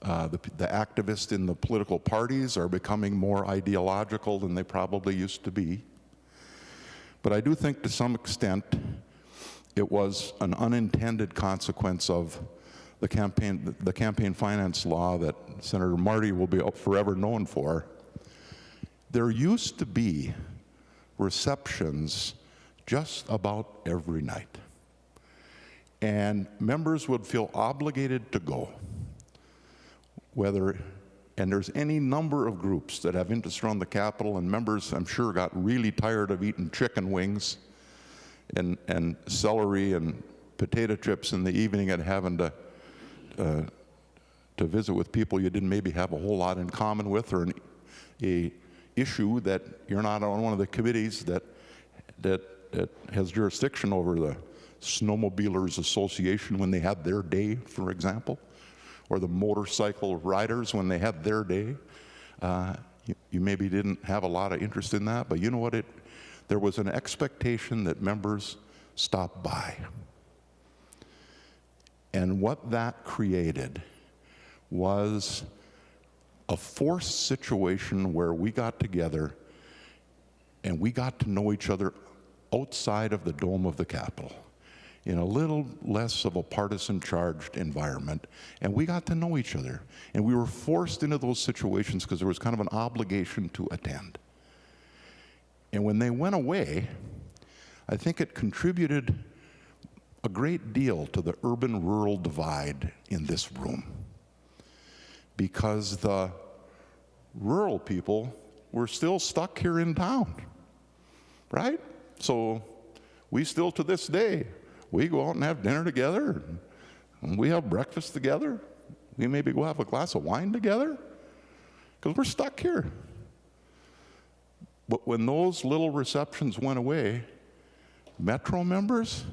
The activists in the political parties are becoming more ideological than they probably used to be. But I do think to some extent it was an unintended consequence of the campaign finance law that Senator Marty will be forever known for. There used to be receptions just about every night. And members would feel obligated to go. And there's any number of groups that have interest around the Capitol, and members, I'm sure, got really tired of eating chicken wings and celery and potato chips in the evening and having to visit with people you didn't maybe have a whole lot in common with, or a issue that you're not on one of the committees that has jurisdiction over. The Snowmobilers Association when they had their day, for example, or the motorcycle riders when they had their day. You maybe didn't have a lot of interest in that, but you know what? There was an expectation that members stop by. And what that created was a forced situation where we got together and we got to know each other outside of the dome of the Capitol, in a little less of a partisan-charged environment, and we got to know each other. And we were forced into those situations because there was kind of an obligation to attend. And when they went away, I think it contributed a great deal to the urban-rural divide in this room, because the rural people were still stuck here in town, right? So we still, to this day, we go out and have dinner together, and we have breakfast together. We maybe go have a glass of wine together, because we're stuck here. But when those little receptions went away, Metro members,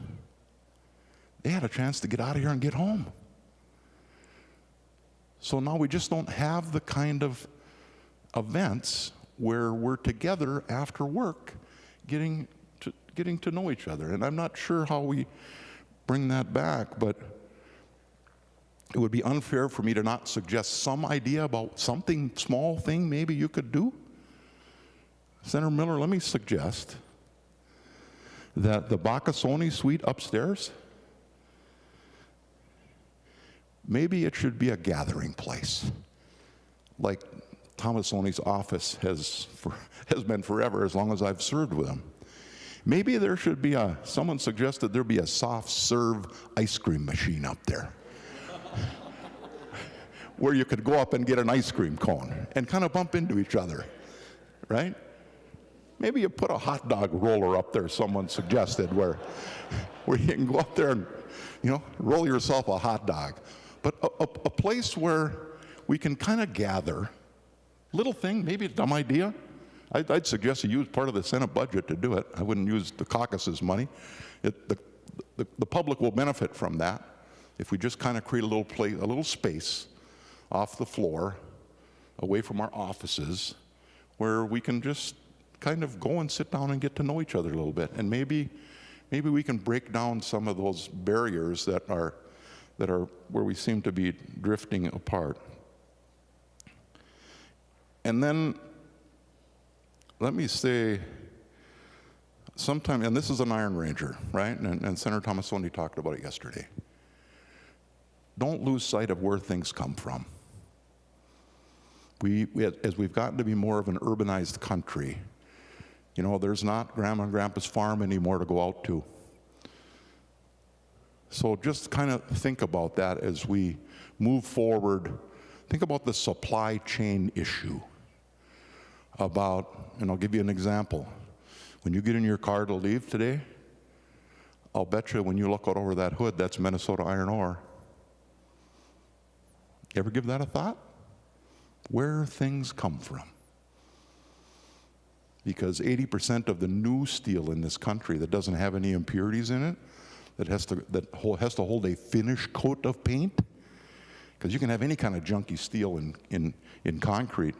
they had a chance to get out of here and get home. So now we just don't have the kind of events where we're together after work getting to know each other. And I'm not sure how we bring that back, but it would be unfair for me to not suggest some idea about something, small thing maybe you could do. Senator Miller, let me suggest that the Bacasoni suite upstairs, maybe it should be a gathering place, like Thomasoni's office has been forever, as long as I've served with him. Maybe there should be someone suggested there be a soft serve ice cream machine up there where you could go up and get an ice cream cone and kind of bump into each other, right? Maybe you put a hot dog roller up there, someone suggested, where you can go up there and, roll yourself a hot dog. But a place where we can kind of gather, little thing, maybe a dumb idea. I'd suggest you use part of the Senate budget to do it. I wouldn't use the caucus's money. The public will benefit from that if we just kind of create a little space off the floor, away from our offices, where we can just kind of go and sit down and get to know each other a little bit. And maybe we can break down some of those barriers that are where we seem to be drifting apart. And then let me say, sometime, and this is an Iron Ranger, right? And Senator Tomasoni talked about it yesterday. Don't lose sight of where things come from. As we've gotten to be more of an urbanized country, You know, there's not Grandma and Grandpa's farm anymore to go out to. So just kind of think about that as we move forward. Think about the supply chain issue. And I'll give you an example. When you get in your car to leave today, I'll bet you when you look out over that hood, that's Minnesota iron ore. You ever give that a thought? Where things come from. Because 80% of the new steel in this country that doesn't have any impurities in it, that has to hold a finish coat of paint, because you can have any kind of junky steel in concrete,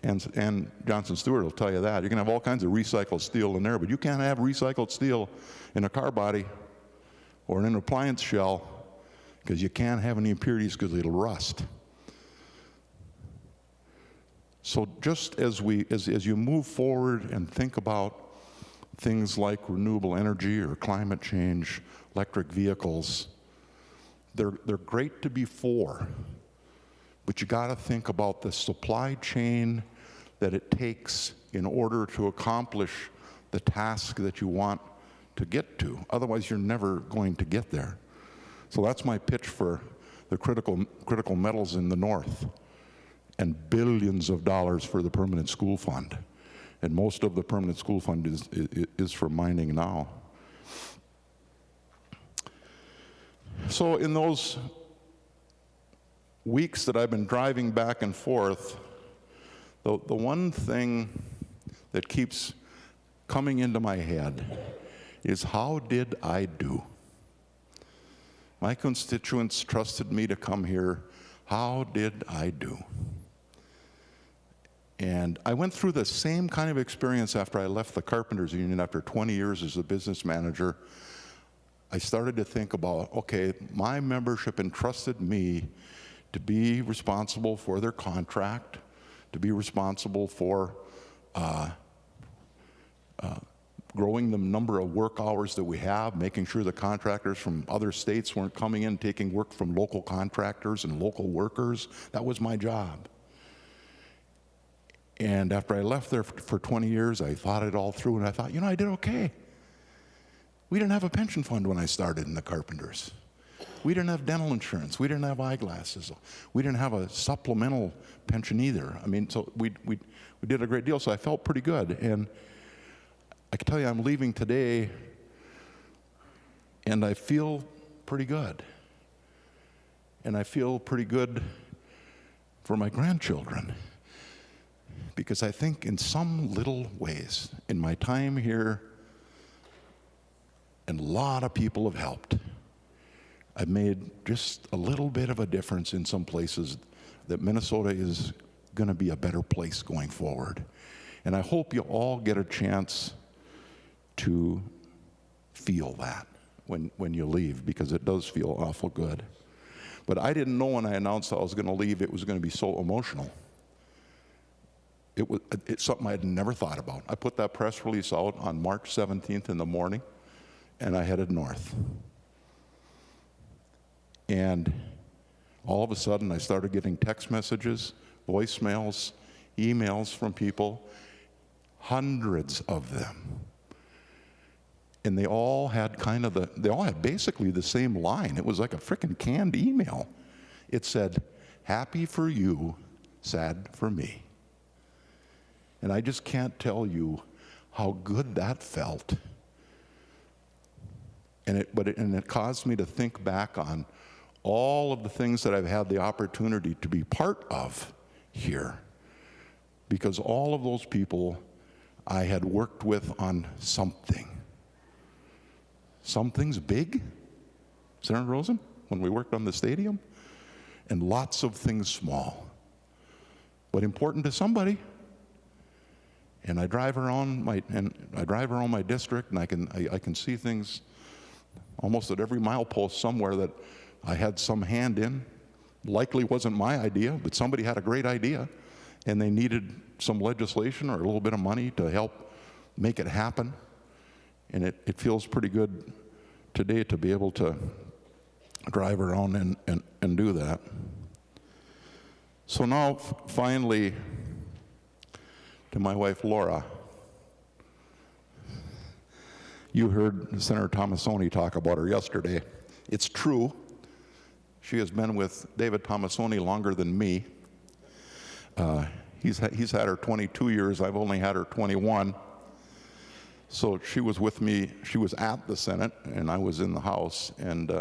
and Johnson Stewart will tell you that. You can have all kinds of recycled steel in there, but you can't have recycled steel in a car body or in an appliance shell, because you can't have any impurities because it'll rust. So just as you move forward and think about things like renewable energy or climate change, electric vehicles, they're great to be for, but you got to think about the supply chain that it takes in order to accomplish the task that you want to get to. Otherwise, you're never going to get there. So that's my pitch for the critical metals in the North, and billions of dollars for the permanent school fund. And most of the permanent school fund is for mining now. So in those weeks that I've been driving back and forth, the one thing that keeps coming into my head is, how did I do? My constituents trusted me to come here. How did I do? And I went through the same kind of experience after I left the Carpenters Union after 20 years as a business manager. I started to think about, okay, my membership entrusted me to be responsible for their contract, to be responsible for growing the number of work hours that we have, making sure the contractors from other states weren't coming in taking work from local contractors and local workers. That was my job. And after I left there for 20 years, I thought it all through, and I thought, you know, I did okay. We didn't have a pension fund when I started in the Carpenters. We didn't have dental insurance. We didn't have eyeglasses. We didn't have a supplemental pension either. I mean, so we did a great deal, so I felt pretty good. And I can tell you, I'm leaving today, and I feel pretty good. And I feel pretty good for my grandchildren. Because I think in some little ways, in my time here, and a lot of people have helped, I've made just a little bit of a difference in some places that Minnesota is going to be a better place going forward. And I hope you all get a chance to feel that when you leave, because it does feel awful good. But I didn't know when I announced I was going to leave, it was going to be so emotional. It's something I had never thought about. I put that press release out on March 17th in the morning, and I headed north. And all of a sudden, I started getting text messages, voicemails, emails from people, hundreds of them. And they all had basically the same line. It was like a frickin' canned email. It said, "Happy for you, sad for me." And I just can't tell you how good that felt. And it caused me to think back on all of the things that I've had the opportunity to be part of here. Because all of those people I had worked with on something. Some things big, Senator Rosen, when we worked on the stadium, and lots of things small, but important to somebody. And I drive around my district, and I can see things almost at every milepost somewhere that I had some hand in. Likely wasn't my idea, but somebody had a great idea, and they needed some legislation or a little bit of money to help make it happen. And it feels pretty good today to be able to drive around and do that. So now, finally, to my wife, Laura. You heard Senator Tomassoni talk about her yesterday. It's true. She has been with David Tomassoni longer than me. He's had her 22 years. I've only had her 21. So she was with me. She was at the Senate, and I was in the House. And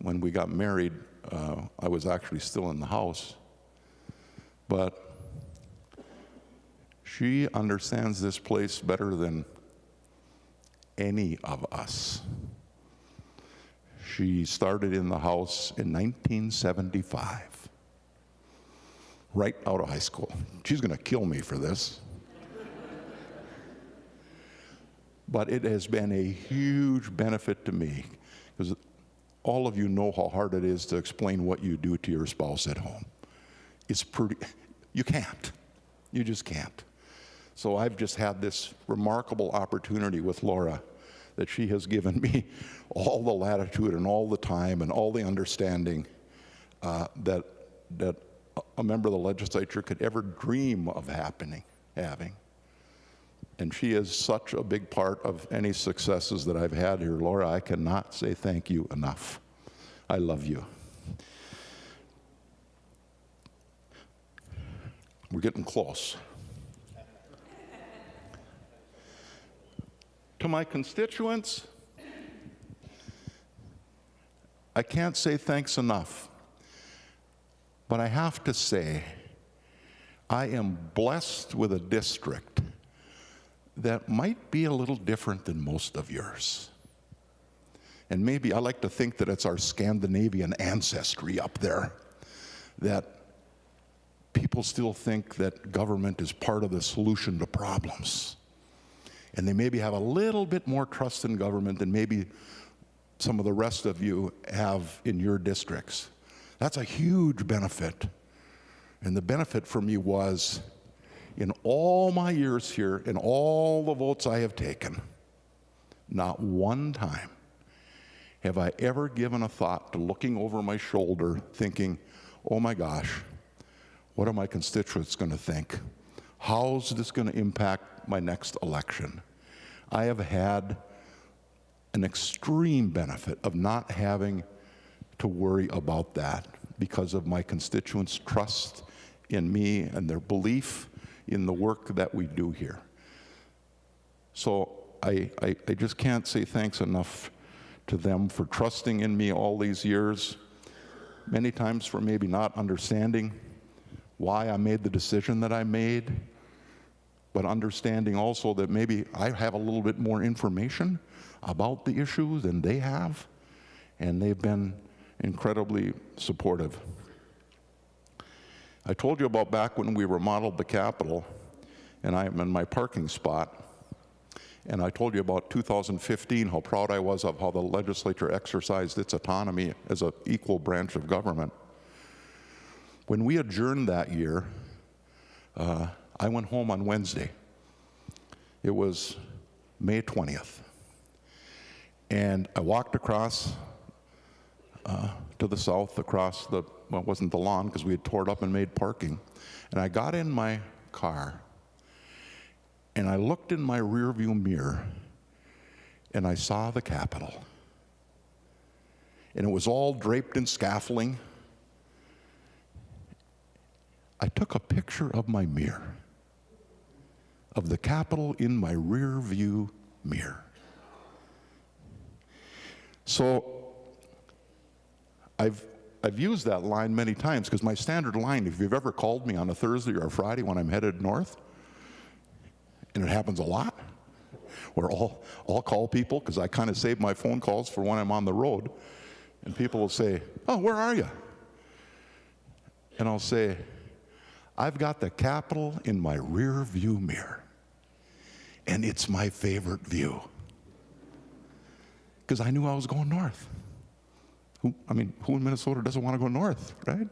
when we got married, I was actually still in the House. But she understands this place better than any of us. She started in the House in 1975, right out of high school. She's going to kill me for this. But it has been a huge benefit to me, because all of you know how hard it is to explain what you do to your spouse at home. It's pretty, you can't. You just can't. So I've just had this remarkable opportunity with Laura, that she has given me all the latitude and all the time and all the understanding that a member of the legislature could ever dream of having. And she is such a big part of any successes that I've had here. Laura, I cannot say thank you enough. I love you. We're getting close. To my constituents, I can't say thanks enough, but I have to say I am blessed with a district that might be a little different than most of yours. And maybe I like to think that it's our Scandinavian ancestry up there, that people still think that government is part of the solution to problems. And they maybe have a little bit more trust in government than maybe some of the rest of you have in your districts. That's a huge benefit. And the benefit for me was, in all my years here, in all the votes I have taken, not one time have I ever given a thought to looking over my shoulder thinking, oh my gosh, what are my constituents going to think? How's this going to impact my next election? I have had an extreme benefit of not having to worry about that because of my constituents' trust in me and their belief in the work that we do here. So I just can't say thanks enough to them for trusting in me all these years, many times for maybe not understanding why I made the decision that I made, but understanding also that maybe I have a little bit more information about the issue than they have, and they've been incredibly supportive. I told you about back when we remodeled the Capitol, and I am in my parking spot, and I told you about 2015, how proud I was of how the legislature exercised its autonomy as an equal branch of government. When we adjourned that year, I went home on Wednesday. It was May 20th. And I walked across to the south, across the, well, it wasn't the lawn because we had tore it up and made parking. And I got in my car and I looked in my rearview mirror and I saw the Capitol. And it was all draped in scaffolding. I took a picture of my mirror, of the Capitol in my rear view mirror. So I've used that line many times because my standard line, if you've ever called me on a Thursday or a Friday when I'm headed north, and it happens a lot, where I'll call people because I kind of save my phone calls for when I'm on the road, and people will say, oh, where are you? And I'll say, I've got the Capitol in my rear view mirror, and it's my favorite view. Because I knew I was going north. Who in Minnesota doesn't want to go north, right?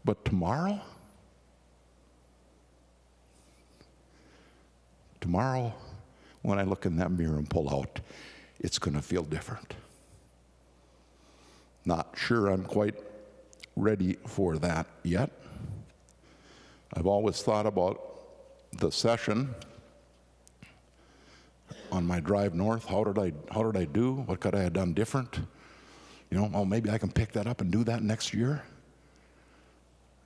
But tomorrow, when I look in that mirror and pull out, it's going to feel different. Not sure I'm quite ready for that yet. I've always thought about the session on my drive north. How did I do? What could I have done different? You know, oh, maybe I can pick that up and do that next year.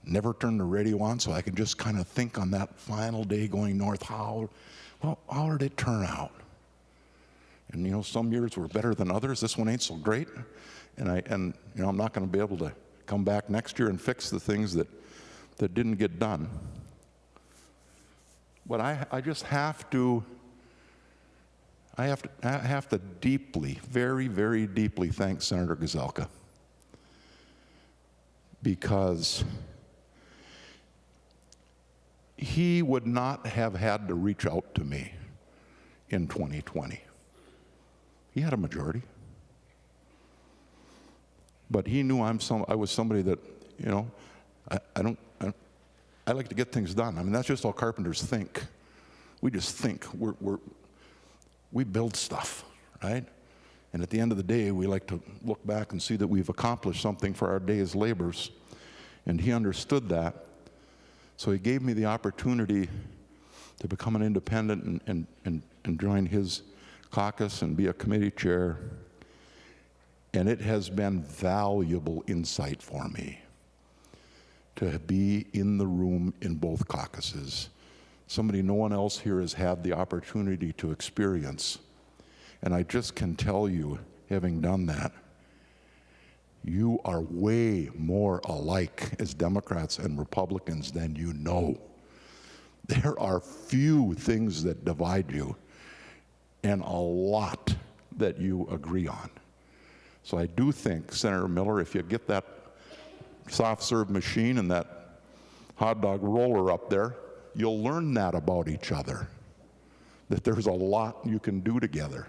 Never turn the radio on so I can just kind of think on that final day going north, how did it turn out? And you know, some years were better than others. This one ain't so great. And you know, I'm not going to be able to come back next year and fix the things that didn't get done. But I just have to deeply, very, very deeply thank Senator Gazelka, because he would not have had to reach out to me in 2020. He had a majority. But he knew I was somebody that, you know, I like to get things done. I mean, that's just how carpenters think. We just think. We build stuff, right? And at the end of the day, we like to look back and see that we've accomplished something for our day's labors. And he understood that. So he gave me the opportunity to become an independent and join his caucus and be a committee chair. And it has been valuable insight for me to be in the room in both caucuses. Somebody no one else here has had the opportunity to experience. And I just can tell you, having done that, you are way more alike as Democrats and Republicans than you know. There are few things that divide you and a lot that you agree on. So I do think, Senator Miller, if you get that soft serve machine and that hot dog roller up there, you'll learn that about each other, that there's a lot you can do together.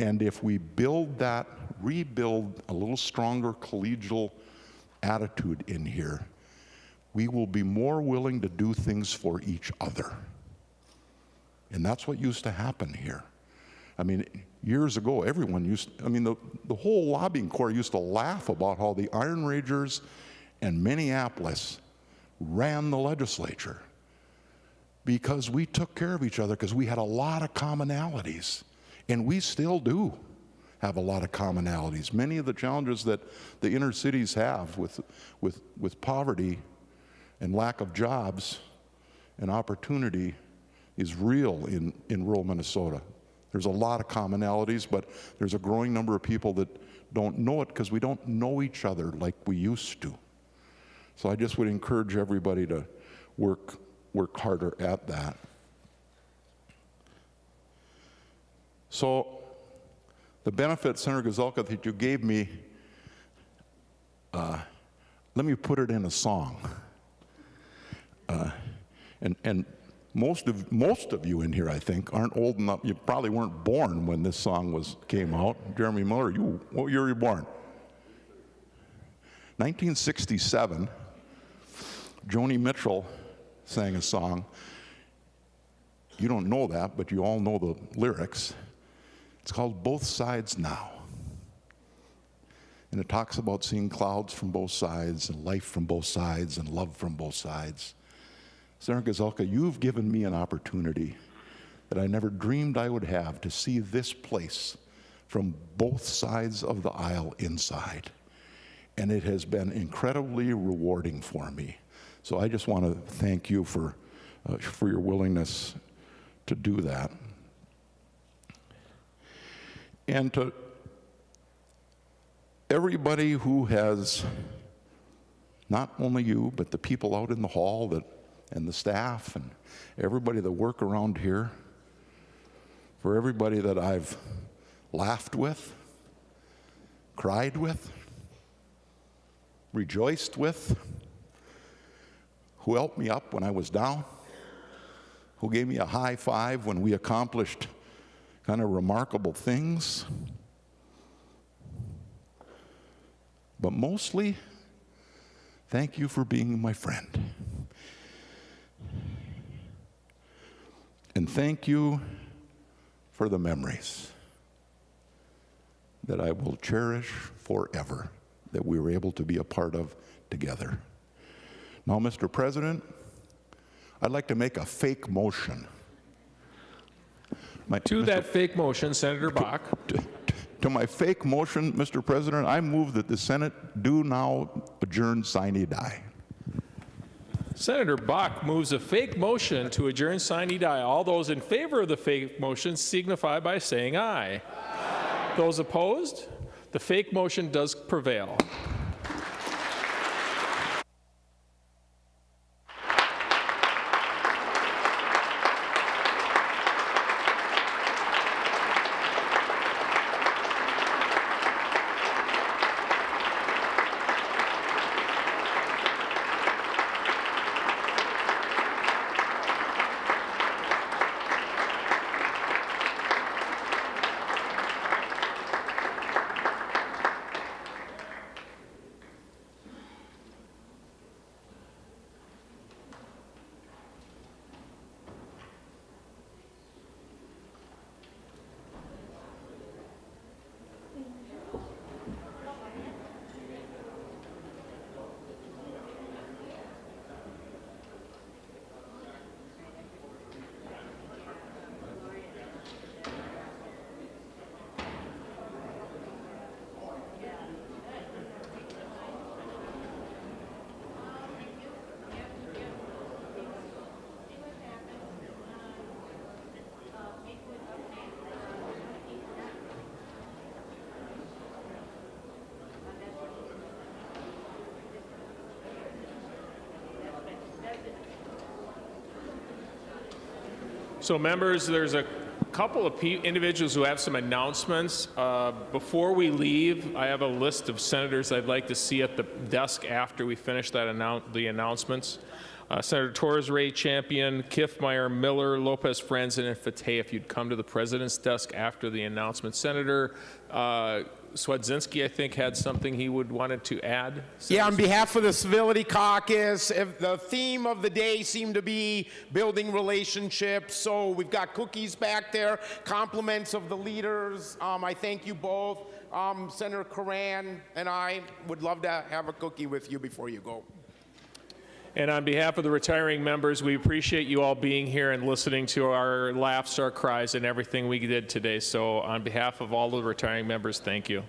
And if we build that, rebuild a little stronger collegial attitude in here, we will be more willing to do things for each other. And that's what used to happen here. I mean, years ago, everyone the whole lobbying corps used to laugh about how the Iron Rangers and Minneapolis ran the legislature because we took care of each other, because we had a lot of commonalities. And we still do have a lot of commonalities. Many of the challenges that the inner cities have with poverty and lack of jobs and opportunity is real in rural Minnesota. There's a lot of commonalities, but there's a growing number of people that don't know it because we don't know each other like we used to. So I just would encourage everybody to work harder at that. So the benefit, Senator Gazelka, that you gave me, let me put it in a song. And most of you in here, I think, aren't old enough. You probably weren't born when this song came out. Jeremy Miller, what year were you born? 1967. Joni Mitchell sang a song. You don't know that, but you all know the lyrics. It's called Both Sides Now. And it talks about seeing clouds from both sides and life from both sides and love from both sides. Senator Gazelka, you've given me an opportunity that I never dreamed I would have to see this place from both sides of the aisle inside. And it has been incredibly rewarding for me. So I just want to thank you for your willingness to do that. And to everybody who has, not only you, but the people out in the hall and the staff and everybody that work around here, for everybody that I've laughed with, cried with, rejoiced with, who helped me up when I was down, who gave me a high five when we accomplished kind of remarkable things. But mostly, thank you for being my friend. And thank you for the memories that I will cherish forever, that we were able to be a part of together. Now, Mr. President, I'd like to make a fake motion. To that fake motion, Senator Bach. To my fake motion, Mr. President, I move that the Senate do now adjourn sine die. Senator Bach moves a fake motion to adjourn sine die. All those in favor of the fake motion signify by saying aye. Aye. Those opposed? The fake motion does prevail. So members, there's a couple of individuals who have some announcements. Before we leave, I have a list of senators I'd like to see at the desk after we finish that the announcements. Senator Torres Ray, Champion, Kiffmeyer, Miller, Lopez, Franzen, and Fateh, if you'd come to the president's desk after the announcement. Senator Swedzinski, I think, had something he wanted to add. Yeah, on behalf of the Civility Caucus, the theme of the day seemed to be building relationships. So we've got cookies back there, compliments of the leaders. I thank you both. Senator Coran and I would love to have a cookie with you before you go. And on behalf of the retiring members, we appreciate you all being here and listening to our laughs, our cries, and everything we did today. So on behalf of all the retiring members, thank you.